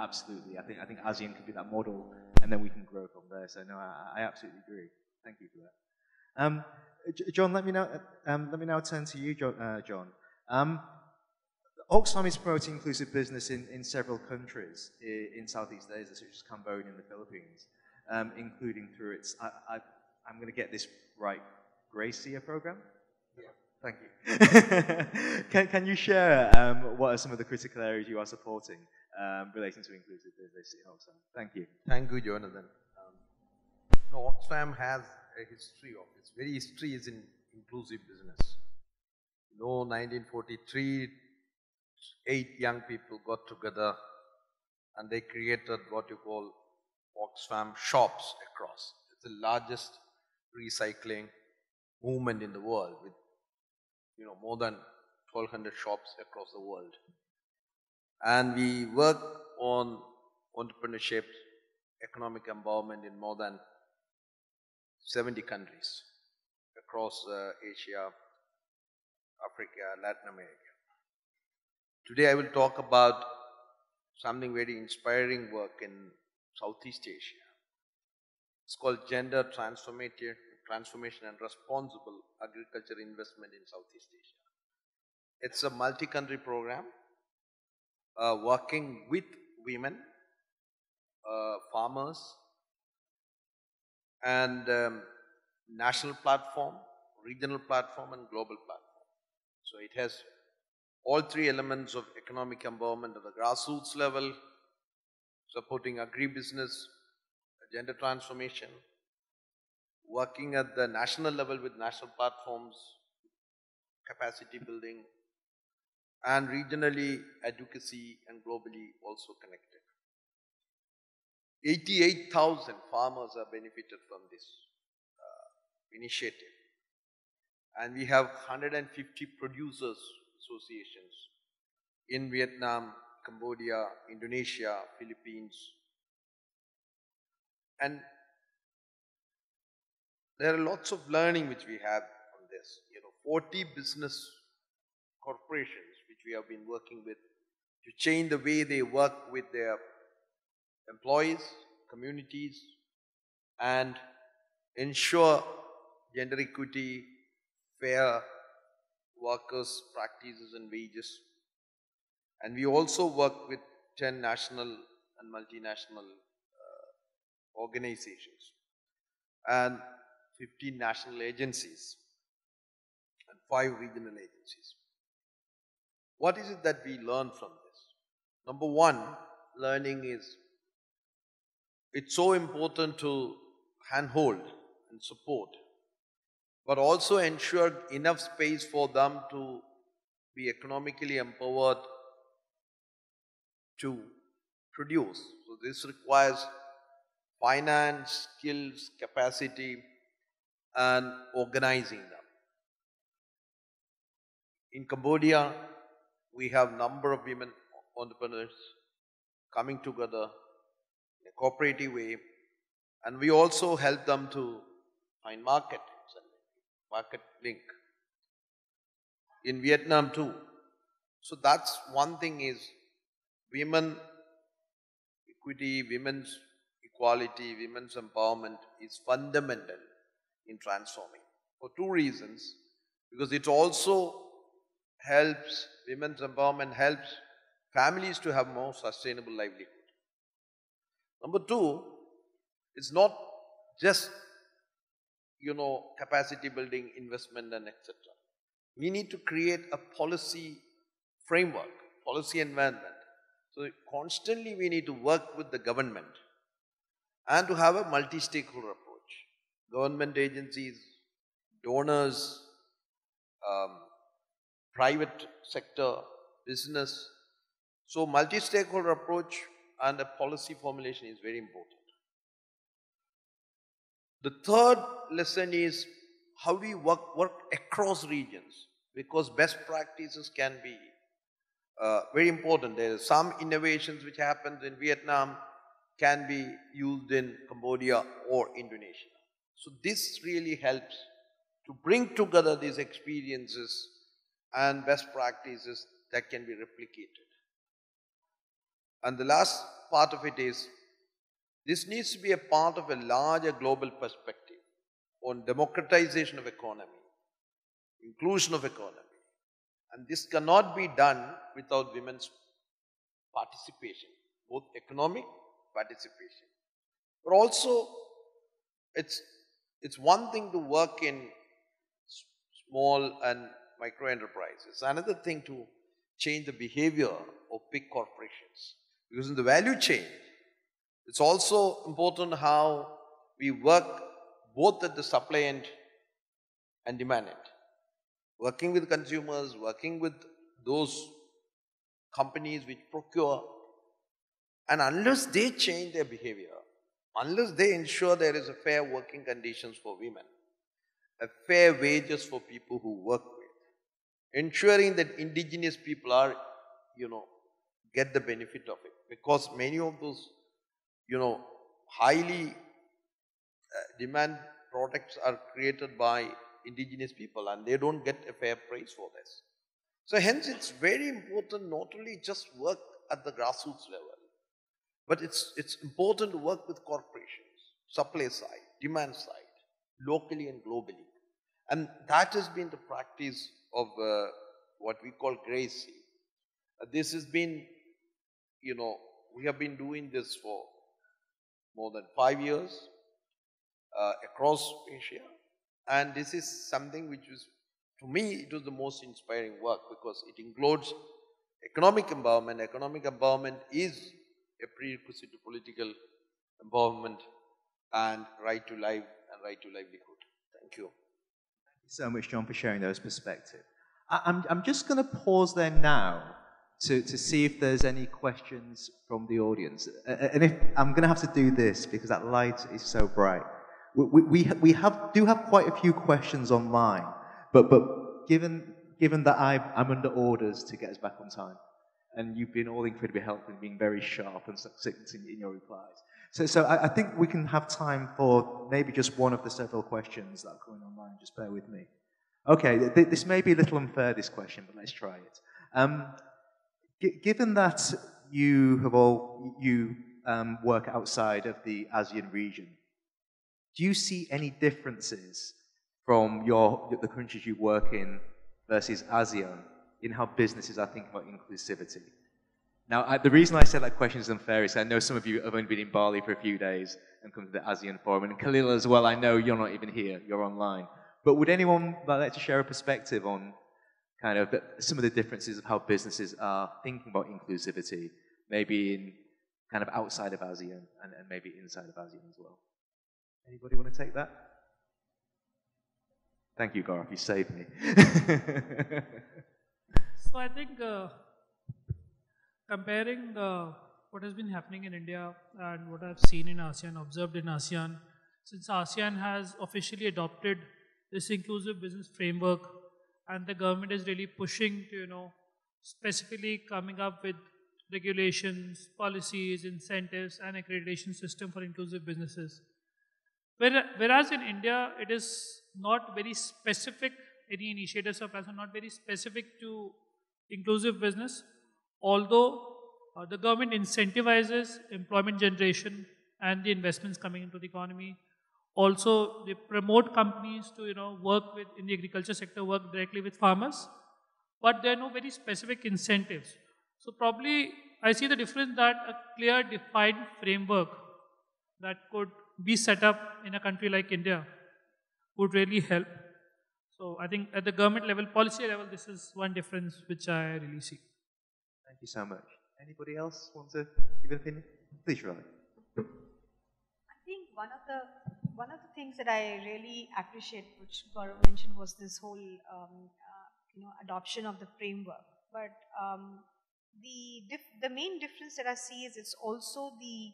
absolutely. I think ASEAN could be that model, and then we can grow from there. So, no, I absolutely agree. Thank you for that. John, let me now turn to you, John. Oxfam is promoting inclusive business in several countries in Southeast Asia, such as Cambodia and the Philippines, including through its, I'm going to get this right, Gracia program? Yeah. Thank you. Can you share what are some of the critical areas you are supporting relating to inclusive business at Oxfam? Thank you. Thank you, Jonathan. Oxfam has a history of its very history is in inclusive business. 1943, 8 young people got together and they created what you call Oxfam shops across. It's the largest recycling movement in the world with more than 1,200 shops across the world. And we work on entrepreneurship, economic empowerment in more than 70 countries across Asia, Africa, Latin America. Today I will talk about something very inspiring work in Southeast Asia. It's called Gender Transformation and Responsible Agriculture Investment in Southeast Asia. It's a multi-country program working with women, farmers, and national platform, regional platform, and global platform. So it has all 3 elements of economic empowerment at the grassroots level, supporting agribusiness, gender transformation, working at the national level with national platforms, capacity building, and regionally advocacy and globally also connected. 88,000 farmers are benefited from this initiative. And we have 150 producers associations in Vietnam, Cambodia, Indonesia, Philippines. And there are lots of learning which we have on this. 40 business corporations which we have been working with to change the way they work with their employees, communities, and ensure gender equity, fair workers' practices and wages. And we also work with 10 national and multinational organizations and 15 national agencies and 5 regional agencies. What is it that we learn from this? Number 1, learning is it's so important to handhold and support, but also ensure enough space for them to be economically empowered to produce. So this requires finance, skills, capacity, and organizing them. In Cambodia, we have a number of women entrepreneurs coming together in a cooperative way, and we also help them to find market link. In Vietnam too. So that's one thing is women equity, women's equality, women's empowerment is fundamental in transforming for 2 reasons. Because it also helps, women's empowerment helps families to have more sustainable livelihood. Number 2, it's not just capacity building, investment, and etc. We need to create a policy framework, policy environment. So constantly we need to work with the government and to have a multi-stakeholder approach. Government agencies, donors, private sector, business. So multi-stakeholder approach and a policy formulation is very important. The third lesson is how do you work across regions, because best practices can be very important. There are some innovations which happens in Vietnam can be used in Cambodia or Indonesia. So this really helps to bring together these experiences and best practices that can be replicated. And the last part of it is, this needs to be a part of a larger global perspective on democratization of economy, inclusion of economy. And this cannot be done without women's participation, both economic participation. But also, it's one thing to work in small and micro enterprises. Another thing to change the behavior of big corporations. Because in the value chain, it's also important how we work both at the supply end and demand end. Working with consumers, working with those companies which procure, and unless they change their behavior, unless they ensure there is a fair working conditions for women, a fair wages for people who work with, ensuring that indigenous people are, get the benefit of it. Because many of those, highly demand products are created by indigenous people and they don't get a fair price for this. So hence it's very important not only just work at the grassroots level, but it's important to work with corporations, supply side, demand side, locally and globally. And that has been the practice of what we call GRACE. This has been, we have been doing this for more than 5 years across Asia. And this is something which was, to me, it was the most inspiring work because it includes economic empowerment. Economic empowerment is a prerequisite to political empowerment and right to life and right to livelihood. Thank you. Thank you so much, John, for sharing those perspectives. I'm just going to pause there now to see if there's any questions from the audience. And if I'm going to have to do this because that light is so bright. We do have quite a few questions online, but given that I'm under orders to get us back on time, and you've been all incredibly helpful in being very sharp and succinct in your replies. So I think we can have time for maybe just one of the several questions that are coming online. Just bear with me. Okay, this may be a little unfair, this question, but let's try it. Given that you work outside of the ASEAN region, do you see any differences from the countries you work in versus ASEAN in how businesses are thinking about inclusivity? Now, the reason I said that question is unfair is I know some of you have only been in Bali for a few days and come to the ASEAN Forum, and Khalil as well, I know you're not even here, you're online. But would anyone like to share a perspective on kind of some of the differences of how businesses are thinking about inclusivity, maybe in kind of outside of ASEAN and maybe inside of ASEAN as well? Anybody want to take that? Thank you, Gaurav. You saved me. So I think comparing what has been happening in India and what I've seen in ASEAN, observed in ASEAN, since ASEAN has officially adopted this inclusive business framework and the government is really pushing to, specifically coming up with regulations, policies, incentives and accreditation system for inclusive businesses. Whereas in India, it is not very specific, any initiatives or plans are not very specific to inclusive business, although the government incentivizes employment generation and the investments coming into the economy. Also, they promote companies to work with, in the agriculture sector, work directly with farmers, but there are no very specific incentives. So probably I see the difference that a clear defined framework that could be set up in a country like India would really help. So I think at the government level, policy level, this is one difference which I really see. Thank you so much. Anybody else want to give an opinion? Please, Shirley. I think one of the things that I really appreciate, which Gaurav mentioned, was this whole adoption of the framework. But the main difference that I see is it's also the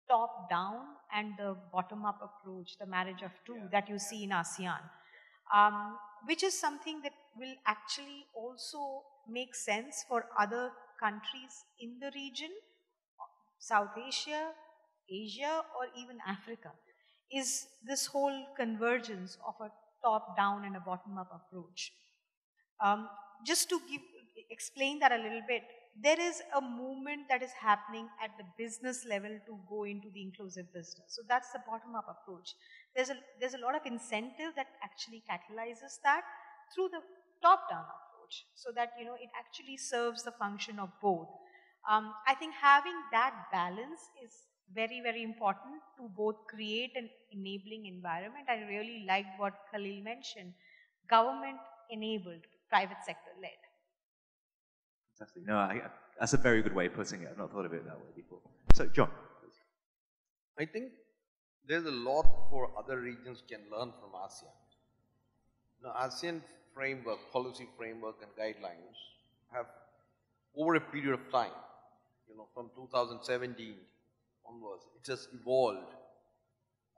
top-down and the bottom-up approach, the marriage of two that you see in ASEAN, which is something that will actually also make sense for other countries in the region, South Asia, Asia, or even Africa, is this whole convergence of a top-down and a bottom-up approach. Just to explain that a little bit, there is a movement that is happening at the business level to go into the inclusive business. So that's the bottom-up approach. There's a lot of incentive that actually catalyzes that through the top-down approach, so that it actually serves the function of both. I think having that balance is very, very important to both create an enabling environment. I really liked what Khalil mentioned, government-enabled, private sector-led. Fantastic. No, that's a very good way of putting it. I've not thought of it that way before. So, John. Please. I think there's a lot for other regions can learn from ASEAN. Now, ASEAN framework, policy framework and guidelines have, over a period of time, from 2017 onwards, it has evolved.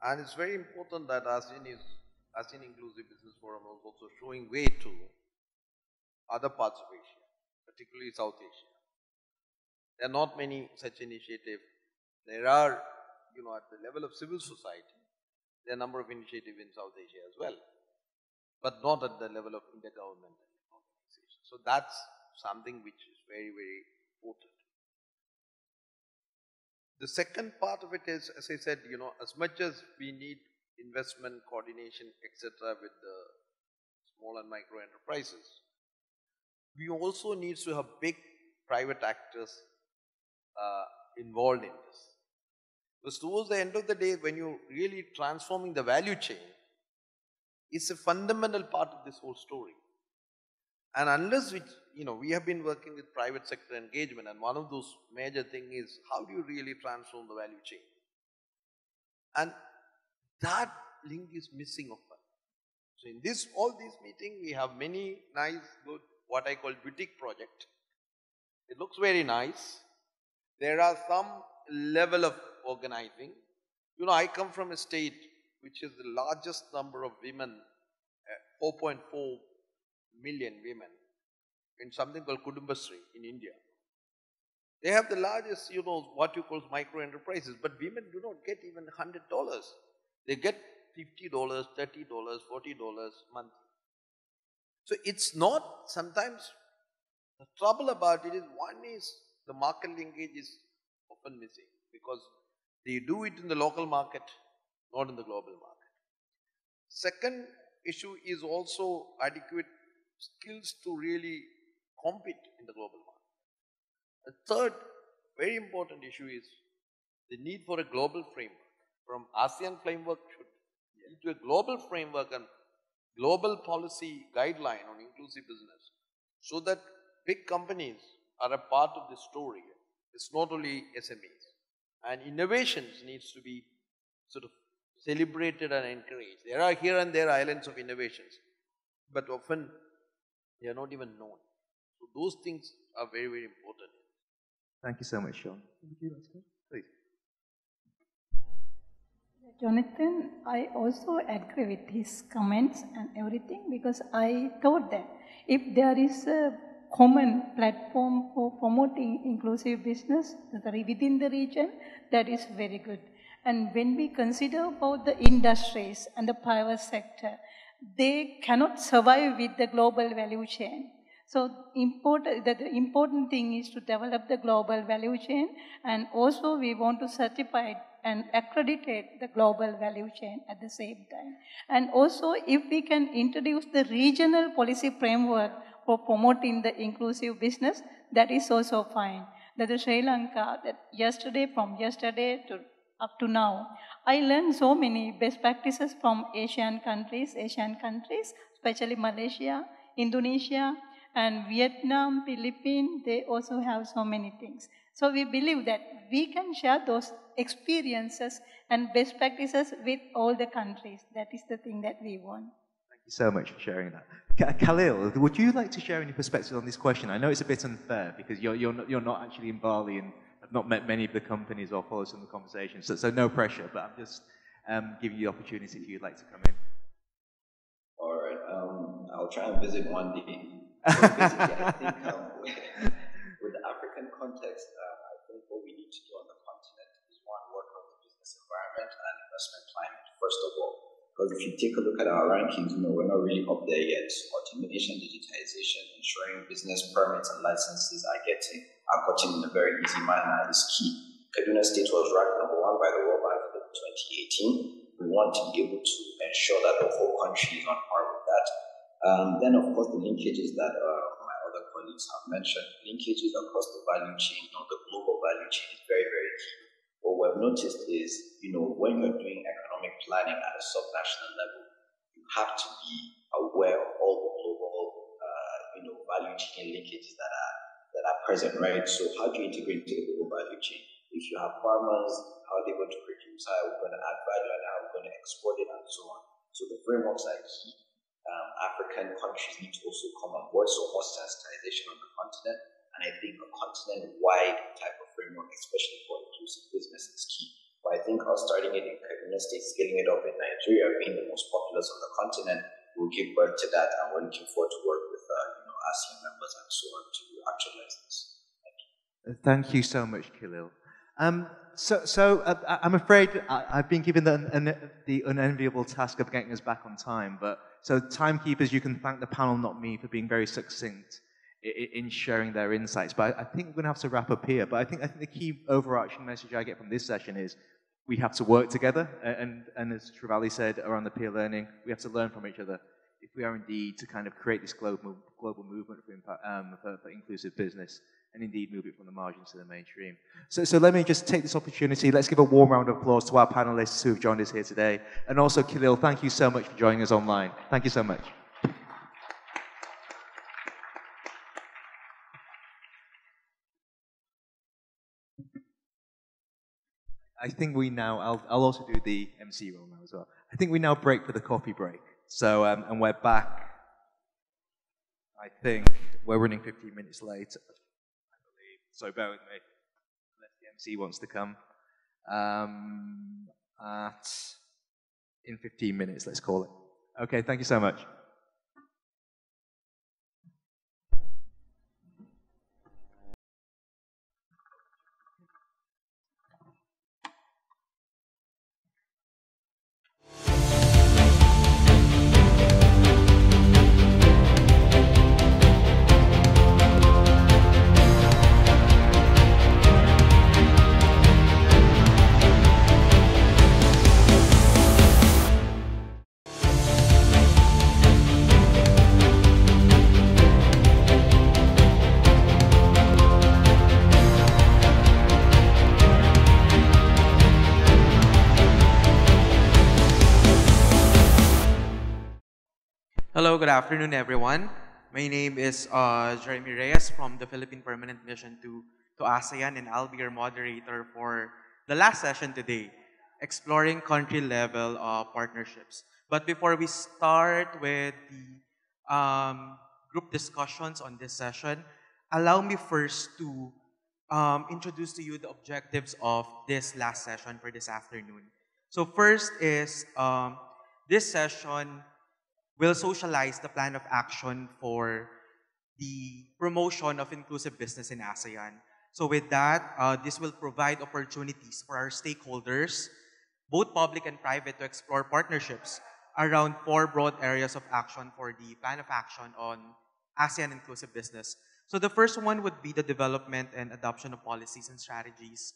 And it's very important that ASEAN Inclusive Business Forum is also showing way to other parts of Asia, particularly South Asia. There are not many such initiatives. There are, at the level of civil society, there are a number of initiatives in South Asia as well, but not at the level of intergovernmental organizations. So that's something which is very, very important. The second part of it is, as I said, as much as we need investment, coordination, etc. with the small and micro enterprises, we also need to have big private actors involved in this. Because towards the end of the day, when you're really transforming the value chain, it's a fundamental part of this whole story. And unless we have been working with private sector engagement, and one of those major things is how do you really transform the value chain? And that link is missing often. So in all these meetings, we have many nice, good, what I call boutique project. It looks very nice. There are some level of organizing. I come from a state which is the largest number of women, 4.4 million women, in something called Kudumbasri in India. They have the largest, what you call micro enterprises, but women do not get even $100. They get $50, $30, $40 monthly. So it's not, sometimes the trouble about it is, one is the market linkage is often missing because they do it in the local market, not in the global market. Second issue is also adequate skills to really compete in the global market. A third very important issue is the need for a global framework. From ASEAN framework should lead to a global framework and global policy guideline on inclusive business, so that big companies are a part of the story. It's not only SMEs. And innovations needs to be sort of celebrated and encouraged. There are here and there islands of innovations, but often they are not even known. So those things are very, very important. Thank you so much, Sean. Please. Jonathan, I also agree with his comments and everything, because I thought that if there is a common platform for promoting inclusive business within the region, that is very good. And when we consider about the industries and the private sector, they cannot survive with the global value chain. So the important thing is to develop the global value chain, and also we want to certify and accreditate the global value chain at the same time. And also if we can introduce the regional policy framework for promoting the inclusive business, that is also fine. That is Sri Lanka, from yesterday to up to now, I learned so many best practices from Asian countries, especially Malaysia, Indonesia, and Vietnam, Philippines. They also have so many things. So we believe that we can share those experiences and best practices with all the countries. That is the thing that we want. Thank you so much for sharing that. Khalil, would you like to share any perspective on this question? I know it's a bit unfair because you're not actually in Bali and have not met many of the companies or followed some of the conversations, so no pressure, but I'm just giving you the opportunity if you'd like to come in. All right, I'll try and visit one day. So basically, I think with the African context, I think what we need to do on the continent is one, work on the business environment and investment climate, first of all. Because if you take a look at our rankings, we're not really up there yet. So automation, digitization, ensuring business permits and licenses are gotten in a very easy manner is key. Kaduna State was ranked #1 by the World Bank in 2018. We want to be able to ensure that the whole country is on par with that. Then, of course, the linkages that my other colleagues have mentioned, linkages across the value chain, the global value chain is very, very key. What we've noticed is, when you're doing economic planning at a subnational level, you have to be aware of all the global, value chain linkages that are present, right? So how do you integrate into the global value chain? If you have farmers, how are they going to produce? How are we going to add value? And how are we going to export it, and so on? So the frameworks are key. African countries need to also come on board, so more sensitization on the continent. And I think a continent-wide type of framework, especially for inclusive business, is key. But I think us starting it in Kaduna State, scaling it up in Nigeria, being the most populous on the continent, will give birth to that. And we're looking forward to work with ASEAN members and so on to actualize this. Thank you. Thank you so much, Khalil. I'm afraid I've been given the unenviable task of getting us back on time. So timekeepers, you can thank the panel, not me, for being very succinct in sharing their insights. But I think we're going to have to wrap up here. But I think the key overarching message I get from this session is we have to work together. And as Trivali said around the peer learning, we have to learn from each other if we are indeed to kind of create this global movement for inclusive business, and indeed move it from the margins to the mainstream. So let me just take this opportunity. Let's give a warm round of applause to our panelists who have joined us here today. And also, Khalil, thank you so much for joining us online. Thank you so much. I think we now, I'll also do the MC role now as well. I think we now break for the coffee break. So, and we're back. I think we're running 15 minutes late. So bear with me, unless the MC wants to come. In 15 minutes, let's call it. Okay, thank you so much. Hello, good afternoon, everyone. My name is Jeremy Reyes from the Philippine Permanent Mission to ASEAN, and I'll be your moderator for the last session today, exploring country-level partnerships. But before we start with the group discussions on this session, allow me first to introduce to you the objectives of this last session for this afternoon. So first is this session will socialize the plan of action for the promotion of inclusive business in ASEAN. So with that, this will provide opportunities for our stakeholders, both public and private, to explore partnerships around 4 broad areas of action for the plan of action on ASEAN inclusive business. So the first one would be the development and adoption of policies and strategies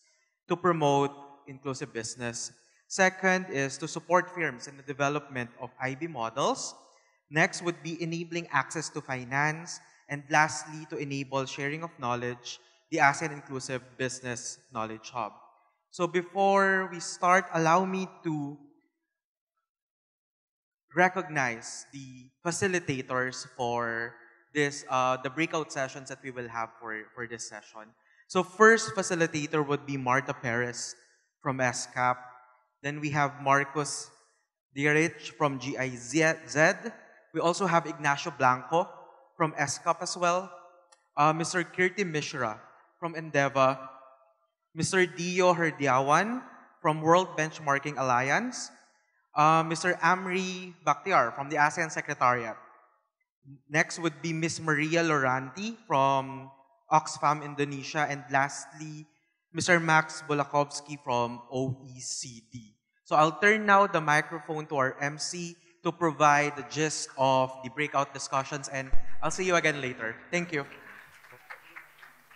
to promote inclusive business. Second is to support firms in the development of IB models. Next would be enabling access to finance. And lastly, to enable sharing of knowledge, the ASEAN Inclusive Business Knowledge Hub. So before we start, allow me to recognize the facilitators for this, the breakout sessions that we will have for this session. So first facilitator would be Marta Pérez from ESCAP. Then we have Marcos Dierich from GIZ. We also have Ignacio Blanco from ESCAP as well. Mr. Kirti Mishra from Endeavor. Mr. Dio Herdiawan from World Benchmarking Alliance, Mr. Amri Bakhtiar from the ASEAN Secretariat. Next would be Ms. Maria Loranti from Oxfam Indonesia, and lastly, Mr. Max Bolakovsky from OECD. So I'll turn now the microphone to our MC to provide the gist of the breakout discussions, and I'll see you again later. Thank you.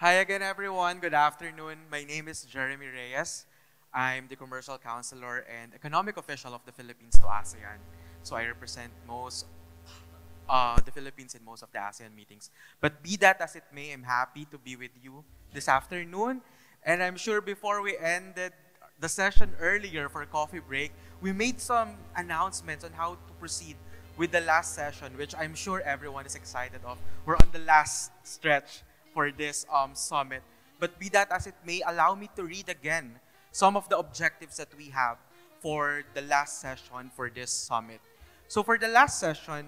Hi again, everyone. Good afternoon. My name is Jeremy Reyes. I'm the Commercial Counselor and Economic Official of the Philippines to ASEAN. So I represent the Philippines in most of the ASEAN meetings. But be that as it may, I'm happy to be with you this afternoon. And I'm sure before we ended the session earlier for coffee break, we made some announcements on how to proceed with the last session, which I'm sure everyone is excited of. We're on the last stretch for this summit. But be that as it may, allow me to read again some of the objectives that we have for the last session for this summit. So for the last session,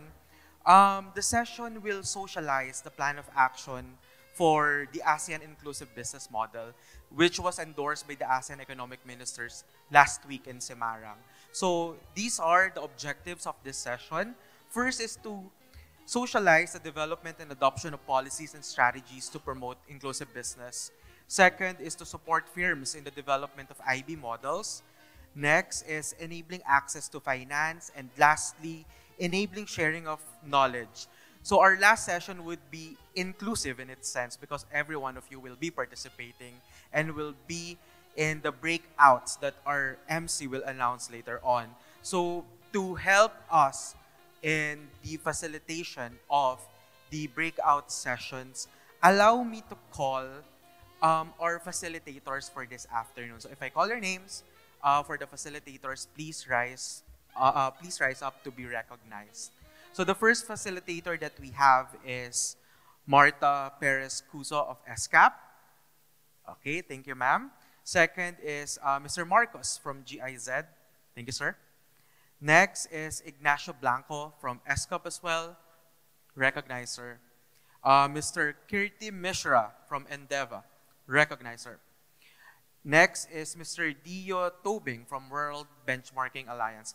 the session will socialize the plan of action for the ASEAN Inclusive Business Model, which was endorsed by the ASEAN Economic Ministers last week in Semarang. So these are the objectives of this session. First is to socialize the development and adoption of policies and strategies to promote inclusive business. Second is to support firms in the development of IB models. Next is enabling access to finance. And lastly, enabling sharing of knowledge. So our last session would be inclusive in its sense because every one of you will be participating and will be in the breakouts that our MC will announce later on. So to help us in the facilitation of the breakout sessions, allow me to call our facilitators for this afternoon. So if I call your names for the facilitators, please rise up to be recognized. So the first facilitator that we have is Marta Pérez Cusó of ESCAP. Okay, thank you, ma'am. Second is Mr. Marcos from GIZ. Thank you, sir. Next is Ignacio Blanco from ESCAP as well. Recognize, sir. Mr. Kirti Mishra from Endeavor. Recognize, sir. Next is Mr. Dio Tobing from World Benchmarking Alliance.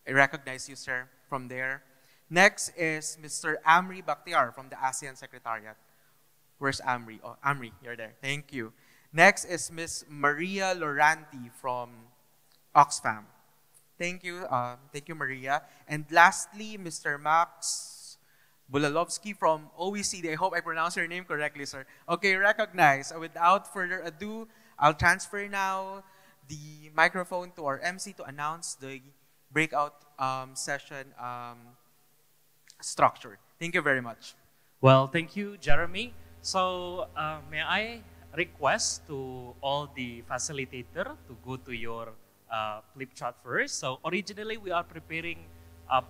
I recognize you, sir, from there. Next is Mr. Amri Bakhtiar from the ASEAN Secretariat. Where's Amri? Oh, Amri, you're there. Thank you. Next is Ms. Maria Loranti from Oxfam. Thank you. Thank you, Maria. And lastly, Mr. Max Bolalovsky from OECD. I hope I pronounced your name correctly, sir. Okay, recognize. Without further ado, I'll transfer now the microphone to our MC to announce the breakout session structure. Thank you very much. Well, thank you, Jeremy. So may I request to all the facilitator to go to your flip chart first. So originally we are preparing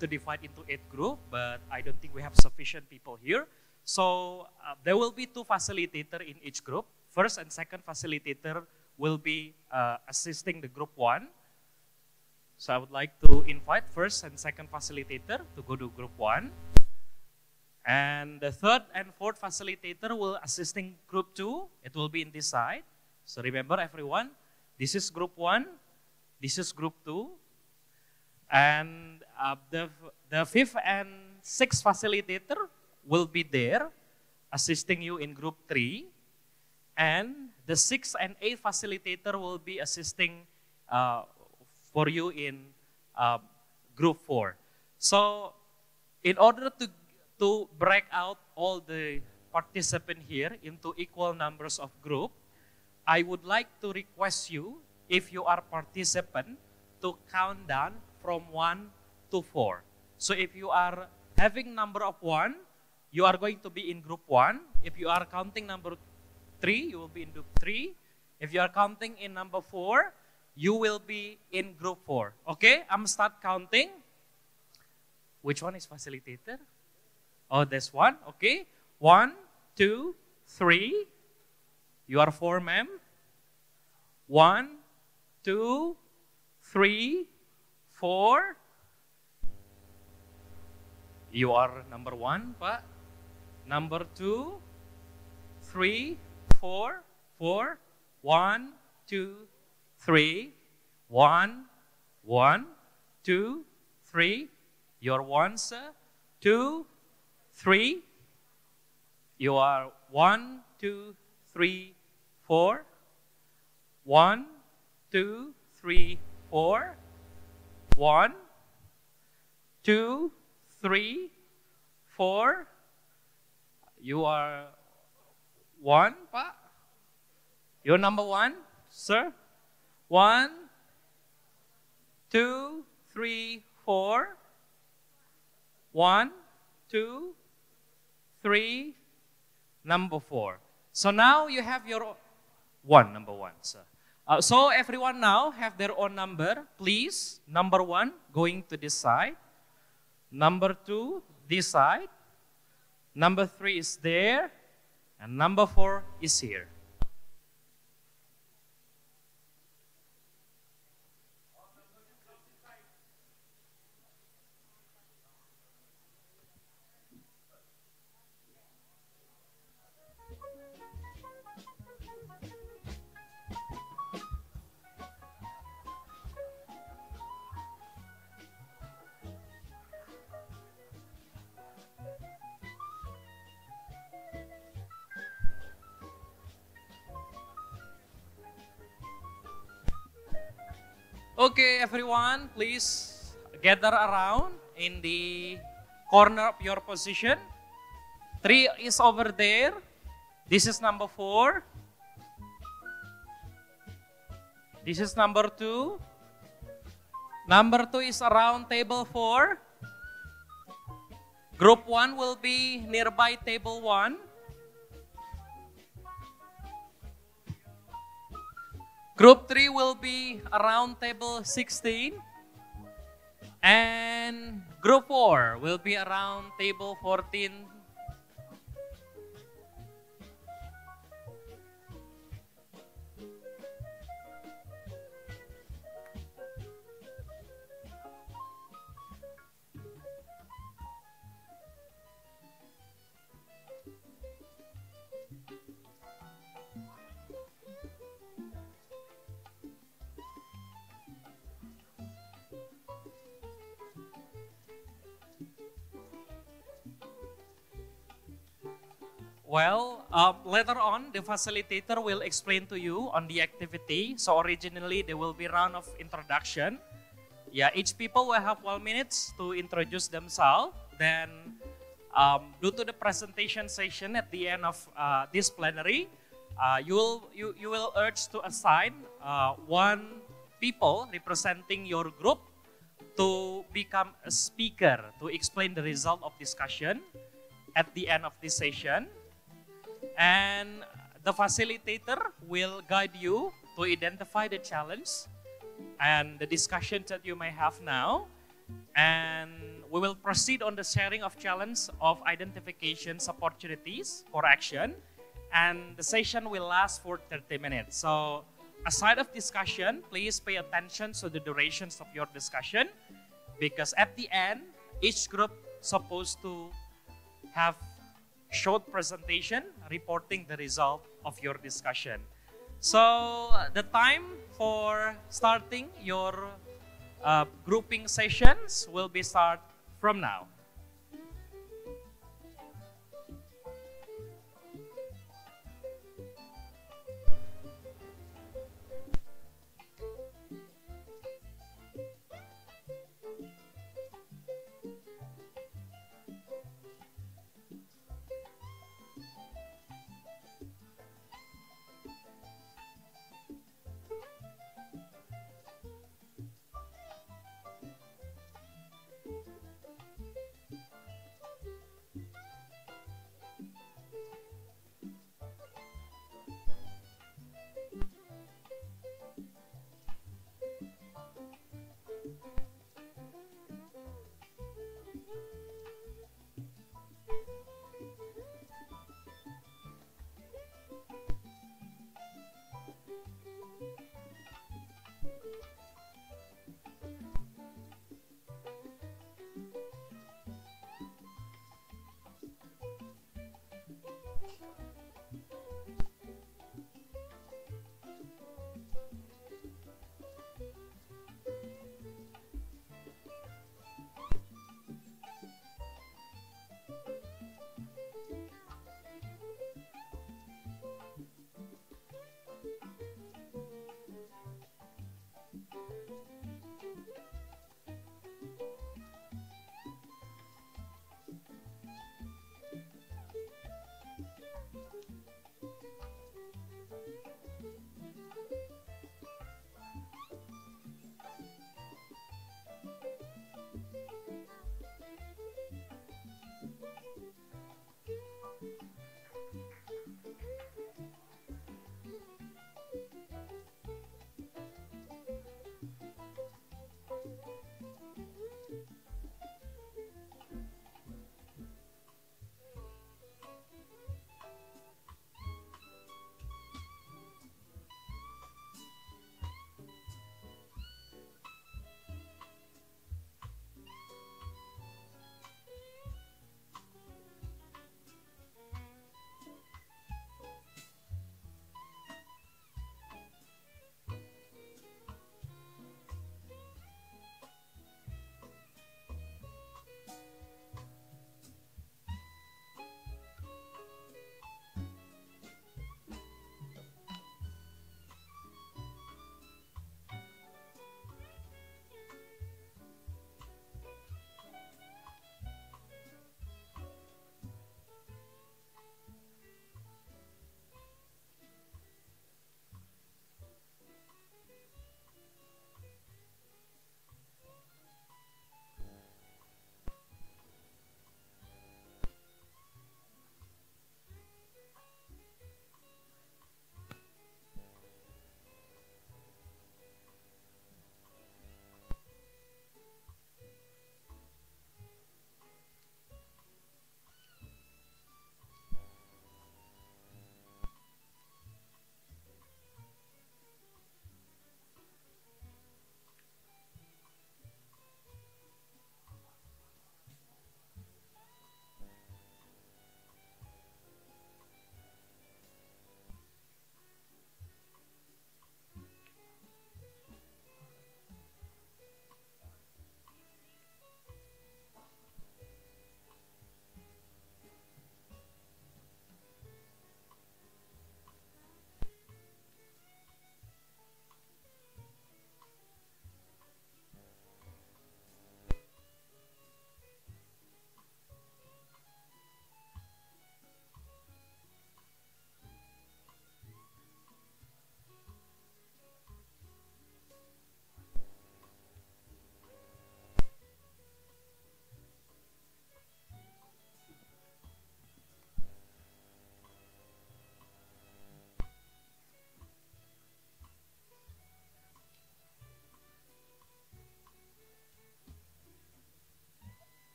to divide into 8 groups, but I don't think we have sufficient people here. So there will be 2 facilitators in each group. First and second facilitator will be assisting the group 1. So I would like to invite first and second facilitator to go to group 1. And the third and fourth facilitator will assisting group 2. It will be in this side. So remember everyone, this is group 1, this is group 2. And the fifth and sixth facilitator will be there assisting you in group 3. And the 6th and 8th facilitator will be assisting for you in group 4. So in order to break out all the participants here into equal numbers of group, I would like to request you, if you are participant, to count down from 1 to 4. So if you are having number of 1, you are going to be in group 1. If you are counting number 3, you will be in group 3. If you are counting in number 4, you will be in group 4. Okay, I'm start counting. Which one is facilitator? Oh, there's one. Okay, 1, 2, 3. You are 4, ma'am. 1, 2, 3, 4. You are number 1, pa. Number 2, 3, 4, 4. 1, 2, 3. 1, 1, 2, 3. Your 1, sir. 2, 3. You are 1, 2, 3, 4. 1, 2, 3, 4. 1, 2, 3, 4. You are 1, Pak. You're number 1, sir. 1, 2, 3, 4. 1, 2, 3, number 4. So now you have your number 1, sir. So everyone now have their own number. Please, number 1 going to this side. Number 2, this side. Number 3 is there. And number 4 is here. Okay, everyone, please gather around in the corner of your position. 3 is over there. This is number 4. This is number 2. Number 2 is around table 4. Group 1 will be nearby table 1. Group 3 will be around table 16. And group 4 will be around table 14. Well, later on, the facilitator will explain to you on the activity. So originally, there will be a round of introduction. Yeah, each people will have 1 minute to introduce themselves. Then, due to the presentation session at the end of this plenary, you will urge to assign 1 people representing your group to become a speaker to explain the result of discussion at the end of this session. And the facilitator will guide you to identify the challenge and the discussion that you may have now. And we will proceed on the sharing of challenge of identifications opportunities for action. And the session will last for 30 minutes. So aside of discussion, please pay attention to the durations of your discussion, because at the end, each group is supposed to have short presentation reporting the result of your discussion. So the time for starting your grouping sessions will be start from now.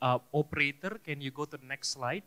Operator, can you go to the next slide?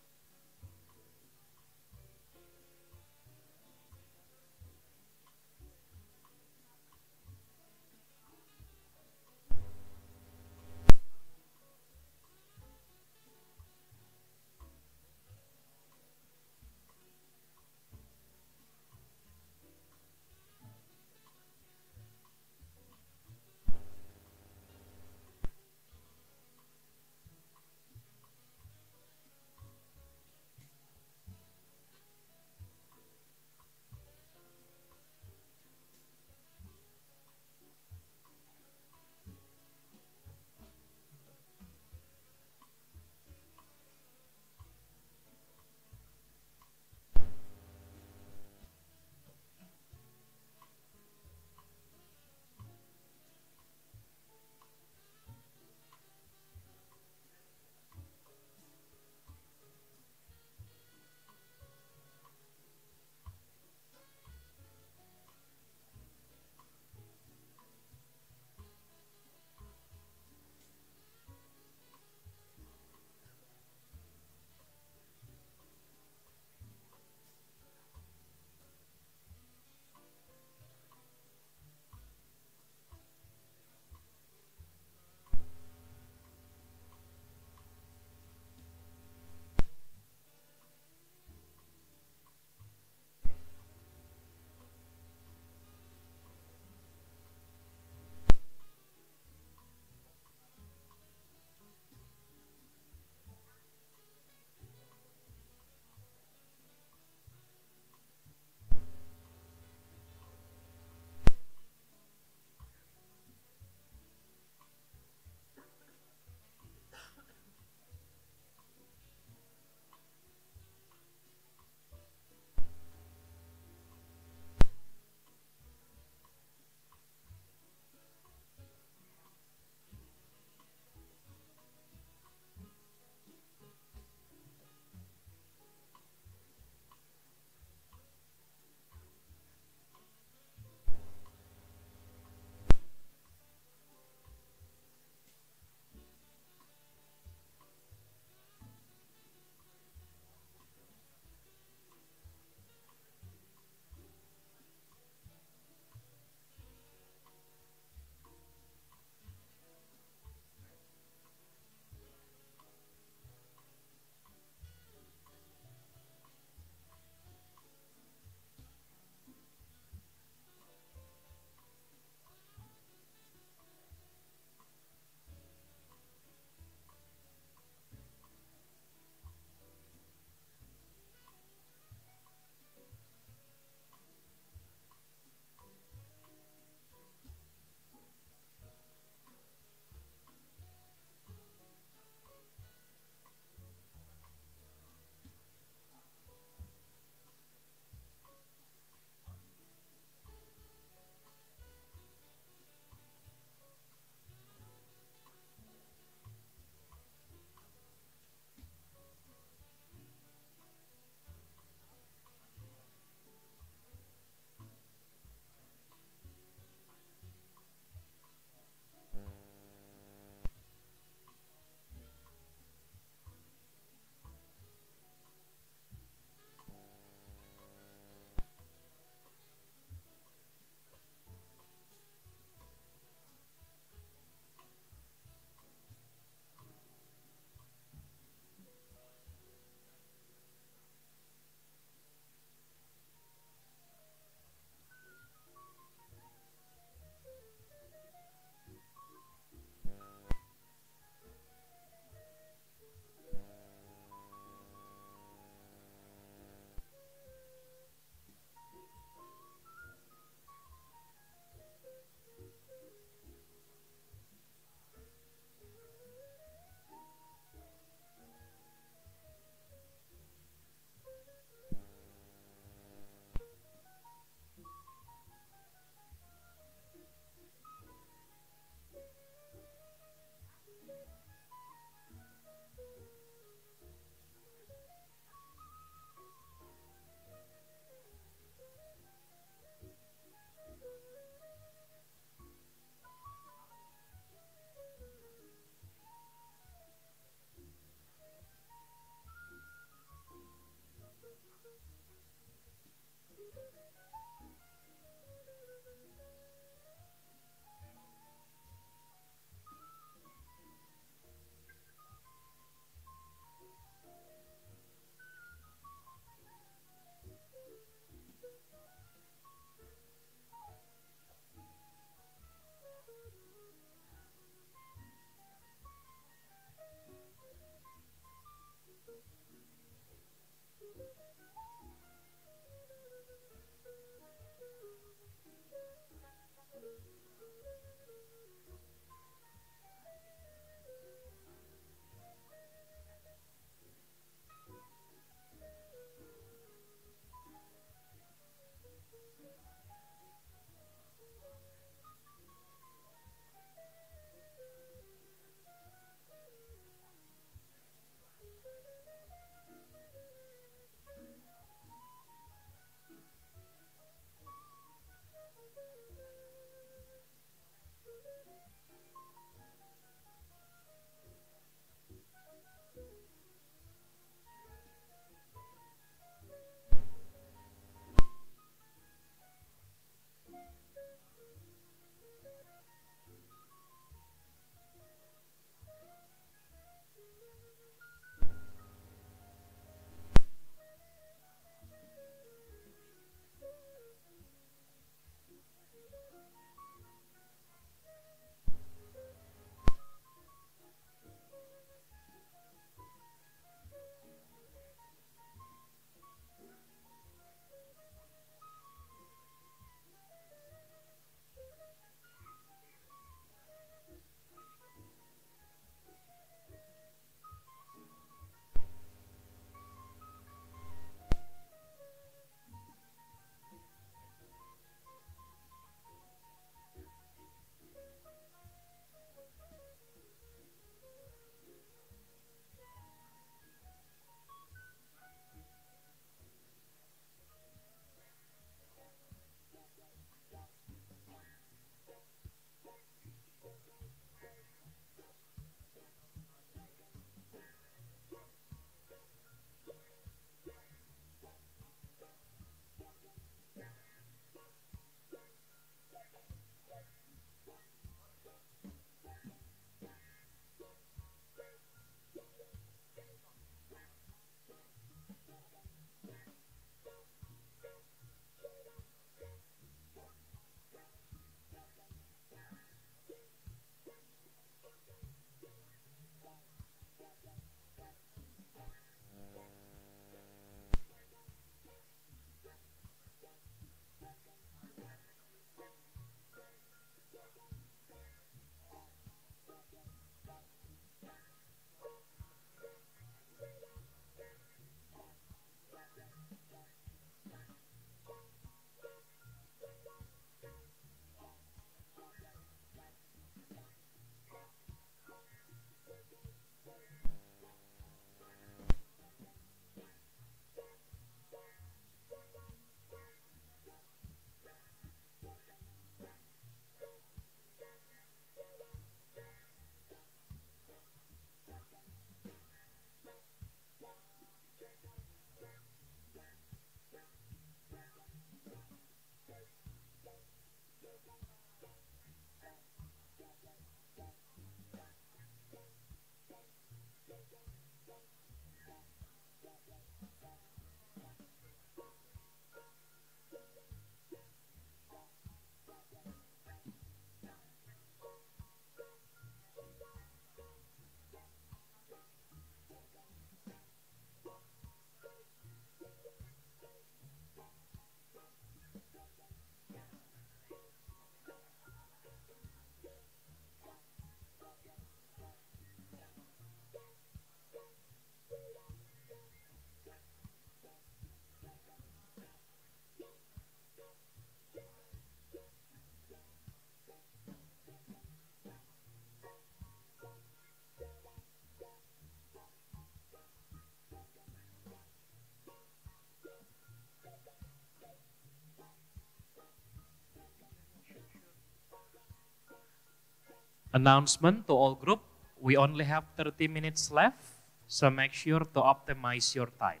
Announcement to all group, we only have 30 minutes left, so make sure to optimize your time.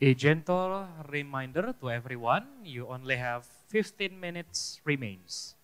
A gentle reminder to everyone, you only have 15 minutes remains.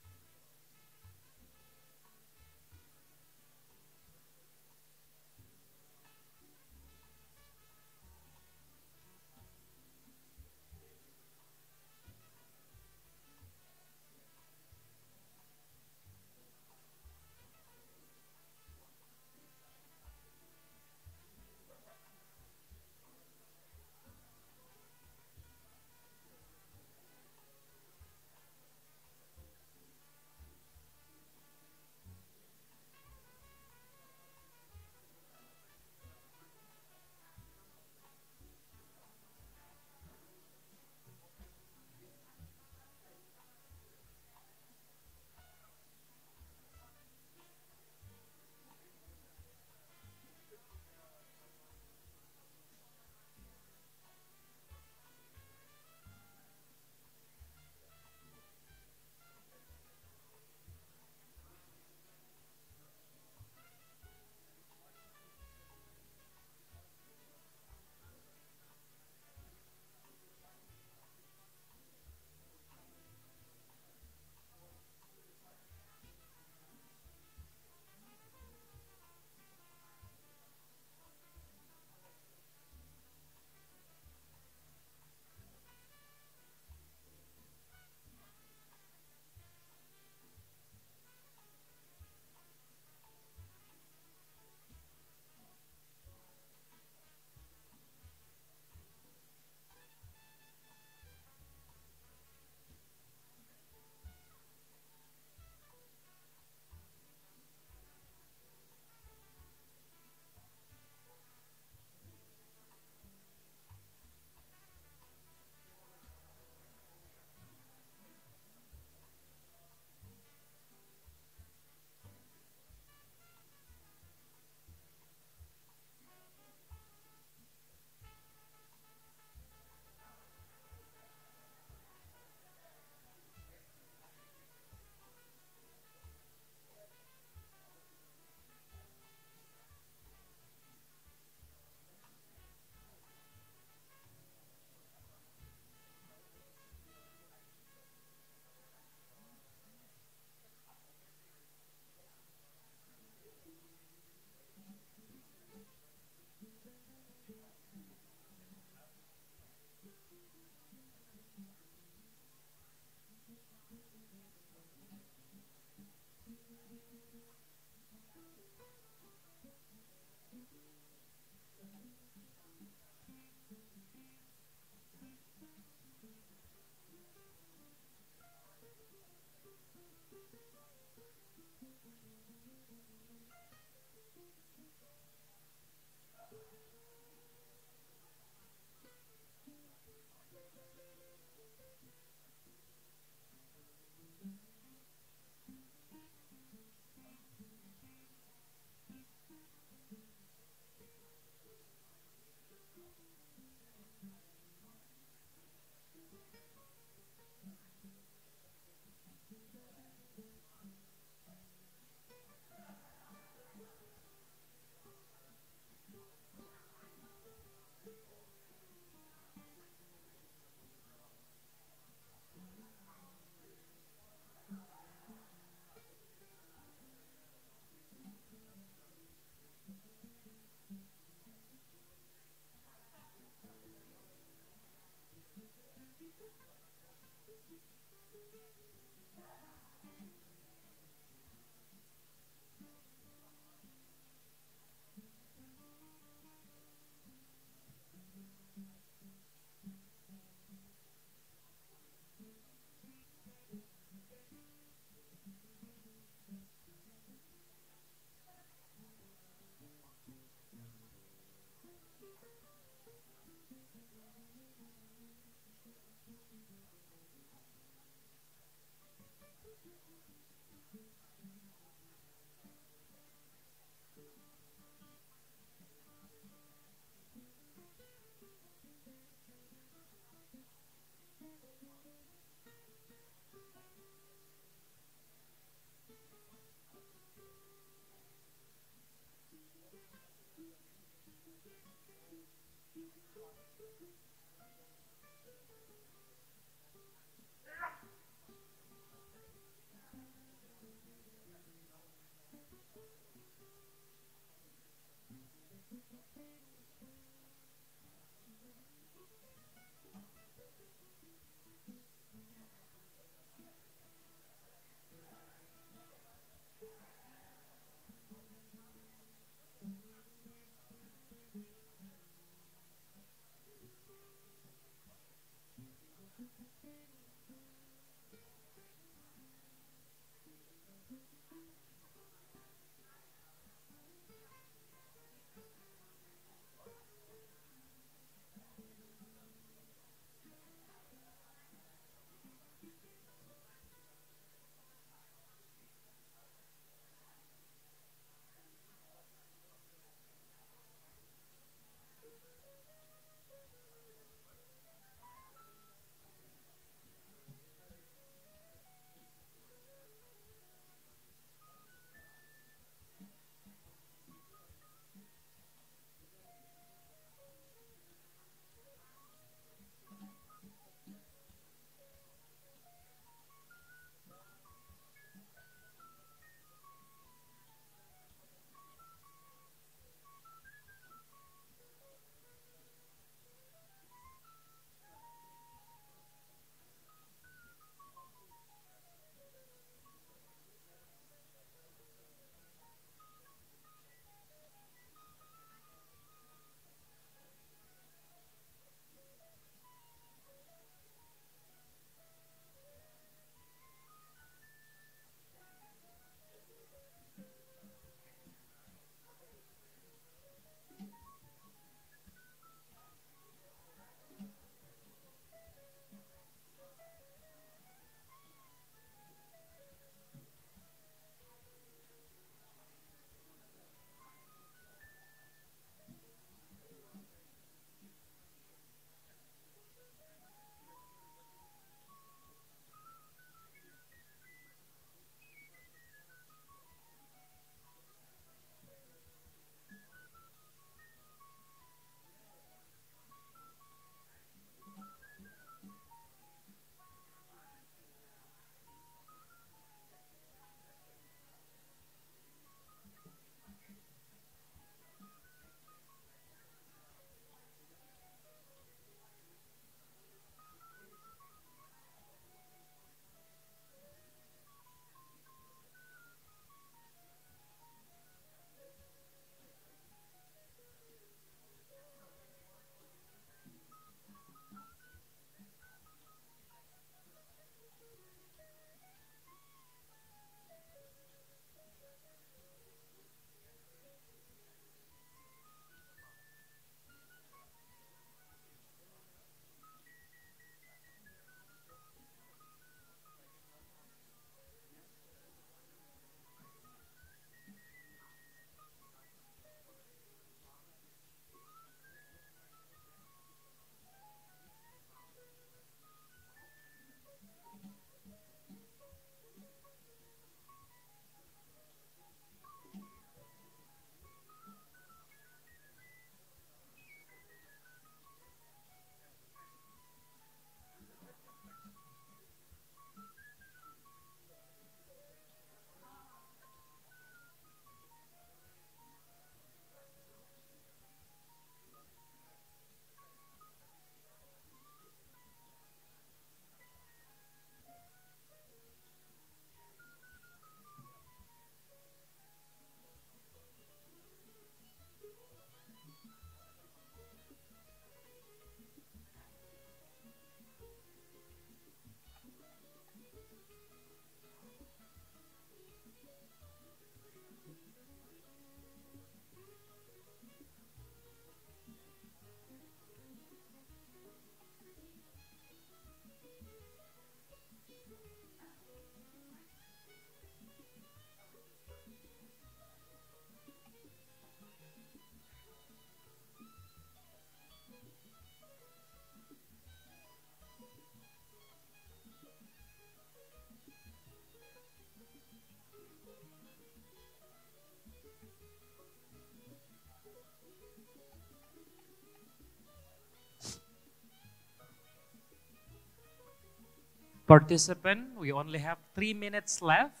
Participant, we only have 3 minutes left,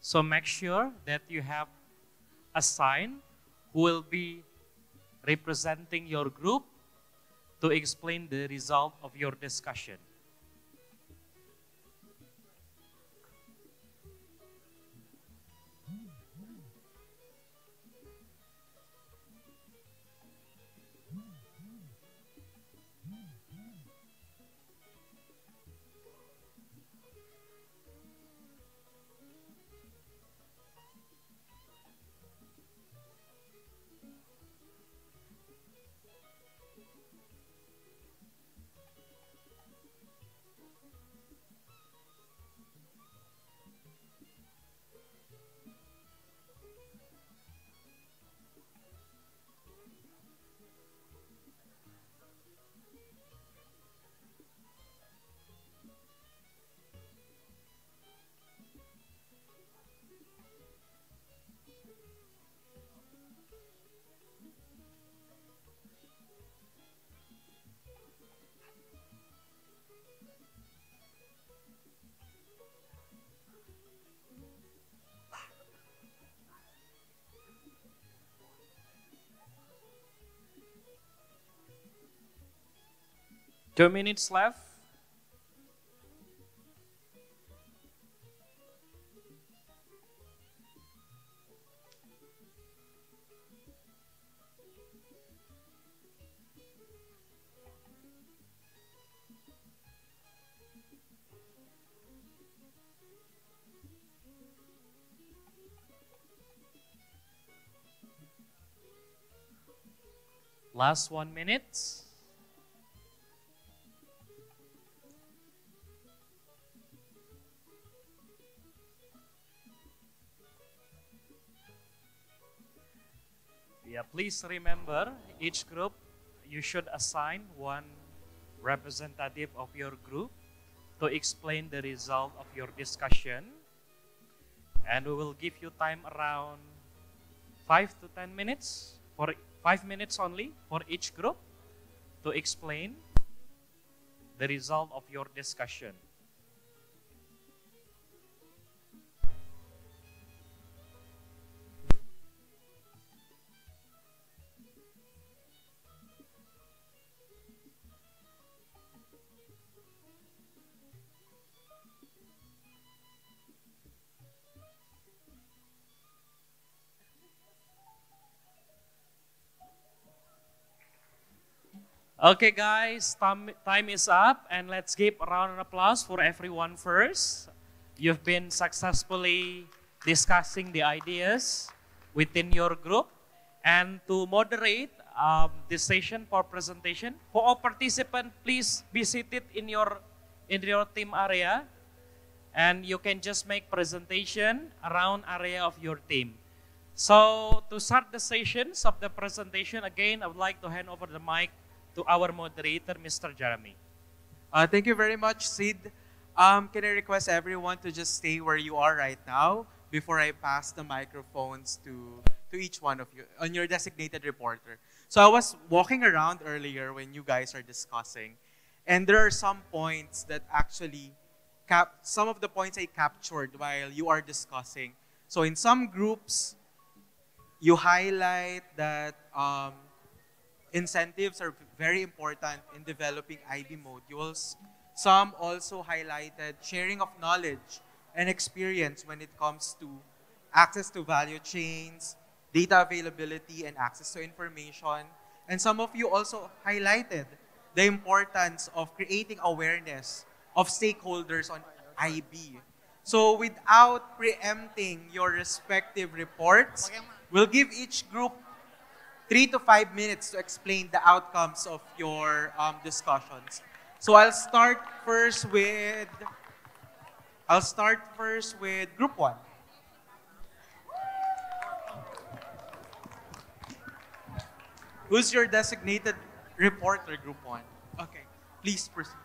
so make sure that you have a sign who will be representing your group to explain the result of your discussion. Two minutes left. Last 1 minute. Yeah, please remember, each group, you should assign one representative of your group to explain the result of your discussion. And we will give you time around 5 to 10 minutes, for 5 minutes only for each group to explain the result of your discussion. Okay guys, time is up, and let's give a round of applause for everyone first. You've been successfully discussing the ideas within your group. And to moderate this session for presentation, for all participants, please be seated in your team area, and you can just make presentation around area of your team. So to start the sessions of the presentation, again, I would like to hand over the mic to our moderator, Mr. Jeremy. Thank you very much, Sid. Can I request everyone to just stay where you are right now before I pass the microphones to each one of you, on your designated reporter. So I was walking around earlier when you guys are discussing, and there are some points that actually, some of the points I captured while you are discussing. So in some groups, you highlight that incentives are very important in developing IB modules. Some also highlighted sharing of knowledge and experience when it comes to access to value chains, data availability, and access to information. And some of you also highlighted the importance of creating awareness of stakeholders on IB. So without preempting your respective reports, we'll give each group 3 to 5 minutes to explain the outcomes of your discussions. So I'll start first with group 1. Who's your designated reporter, group 1? Okay, please proceed.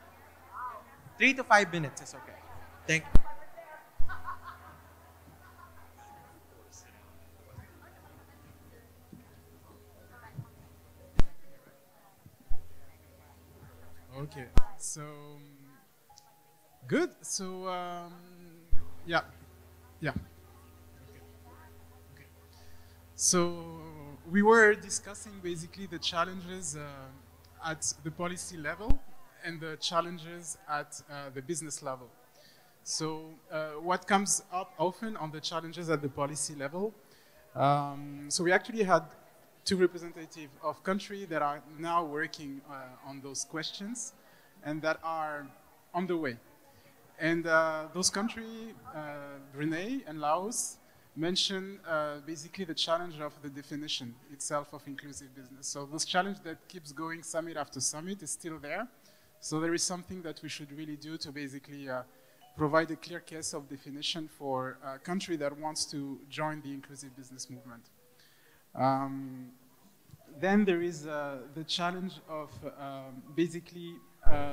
3 to 5 minutes is okay. Thank you. Okay, so Good. So, yeah. Okay. So we were discussing basically the challenges at the policy level and the challenges at the business level. So what comes up often on the challenges at the policy level? So we actually had two representatives of countries that are now working on those questions and that are on the way. And those countries, Brunei and Laos, mention basically the challenge of the definition itself of inclusive business. So this challenge that keeps going summit after summit is still there. So there is something that we should really do to basically provide a clear case of definition for a country that wants to join the inclusive business movement. Then there is the challenge of basically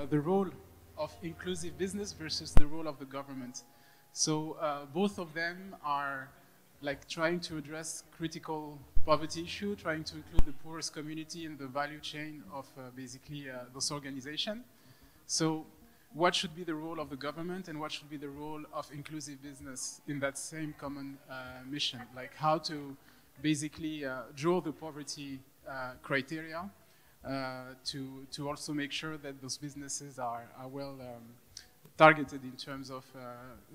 the role of inclusive business versus the role of the government. So both of them are like trying to address critical poverty issue, trying to include the poorest community in the value chain of basically those organizations. So what should be the role of the government and what should be the role of inclusive business in that same common mission? Like how to basically draw the poverty criteria to also make sure that those businesses are well targeted in terms of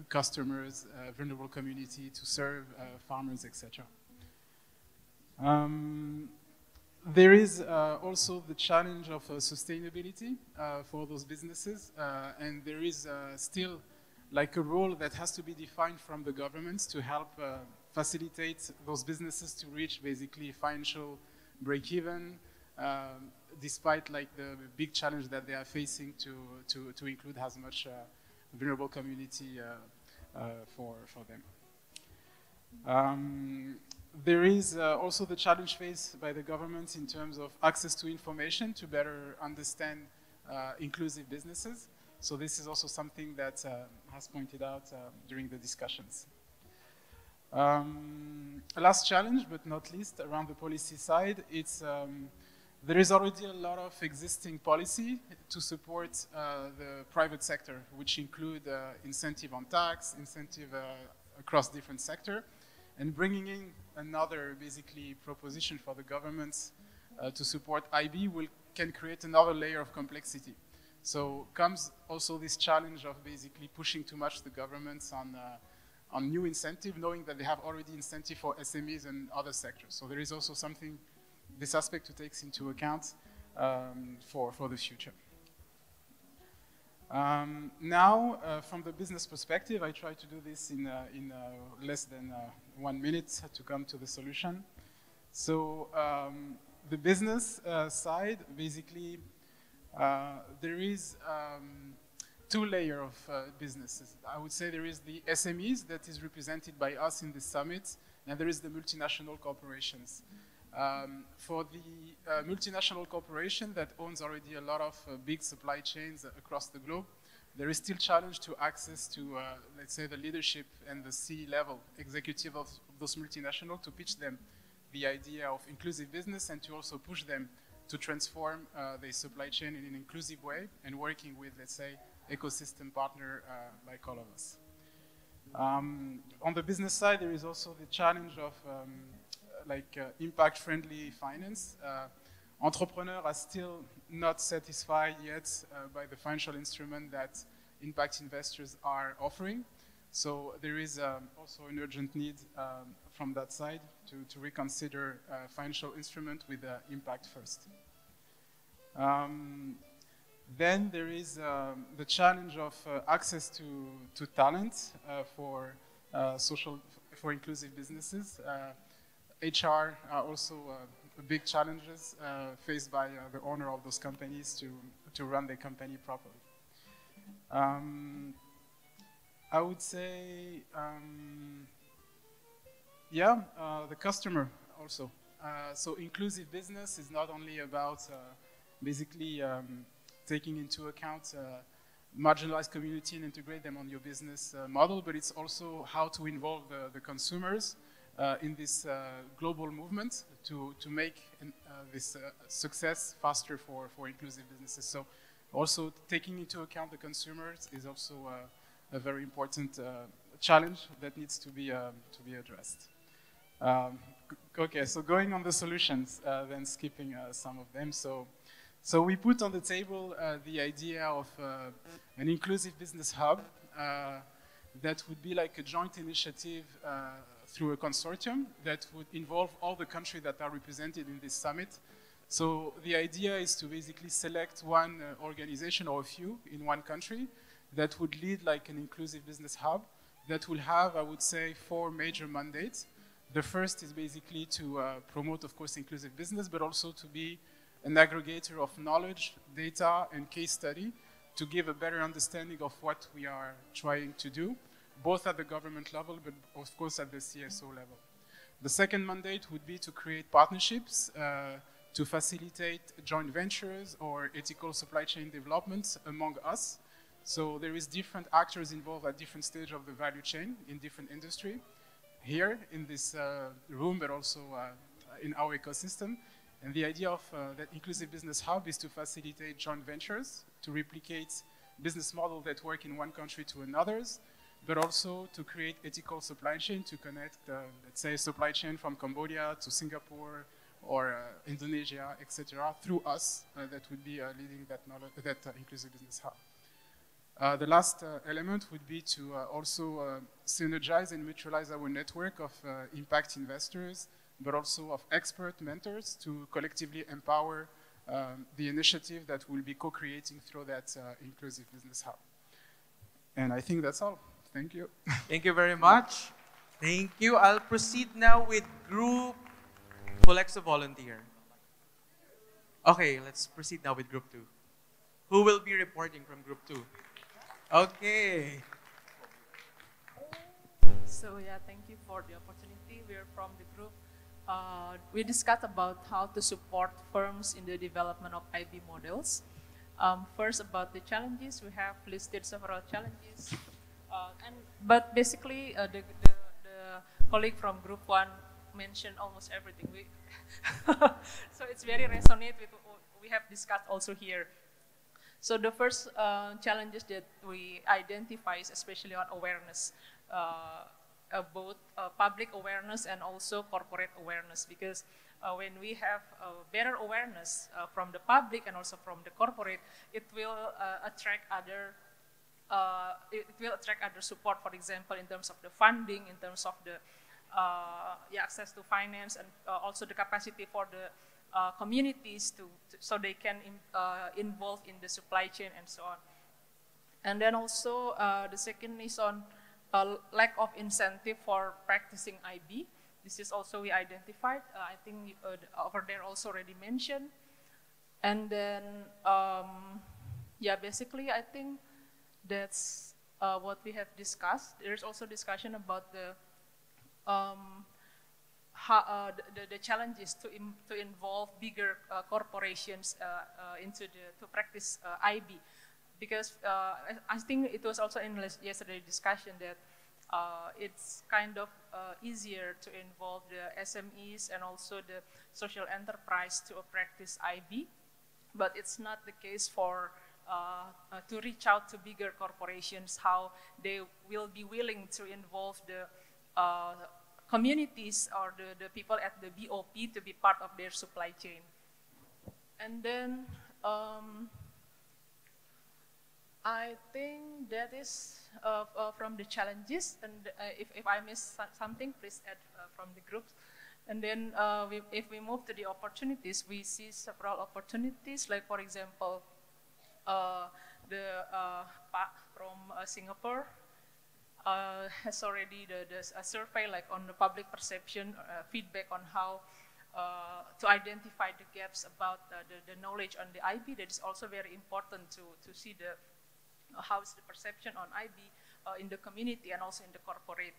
customers, vulnerable community to serve farmers, etc. There is also the challenge of sustainability for those businesses, and there is still like a role that has to be defined from the governments to help facilitate those businesses to reach basically financial break-even, despite like the big challenge that they are facing to include as much vulnerable community for them. There is also the challenge faced by the government in terms of access to information to better understand inclusive businesses. So this is also something that has pointed out during the discussions. A last challenge, but not least, around the policy side, it's there is already a lot of existing policy to support the private sector, which include incentive on tax, incentive across different sectors, and bringing in another basically proposition for the governments to support IB can create another layer of complexity. So comes also this challenge of basically pushing too much the governments on new incentive, knowing that they have already incentive for SMEs and other sectors. So there is also something, this aspect to take into account for the future. Now, from the business perspective, I try to do this in less than 1 minute to come to the solution. So the business side, basically, there is two layers of businesses. I would say there is the SMEs that is represented by us in the summit, and there is the multinational corporations. For the multinational corporation that owns already a lot of big supply chains across the globe, there is still challenge to access to, let's say, the leadership and the C-level executive of those multinationals to pitch them the idea of inclusive business and to also push them to transform their supply chain in an inclusive way and working with, let's say, ecosystem partner like all of us. On the business side, there is also the challenge of impact-friendly finance. Entrepreneurs are still not satisfied yet by the financial instrument that impact investors are offering. So there is also an urgent need from that side to reconsider financial instrument with impact first. Then there is the challenge of access to talent for inclusive businesses. HR are also big challenges faced by the owner of those companies to run their company properly. I would say, the customer also. So inclusive business is not only about basically taking into account marginalized community and integrate them on your business model, but it's also how to involve the consumers in this global movement to make this success faster for inclusive businesses. So Also, taking into account the consumers is also a very important challenge that needs to be addressed. Okay, so going on the solutions, then skipping some of them. So we put on the table the idea of an inclusive business hub that would be like a joint initiative through a consortium that would involve all the countries that are represented in this summit. So the idea is to basically select one organization or a few in one country that would lead like an inclusive business hub that will have, I would say, 4 major mandates. The first is basically to promote, of course, inclusive business, but also to be an aggregator of knowledge, data, and case study to give a better understanding of what we are trying to do, both at the government level, but of course at the CSO level. The second mandate would be to create partnerships to facilitate joint ventures or ethical supply chain developments among us. So there is different actors involved at different stages of the value chain in different industry, here in this room, but also in our ecosystem. And the idea of that inclusive business hub is to facilitate joint ventures, to replicate business models that work in one country to another's, but also to create ethical supply chain to connect, let's say, supply chain from Cambodia to Singapore or Indonesia, etc., through us that would be leading that inclusive business hub. The last element would be to also synergize and mutualize our network of impact investors, but also of expert mentors to collectively empower the initiative that we'll be co-creating through that inclusive business hub. And I think that's all. Thank you. Thank you very much. Thank you. I'll proceed now with group who likes to volunteer. Okay, let's proceed now with group 2. Who will be reporting from group 2? Okay. So yeah, thank you for the opportunity. We are from the group. We discussed about how to support firms in the development of IB models. First, about the challenges, we have listed several challenges. But basically, the colleague from Group 1 mentioned almost everything. So it's very resonate with what we have discussed also here. So the first challenges that we identify is especially on awareness, both public awareness and also corporate awareness, because when we have better awareness from the public and also from the corporate, it will attract other support, for example, in terms of the funding, in terms of the access to finance, and also the capacity for the communities so they can involve in the supply chain and so on. And then also the second is on lack of incentive for practicing IB. This is also we identified. I think over there also already mentioned. And then basically I think that's what we have discussed. There's also discussion about the challenges to involve bigger corporations to practice IB, because I think it was also in yesterday's discussion that it's kind of easier to involve the SMEs and also the social enterprise to practice IB, but it's not the case for to reach out to bigger corporations, how they will be willing to involve the communities or the people at the BOP to be part of their supply chain. And then I think that is from the challenges, and if I miss something, please add from the groups. And then if we move to the opportunities, we see several opportunities, like for example, the Pak from Singapore has already a survey like on the public perception, feedback on how to identify the gaps about the knowledge on the IB. That is also very important to see how is the perception on IB in the community and also in the corporate,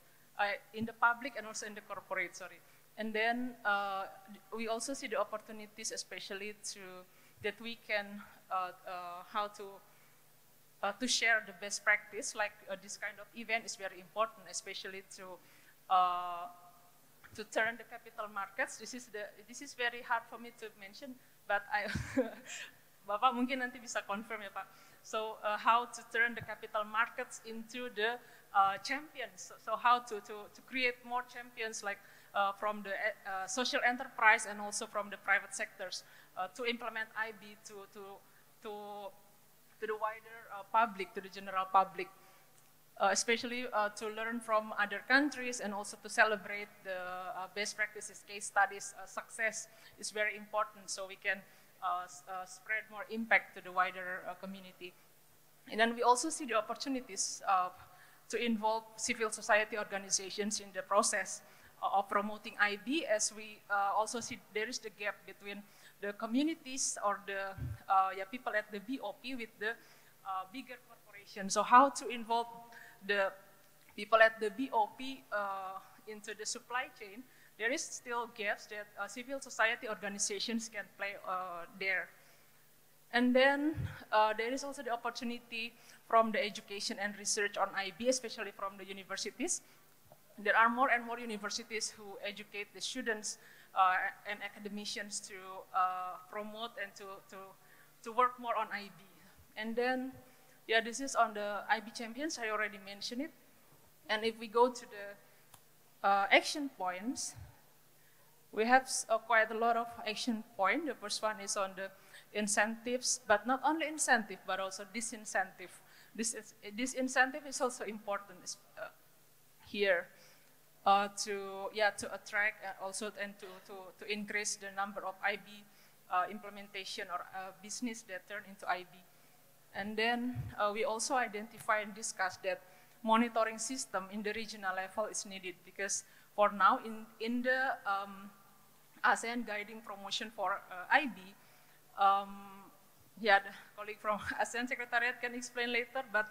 in the public and also in the corporate, sorry. And then we also see the opportunities, especially that we can how to share the best practice, like this kind of event is very important, especially to turn the capital markets. This is very hard for me to mention, but Bapak mungkin nanti bisa confirm ya Pak. So how to turn the capital markets into the champions. So how to create more champions like from the social enterprise and also from the private sectors to implement IB to the wider public, to the general public. Especially to learn from other countries and also to celebrate the best practices, case studies, success is very important so we can spread more impact to the wider community. And then we also see the opportunities to involve civil society organizations in the process of promoting IB, as we also see there is the gap between the communities or the people at the BOP with the bigger corporations. So how to involve the people at the BOP into the supply chain, there is still gaps that civil society organizations can play there. And then there is also the opportunity from the education and research on IB, especially from the universities. There are more and more universities who educate the students and academicians to promote and to work more on IB. And then, yeah, this is on the IB champions, I already mentioned it. And if we go to the action points, we have quite a lot of action points. The first one is on the incentives, but not only incentive, but also disincentive. This incentive is also important here to attract also and to increase the number of IB implementation or business that turn into IB. And then we also identify and discuss that monitoring system in the regional level is needed, because for now in the ASEAN guiding promotion for IB, the colleague from ASEAN Secretariat can explain later, but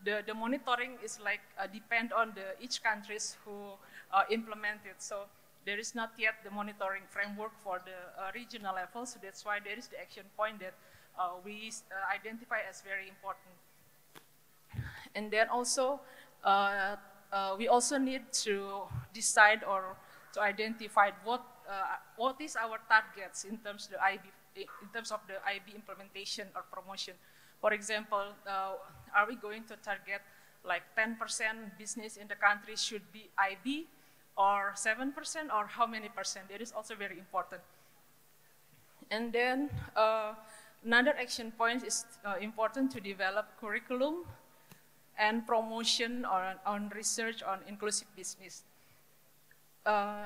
the monitoring is like depend on each countries who implement it. So there is not yet the monitoring framework for the regional level, so that's why there is the action point that we identify as very important. And then also, we also need to decide or to identify what is our targets in terms of the IB implementation or promotion. For example, are we going to target like 10% business in the country should be IB, or 7%, or how many percent? That is also very important. And then another action point is important to develop curriculum and promotion on research on inclusive business,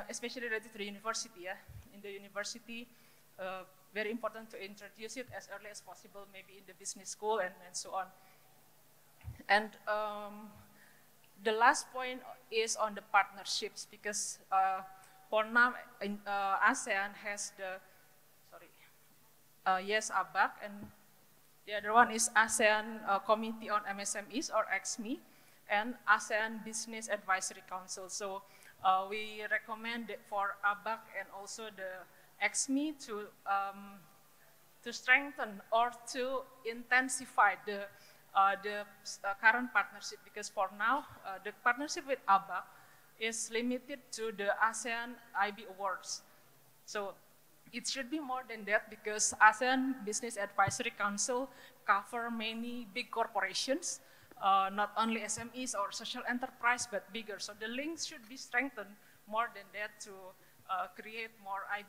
especially related to the university. Yeah? In the university, very important to introduce it as early as possible, maybe in the business school and so on. And the last point is on the partnerships, because for now, ASEAN has the, ABAC, and the other one is ASEAN Committee on MSMEs, or ACME, and ASEAN Business Advisory Council. So we recommend for ABAC and also the ACME to strengthen or to intensify the current partnership, because for now the partnership with ABAC is limited to the ASEAN IB Awards. So it should be more than that, because ASEAN Business Advisory Council cover many big corporations, not only SMEs or social enterprise, but bigger. So the links should be strengthened more than that to create more IB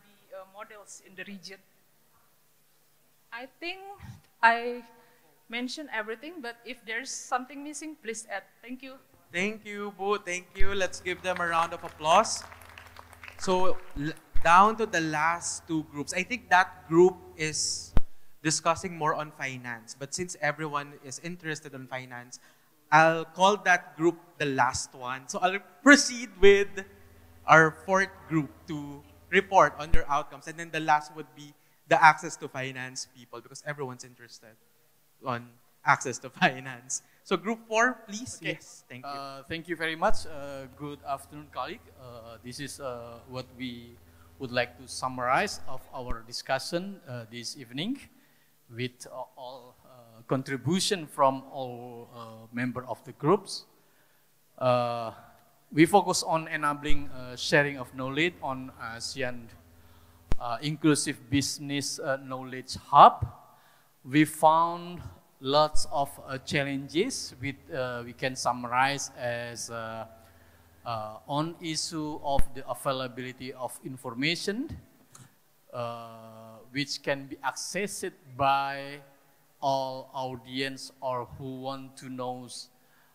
models in the region. I think I mentioned everything, but if there's something missing, please add. Thank you. Thank you, Bu. Thank you. Let's give them a round of applause. So down to the last two groups. I think that group is discussing more on finance, but since everyone is interested in finance, I'll call that group the last one. So I'll proceed with our fourth group to report on their outcomes, and then the last would be the access to finance people, because everyone's interested on access to finance. So group 4, please. Okay. Yes, thank you. Thank you very much. Good afternoon, colleague. This is what we would like to summarize of our discussion this evening, with all contribution from all members of the groups. We focus on enabling sharing of knowledge on ASEAN Inclusive Business Knowledge Hub, we found lots of challenges with, we can summarize as on issue of the availability of information, which can be accessed by all audience or who want to know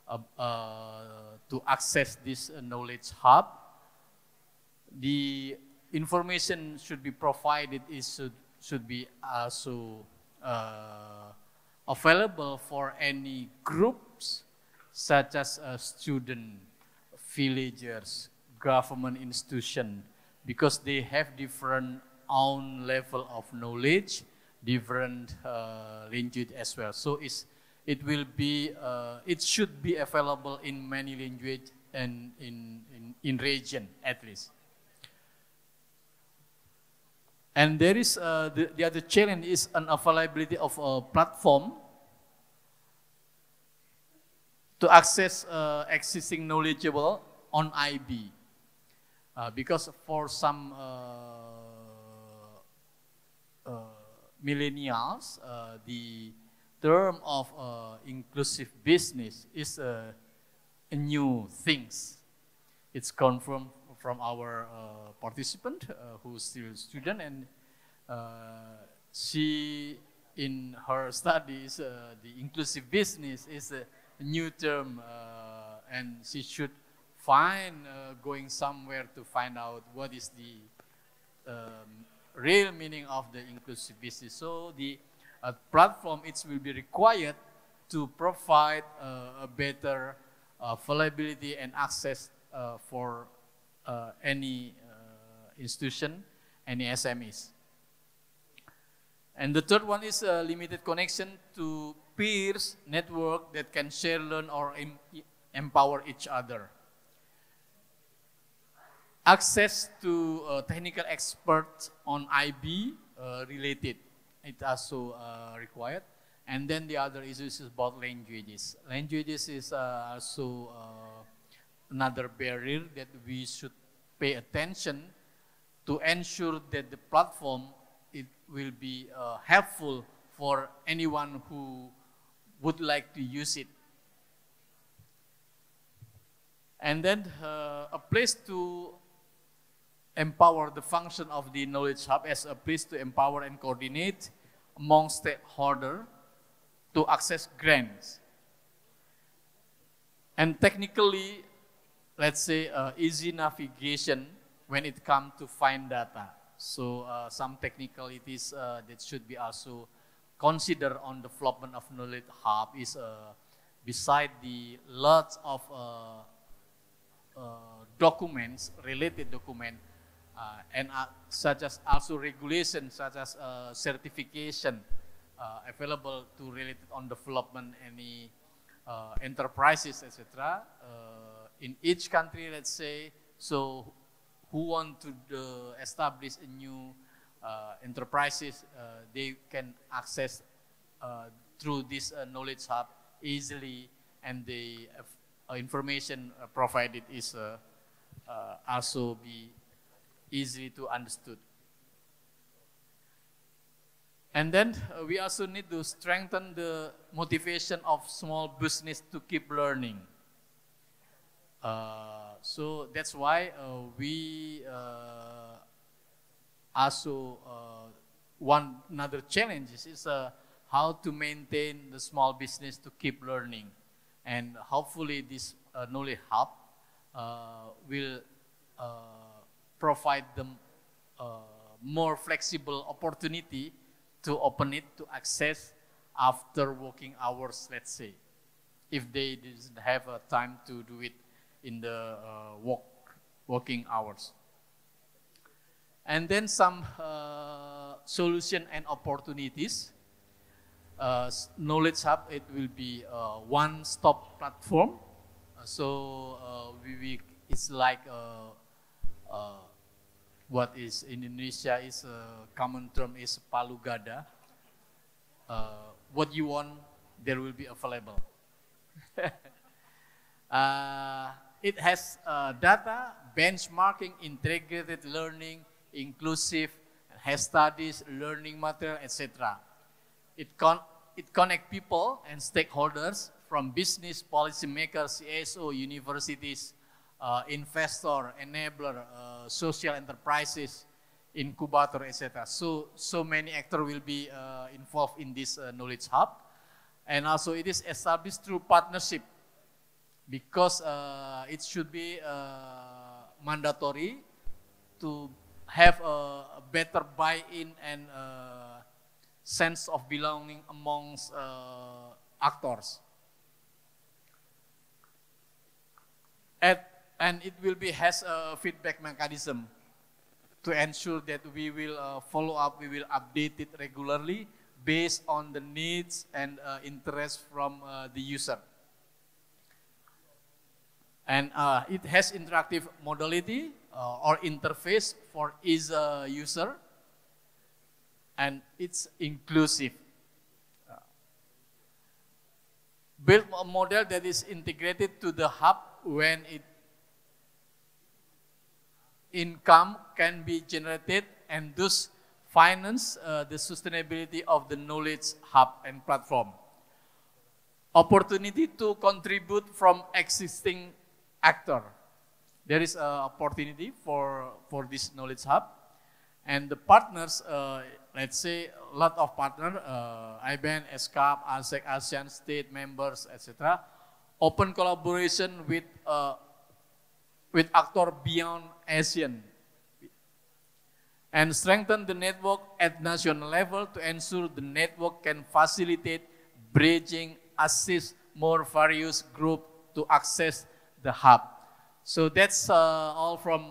to access this knowledge hub. The information should be provided should be also available for any groups such as student, villagers, government institution, because they have different own level of knowledge, different language as well. So it will be, it should be available in many language and in region at least. And there is the other challenge is unavailability of a platform to access existing knowledgeable on IB. Because for some millennials, the term of inclusive business is a new things. It's confirmed from our participant who's still a student, and she, in her studies, the inclusive business is a new term, and she should find going somewhere to find out what is the real meaning of the inclusive business. So the platform, it will be required to provide a better availability and access for any institution, any SMEs. And the third one is a limited connection to peers network that can share, learn, or empower each other. Access to technical experts on IB related, it also required. And then the other issue is about languages. Languages is also another barrier that we should pay attention to ensure that the platform, it will be helpful for anyone who would like to use it. And then a place to empower the function of the Knowledge Hub as a place to empower and coordinate among stakeholders to access grants. And technically, let's say easy navigation when it comes to find data. So some technicalities that should be also considered on development of Knowledge Hub is beside the lots of documents, related documents, and such as also regulations such as certification available to related on development, any enterprises, etc. In each country, let's say, so who want to establish a new enterprises, they can access through this Knowledge Hub easily, and the information provided is also be easily to understood. And then we also need to strengthen the motivation of small business to keep learning. So that's why we also one another challenge is how to maintain the small business to keep learning, and hopefully this Knowledge Hub will provide them more flexible opportunity to open it to access after working hours, let's say, if they didn't have time to do it in the working hours. And then some solution and opportunities. Knowledge Hub, it will be a one-stop platform. So it's like what is in Indonesia is a common term is palu gada. What you want, there will be available. It has data, benchmarking, integrated learning, inclusive, has studies, learning material, etc. It connects people and stakeholders from business, policymakers, CSO, universities, investor, enabler, social enterprises, incubator, etc. So many actors will be involved in this knowledge hub. And also it is established through partnership because it should be mandatory to have a better buy-in and sense of belonging amongst actors. And it will be has a feedback mechanism to ensure that we will follow up, we will update it regularly based on the needs and interest from the user. And it has interactive modality or interface for each user, and it's inclusive. Build a model that is integrated to the hub when income can be generated and thus finance the sustainability of the knowledge hub and platform. Opportunity to contribute from existing actor. There is an opportunity for this knowledge hub, and the partners, let's say a lot of partners, IBAN, ESCAP, ASEC, ASEAN state members, etc. Open collaboration with actors beyond ASEAN, and strengthen the network at national level to ensure the network can facilitate bridging, assist more various groups to access the hub. So that's all from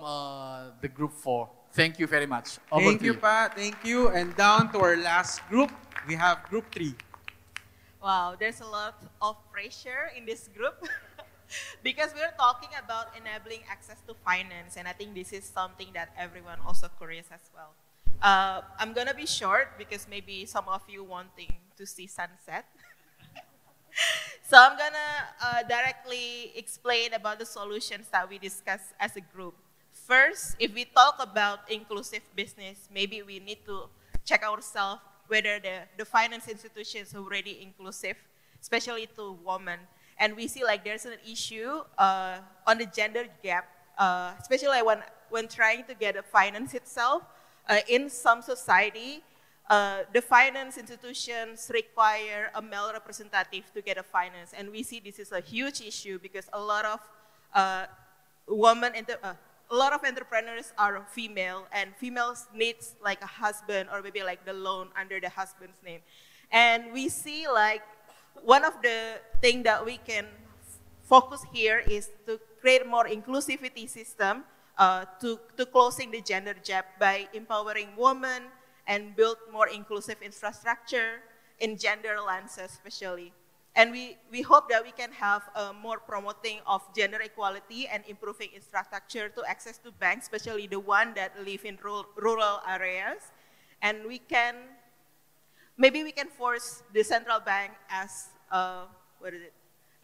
the group 4. Thank you very much. Thank you, Pat. Thank you. And down to our last group, we have group 3. Wow, there's a lot of pressure in this group because we're talking about enabling access to finance, and I think this is something that everyone also curious as well. I'm gonna be short because maybe some of you wanting to see sunset. So I'm gonna directly explain about the solutions that we discussed as a group. First, if we talk about inclusive business, maybe we need to check ourselves whether the finance institutions are already inclusive, especially to women. And we see like there's an issue on the gender gap, especially when trying to get a finance itself. In some society, the finance institutions require a male representative to get a finance. And we see this is a huge issue because a lot of a lot of entrepreneurs are female, and females needs like a husband or maybe like the loan under the husband's name. And we see like one of the things that we can focus here is to create more inclusivity system to closing the gender gap by empowering women and build more inclusive infrastructure in gender lenses especially. And we hope that we can have more promoting of gender equality and improving infrastructure to access to banks, especially the one that live in rural areas. And maybe we can force the central bank as,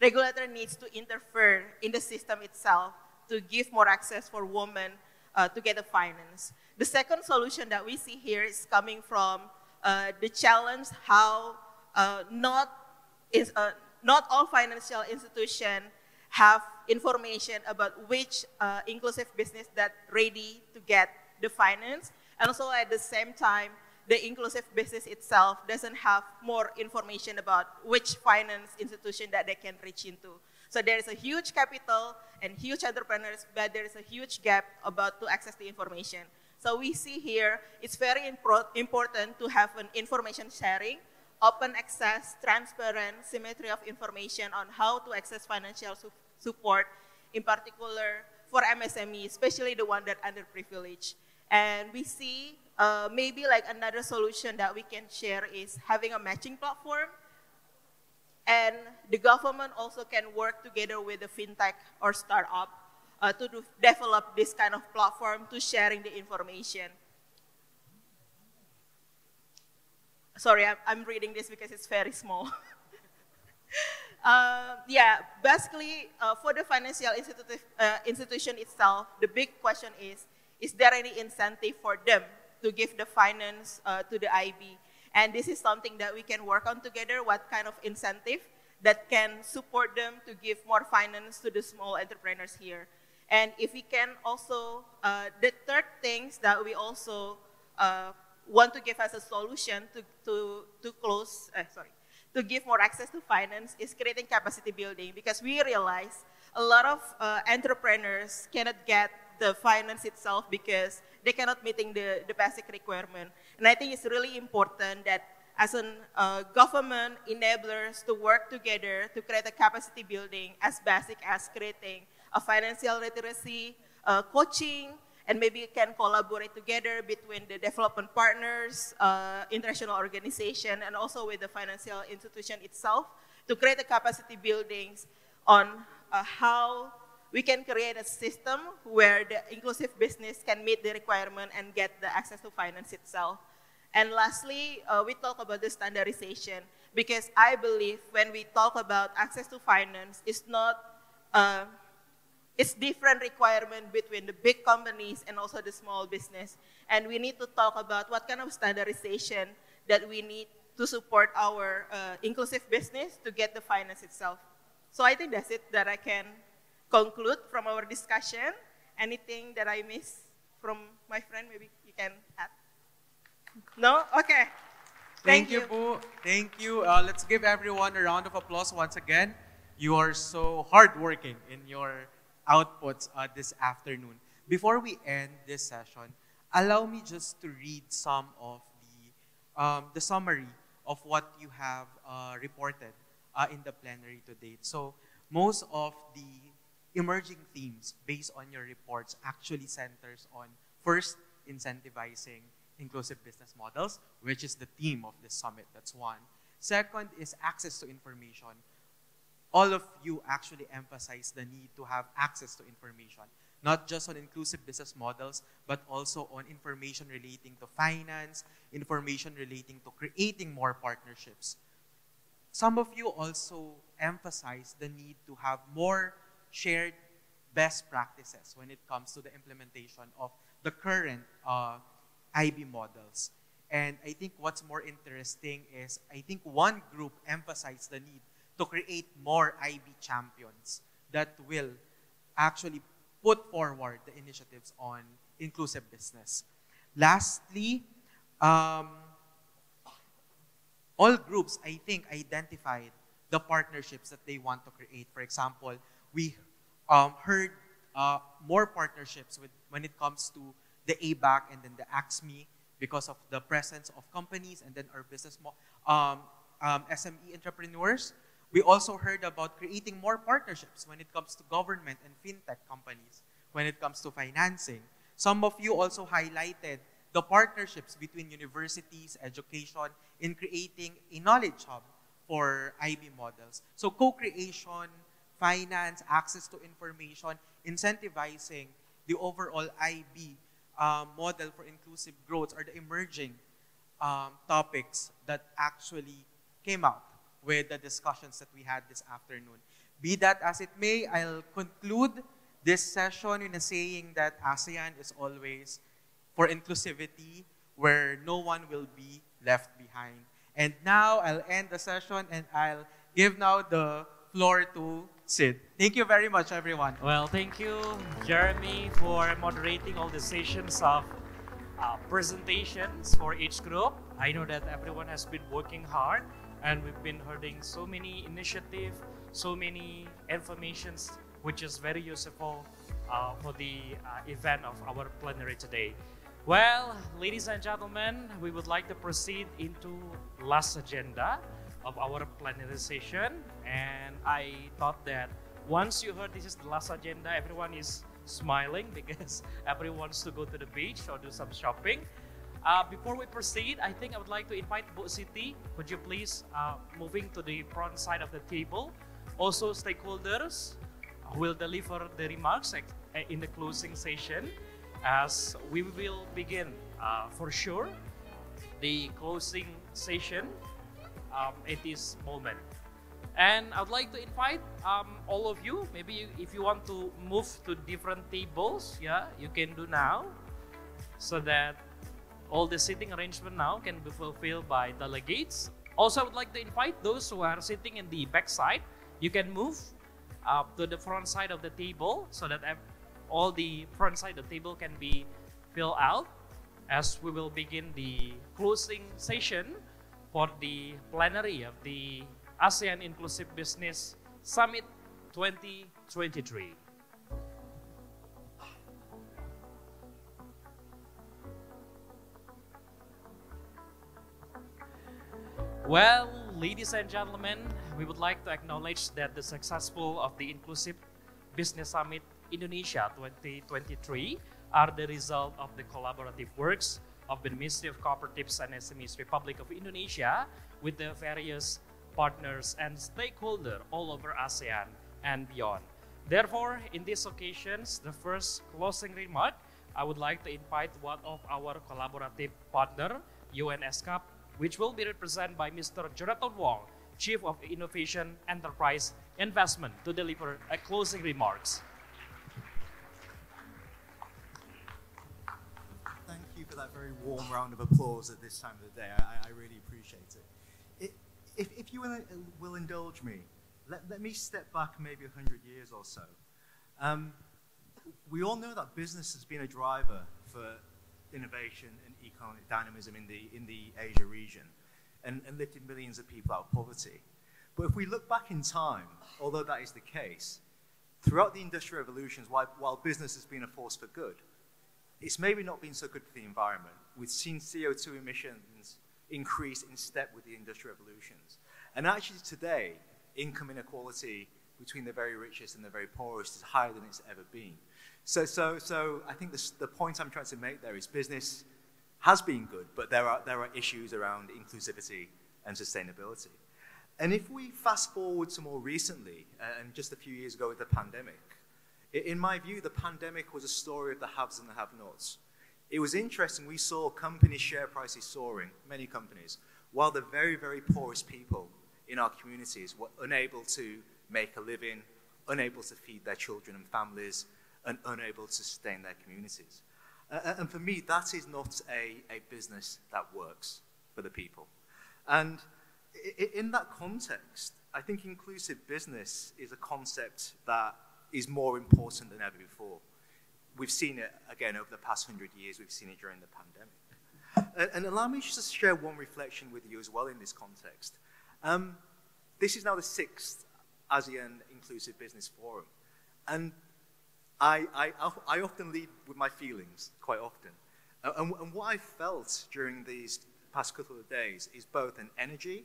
regulator needs to interfere in the system itself to give more access for women to get a finance. The second solution that we see here is coming from the challenge how not all financial institutions have information about which inclusive business that ready to get the finance. And also at the same time, the inclusive business itself doesn't have more information about which finance institution that they can reach into. So there is a huge capital and huge entrepreneurs, but there is a huge gap about to access the information. So we see here, it's very important to have an information sharing, open access, transparent, symmetry of information on how to access financial support, in particular for MSME, especially the one that underprivileged. And we see maybe like another solution that we can share is having a matching platform. And the government also can work together with the fintech or startup to develop this kind of platform to sharing the information. Sorry, I'm reading this because it's very small. Yeah, basically for the financial institution itself, the big question is there any incentive for them to give the finance to the IB? And this is something that we can work on together, what kind of incentive that can support them to give more finance to the small entrepreneurs here. And if we can also, the third things that we also want to give as a solution to give more access to finance is creating capacity building, because we realize a lot of entrepreneurs cannot get the finance itself because they cannot meeting the basic requirement. And I think it's really important that as a government enablers to work together to create a capacity building as basic as creating a financial literacy, coaching, and maybe we can collaborate together between the development partners, international organization, and also with the financial institution itself to create a capacity buildings on how we can create a system where the inclusive business can meet the requirement and get the access to finance itself. And lastly, we talk about the standardization, because I believe when we talk about access to finance, it's not, it's different requirement between the big companies and also the small business. And we need to talk about what kind of standardization that we need to support our inclusive business to get the finance itself. So I think that's it that I can conclude from our discussion. Anything that I missed from my friend, maybe you can add. No? Okay. Thank you, Bu. Thank you. Let's give everyone a round of applause once again. You are so hardworking in your outputs this afternoon. Before we end this session, allow me just to read some of the summary of what you have reported in the plenary to date. So most of the emerging themes based on your reports actually centers on, first, incentivizing inclusive business models, which is the theme of this summit. That's one. Second is access to information. All of you actually emphasize the need to have access to information, not just on inclusive business models, but also on information relating to finance, information relating to creating more partnerships. Some of you also emphasize the need to have more shared best practices when it comes to the implementation of the current IB models. And I think what's more interesting is, I think one group emphasized the need to create more IB champions that will actually put forward the initiatives on inclusive business. Lastly, all groups, I think, identified the partnerships that they want to create. For example, we heard more partnerships when it comes to the ABAC and then the AXME because of the presence of companies and then our business SME entrepreneurs. We also heard about creating more partnerships when it comes to government and fintech companies, when it comes to financing. Some of you also highlighted the partnerships between universities, education, in creating a knowledge hub for IB models. So co-creation, finance, access to information, incentivizing the overall IB model for inclusive growth are the emerging topics that actually came out with the discussions that we had this afternoon. Be that as it may, I'll conclude this session in a saying that ASEAN is always for inclusivity, where no one will be left behind. And now I'll end the session and I'll give now the floor to Sid. Thank you very much, everyone. Well, thank you, Jeremy, for moderating all the sessions of presentations for each group. I know that everyone has been working hard and we've been hearing so many initiatives, so many informations, which is very useful for the event of our plenary today. Well, ladies and gentlemen, we would like to proceed into last agenda of our plenary session. And I thought that once you heard this is the last agenda, everyone is smiling because everyone wants to go to the beach or do some shopping. Before we proceed, I think I would like to invite Bu Siti. Would you please moving to the front side of the table? Also, stakeholders will deliver the remarks in the closing session, as we will begin for sure the closing session at this moment. And I'd like to invite all of you, maybe if you want to move to different tables, yeah, you can do now, so that all the seating arrangement now can be fulfilled by delegates. Also, I would like to invite those who are sitting in the back side. You can move up to the front side of the table so that all the front side of the table can be filled out as we will begin the closing session for the plenary of the ASEAN Inclusive Business Summit 2023. Well, ladies and gentlemen, we would like to acknowledge that the successful of the Inclusive Business Summit Indonesia 2023 are the result of the collaborative works of the Ministry of Cooperatives and SMEs Republic of Indonesia with the various partners and stakeholders all over ASEAN and beyond. Therefore, in these occasions, the first closing remark, I would like to invite one of our collaborative partner, ESCAP, which will be represented by Mr. Jonathan Wong, Chief of Innovation Enterprise Investment, to deliver a closing remarks. Thank you for that very warm round of applause at this time of the day. I really appreciate it. If you will indulge me, let me step back maybe 100 years or so. We all know that business has been a driver for innovation and economic dynamism in the Asia region and lifted millions of people out of poverty. But if we look back in time, although that is the case, throughout the industrial revolutions, while business has been a force for good, it's maybe not been so good for the environment. We've seen CO2 emissions increase in step with the industrial revolutions. And actually today, income inequality between the very richest and the very poorest is higher than it's ever been. So I think the point I'm trying to make there is business has been good, but there are issues around inclusivity and sustainability. And if we fast forward to more recently, and just a few years ago with the pandemic, in my view, the pandemic was a story of the haves and the have-nots. It was interesting, we saw company share prices soaring, many companies, while the very, very poorest people in our communities were unable to make a living, unable to feed their children and families, and unable to sustain their communities. And for me, that is not a business that works for the people. And in that context, I think inclusive business is a concept that is more important than ever before. We've seen it, again, over the past 100 years. We've seen it during the pandemic. And allow me just to share one reflection with you as well in this context. This is now the 6th ASEAN Inclusive Business Forum. And I often lead with my feelings, quite often. And what I felt during these past couple of days is both an energy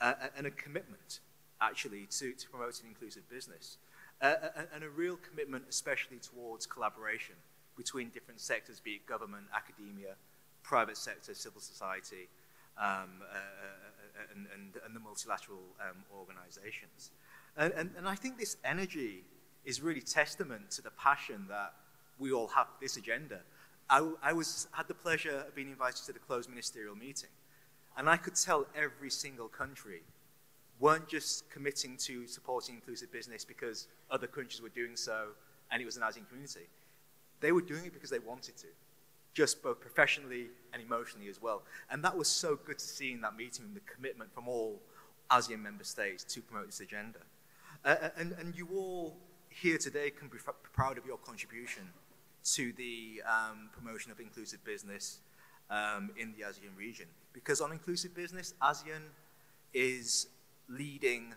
and a commitment, actually, to promoting inclusive business. And a real commitment, especially towards collaboration between different sectors, be it government, academia, private sector, civil society, and the multilateral organizations. And I think this energy is really testament to the passion that we all have for this agenda. I had the pleasure of being invited to the closed ministerial meeting, and I could tell every single country weren't just committing to supporting inclusive business because other countries were doing so and it was an ASEAN community. They were doing it because they wanted to, just both professionally and emotionally as well. And that was so good to see in that meeting, the commitment from all ASEAN member states to promote this agenda. And you all here today can be proud of your contribution to the promotion of inclusive business in the ASEAN region. Because on inclusive business, ASEAN is leading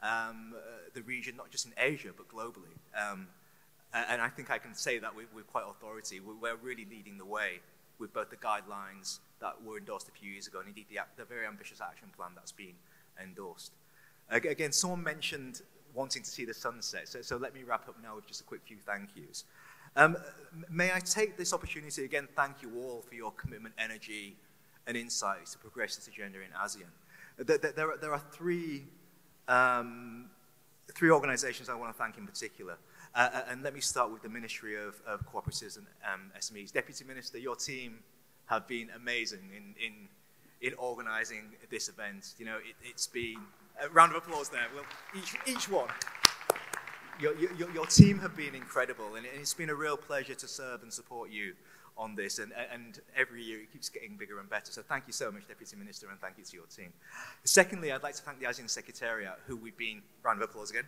the region, not just in Asia, but globally. And I think I can say that with quite authority. We're really leading the way with both the guidelines that were endorsed a few years ago and indeed the very ambitious action plan that's been endorsed. Again, someone mentioned wanting to see the sunset, so let me wrap up now with just a quick few thank yous. May I take this opportunity to again thank you all for your commitment, energy, and insights to progress this agenda in ASEAN. There are three organizations I want to thank in particular. And let me start with the Ministry of Cooperatives and SMEs. Deputy Minister, your team have been amazing in organizing this event. You know, it's been a round of applause there. Well, each one. Your team have been incredible, and it's been a real pleasure to serve and support you on this, and every year it keeps getting bigger and better. So thank you so much, Deputy Minister, and thank you to your team. Secondly, I'd like to thank the ASEAN Secretariat, who we've been, round of applause again,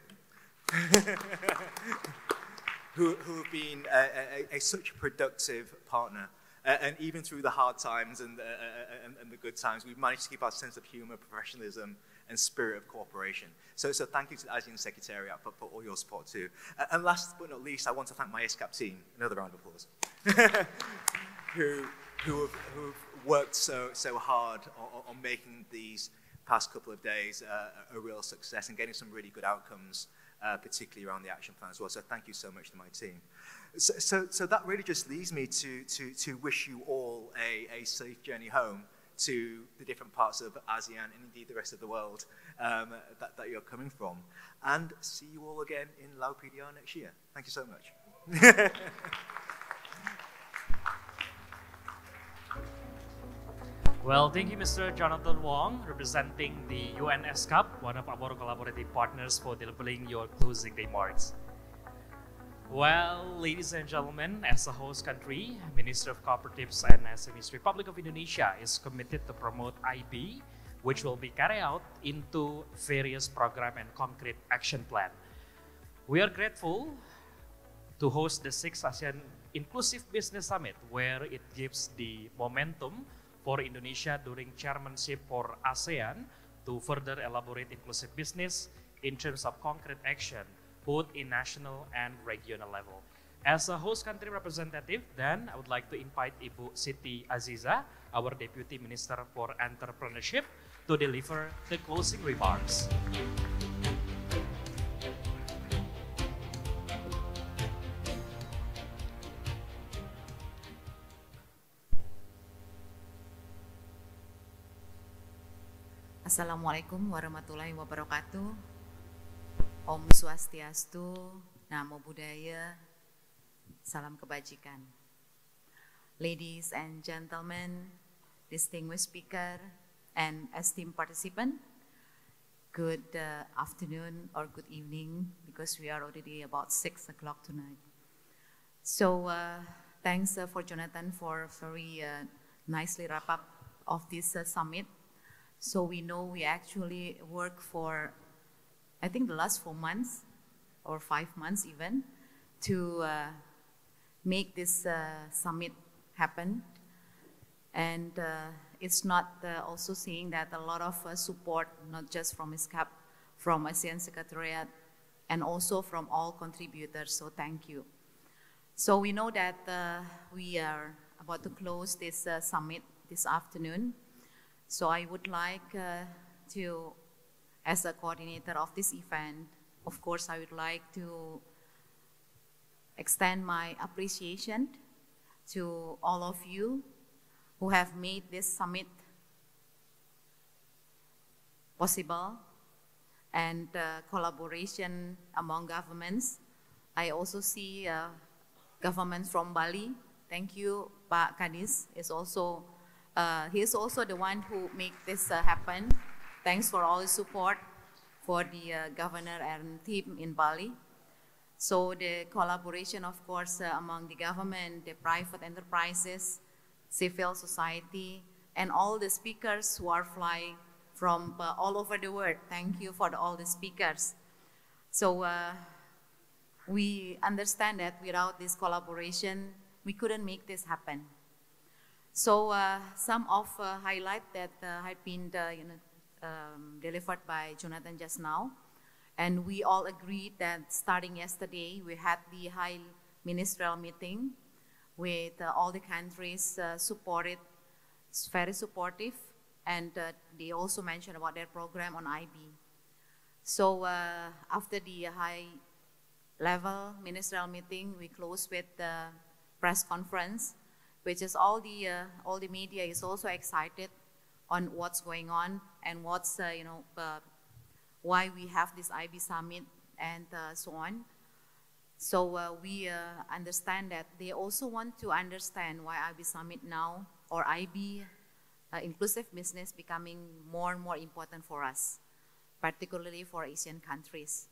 who have been such a productive partner. And even through the hard times and the good times, we've managed to keep our sense of humor, professionalism, and spirit of cooperation. So thank you to the ASEAN Secretariat for all your support too. And last but not least, I want to thank my ESCAP team. Another round of applause. who have worked so hard on making these past couple of days a real success and getting some really good outcomes, particularly around the action plan as well. So thank you so much to my team. So that really just leaves me to wish you all a safe journey home to the different parts of ASEAN and indeed the rest of the world that you're coming from. And see you all again in Lau PDR next year. Thank you so much. Well, thank you, Mr. Jonathan Wong, representing the UN ESCAP, one of our collaborative partners, for delivering your closing remarks. Well, ladies and gentlemen, as a host country, Minister of Cooperatives and SMEs Republic of Indonesia is committed to promote IB, which will be carried out into various program and concrete action plan. We are grateful to host the 6th ASEAN Inclusive Business Summit, where it gives the momentum for Indonesia during chairmanship for ASEAN to further elaborate inclusive business in terms of concrete action, both in national and regional level. As a host country representative, then I would like to invite Ibu Siti Aziza, our Deputy Minister for Entrepreneurship, to deliver the closing remarks. Assalamualaikum warahmatullahi wabarakatuh. Om Swastiastu, Namo Buddhaya, Salam Kebajikan. Ladies and gentlemen, distinguished speaker, and esteemed participant, good afternoon or good evening, because we are already about 6 o'clock tonight. So thanks for Jonathan for very nicely wrap up of this summit. So we know we actually work for, I think, the last 4 months or 5 months even to make this summit happen. And it's not also saying that a lot of support, not just from ESCAP, from ASEAN Secretariat, and also from all contributors, so thank you. So we know that we are about to close this summit this afternoon. So I would like to, as a coordinator of this event, of course, I would like to extend my appreciation to all of you who have made this summit possible, and collaboration among governments. I also see government from Bali. Thank you, Pak Kadis is also he is also the one who made this happen. Thanks for all his support for the governor and team in Bali. So the collaboration, of course, among the government, the private enterprises, civil society, and all the speakers who are flying from all over the world. Thank you for all the speakers. So we understand that without this collaboration, we couldn't make this happen. So some of highlights that have been delivered by Jonathan just now, and we all agreed that starting yesterday we had the high ministerial meeting with all the countries supported, very supportive, and they also mentioned about their program on IB. So after the high level ministerial meeting, we closed with the press conference, which is all the media is also excited on what's going on and what's why we have this IB summit and so on. So we understand that they also want to understand why IB summit now, or IB inclusive business, becoming more and more important for us, particularly for Asian countries.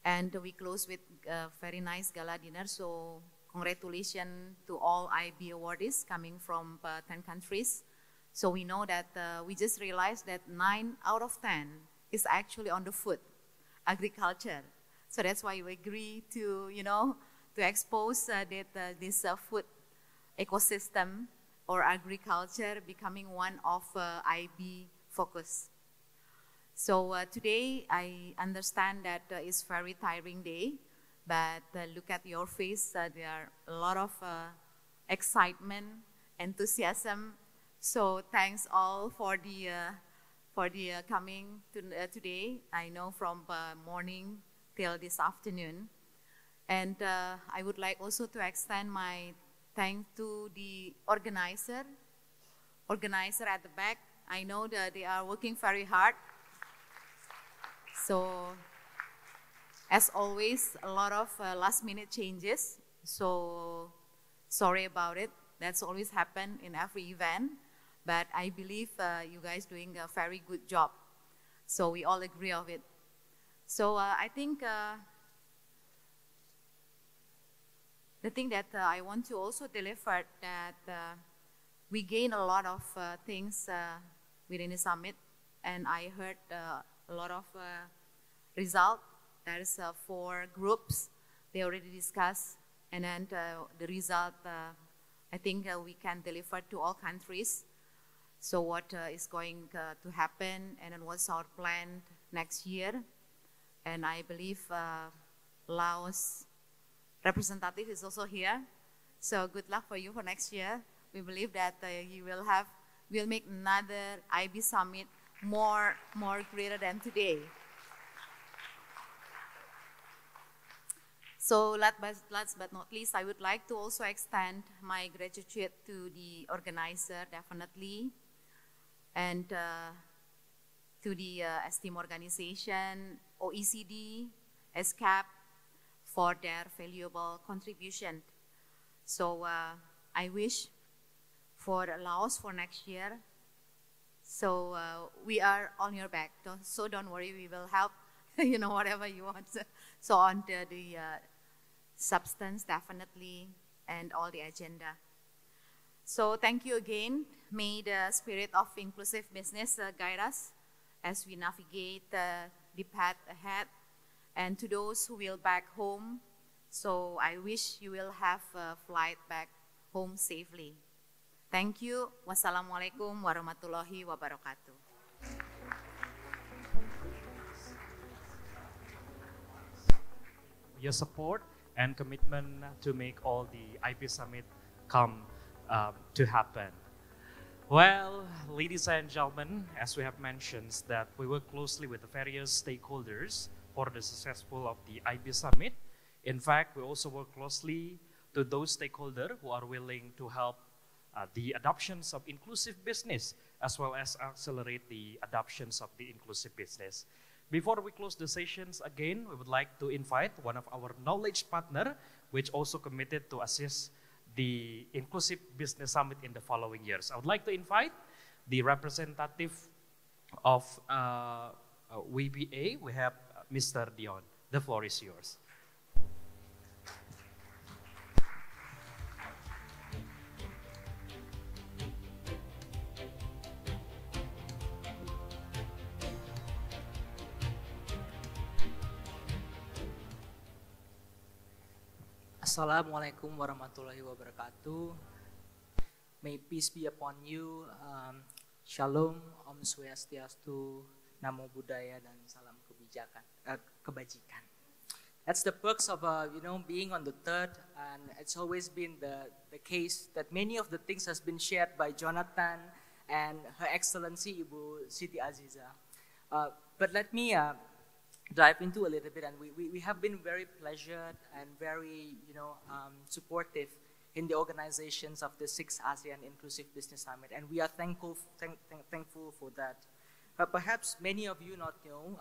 And we close with a very nice gala dinner. So congratulations to all IB awardees coming from 10 countries. So we know that we just realized that 9 out of 10 is actually on the food, agriculture. So that's why we agree to, to expose this food ecosystem or agriculture becoming one of IB focus. So today I understand that it's very tiring day, but look at your face, there are a lot of excitement, enthusiasm. So thanks all for the coming today. I know from morning till this afternoon. And I would like also to extend my thanks to the organizer at the back. I know that they are working very hard. So, as always, a lot of last-minute changes. So, sorry about it. That's always happen in every event. But I believe you guys doing a very good job. So we all agree of it. So I think the thing that I want to also deliver that we gain a lot of things within the summit, and I heard a lot of result. There's 4 groups they already discussed, and then the result I think we can deliver to all countries. So what is going to happen, and then what's our plan next year? And I believe Laos representative is also here. So good luck for you for next year. We believe that you will make another IB summit more greater than today. So last but not least, I would like to also extend my gratitude to the organizer, definitely, and to the esteemed organization, OECD, ESCAP, for their valuable contribution. So I wish for Laos for next year. So we are on your back. So don't worry, we will help, whatever you want. So on the substance, definitely, and all the agenda. So thank you again. May the spirit of inclusive business guide us as we navigate the path ahead. And to those who will back home, so I wish you will have a flight back home safely. Thank you. Wassalamualaikum warahmatullahi wabarakatuh. Your support and commitment to make all the IP Summit come to happen. Well, ladies and gentlemen, as we have mentioned that we work closely with the various stakeholders for the successful of the IB Summit. In fact, we also work closely to those stakeholders who are willing to help the adoptions of inclusive business, as well as accelerate the adoptions of the inclusive business. Before we close the sessions again, we would like to invite one of our knowledge partner, which also committed to assist the Inclusive Business Summit in the following years. I would like to invite the representative of WBA. We have Mr. Dion. The floor is yours. Assalamualaikum warahmatullahi wabarakatuh. May peace be upon you. Shalom, Om Swastiastu, Namo Buddhaya, dan salam kebajikan. That's the perks of being on the third, and it's always been the case that many of the things has been shared by Jonathan and Her Excellency Ibu Siti Aziza. But let me dive into a little bit, and we have been very pleasured and very supportive in the organizations of the 6th ASEAN Inclusive Business Summit, and we are thankful for that. But perhaps many of you not know,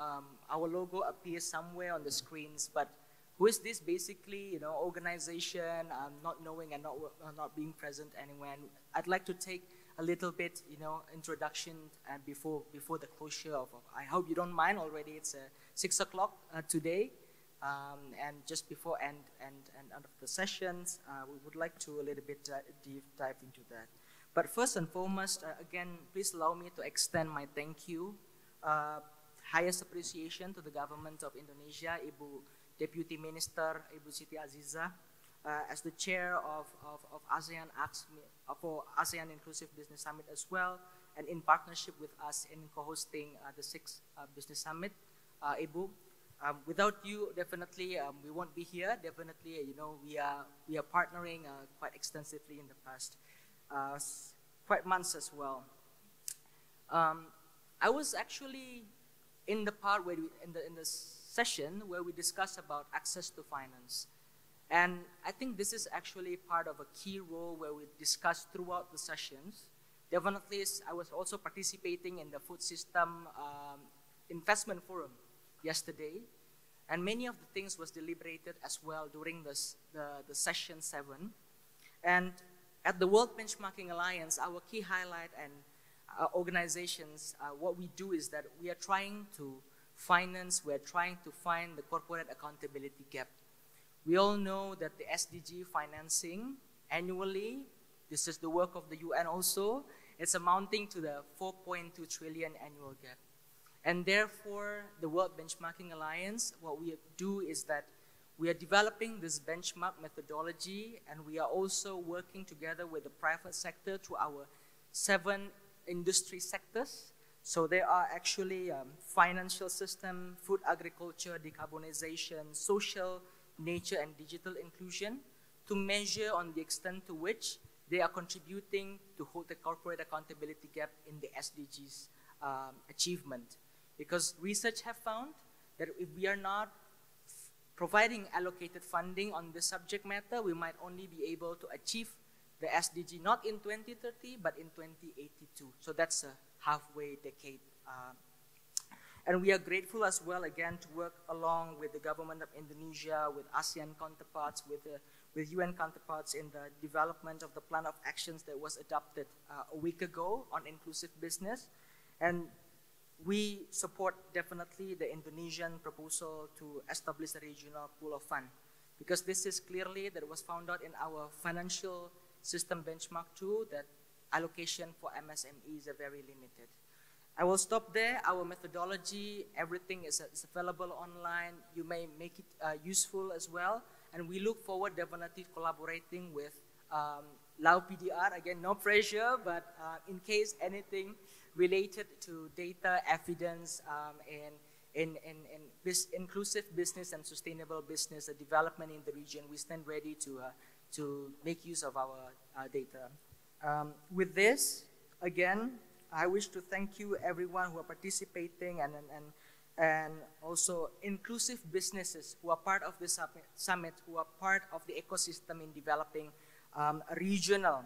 our logo appears somewhere on the screens, but who is this basically, organization, not knowing and not being present anywhere. And I'd like to take a little bit, introduction and before the closure of, I hope you don't mind already, it's 6 o'clock today. And just before end of the sessions, we would like to a little bit deep dive into that. But first and foremost, again, please allow me to extend my thank you, highest appreciation to the government of Indonesia, Ibu Deputy Minister, Ibu Siti Aziza, as the chair of ASEAN for ASEAN Inclusive Business Summit as well, and in partnership with us in co-hosting the 6th Business Summit, Ibu. Without you, definitely we won't be here. Definitely, we are partnering quite extensively in the past quite months as well. I was actually in the part where in the session where we discussed about access to finance, and I think this is actually part of a key role where we discussed throughout the sessions. Definitely, I was also participating in the Food System Investment Forum yesterday, and many of the things was deliberated as well during the session 7. And at the World Benchmarking Alliance, our key highlight and organizations, what we do is that we are trying to finance, we are trying to find the corporate accountability gap. We all know that the SDG financing annually, this is the work of the UN also, it's amounting to the 4.2 trillion annual gap. And therefore, the World Benchmarking Alliance, what we do is that we are developing this benchmark methodology, and we are also working together with the private sector through our 7 industry sectors. So there are actually financial system, food agriculture, decarbonization, social, nature, and digital inclusion to measure on the extent to which they are contributing to hold the corporate accountability gap in the SDGs achievement. Because research have found that if we are not providing allocated funding on this subject matter, we might only be able to achieve the SDG not in 2030, but in 2082. So that's a halfway decade. And we are grateful as well, again, to work along with the government of Indonesia, with ASEAN counterparts, with UN counterparts in the development of the plan of actions that was adopted a week ago on inclusive business. And we support definitely the Indonesian proposal to establish a regional pool of fund, because this is clearly that was found out in our financial system benchmark too, that allocation for MSMEs are very limited. I will stop there. Our methodology, everything is available online. You may make it useful as well. And we look forward definitely collaborating with Lau PDR. Again, no pressure, but in case anything related to data, evidence, in inclusive business and sustainable business development in the region, we stand ready to make use of our data. With this, again, I wish to thank you everyone who are participating and also inclusive businesses who are part of this summit, who are part of the ecosystem in developing a regional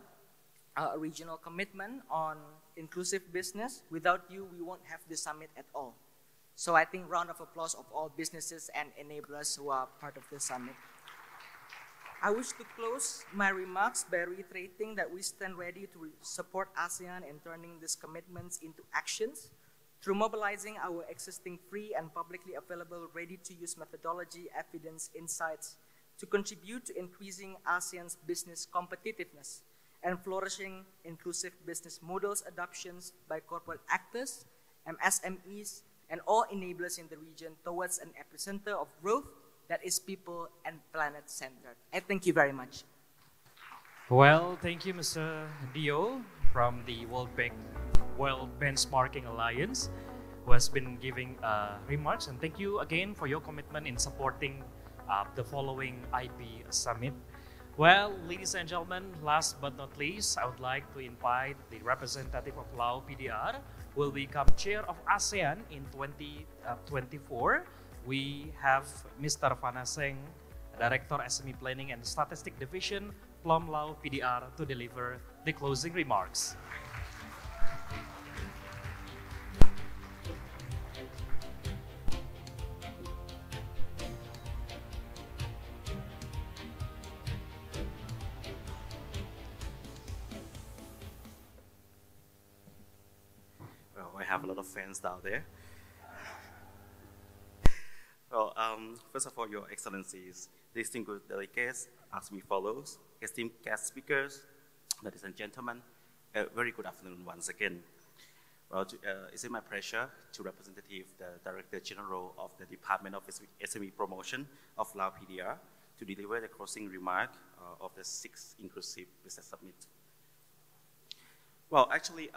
commitment on inclusive business. Without you, we won't have this summit at all. So I think round of applause of all businesses and enablers who are part of this summit. I wish to close my remarks by reiterating that we stand ready to support ASEAN in turning these commitments into actions through mobilizing our existing free and publicly available ready-to-use methodology, evidence, insights to contribute to increasing ASEAN's business competitiveness and flourishing inclusive business models adoptions by corporate actors, MSMEs, and all enablers in the region towards an epicenter of growth that is people and planet-centered. I thank you very much. Well, thank you, Mr. Dio from the World Benchmarking Alliance, who has been giving remarks. And thank you again for your commitment in supporting the following IP Summit. Well, ladies and gentlemen, last but not least, I would like to invite the representative of Lau PDR, who will become chair of ASEAN in 2024. We have Mr. Vanaseng, Director SME Planning and Statistic Division, Plum Lau PDR, to deliver the closing remarks. Well, I have a lot of fans down there. Well, First of all, Your Excellencies, distinguished delegates, as me follows, esteemed guest speakers, ladies and gentlemen, a very good afternoon once again. Well, it's my pleasure to represent the Director General of the Department of SME Promotion of Lao PDR to deliver the closing remark of the 6th Inclusive Business Summit. Well, actually,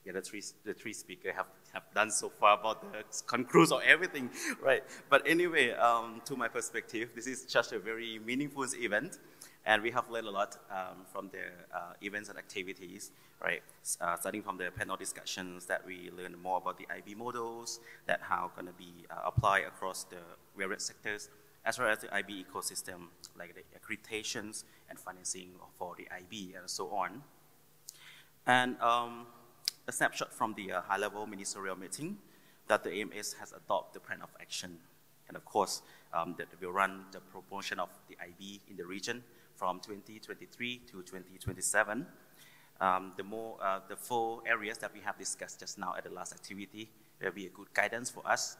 yeah, the three speakers have done so far about the conclusion of everything, right? But anyway, to my perspective, this is just a very meaningful event, and we have learned a lot from the events and activities, right? Starting from the panel discussions that we learned more about the IB models, that how going to be applied across the various sectors, as well as the IB ecosystem, like the accreditations and financing for the IB and so on. And a snapshot from the high-level ministerial meeting that the AMS has adopted the plan of action. And of course, that will run the promotion of the IB in the region from 2023 to 2027. The 4 areas that we have discussed just now at the last activity will be a good guidance for us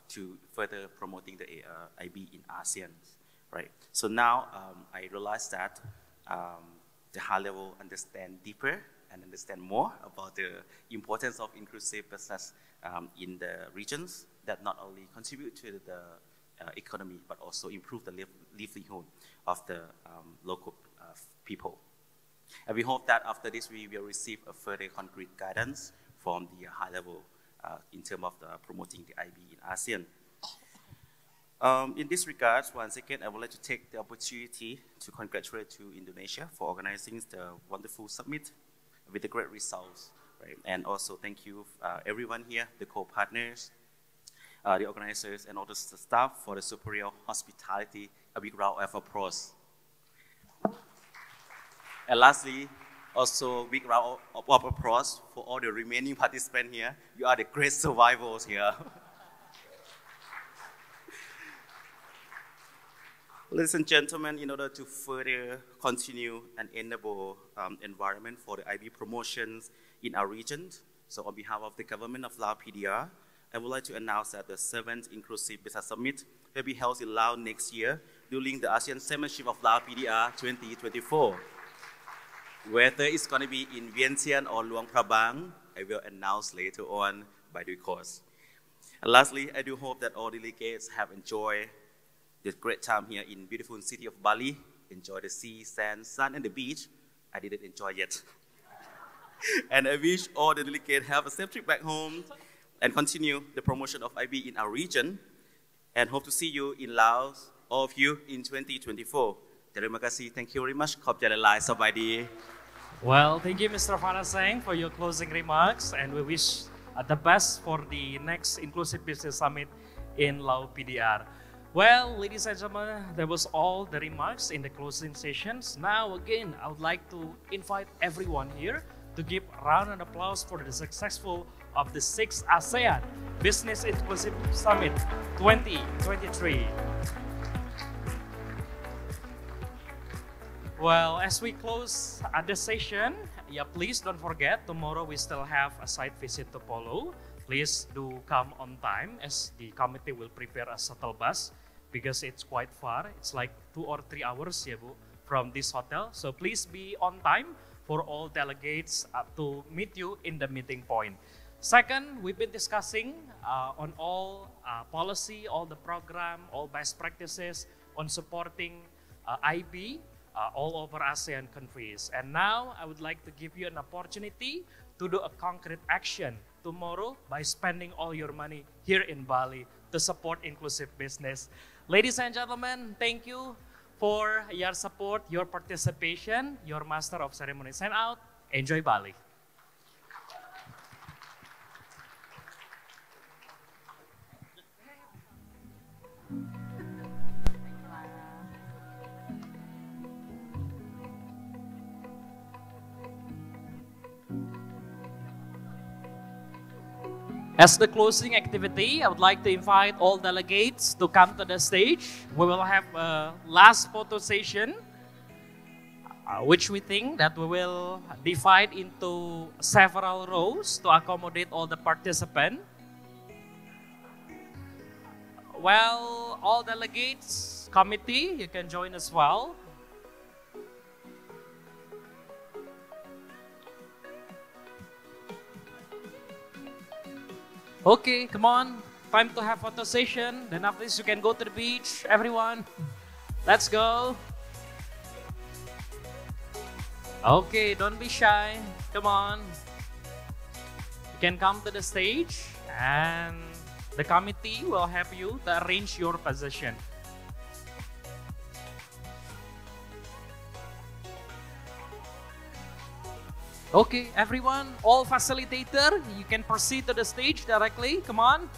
to further promoting the IB in ASEAN, right? So now I realize that the high level understand deeper and understand more about the importance of inclusive business in the regions that not only contribute to the economy, but also improve the livelihood of the local people. And we hope that after this, we will receive a further concrete guidance from the high level in terms of promoting the IB in ASEAN. In this regard, once again, I would like to take the opportunity to congratulate to Indonesia for organizing the wonderful summit with the great results, right? And also thank you everyone here, the co-partners, the organizers, and all the staff for the superior hospitality. A big round of applause. And lastly, also big round of applause for all the remaining participants here. You are the great survivors here. Ladies and gentlemen, in order to further continue and enable environment for the IB promotions in our region, so on behalf of the government of Lao PDR, I would like to announce that the 7th Inclusive Business Summit will be held in Laos next year during the ASEAN Chairmanship of Lao PDR 2024. Whether it's going to be in Vientiane or Luang Prabang, I will announce later on by due course. And lastly, I do hope that all delegates have enjoyed this great time here in beautiful city of Bali. Enjoy the sea, sand, sun, and the beach. I didn't enjoy yet. And I wish all the delegates have a safe trip back home and continue the promotion of IB in our region. And hope to see you in Laos, all of you, in 2024. Terima kasih. Thank you very much. Khop jalalai, sabadi. Well, thank you, Mr. Fanaseng, for your closing remarks, and we wish the best for the next Inclusive Business Summit in Lao PDR. Well, ladies and gentlemen, that was all the remarks in the closing sessions. Now, again, I would like to invite everyone here to give a round of applause for the successful of the 6th ASEAN Business Inclusive Summit 2023. Well, as we close the session, please don't forget, tomorrow we still have a site visit to Polo. Please do come on time, as the committee will prepare a shuttle bus because it's quite far. It's like 2 or 3 hours, ya Bu, from this hotel. So please be on time for all delegates to meet you in the meeting point. Second, we've been discussing on all policy, all the program, all best practices on supporting IB all over ASEAN countries. And now I would like to give you an opportunity to do a concrete action tomorrow by spending all your money here in Bali to support inclusive business. Ladies and gentlemen, thank you for your support, your participation. Your Master of Ceremony sign out. Enjoy Bali. As the closing activity, I would like to invite all delegates to come to the stage. We will have a last photo session, which we think that we will divide into several rows to accommodate all the participants. Well, all delegates, committee, you can join as well. Okay, come on. Time to have photo session. Then after this, you can go to the beach. Everyone, let's go. Okay, don't be shy. Come on. You can come to the stage and the committee will help you to arrange your position. Okay, everyone, all facilitator, you can proceed to the stage directly. Come on.